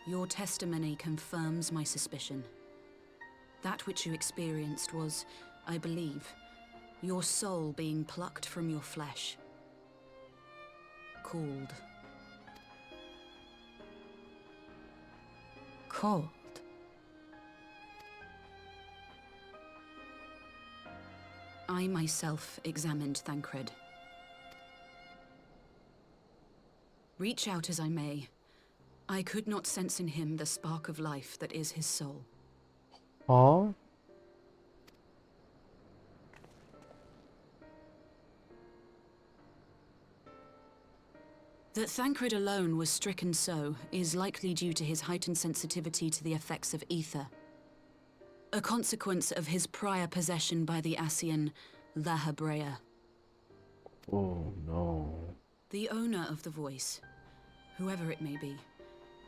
Your testimony confirms my suspicion. That which you experienced was, I believe, your soul being plucked from your flesh. Called. Called? I myself examined Thancred. Reach out as I may, I could not sense in him the spark of life that is his soul. Aww. That Thancred alone was stricken so is likely due to his heightened sensitivity to the effects of ether. A consequence of his prior possession by the Ascian La Hebrea. Oh no. The owner of the voice, whoever it may be,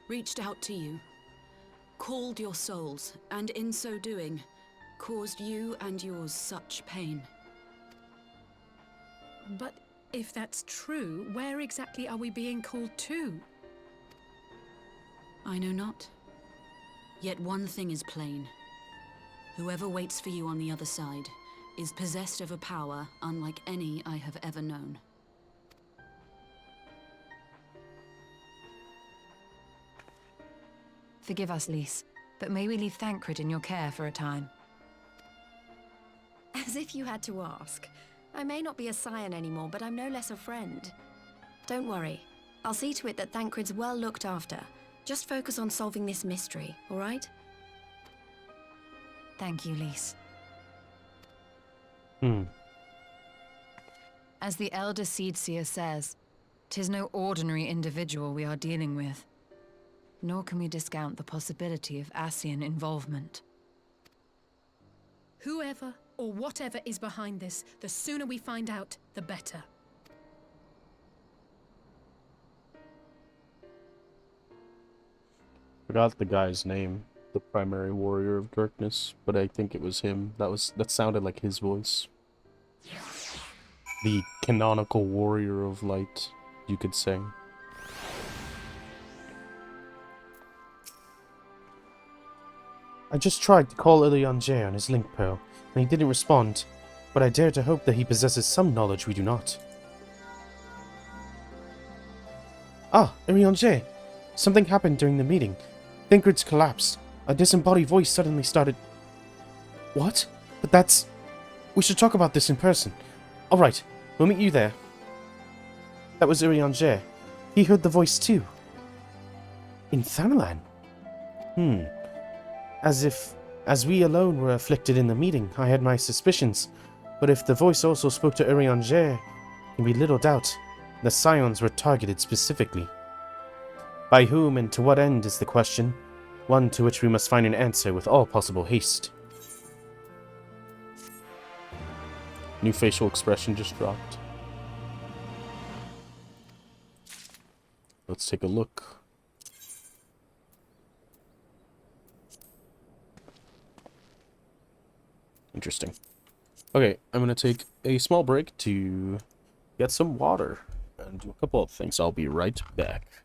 reached out to you, called your souls, and in so doing, caused you and yours such pain. But if that's true, where exactly are we being called to? I know not. Yet one thing is plain. Whoever waits for you on the other side is possessed of a power unlike any I have ever known. Forgive us, Lys, but may we leave Thancred in your care for a time? As if you had to ask. I may not be a scion anymore, but I'm no less a friend. Don't worry. I'll see to it that Thancred's well looked after. Just focus on solving this mystery, all right? Thank you, Lys. As the Elder Seedseer says, 'tis no ordinary individual we are dealing with. Nor can we discount the possibility of Ascian involvement. Whoever or whatever is behind this, the sooner we find out, the better. Forgot the guy's name, the primary warrior of darkness, but I think it was him. That sounded like his voice. The canonical warrior of light, you could say. I just tried to call Ilianjay on his link pearl, and he didn't respond, but I dare to hope that he possesses some knowledge we do not. Ah, Ilianjay! Something happened during the meeting. Thancred's collapsed. A disembodied voice suddenly started... What? But that's... We should talk about this in person. Alright, we'll meet you there. That was Ilianjay. He heard the voice too. In Thanalan? As we alone were afflicted in the meeting, I had my suspicions. But if the voice also spoke to Urianger, there can be little doubt. The Scions were targeted specifically. By whom and to what end is the question, one to which we must find an answer with all possible haste. New facial expression just dropped. Let's take a look. Interesting. Okay, I'm going to take a small break to get some water and do a couple of things. I'll be right back.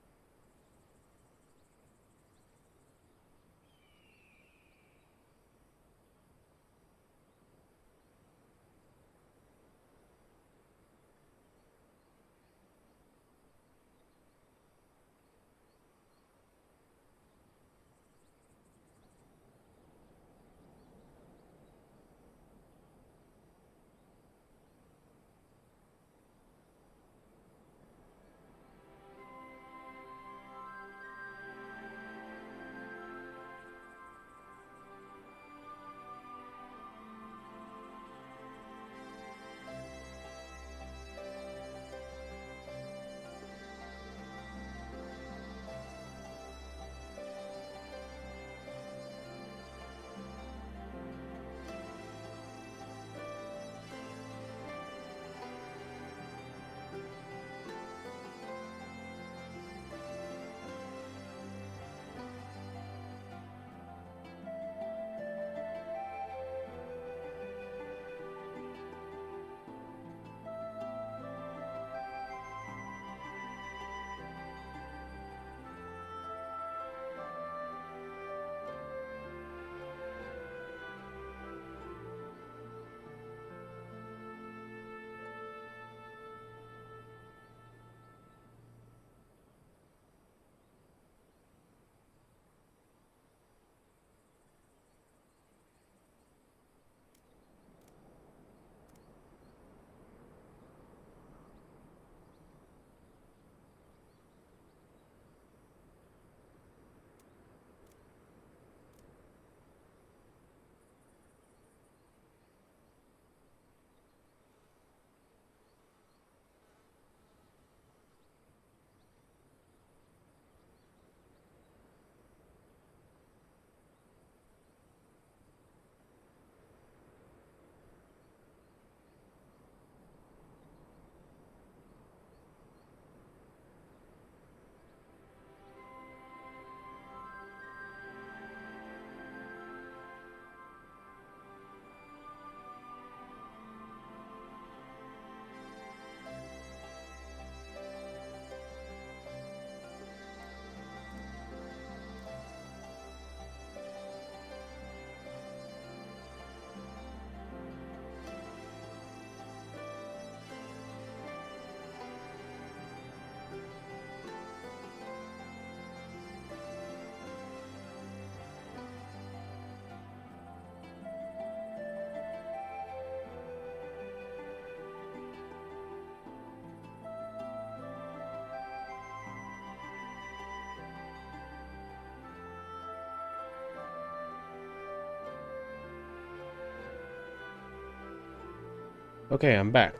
Okay, I'm back.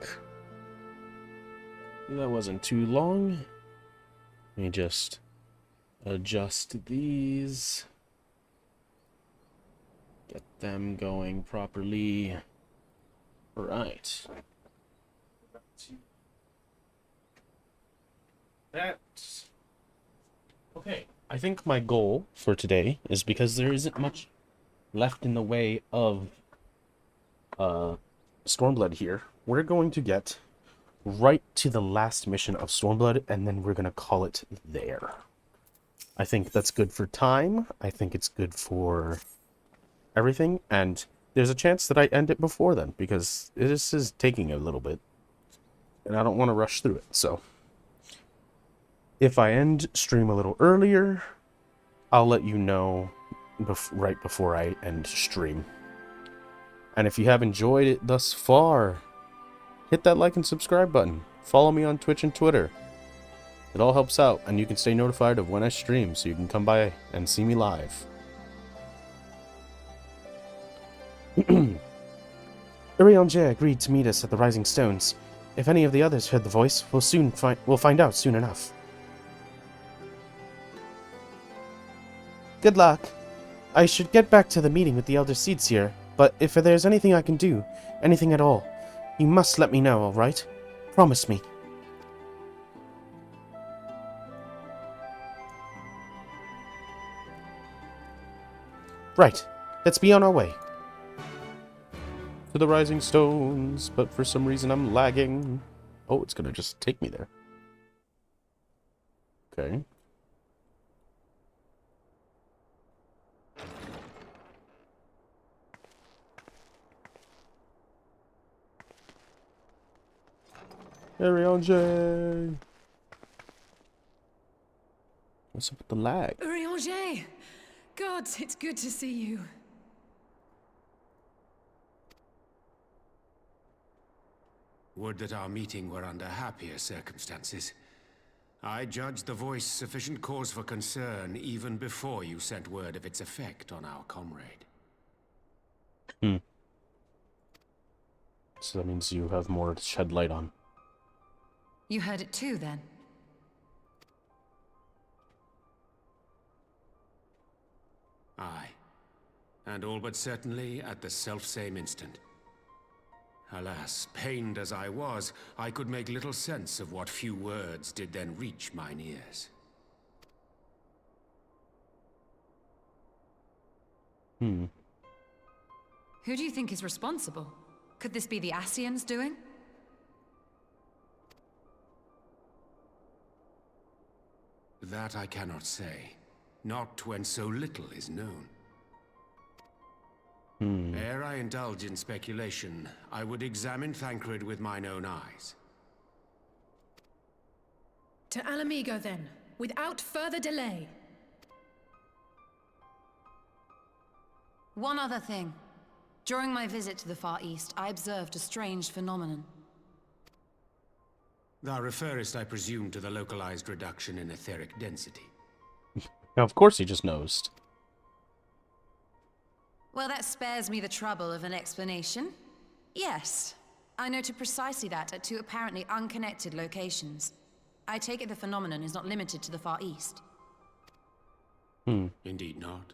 That wasn't too long. Let me just adjust these. Get them going properly. Right. That's... Okay. I think my goal for today is, because there isn't much left in the way of Stormblood here, we're going to get right to the last mission of Stormblood, and then we're going to call it there. I think that's good for time. I think it's good for everything, and there's a chance that I end it before then, because this is taking a little bit, and I don't want to rush through it. So if I end stream a little earlier, I'll let you know right before I end stream. And if you have enjoyed it thus far, hit that like and subscribe button. Follow me on Twitch and Twitter. It all helps out, and you can stay notified of when I stream, so you can come by and see me live. Urianger agreed to meet us at the Rising Stones. If any of the others heard the voice, we'll find out soon enough. Good luck. I should get back to the meeting with the Elder Seeds here, but if there's anything I can do, anything at all, You must let me know, alright? Promise me. Right. Let's be on our way. To the Rising Stones, but for some reason I'm lagging. Oh, it's gonna just take me there. Okay. Ariange! What's up with the lag? Urianger! God, it's good to see you. Would that our meeting were under happier circumstances. I judged the voice sufficient cause for concern even before you sent word of its effect on our comrade. So that means you have more to shed light on. You heard it too, then? Aye. And all but certainly at the selfsame instant. Alas, pained as I was, I could make little sense of what few words did then reach mine ears. Who do you think is responsible? Could this be the Ascians doing? That I cannot say. Not when so little is known. Ere I indulge in speculation, I would examine Thancred with mine own eyes. To Alamigo, then, without further delay. One other thing. During my visit to the Far East, I observed a strange phenomenon. Thou referrest, I presume, to the localized reduction in etheric density. Now, of course he just knows. Well, that spares me the trouble of an explanation. Yes, I noted precisely that at two apparently unconnected locations. I take it the phenomenon is not limited to the Far East. Indeed not.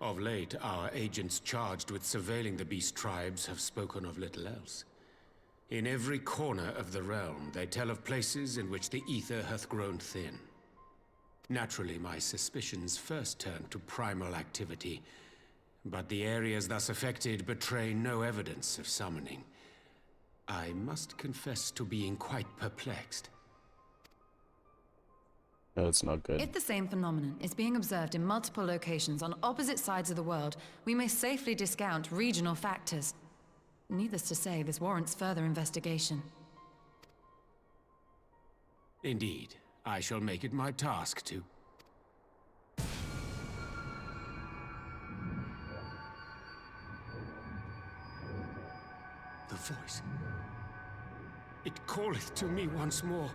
Of late, our agents charged with surveilling the beast tribes have spoken of little else. In every corner of the realm, they tell of places in which the ether hath grown thin. Naturally, my suspicions first turned to primal activity, but the areas thus affected betray no evidence of summoning. I must confess to being quite perplexed. That's not good. If the same phenomenon is being observed in multiple locations on opposite sides of the world, we may safely discount regional factors. Needless to say, this warrants further investigation. Indeed, I shall make it my task to. The voice. It calleth to me once more.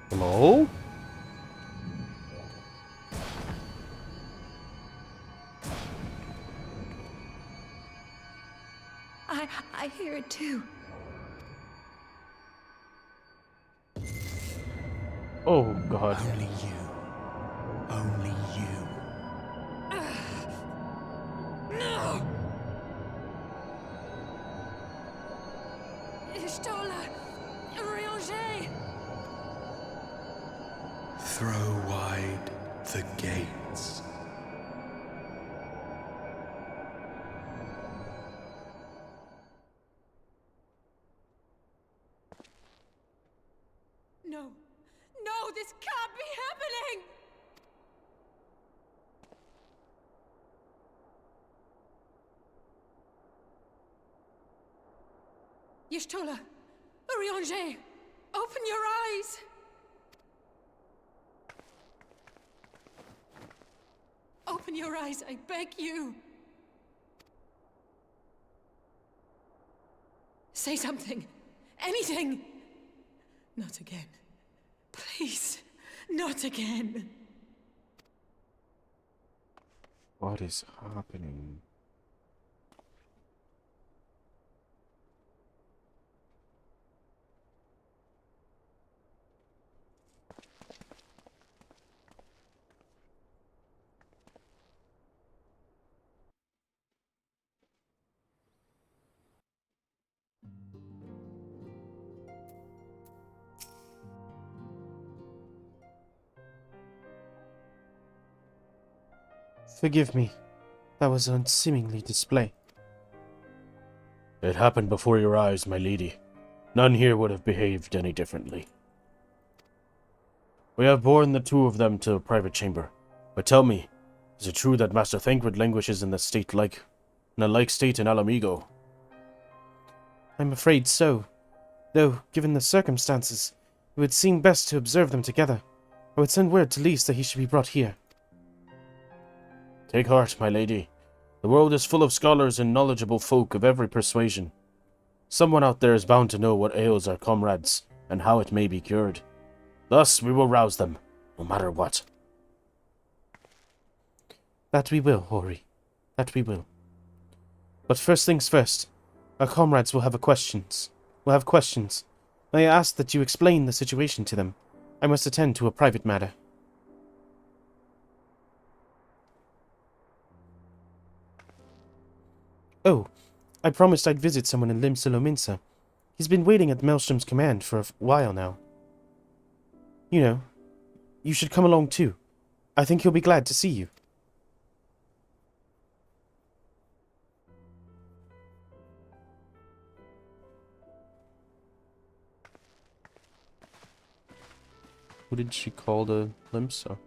Hello? I hear it too. Oh, God. Only you. Only you. No! Ishtola! Urianger! Throw wide the gates. No! No, this can't be happening! Y'shtola! Urianger! Open your eyes! Open your eyes, I beg you! Say something! Anything! Not again. Please, not again. What is happening? Forgive me. That was an unseemly display. It happened before your eyes, my lady. None here would have behaved any differently. We have borne the two of them to a private chamber. But tell me, is it true that Master Thancred languishes in a like state in Alamigo? I'm afraid so. Though, given the circumstances, it would seem best to observe them together. I would send word to Lys that he should be brought here. Take heart, my lady. The world is full of scholars and knowledgeable folk of every persuasion. Someone out there is bound to know what ails our comrades, and how it may be cured. Thus, we will rouse them, no matter what. That we will, Ori. That we will. But first things first, our comrades will have questions. May I ask that you explain the situation to them? I must attend to a private matter. Oh, I promised I'd visit someone in Limsa. He's been waiting at Maelstrom's command for a while now. You know, you should come along too. I think he'll be glad to see you. Who did she call the Limsa?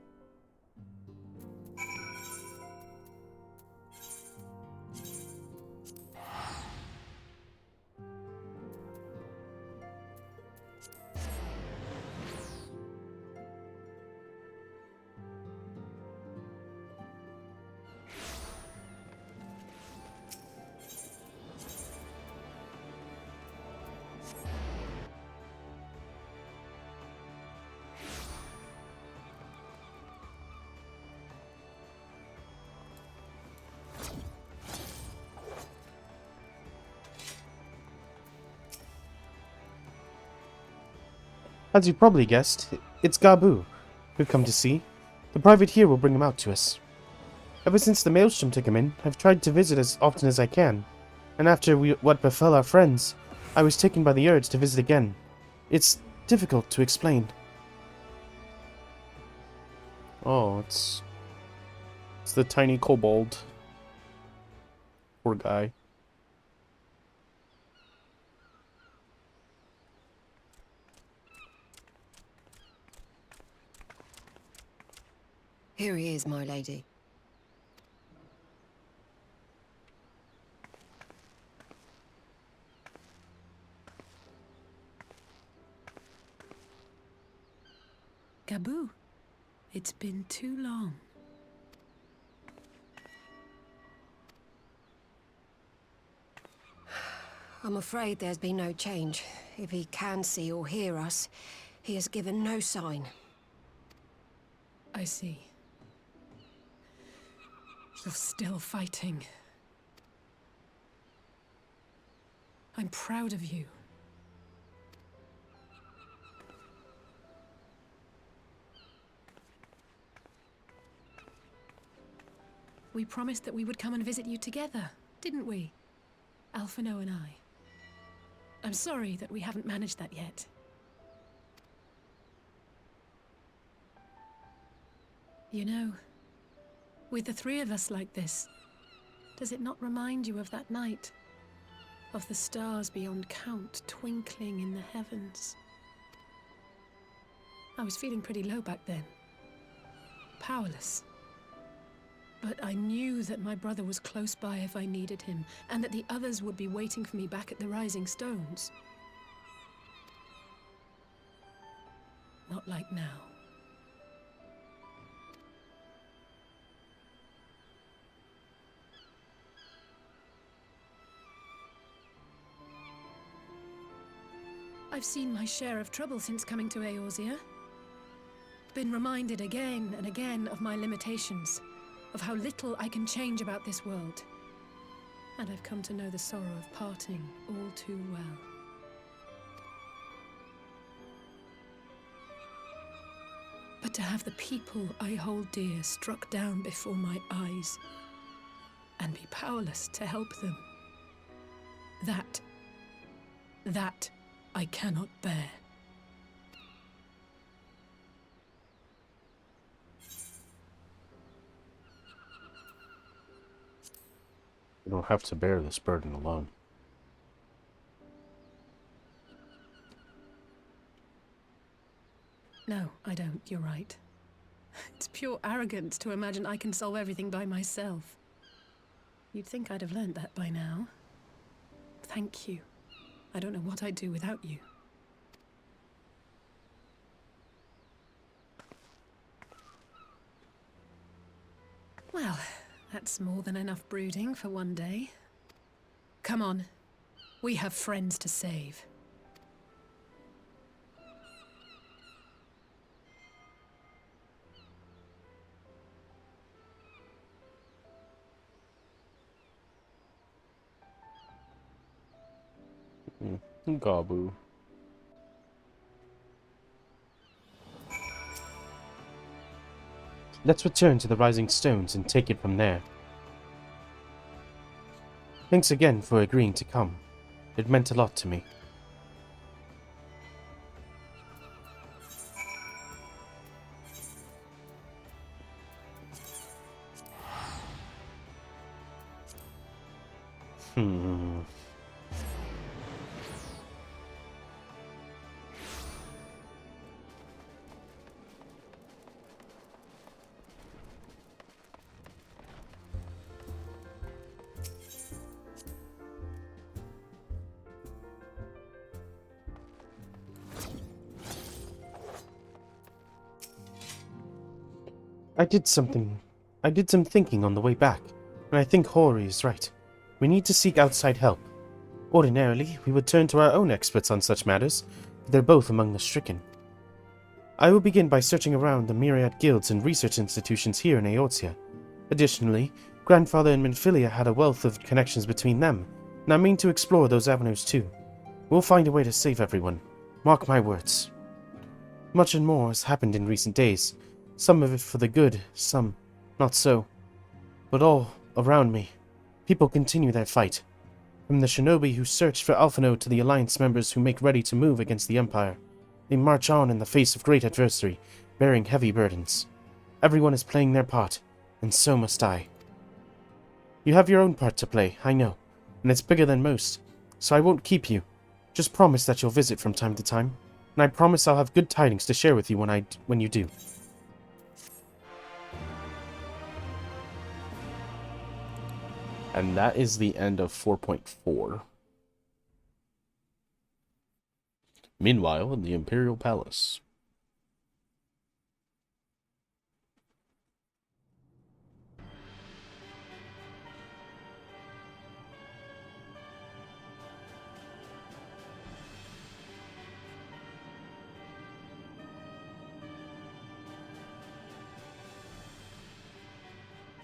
As you probably guessed, it's Gabu we've come to see. The private here will bring him out to us. Ever since the Maelstrom took him in, I've tried to visit as often as I can, and after what befell our friends, I was taken by the urge to visit again. It's difficult to explain. Oh, it's the tiny kobold. Poor guy. Here he is, my lady. Gabu, it's been too long. I'm afraid there's been no change. If he can see or hear us, he has given no sign. I see. You're still fighting. I'm proud of you. We promised that we would come and visit you together, didn't we? Alphino and I. I'm sorry that we haven't managed that yet. You know, with the three of us like this, does it not remind you of that night? Of the stars beyond count twinkling in the heavens? I was feeling pretty low back then. Powerless. But I knew that my brother was close by if I needed him, and that the others would be waiting for me back at the Rising Stones. Not like now. I've seen my share of trouble since coming to Eorzea. Been reminded again and again of my limitations, of how little I can change about this world. And I've come to know the sorrow of parting all too well. But to have the people I hold dear struck down before my eyes, and be powerless to help them, that I cannot bear. You don't have to bear this burden alone. No, I don't. You're right. It's pure arrogance to imagine I can solve everything by myself. You'd think I'd have learned that by now. Thank you. I don't know what I'd do without you. Well, that's more than enough brooding for one day. Come on. We have friends to save. Gabu. Let's return to the Rising Stones and take it from there. Thanks again for agreeing to come. It meant a lot to me. I did some thinking on the way back, and I think Hori is right. We need to seek outside help. Ordinarily, we would turn to our own experts on such matters, but they're both among the stricken. I will begin by searching around the myriad guilds and research institutions here in Eorzea. Additionally, Grandfather and Minfilia had a wealth of connections between them, and I mean to explore those avenues too. We'll find a way to save everyone. Mark my words. Much and more has happened in recent days. Some of it for the good, some not so. But all around me, people continue their fight. From the shinobi who searched for Alphinaud to the Alliance members who make ready to move against the Empire. They march on in the face of great adversity, bearing heavy burdens. Everyone is playing their part, and so must I. You have your own part to play, I know, and it's bigger than most, so I won't keep you. Just promise that you'll visit from time to time, and I promise I'll have good tidings to share with you when you do. And that is the end of 4.4. Meanwhile, in the Imperial Palace.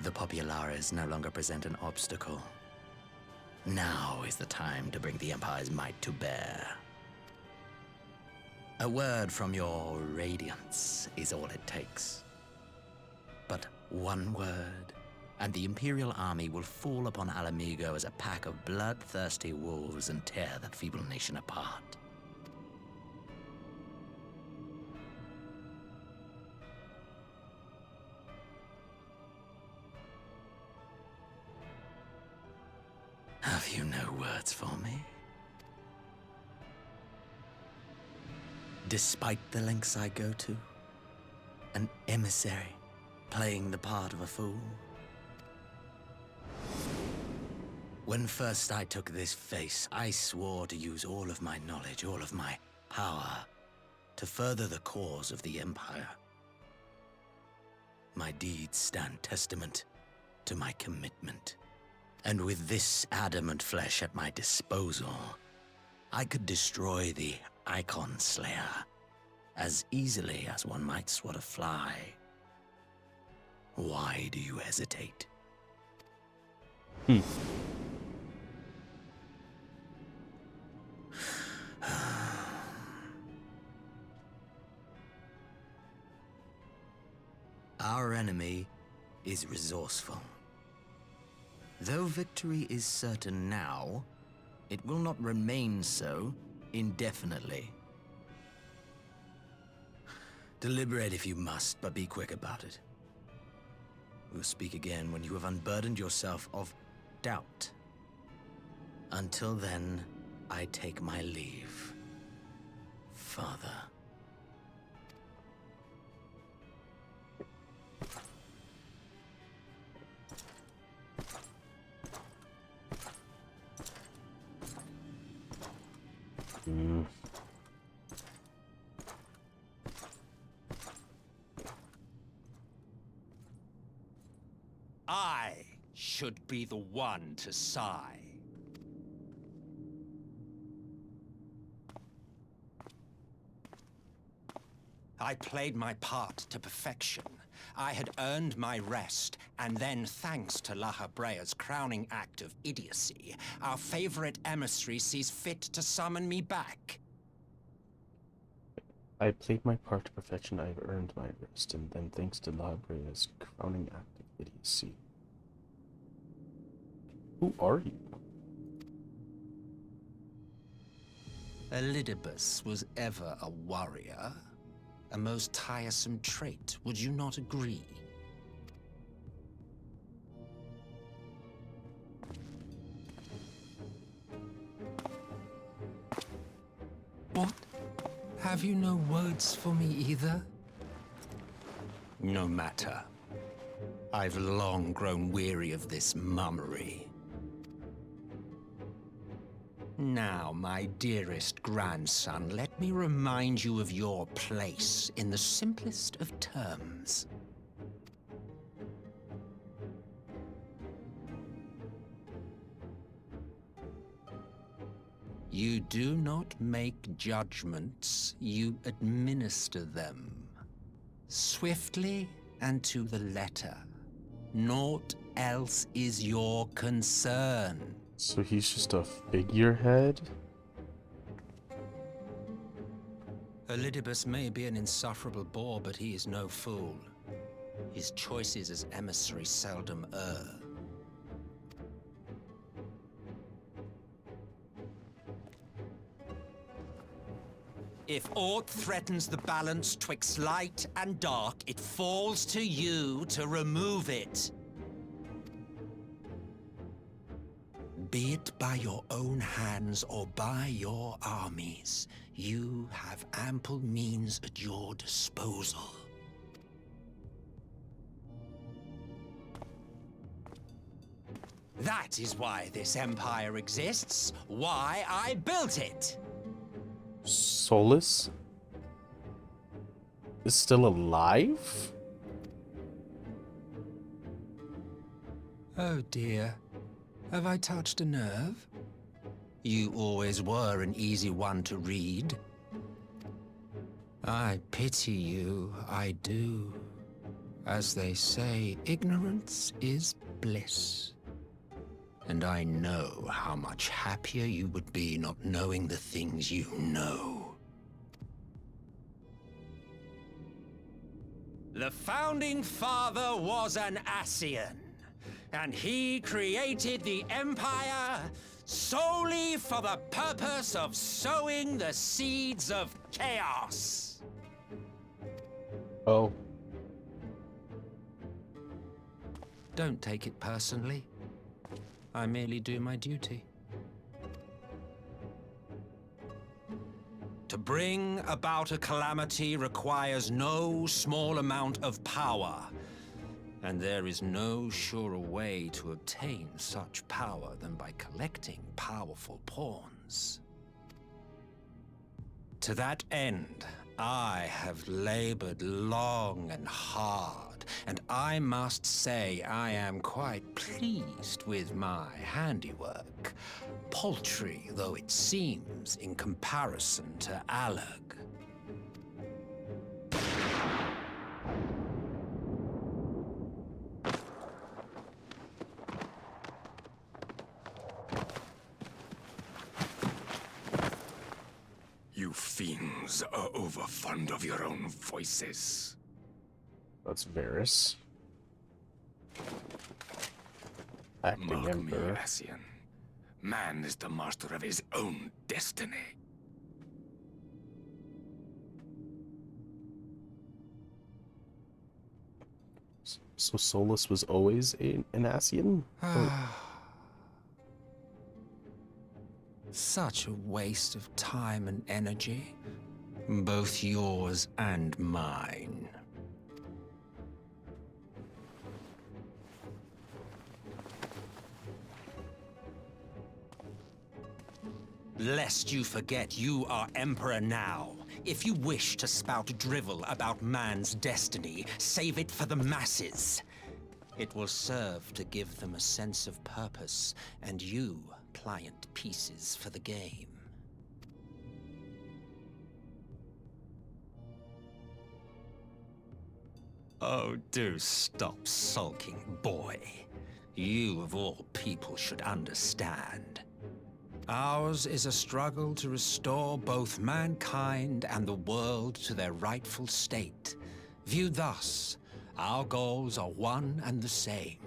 The Populares no longer present an obstacle. Now is the time to bring the Empire's might to bear. A word from your Radiance is all it takes. But one word, and the Imperial army will fall upon Alamigo as a pack of bloodthirsty wolves and tear that feeble nation apart. Have you no words for me? Despite the lengths I go to, an emissary playing the part of a fool. When first I took this face, I swore to use all of my knowledge, all of my power, to further the cause of the Empire. My deeds stand testament to my commitment. And with this adamant flesh at my disposal, I could destroy the Icon Slayer as easily as one might swat a fly. Why do you hesitate? Our enemy is resourceful. Though victory is certain now, it will not remain so indefinitely. Deliberate if you must, but be quick about it. We'll speak again when you have unburdened yourself of doubt. Until then, I take my leave, Father. I should be the one to sigh. I played my part to perfection. I had earned my rest, and then, thanks to La Habrea's crowning act of idiocy, our favorite emissary sees fit to summon me back. I played my part to perfection, I've earned my rest, and then thanks to La Habrea's crowning act of idiocy. Who are you? Elidibus was ever a warrior. A most tiresome trait, would you not agree? What? Have you no words for me either? No matter. I've long grown weary of this mummery. Now, my dearest grandson, let me remind you of your place in the simplest of terms. You do not make judgments, you administer them. Swiftly and to the letter. Naught else is your concern. So he's just a figurehead? Elidibus may be an insufferable bore, but he is no fool. His choices as emissary seldom err. If aught threatens the balance twixt light and dark, it falls to you to remove it. Be it by your own hands or by your armies, you have ample means at your disposal. That is why this empire exists, why I built it. Solus is still alive? Oh dear. Have I touched a nerve? You always were an easy one to read. I pity you, I do. As they say, ignorance is bliss. And I know how much happier you would be not knowing the things you know. The founding father was an Ascian, and he created the Empire solely for the purpose of sowing the seeds of chaos. Oh. Don't take it personally. I merely do my duty. To bring about a calamity requires no small amount of power. And there is no surer way to obtain such power than by collecting powerful pawns. To that end, I have labored long and hard, and I must say I am quite pleased with my handiwork, paltry though it seems in comparison to Alag. You fiends are overfond of your own voices. That's Varys. Acting Mark me, Emperor. Ascian. Man is the master of his own destiny. So Solus was always an Ascian? Such a waste of time and energy. Both yours and mine. Lest you forget, you are Emperor now. If you wish to spout drivel about man's destiny, save it for the masses. It will serve to give them a sense of purpose, and you, pliant pieces for the game. Oh, do stop sulking, boy. You, of all people, should understand. Ours is a struggle to restore both mankind and the world to their rightful state. Viewed thus, our goals are one and the same.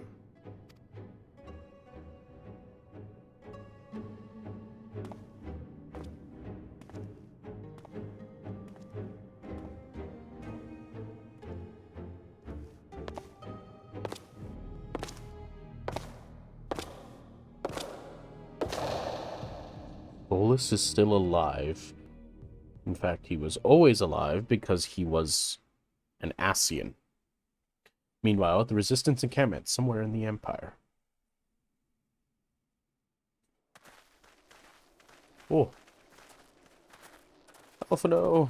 Bolus is still alive. In fact, he was always alive because he was an Ascian. Meanwhile, the Resistance encampment somewhere in the Empire. Oh. Alpha no.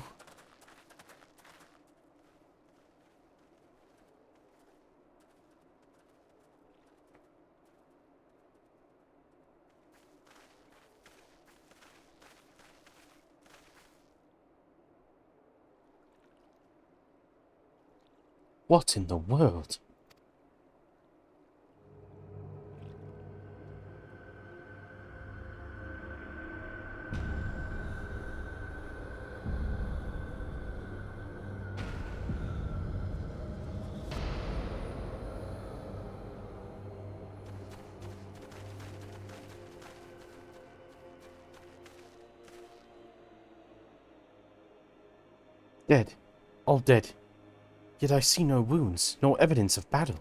What in the world? Dead. All dead. Yet I see no wounds, no evidence of battle.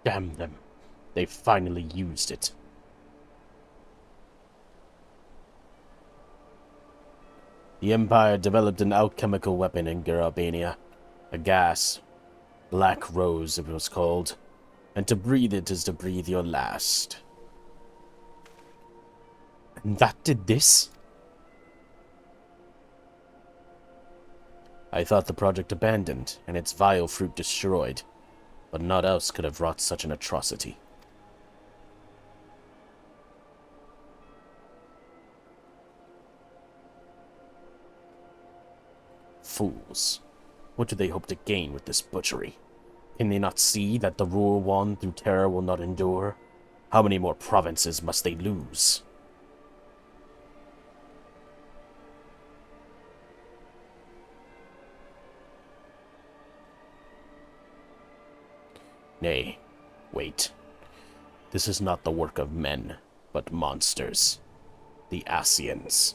Damn them. They finally used it. The Empire developed an alchemical weapon in Garabania. A gas. Black Rose, it was called. And to breathe it is to breathe your last. And that did this? I thought the project abandoned, and its vile fruit destroyed. But naught else could have wrought such an atrocity. Fools. What do they hope to gain with this butchery? Can they not see that the rule won through terror will not endure? How many more provinces must they lose? Nay, wait. This is not the work of men, but monsters. The Ascians.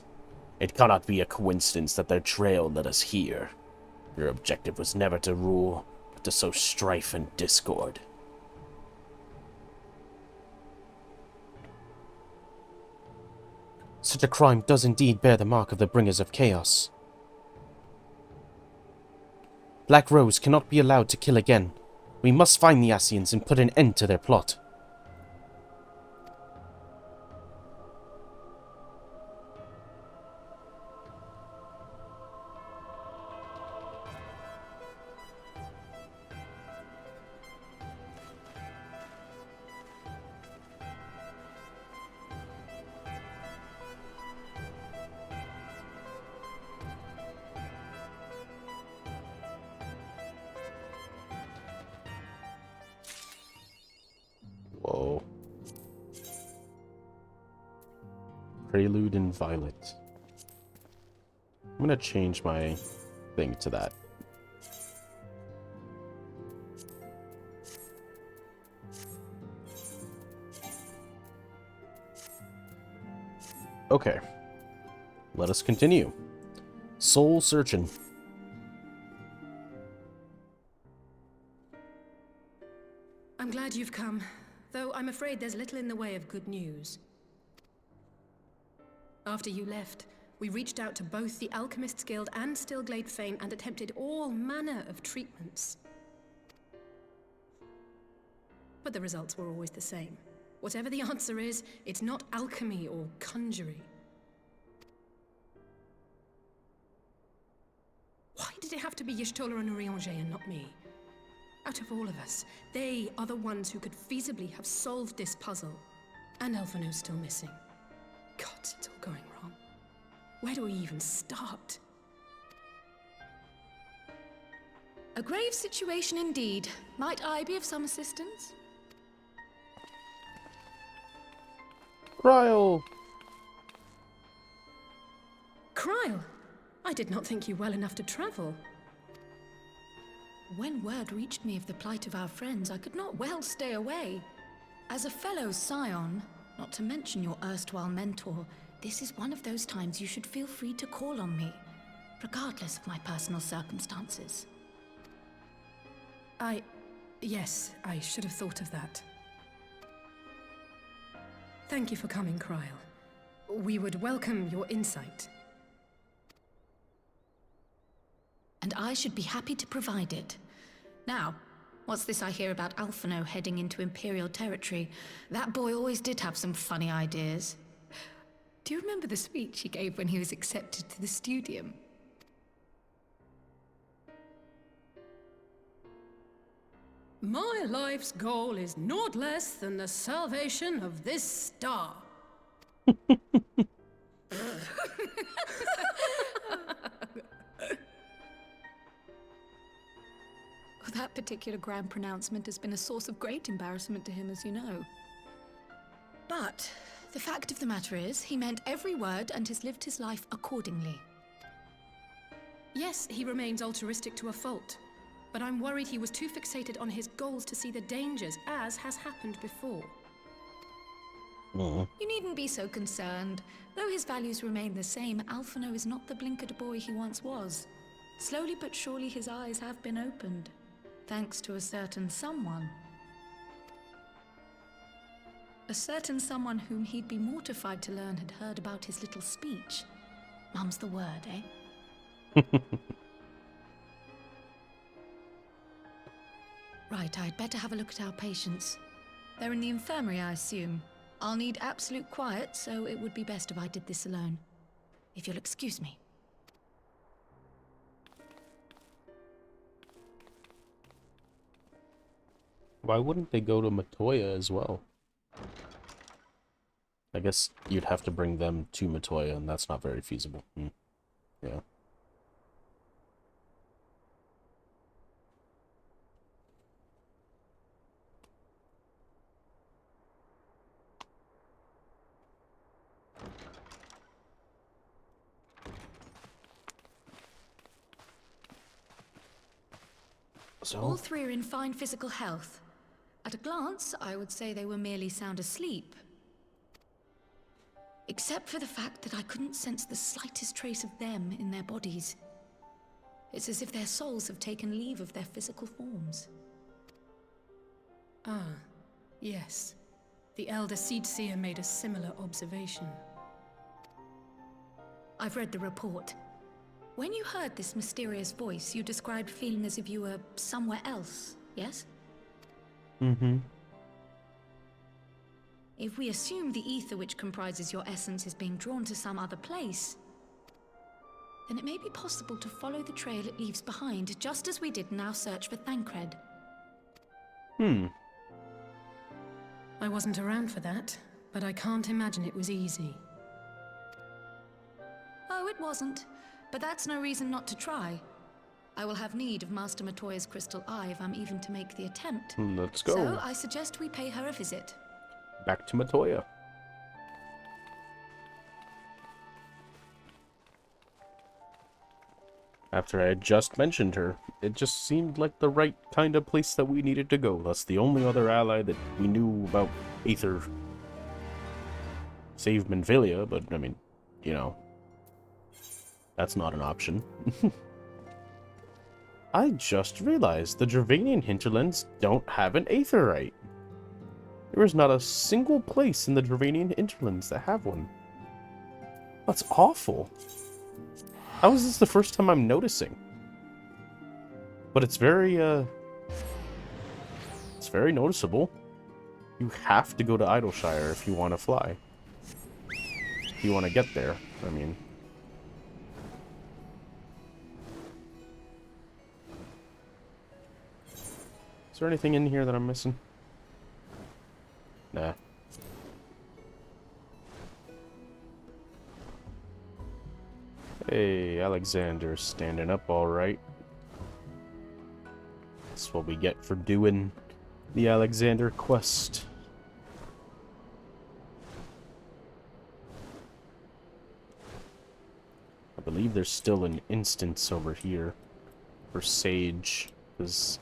It cannot be a coincidence that their trail led us here. Their objective was never to rule, but to sow strife and discord. Such a crime does indeed bear the mark of the bringers of chaos. Black Rose cannot be allowed to kill again. We must find the Ascians and put an end to their plot. Whoa. Prelude in Violet. I'm gonna change my thing to that. Okay. Let us continue. Soul searching. I'm glad you've come, though I'm afraid there's little in the way of good news. After you left, we reached out to both the Alchemists Guild and Stillglade Fane and attempted all manner of treatments. But the results were always the same. Whatever the answer is, it's not alchemy or conjuring. Why did it have to be Y'shtola and Urianger and not me? Out of all of us, they are the ones who could feasibly have solved this puzzle. And Alphino's still missing. God, it's all going wrong. Where do we even start? A grave situation indeed. Might I be of some assistance? Cryle! Cryle! I did not think you well enough to travel. When word reached me of the plight of our friends, I could not well stay away. As a fellow scion, not to mention your erstwhile mentor, this is one of those times you should feel free to call on me, regardless of my personal circumstances. Yes, I should have thought of that. Thank you for coming, Cryle. We would welcome your insight. And I should be happy to provide it. Now, what's this I hear about Alphino heading into Imperial territory? That boy always did have some funny ideas. Do you remember the speech he gave when he was accepted to the Studium? My life's goal is naught less than the salvation of this star. That particular grand pronouncement has been a source of great embarrassment to him, as you know. But the fact of the matter is, he meant every word and has lived his life accordingly. Yes, he remains altruistic to a fault. But I'm worried he was too fixated on his goals to see the dangers, as has happened before. You needn't be so concerned. Though his values remain the same, Alphino is not the blinkered boy he once was. Slowly but surely his eyes have been opened, thanks to a certain someone. A certain someone whom he'd be mortified to learn had heard about his little speech. Mum's the word, eh? Right, I'd better have a look at our patients. They're in the infirmary, I assume. I'll need absolute quiet, so it would be best if I did this alone. If you'll excuse me. Why wouldn't they go to Matoya as well? I guess you'd have to bring them to Matoya, and that's not very feasible. Yeah. All three are in fine physical health. At a glance, I would say they were merely sound asleep. Except for the fact that I couldn't sense the slightest trace of them in their bodies. It's as if their souls have taken leave of their physical forms. Ah, yes. The Elder Seedseer made a similar observation. I've read the report. When you heard this mysterious voice, you described feeling as if you were somewhere else, yes? Mm-hmm. If we assume the ether which comprises your essence is being drawn to some other place, then it may be possible to follow the trail it leaves behind, just as we did in our search for Thancred. I wasn't around for that, but I can't imagine it was easy. Oh, it wasn't. But that's no reason not to try. I will have need of Master Matoya's crystal eye if I'm even to make the attempt. Let's go. So I suggest we pay her a visit. Back to Matoya. After I had just mentioned her, it just seemed like the right kind of place that we needed to go. That's the only other ally that we knew about Aether. Save Minfilia, but I mean, you know, that's not an option. I just realized the Dravanian hinterlands don't have an aetheryte. There is not a single place in the Dravanian hinterlands that have one. That's awful. How is this the first time I'm noticing? But it's very noticeable. You have to go to Idleshire if you want to fly. If you want to get there, I mean. Is there anything in here that I'm missing? Nah. Hey, Alexander's standing up all right. That's what we get for doing the Alexander quest. I believe there's still an instance over here for Sage, because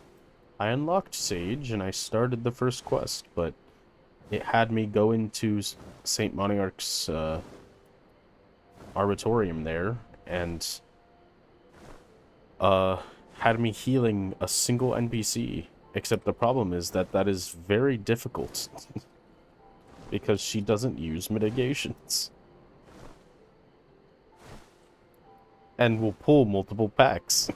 I unlocked Sage and I started the first quest, but it had me go into St. Monarch's Arbitorium there, and had me healing a single NPC. Except the problem is that that is very difficult because she doesn't use mitigations and will pull multiple packs.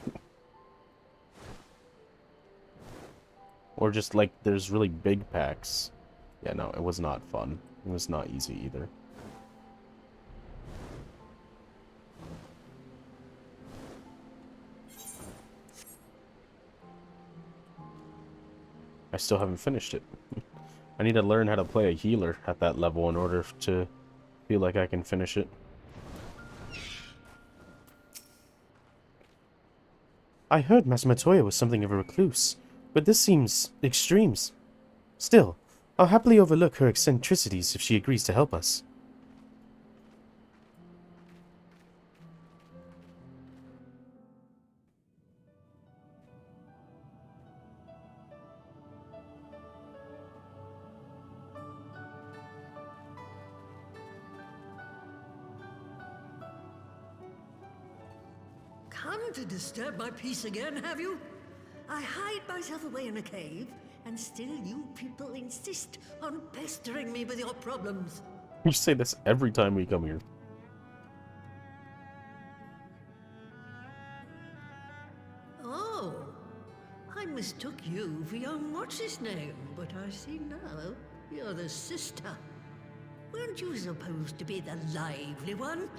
Or just like there's really big packs. Yeah, no, it was not fun. It was not easy either. I still haven't finished it. I need to learn how to play a healer at that level in order to feel like I can finish it. I heard Master Matoya was something of a recluse, but this seems extremes. Still, I'll happily overlook her eccentricities if she agrees to help us. Come to disturb my peace again, have you? I hide myself away in a cave, and still you people insist on pestering me with your problems. You say this every time we come here. Oh, I mistook you for young what's-his-name, but I see now you're the sister. Weren't you supposed to be the lively one?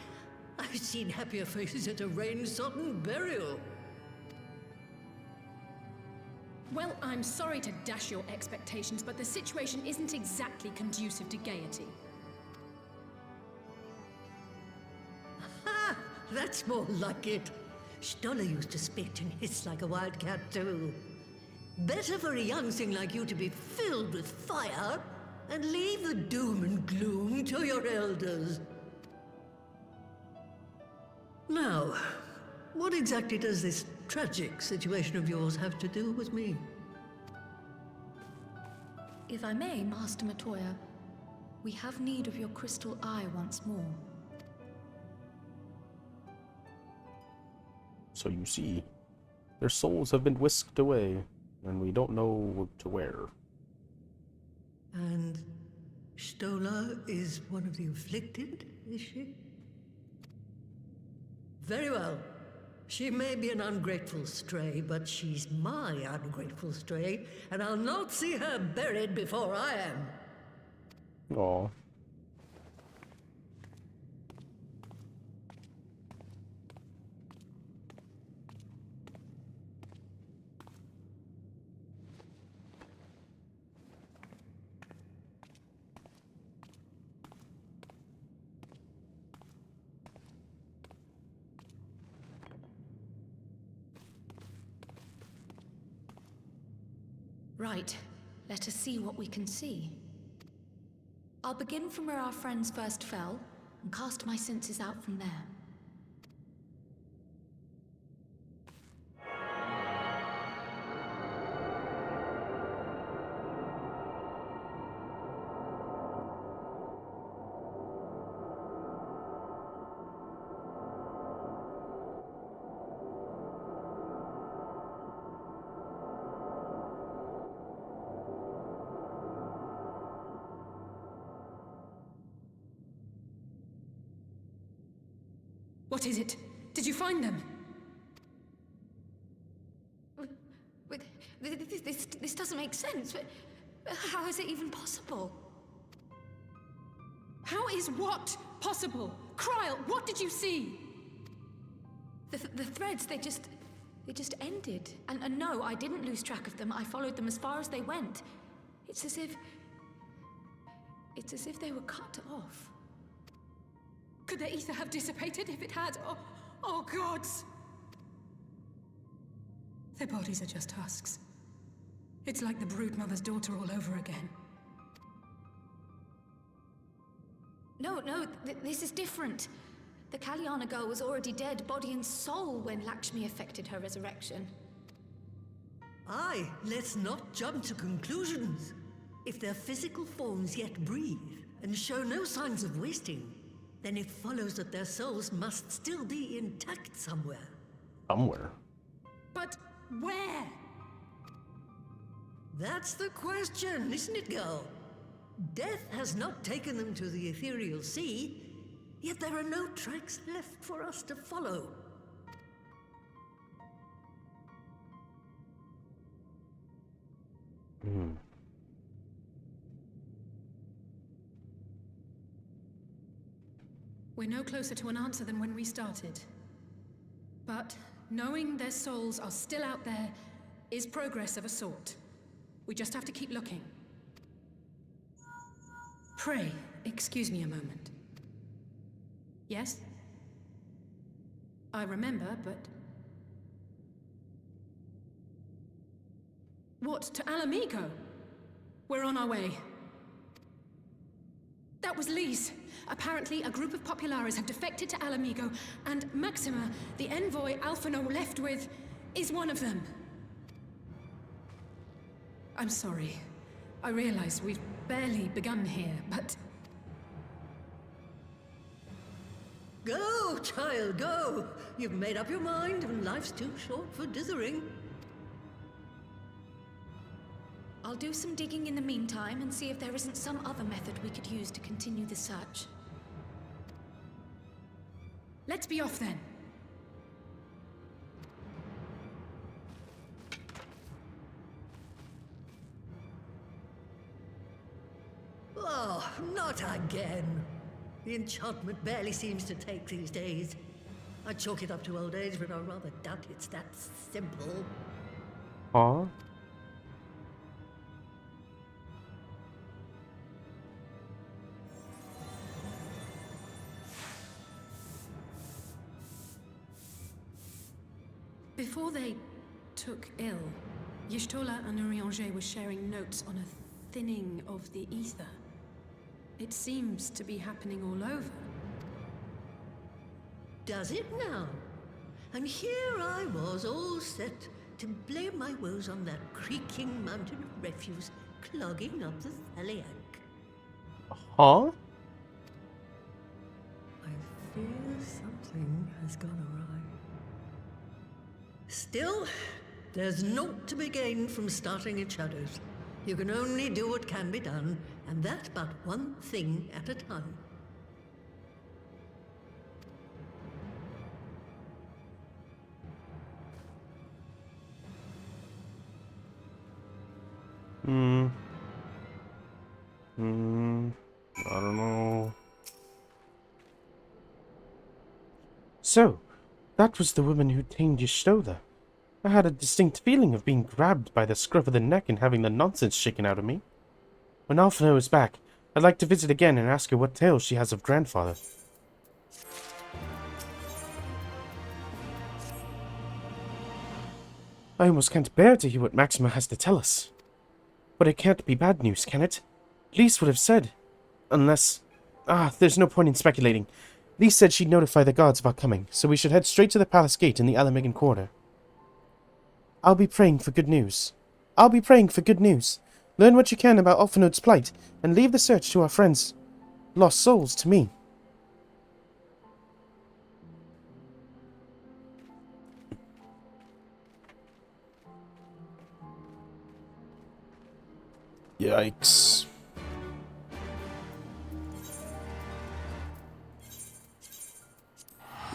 I've seen happier faces at a rain-sodden burial. Well, I'm sorry to dash your expectations, but the situation isn't exactly conducive to gaiety. Ha! That's more like it. Stoller used to spit and hiss like a wildcat too. Better for a young thing like you to be filled with fire and leave the doom and gloom to your elders. Now, what exactly does this tragic situation of yours have to do with me? If I may, Master Matoya, we have need of your crystal eye once more. So you see, their souls have been whisked away, and we don't know to where. And Stoller is one of the afflicted, is she? Very well. She may be an ungrateful stray, but she's my ungrateful stray, and I'll not see her buried before I am. Aw. Right. Let us see what we can see. I'll begin from where our friends first fell, and cast my senses out from there. What is it? Did you find them? This doesn't make sense. How is it even possible? How is what possible? Kryl, what did you see? The threads, they just ended. And no, I didn't lose track of them. I followed them as far as they went. It's as if they were cut off. Could their ether have dissipated if it had? Oh gods! Their bodies are just husks. It's like the broodmother's daughter all over again. No, this is different. The Kalyana girl was already dead, body and soul, when Lakshmi effected her resurrection. Aye, let's not jump to conclusions. If their physical forms yet breathe and show no signs of wasting, then it follows that their souls must still be intact somewhere. Somewhere? But where? That's the question, isn't it, girl? Death has not taken them to the ethereal sea, yet there are no tracks left for us to follow. We're no closer to an answer than when we started. But knowing their souls are still out there is progress of a sort. We just have to keep looking. Pray, excuse me a moment. Yes? I remember, but... What, to Alamigo? We're on our way. That was Lee's. Apparently, a group of Populares have defected to Alamigo, and Maxima, the envoy Alphino left with, is one of them. I'm sorry. I realize we've barely begun here, but... Go, child, go! You've made up your mind, and life's too short for dithering. I'll do some digging in the meantime and see if there isn't some other method we could use to continue the search. Let's be off then. Oh, not again. The enchantment barely seems to take these days. I chalk it up to old age, but I rather doubt it's that simple. Huh? Before they took ill, Y'shtola and Urianger were sharing notes on a thinning of the ether. It seems to be happening all over. Does it now? And here I was, all set to blame my woes on that creaking mountain of refuse clogging up the Thaliak. Huh? I fear something has gone awry. Still, there's naught to be gained from starting in shadows. You can only do what can be done, and that but one thing at a time. I don't know. So, that was the woman who tamed Y'shtola. I had a distinct feeling of being grabbed by the scruff of the neck and having the nonsense shaken out of me. When Alphino is back, I'd like to visit again and ask her what tales she has of grandfather. I almost can't bear to hear what Maxima has to tell us. But it can't be bad news, can it? Lise would have said. Unless... there's no point in speculating. Lise said she'd notify the guards about coming, so we should head straight to the palace gate in the Alamigan Quarter. I'll be praying for good news. Learn what you can about Alphino's plight, and leave the search to our friends. Lost souls to me. Yikes.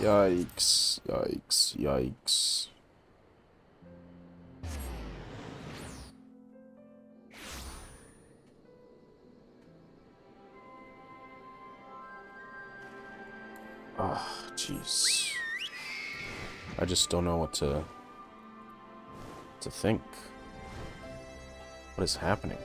Yikes, yikes, yikes. Ah, jeez. I just don't know what to think. What is happening?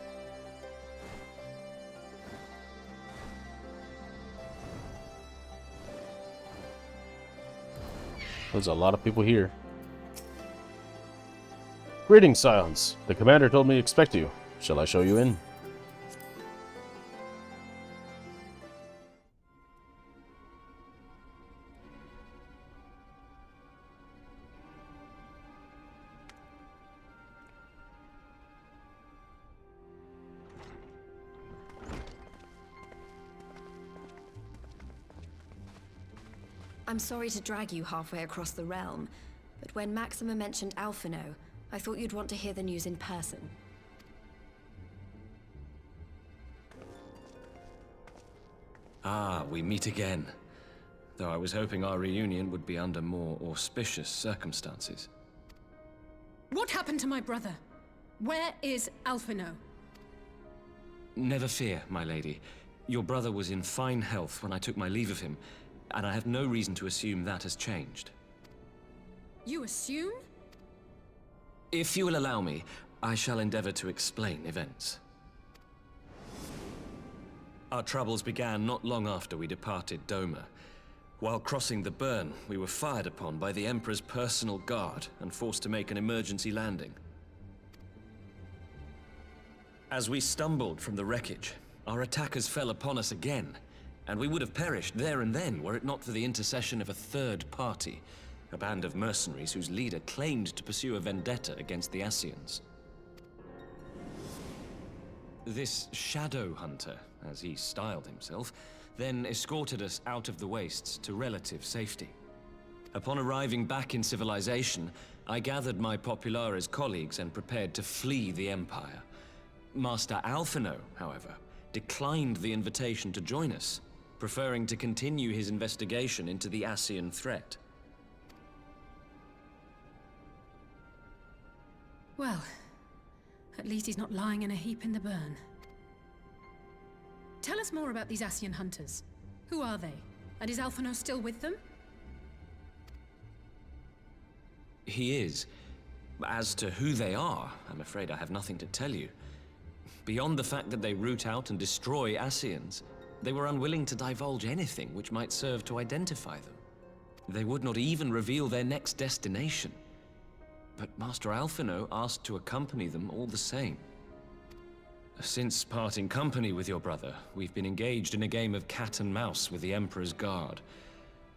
There's a lot of people here. Greetings, Scions. The commander told me to expect you. Shall I show you in? I'm sorry to drag you halfway across the realm, but when Maxima mentioned Alphino, I thought you'd want to hear the news in person. Ah, we meet again. Though I was hoping our reunion would be under more auspicious circumstances. What happened to my brother? Where is Alphino? Never fear, my lady. Your brother was in fine health when I took my leave of him, and I have no reason to assume that has changed. You assume? If you will allow me, I shall endeavor to explain events. Our troubles began not long after we departed Doma. While crossing the burn, we were fired upon by the Emperor's personal guard and forced to make an emergency landing. As we stumbled from the wreckage, our attackers fell upon us again, and we would have perished there and then were it not for the intercession of a third party, a band of mercenaries whose leader claimed to pursue a vendetta against the Ascians. This Shadow Hunter, as he styled himself, then escorted us out of the wastes to relative safety. Upon arriving back in civilization, I gathered my Populares colleagues and prepared to flee the Empire. Master Alphino, however, declined the invitation to join us, preferring to continue his investigation into the Ascian threat. Well, at least he's not lying in a heap in the burn. Tell us more about these Ascian hunters. Who are they? And is Alphino still with them? He is. As to who they are, I'm afraid I have nothing to tell you. Beyond the fact that they root out and destroy Ascians, they were unwilling to divulge anything which might serve to identify them. They would not even reveal their next destination. But Master Alphino asked to accompany them all the same. Since parting company with your brother, we've been engaged in a game of cat and mouse with the Emperor's guard.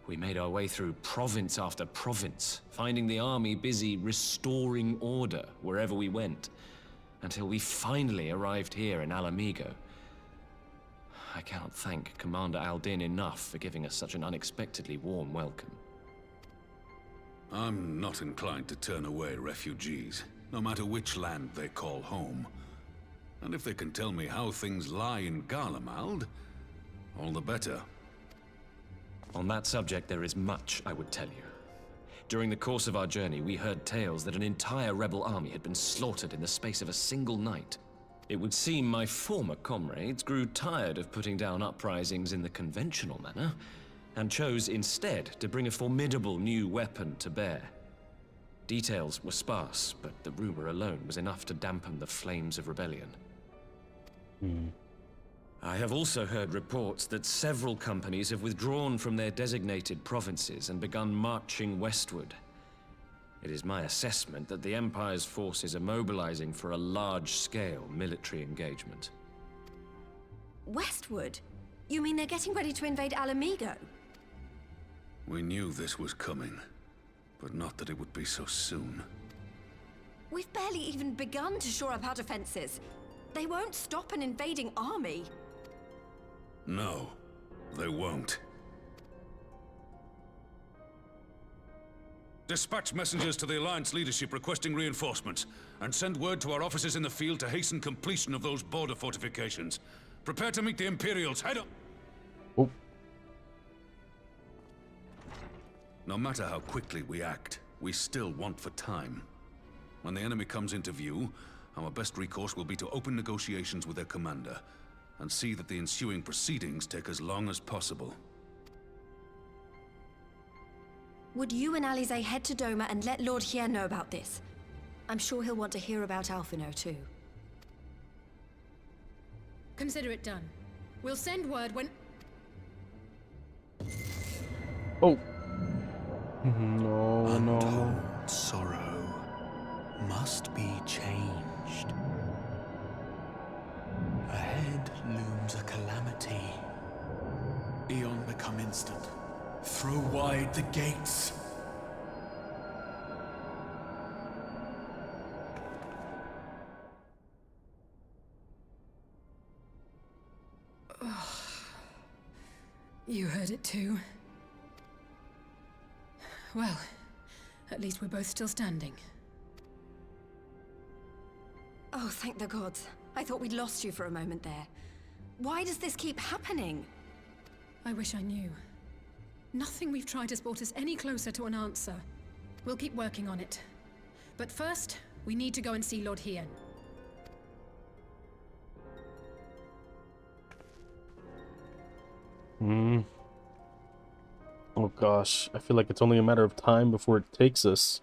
We made our way through province after province, finding the army busy restoring order wherever we went, until we finally arrived here in Alamigo. I cannot thank Commander Aldin enough for giving us such an unexpectedly warm welcome. I'm not inclined to turn away refugees, no matter which land they call home. And if they can tell me how things lie in Garlemald, all the better. On that subject, there is much I would tell you. During the course of our journey, we heard tales that an entire rebel army had been slaughtered in the space of a single night. It would seem my former comrades grew tired of putting down uprisings in the conventional manner, and chose instead to bring a formidable new weapon to bear. Details were sparse, but the rumor alone was enough to dampen the flames of rebellion. I have also heard reports that several companies have withdrawn from their designated provinces and begun marching westward. It is my assessment that the Empire's forces are mobilizing for a large-scale military engagement. Westward? You mean they're getting ready to invade Alamigo? We knew this was coming, but not that it would be so soon. We've barely even begun to shore up our defenses. They won't stop an invading army. No, they won't. Dispatch messengers to the Alliance leadership requesting reinforcements, and send word to our officers in the field to hasten completion of those border fortifications. Prepare to meet the Imperials. Head up! Oh. No matter how quickly we act, we still want for time. When the enemy comes into view, our best recourse will be to open negotiations with their commander, and see that the ensuing proceedings take as long as possible. Would you and Alize head to Doma and let Lord Hien know about this? I'm sure he'll want to hear about Alphino too. Consider it done. We'll send word when... Oh. No, Untold sorrow must be changed. Ahead looms a calamity. Eon become instant. Throw wide the gates. You heard it too. Well, at least we're both still standing. Oh, thank the gods. I thought we'd lost you for a moment there. Why does this keep happening? I wish I knew. Nothing we've tried has brought us any closer to an answer. We'll keep working on it. But first, we need to go and see Lord Hien. Oh gosh, I feel like it's only a matter of time before it takes us.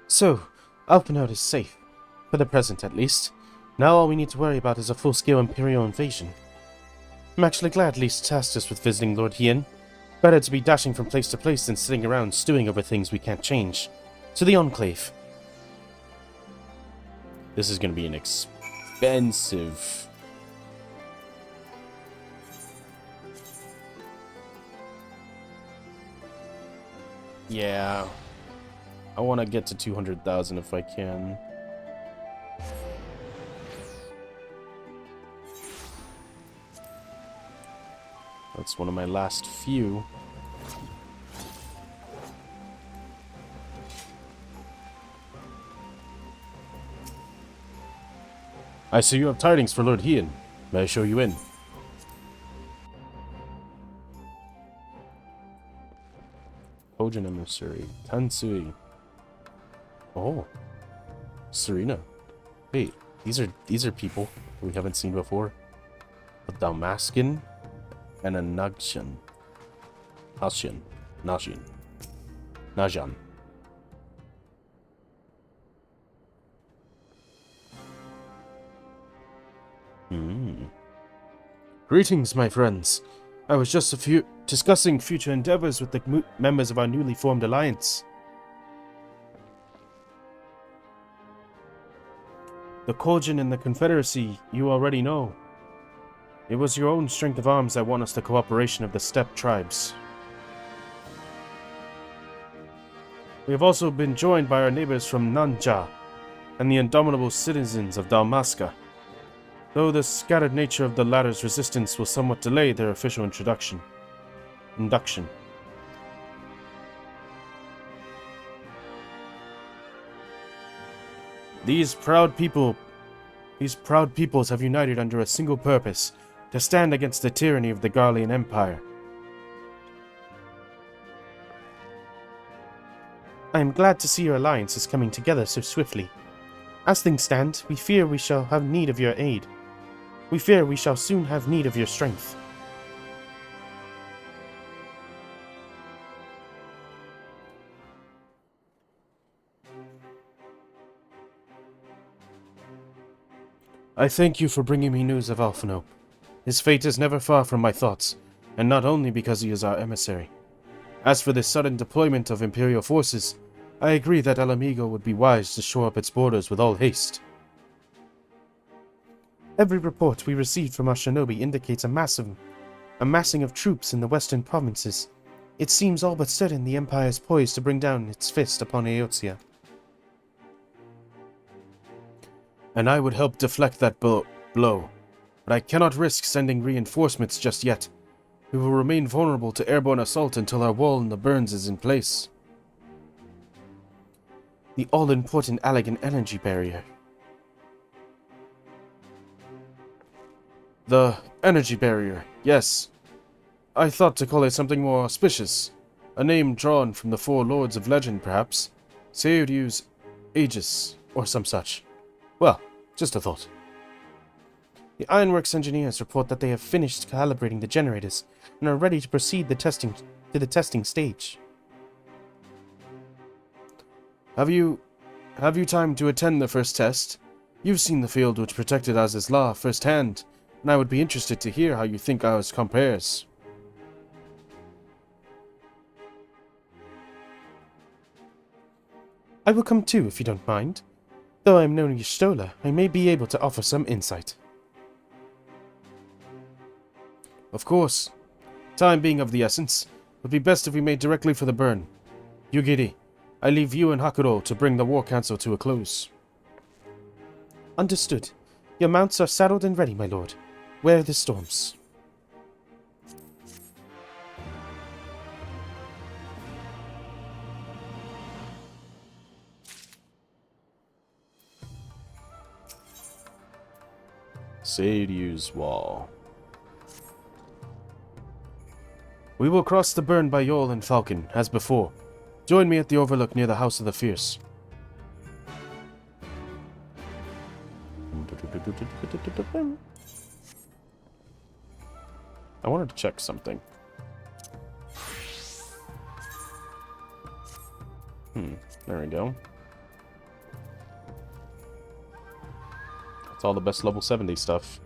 So, Alphinaud is safe. For the present, at least. Now all we need to worry about is a full-scale Imperial invasion. I'm actually glad Lise tasked us with visiting Lord Hien. Better to be dashing from place to place than sitting around stewing over things we can't change. To the Enclave. This is going to be an expensive... Yeah. I want to get to 200,000 if I can. That's one of my last few. I see you have tidings for Lord Hien. May I show you in? Pojin Emissary. Tansui. Oh. Serena. Wait, these are people we haven't seen before. A Dalmascan and a Nagshan. Najan. Greetings, my friends. I was just discussing future endeavors with the members of our newly formed alliance. The Kojin and the Confederacy, you already know. It was your own strength of arms that won us the cooperation of the steppe tribes. We have also been joined by our neighbors from Nanja and the indomitable citizens of Dalmasca, though the scattered nature of the latter's resistance will somewhat delay their official induction. These proud peoples have united under a single purpose, to stand against the tyranny of the Garlean Empire. I am glad to see your alliance is coming together so swiftly. As things stand, we fear we shall have need of your aid. We fear we shall soon have need of your strength. I thank you for bringing me news of Alphino. His fate is never far from my thoughts, and not only because he is our emissary. As for this sudden deployment of Imperial forces, I agree that Alamigo would be wise to shore up its borders with all haste. Every report we received from our shinobi indicates a massing of troops in the western provinces. It seems all but certain the Empire is poised to bring down its fist upon Eotia. And I would help deflect that blow, but I cannot risk sending reinforcements just yet. We will remain vulnerable to airborne assault until our wall in the Burns is in place. The all-important Allegan energy barrier. The energy barrier, yes. I thought to call it something more auspicious. A name drawn from the four lords of legend, perhaps. Say you'd use Aegis, or some such. Well, just a thought. The Ironworks engineers report that they have finished calibrating the generators and are ready to proceed to the testing stage. Have you time to attend the first test? You've seen the field which protected Az's law firsthand, and I would be interested to hear how you think ours compares. I will come too, if you don't mind. Though I am no Y'shtola, I may be able to offer some insight. Of course. Time being of the essence, it would be best if we made directly for the burn. Yugiri, I leave you and Hakuro to bring the war council to a close. Understood. Your mounts are saddled and ready, my lord. Wear the storms. Sadew's Wall. We will cross the burn by Yol and Falcon, as before. Join me at the overlook near the House of the Fierce. I wanted to check something. There we go. That's all the best level 70 stuff.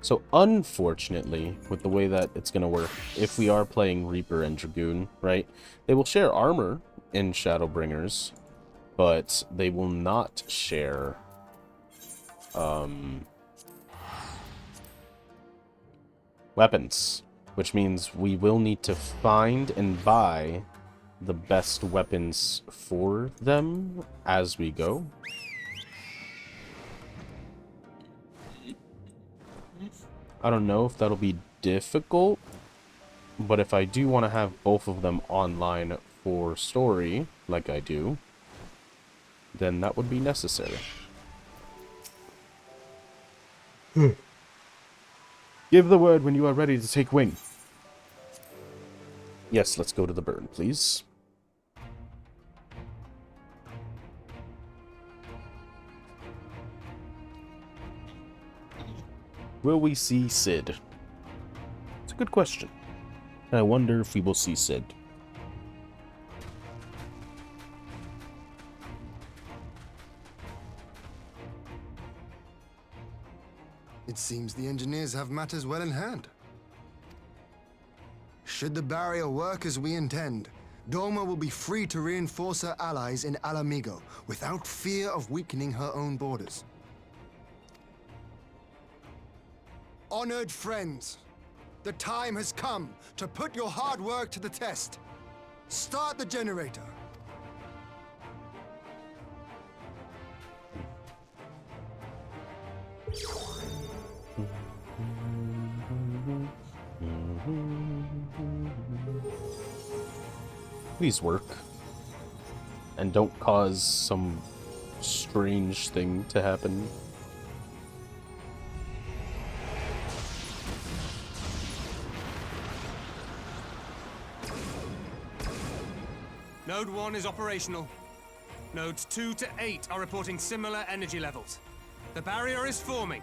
So unfortunately, with the way that it's going to work, if we are playing Reaper and Dragoon, right, they will share armor in Shadowbringers, but they will not share weapons, which means we will need to find and buy the best weapons for them as we go. I don't know if that'll be difficult, but if I do want to have both of them online for story, like I do, then that would be necessary. Give the word when you are ready to take wing. Yes, let's go to the burn, please. Will we see Sid? It's a good question. I wonder if we will see Sid. It seems the engineers have matters well in hand. Should the barrier work as we intend, Doma will be free to reinforce her allies in Alamigo without fear of weakening her own borders. Honored friends, the time has come to put your hard work to the test. Start the generator. Please work. And don't cause some strange thing to happen. Node 1 is operational. Nodes 2 to 8 are reporting similar energy levels. The barrier is forming.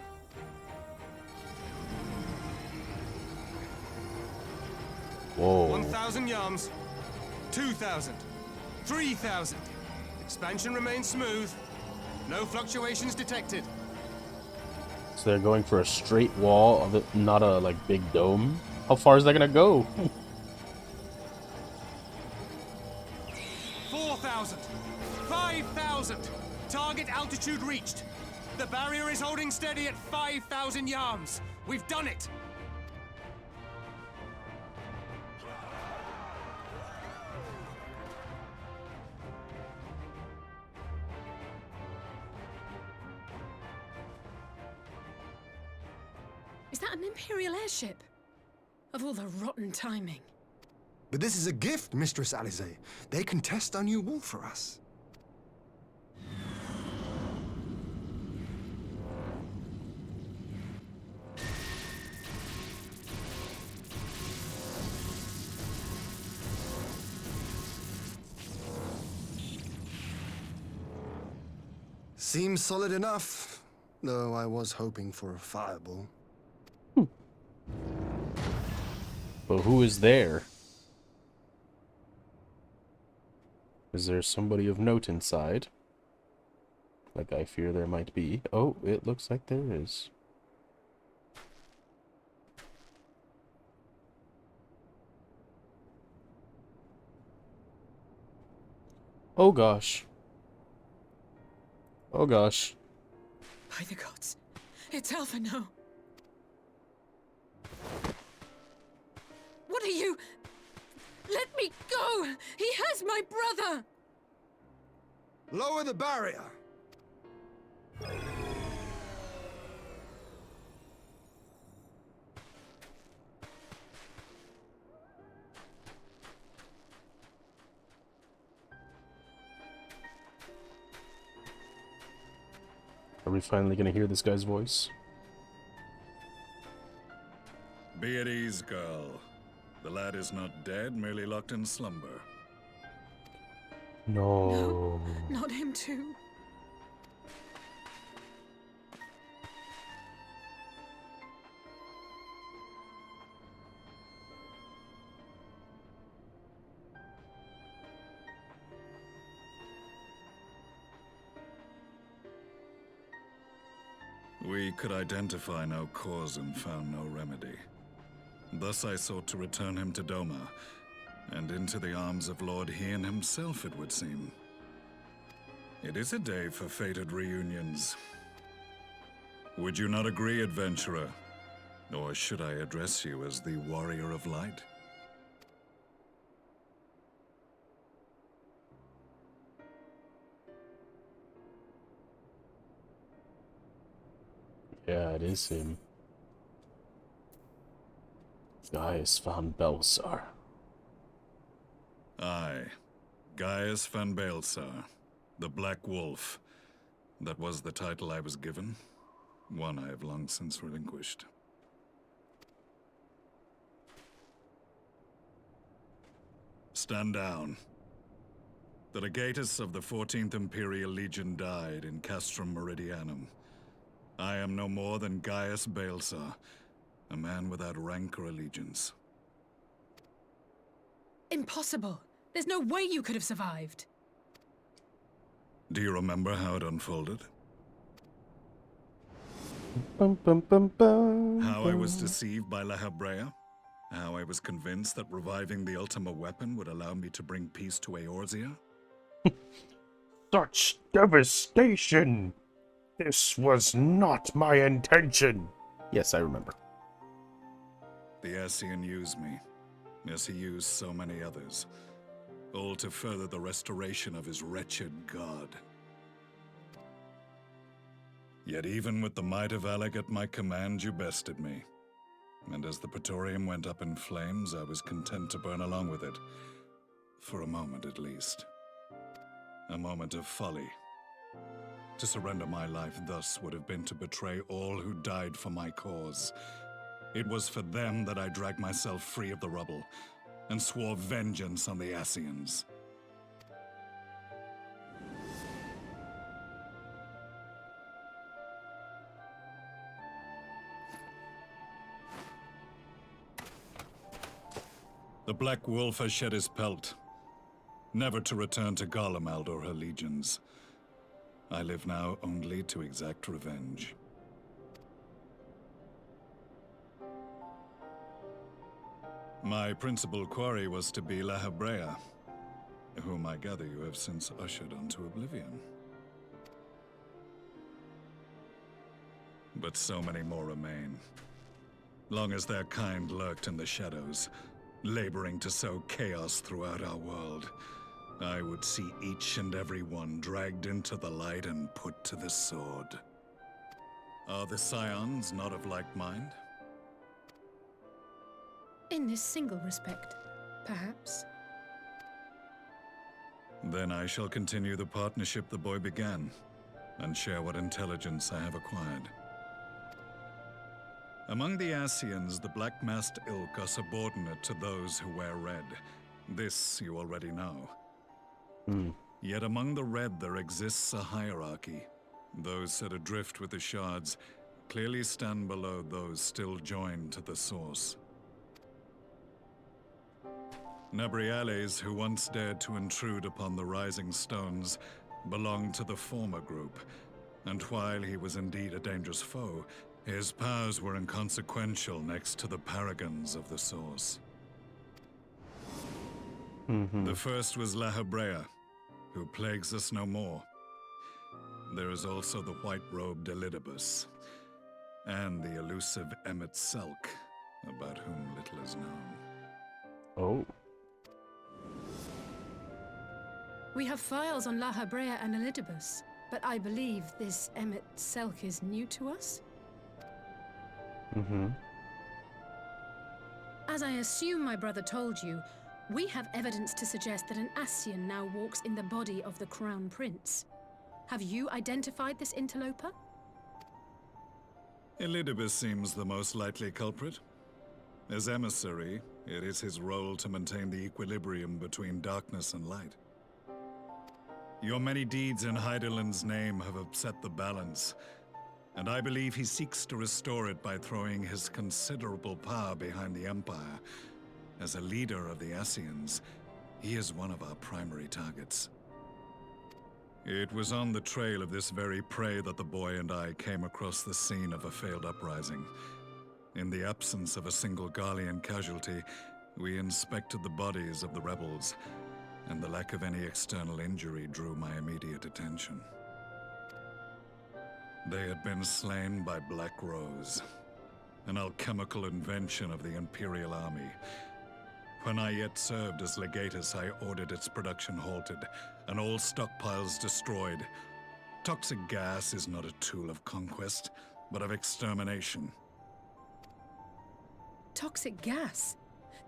Whoa. 1,000 yards. 2,000. 3,000. Expansion remains smooth. No fluctuations detected. So they're going for a straight wall of it, not a like big dome. How far is that gonna go? 4,000. 5,000. Target altitude reached. The barrier is holding steady at 5,000 yards. We've done it. Is that an Imperial airship? Of all the rotten timing. But this is a gift, Mistress Alize. They can test our new wall for us. Seems solid enough, though I was hoping for a fireball. But who is there? Is there somebody of note inside? Like I fear there might be. Oh, it looks like there is. Oh gosh. Oh gosh. By the gods. It's Alphino. What are you? Let me go! He has my brother! Lower the barrier! Are we finally gonna hear this guy's voice? Be at ease, girl. The lad is not dead, merely locked in slumber. No. Not him too. We could identify no cause and found no remedy. Thus I sought to return him to Doma, and into the arms of Lord Hien himself, it would seem. It is a day for fated reunions. Would you not agree, adventurer? Or should I address you as the Warrior of Light? Yeah, it is him. Gaius van Belsar. Aye, Gaius van Belsar, the Black Wolf. That was the title I was given, one I have long since relinquished. Stand down. The legatus of the 14th Imperial Legion died in Castrum Meridianum. I am no more than Gaius Belsar, a man without rank or allegiance. Impossible. There's no way you could have survived. Do you remember how it unfolded? Bum, bum, bum, bum, How I was deceived by La Habrea? How I was convinced that reviving the Ultima weapon would allow me to bring peace to Eorzea? Such devastation! This was not my intention. Yes, I remember. The Ascian used me, as he used so many others, all to further the restoration of his wretched god. Yet even with the might of Alec at my command, you bested me. And as the Praetorium went up in flames, I was content to burn along with it. For a moment at least. A moment of folly. To surrender my life thus would have been to betray all who died for my cause. It was for them that I dragged myself free of the rubble, and swore vengeance on the Ascians. The Black Wolf has shed his pelt, never to return to Garlemald or her legions. I live now only to exact revenge. My principal quarry was to be La Habrea, whom I gather you have since ushered onto oblivion. But so many more remain. Long as their kind lurked in the shadows, laboring to sow chaos throughout our world, I would see each and every one dragged into the light and put to the sword. Are the Scions not of like mind? In this single respect, perhaps. Then I shall continue the partnership the boy began, and share what intelligence I have acquired. Among the Ascians, the Black-Masked Ilk are subordinate to those who wear red. This you already know. Yet among the Red there exists a hierarchy, Those set adrift with the shards clearly stand below those still joined to the source. Nabriales, who once dared to intrude upon the rising stones, belonged to the former group, and while he was indeed a dangerous foe, his powers were inconsequential next to the paragons of the source. The first was La Hebrea, who plagues us no more. There is also the white-robed Elidibus, and the elusive Emmet Selk, about whom little is known. Oh. We have files on La Hebrea and Elidibus, but I believe this Emmet Selk is new to us? As I assume my brother told you, we have evidence to suggest that an Ascian now walks in the body of the Crown Prince. Have you identified this interloper? Elidibus seems the most likely culprit. As emissary, it is his role to maintain the equilibrium between darkness and light. Your many deeds in Hydaelyn's name have upset the balance, and I believe he seeks to restore it by throwing his considerable power behind the Empire. As a leader of the Ascians, he is one of our primary targets. It was on the trail of this very prey that the boy and I came across the scene of a failed uprising. In the absence of a single Garlean casualty, we inspected the bodies of the rebels, and the lack of any external injury drew my immediate attention. They had been slain by Black Rose, an alchemical invention of the Imperial Army. When I yet served as legatus, I ordered its production halted, and all stockpiles destroyed. Toxic gas is not a tool of conquest, but of extermination. Toxic gas?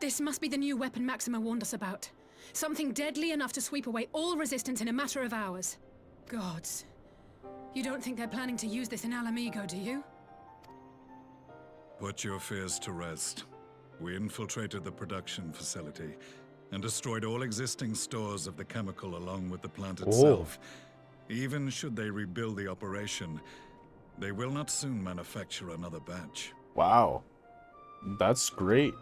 This must be the new weapon Maxima warned us about. Something deadly enough to sweep away all resistance in a matter of hours. Gods. You don't think they're planning to use this in Alamigo, do you? Put your fears to rest. We infiltrated the production facility and destroyed all existing stores of the chemical along with the plant itself. Even should they rebuild the operation, they will not soon manufacture another batch. Wow. That's great.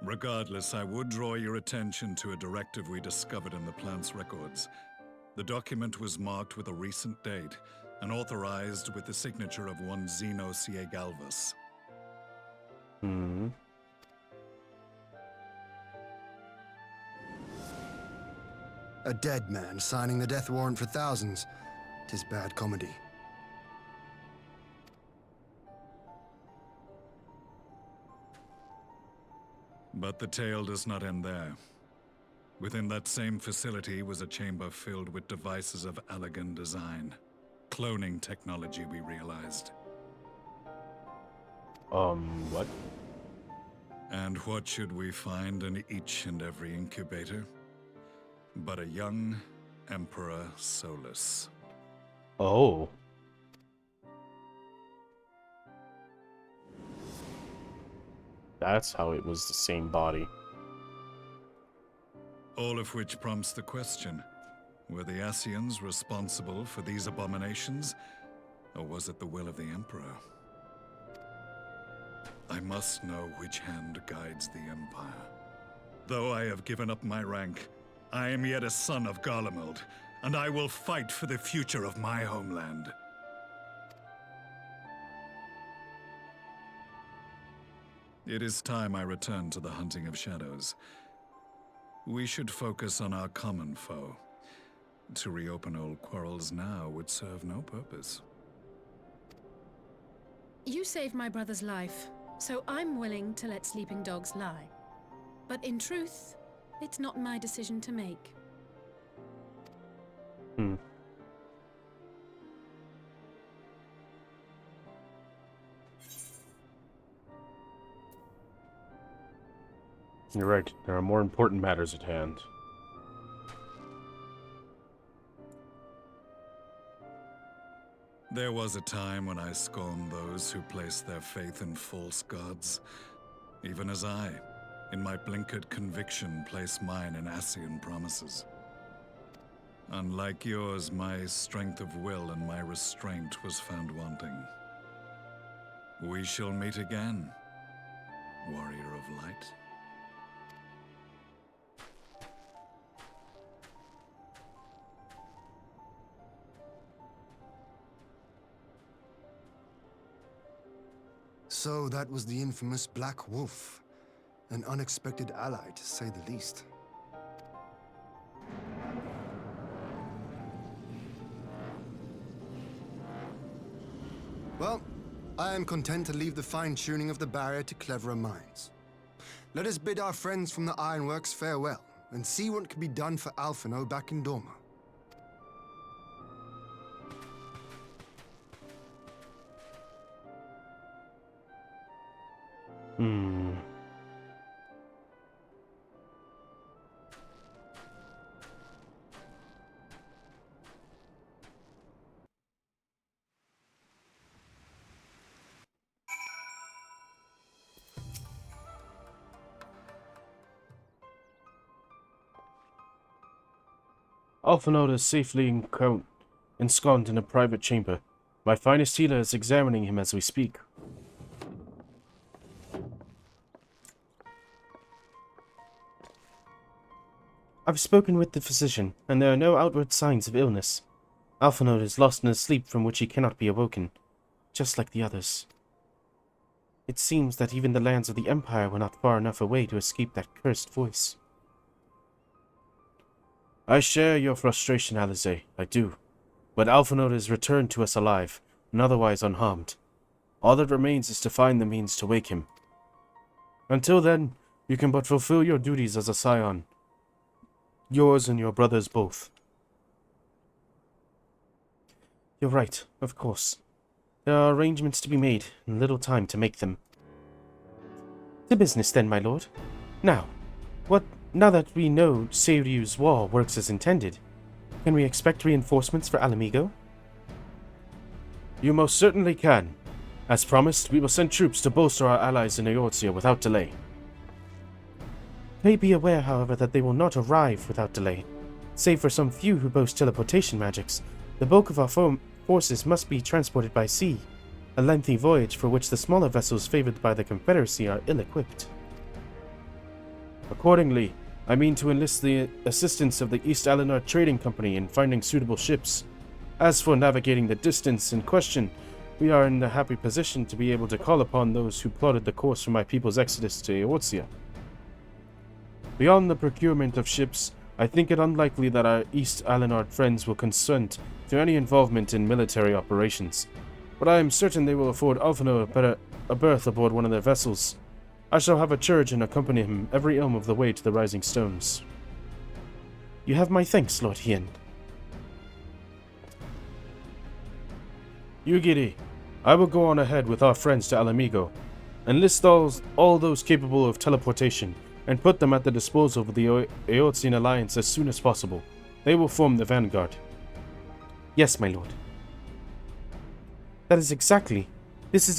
Regardless, I would draw your attention to a directive we discovered in the plant's records. The document was marked with a recent date and authorized with the signature of one Zeno Ciegalvus. A dead man signing the death warrant for thousands. 'Tis bad comedy. But the tale does not end there. Within that same facility was a chamber filled with devices of elegant design. Cloning technology, we realized. What? And what should we find in each and every incubator? But a young Emperor Solus. Oh. That's how it was the same body. All of which prompts the question, were the Ascians responsible for these abominations, or was it the will of the Emperor? I must know which hand guides the Empire. Though I have given up my rank, I am yet a son of Garlemald, and I will fight for the future of my homeland. It is time I return to the hunting of shadows. We should focus on our common foe. To reopen old quarrels now would serve no purpose. You saved my brother's life, so I'm willing to let sleeping dogs lie. But in truth, it's not my decision to make. You're right. There are more important matters at hand. There was a time when I scorned those who placed their faith in false gods, even as I, in my blinkered conviction, place mine in Ascian promises. Unlike yours, my strength of will and my restraint was found wanting. We shall meet again, warrior of light. So that was the infamous Black Wolf. An unexpected ally, to say the least. Well, I am content to leave the fine-tuning of the barrier to cleverer minds. Let us bid our friends from the Ironworks farewell, and see what can be done for Alphino back in Dorma. Alphinaud is safely ensconced in a private chamber. My finest healer is examining him as we speak. I've spoken with the physician, and there are no outward signs of illness. Alphinaud is lost in a sleep from which he cannot be awoken, just like the others. It seems that even the lands of the Empire were not far enough away to escape that cursed voice. I share your frustration, Alize, I do. But Alphinaud is returned to us alive, and otherwise unharmed. All that remains is to find the means to wake him. Until then, you can but fulfill your duties as a scion. Yours and your brothers both. You're right, of course. There are arrangements to be made, and little time to make them. To business then, my lord. Now that we know Seiryu's war works as intended, can we expect reinforcements for Alamigo? You most certainly can. As promised, we will send troops to bolster our allies in Eorzea without delay. Pray be aware, however, that they will not arrive without delay. Save for some few who boast teleportation magics, the bulk of our forces must be transported by sea, a lengthy voyage for which the smaller vessels favored by the Confederacy are ill-equipped. Accordingly, I mean to enlist the assistance of the East Alenard Trading Company in finding suitable ships. As for navigating the distance in question, we are in the happy position to be able to call upon those who plotted the course for my people's exodus to Eorzea. Beyond the procurement of ships, I think it unlikely that our East Alenard friends will consent to any involvement in military operations, but I am certain they will afford Alphinaud a berth aboard one of their vessels. I shall have a charge and accompany him every elm of the way to the Rising Stones. You have my thanks, Lord Hien. Yugiri, I will go on ahead with our friends to Alamigo, enlist all those capable of teleportation, and put them at the disposal of the Eorzea Alliance as soon as possible. They will form the vanguard. Yes, my lord. This is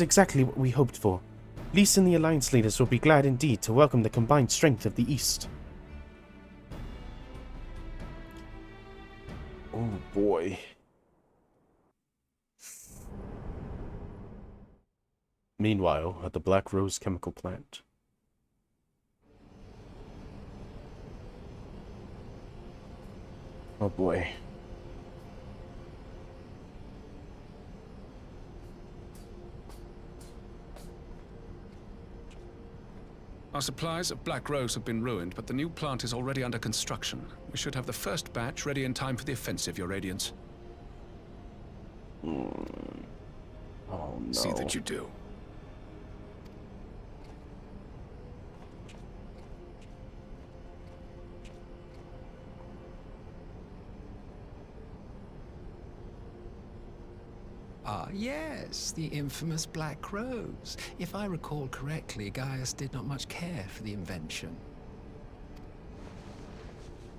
exactly what we hoped for. Lys and the Alliance leaders will be glad indeed to welcome the combined strength of the East. Oh boy. Meanwhile, at the Black Rose chemical plant. Oh boy. Our supplies of Black Rose have been ruined, but the new plant is already under construction. We should have the first batch ready in time for the offensive, Your Radiance. Oh no. See that you do. Ah, yes, the infamous Black Rose. If I recall correctly, Gaius did not much care for the invention.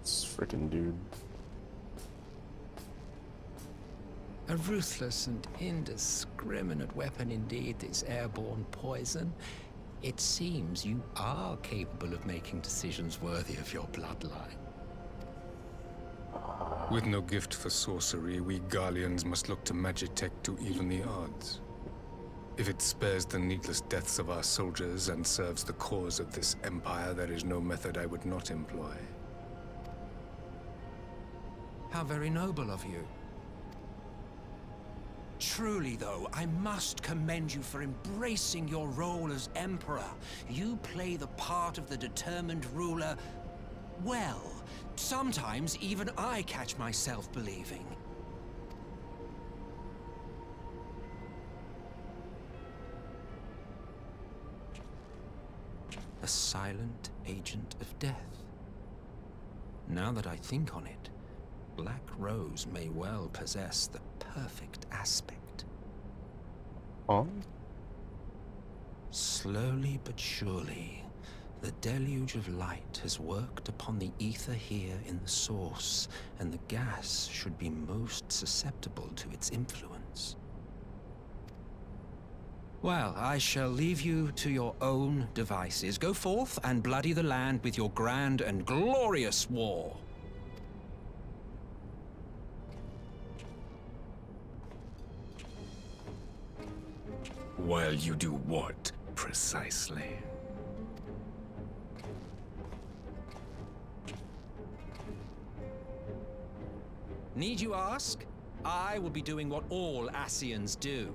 This frickin' dude. A ruthless and indiscriminate weapon indeed, this airborne poison. It seems you are capable of making decisions worthy of your bloodline. With no gift for sorcery, we Garleans must look to Magitech to even the odds. If it spares the needless deaths of our soldiers and serves the cause of this empire, there is no method I would not employ. How very noble of you. Truly, though, I must commend you for embracing your role as Emperor. You play the part of the determined ruler well. Sometimes even I catch myself believing. A silent agent of death. Now that I think on it, Black Rose may well possess the perfect aspect. Oh? Slowly but surely, the deluge of light has worked upon the ether here in the source, and the gas should be most susceptible to its influence. Well, I shall leave you to your own devices. Go forth and bloody the land with your grand and glorious war. While you do what, precisely? Need you ask? I will be doing what all Ascians do.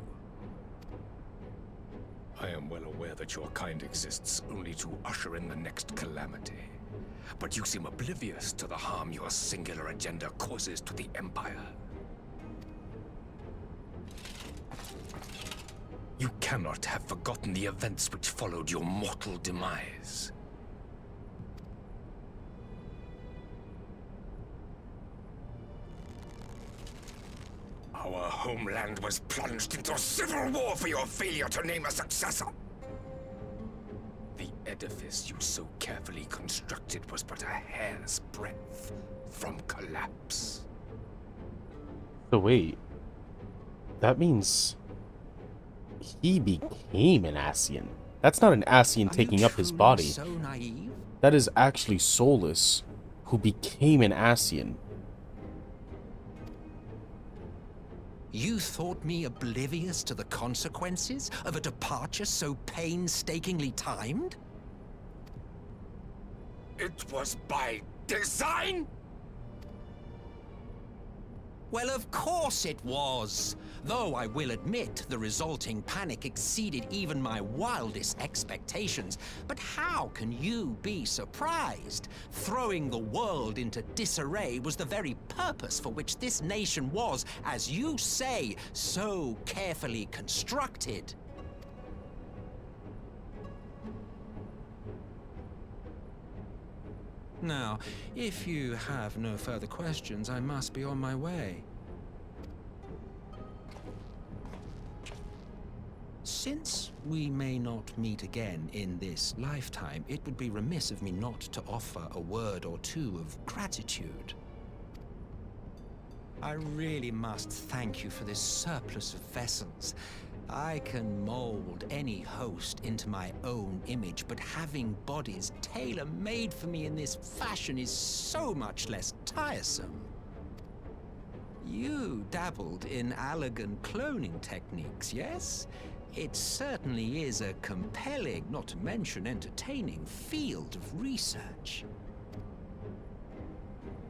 I am well aware that your kind exists only to usher in the next calamity. But you seem oblivious to the harm your singular agenda causes to the Empire. You cannot have forgotten the events which followed your mortal demise. Our homeland was plunged into civil war for your failure to name a successor. The edifice you so carefully constructed was but a hair's breadth from collapse. So wait, that means he became an Ascian. That's not an Ascian taking up his body. So naive? That is actually Solus, who became an Ascian. You thought me oblivious to the consequences of a departure so painstakingly timed? It was by design? Well, of course it was. Though I will admit the resulting panic exceeded even my wildest expectations. But how can you be surprised? Throwing the world into disarray was the very purpose for which this nation was, as you say, so carefully constructed. Now, if you have no further questions, I must be on my way. Since we may not meet again in this lifetime, it would be remiss of me not to offer a word or two of gratitude. I really must thank you for this surplus of vessels. I can mold any host into my own image, but having bodies tailor-made for me in this fashion is so much less tiresome. You dabbled in Allagan cloning techniques, yes? It certainly is a compelling, not to mention entertaining, field of research.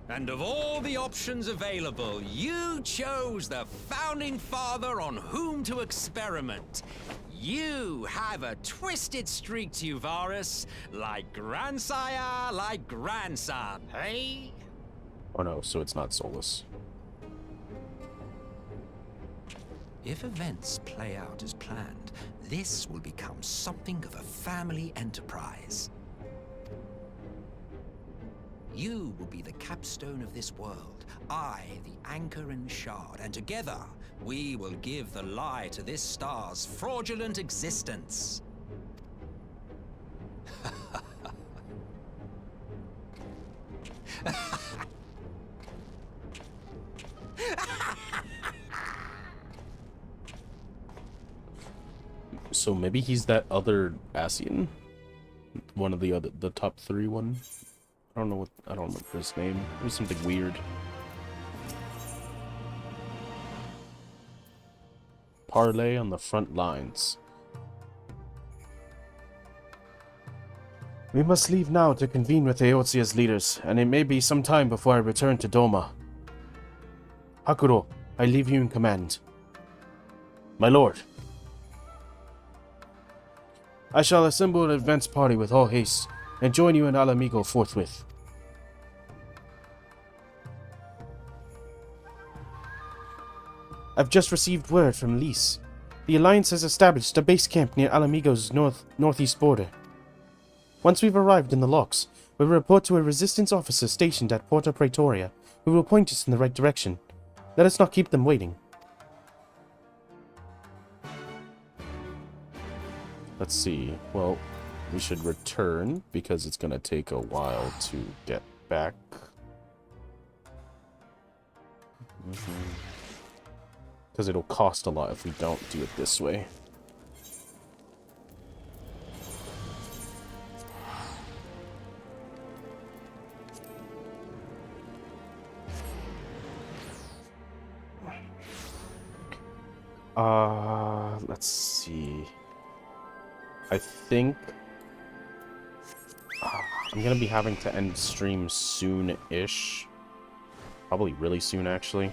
And of all the options available, you chose the founding father on whom to experiment. You have a twisted streak to you, Varus. Like grandsire, like grandson, hey? Oh no, so it's not Solus. If events play out as planned, this will become something of a family enterprise. You will be the capstone of this world, I the anchor and shard, and together we will give the lie to this star's fraudulent existence. So maybe he's that other Ascian, one of the top 3 one. I don't remember his name. It was something weird. parley on the front lines. We must leave now to convene with Eozia's leaders, and it may be some time before I return to Doma. Hakuro, I leave you in command. My lord. I shall assemble an advance party with all haste, and join you in Alamigo forthwith. I've just received word from Lys. The Alliance has established a base camp near Alamigo's northeast border. Once we've arrived in the locks, we will report to a resistance officer stationed at Porta Praetoria, who will point us in the right direction. Let us not keep them waiting. Let's see. Well, we should return because it's going to take a while to get back. Because it'll cost a lot if we don't do it this way. Let's see. I think I'm gonna be having to end stream soon-ish. Probably really soon, actually.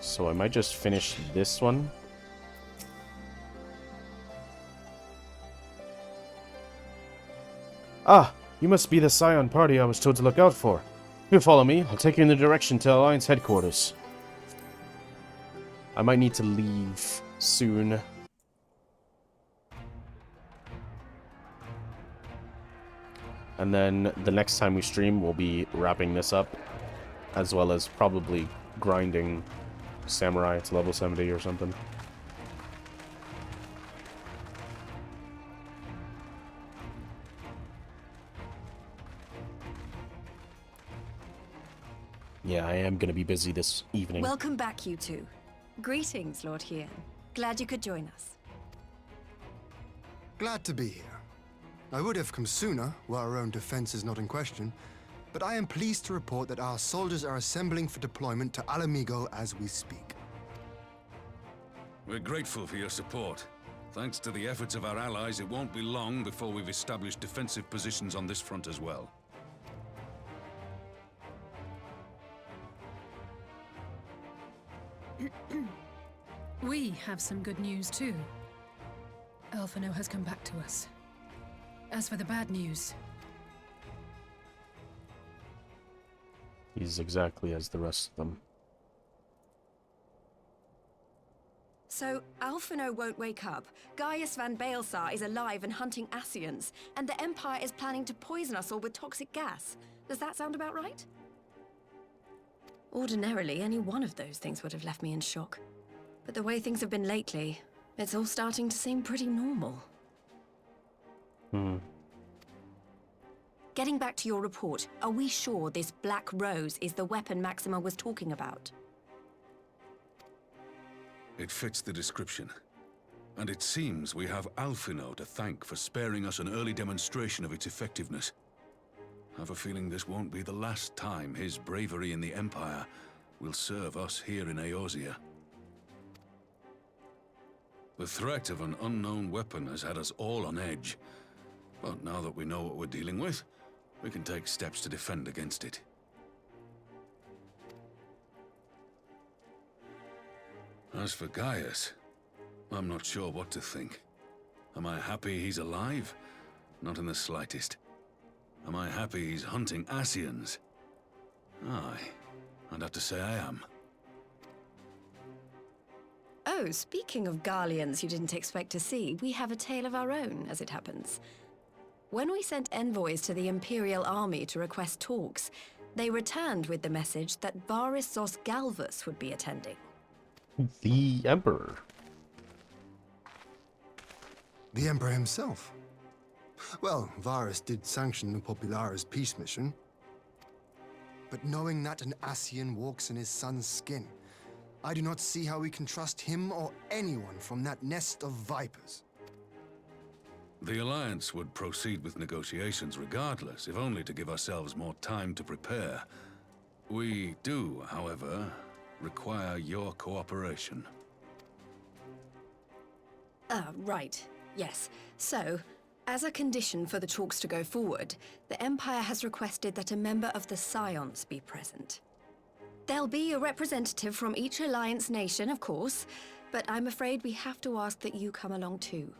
So I might just finish this one. Ah, you must be the Scion party I was told to look out for. If you follow me, I'll take you in the direction to Alliance headquarters. I might need to leave soon. And then the next time we stream, we'll be wrapping this up, as well as probably grinding Samurai to level 70 or something. Yeah, I am going to be busy this evening. Welcome back, you two. Greetings, Lord Hien. Glad you could join us. Glad to be here. I would have come sooner, where our own defense is not in question, but I am pleased to report that our soldiers are assembling for deployment to Alamigo as we speak. We're grateful for your support. Thanks to the efforts of our allies, it won't be long before we've established defensive positions on this front as well. We have some good news too. Alphino has come back to us. As for the bad news... He's exactly as the rest of them. So, Alphino won't wake up, Gaius van Baelsar is alive and hunting Ascians, and the Empire is planning to poison us all with toxic gas. Does that sound about right? Ordinarily, any one of those things would have left me in shock. But the way things have been lately, it's all starting to seem pretty normal. Getting back to your report, are we sure this Black Rose is the weapon Maxima was talking about? It fits the description. And it seems we have Alphino to thank for sparing us an early demonstration of its effectiveness. I have a feeling this won't be the last time his bravery in the Empire will serve us here in Eorzea. The threat of an unknown weapon has had us all on edge. But now that we know what we're dealing with, we can take steps to defend against it. As for Gaius, I'm not sure what to think. Am I happy he's alive? Not in the slightest. Am I happy he's hunting Ascians? Aye, I'd have to say I am. Oh, speaking of Garleans you didn't expect to see, we have a tale of our own, as it happens. When we sent envoys to the Imperial Army to request talks, they returned with the message that Varys Zos Galvus would be attending. The Emperor. The Emperor himself. Well, Varys did sanction the Popularis peace mission. But knowing that an Ascian walks in his son's skin, I do not see how we can trust him or anyone from that nest of vipers. The Alliance would proceed with negotiations regardless, if only to give ourselves more time to prepare. We do, however, require your cooperation. Right. Yes. So, as a condition for the talks to go forward, the Empire has requested that a member of the Scions be present. There'll be a representative from each Alliance nation, of course, but I'm afraid we have to ask that you come along too.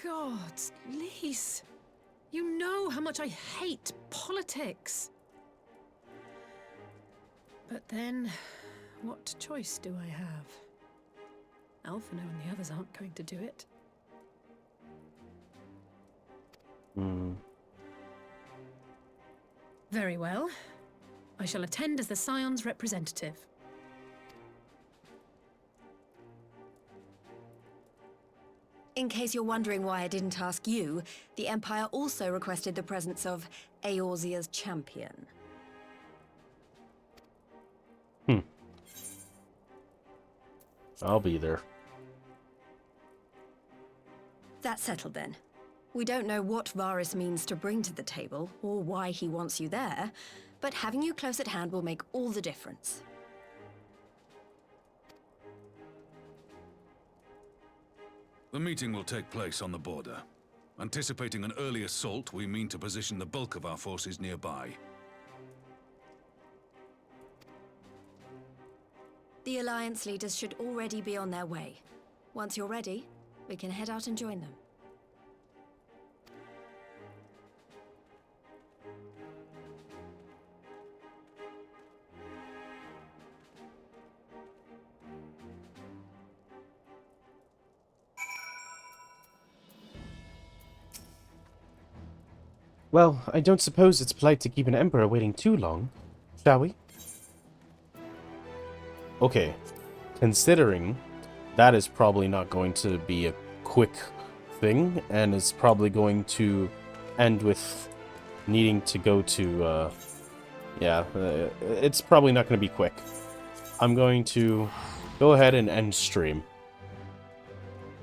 God, Lise, you know how much I hate politics. But then, what choice do I have? Alphino and the others aren't going to do it. Very well. I shall attend as the Scion's representative. In case you're wondering why I didn't ask you, the Empire also requested the presence of Eorzea's champion. I'll be there. That's settled then. We don't know what Varys means to bring to the table, or why he wants you there, but having you close at hand will make all the difference. The meeting will take place on the border. Anticipating an early assault, we mean to position the bulk of our forces nearby. The Alliance leaders should already be on their way. Once you're ready, we can head out and join them. Well, I don't suppose it's polite to keep an emperor waiting too long, shall we? Okay, considering that is probably not going to be a quick thing, and is probably going to end with needing to go to, it's probably not going to be quick. I'm going to go ahead and end stream.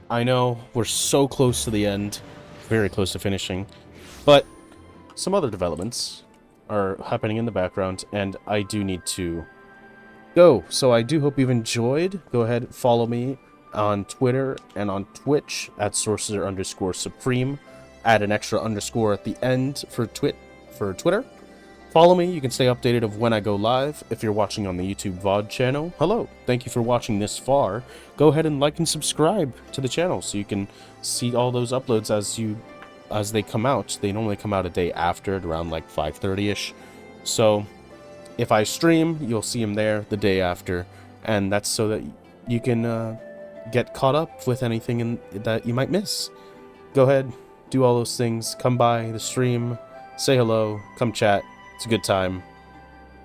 I know we're so close to the end, very close to finishing, but some other developments are happening in the background, and I do need to go. So I do hope you've enjoyed. Go ahead, follow me on Twitter and on Twitch at Sorcerer_Supreme. Add an extra underscore at the end for Twitter. Follow me. You can stay updated of when I go live. If you're watching on the YouTube VOD channel, hello. Thank you for watching this far. Go ahead and like and subscribe to the channel so you can see all those uploads as they come out. They normally come out a day after, at around like 5:30ish. So if I stream, you'll see them there the day after, and that's so that you can get caught up with anything that you might miss. Go ahead, do all those things. Come by the stream, say hello, come chat. It's a good time.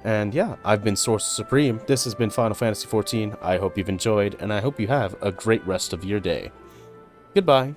And yeah, I've been Sorcerer Supreme. This has been Final Fantasy XIV. I hope you've enjoyed, and I hope you have a great rest of your day. Goodbye.